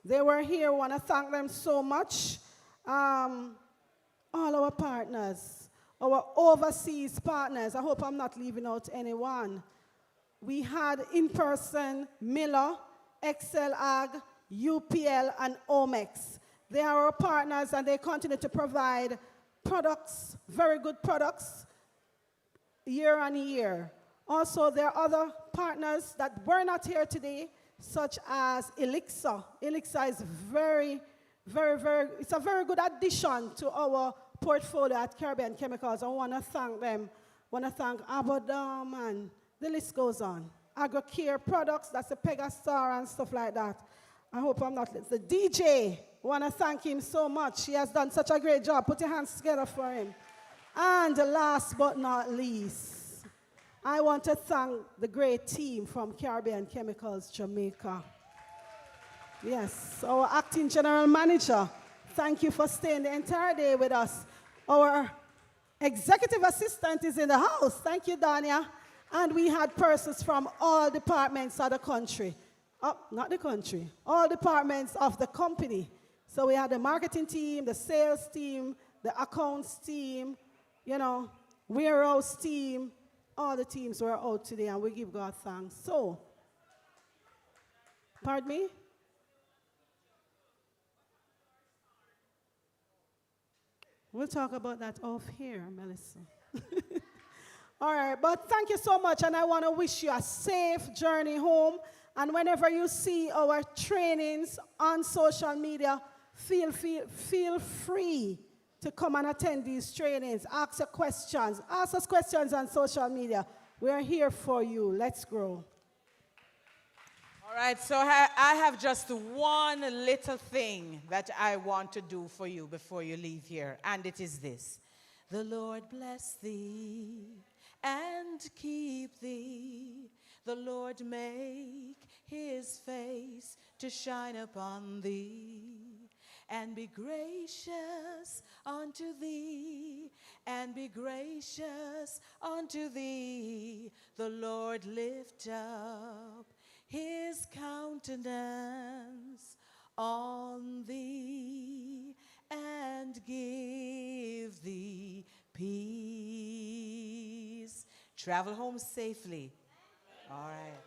they were here. We want to thank them so much. All our partners, our overseas partners. I hope I'm not leaving out anyone. We had in person Miller, Excel Ag, UPL, and Omex. They are our partners, and they continue to provide products, very good products, year on year. Also, there are other partners that were not here today, such as Elixir. Elixir is it's a very good addition to our portfolio at Caribbean Chemicals. I want to thank them Want to thank Abodom, and the list goes on. Agrocare products, that's the Pegastar and stuff like that. I hope I'm not late. The DJ, want to thank him so much. He has done such a great job. Put your hands together for him. And last but not least, I want to thank the great team from Caribbean Chemicals, Jamaica. Yes, our acting general manager, thank you for staying the entire day with us. Our executive assistant is in the house. Thank you, Dania. And we had persons from all departments of the country. Oh, not the country, all departments of the company. So we had the marketing team, the sales team, the accounts team, you know, warehouse team. All the teams were out today, and we give God thanks. So, pardon me? We'll talk about that off here, Melissa. All right, but thank you so much, and I want to wish you a safe journey home. And whenever you see our trainings on social media, feel free to come and attend these trainings. Ask us questions. Ask us questions on social media. We're here for you. Let's grow. All right, so I have just one little thing that I want to do for you before you leave here, and it is this. The Lord bless thee and keep thee. The Lord make his face to shine upon thee and be gracious unto thee, and be gracious unto thee. The Lord lift up his countenance on thee and give thee peace. Travel home safely. All right.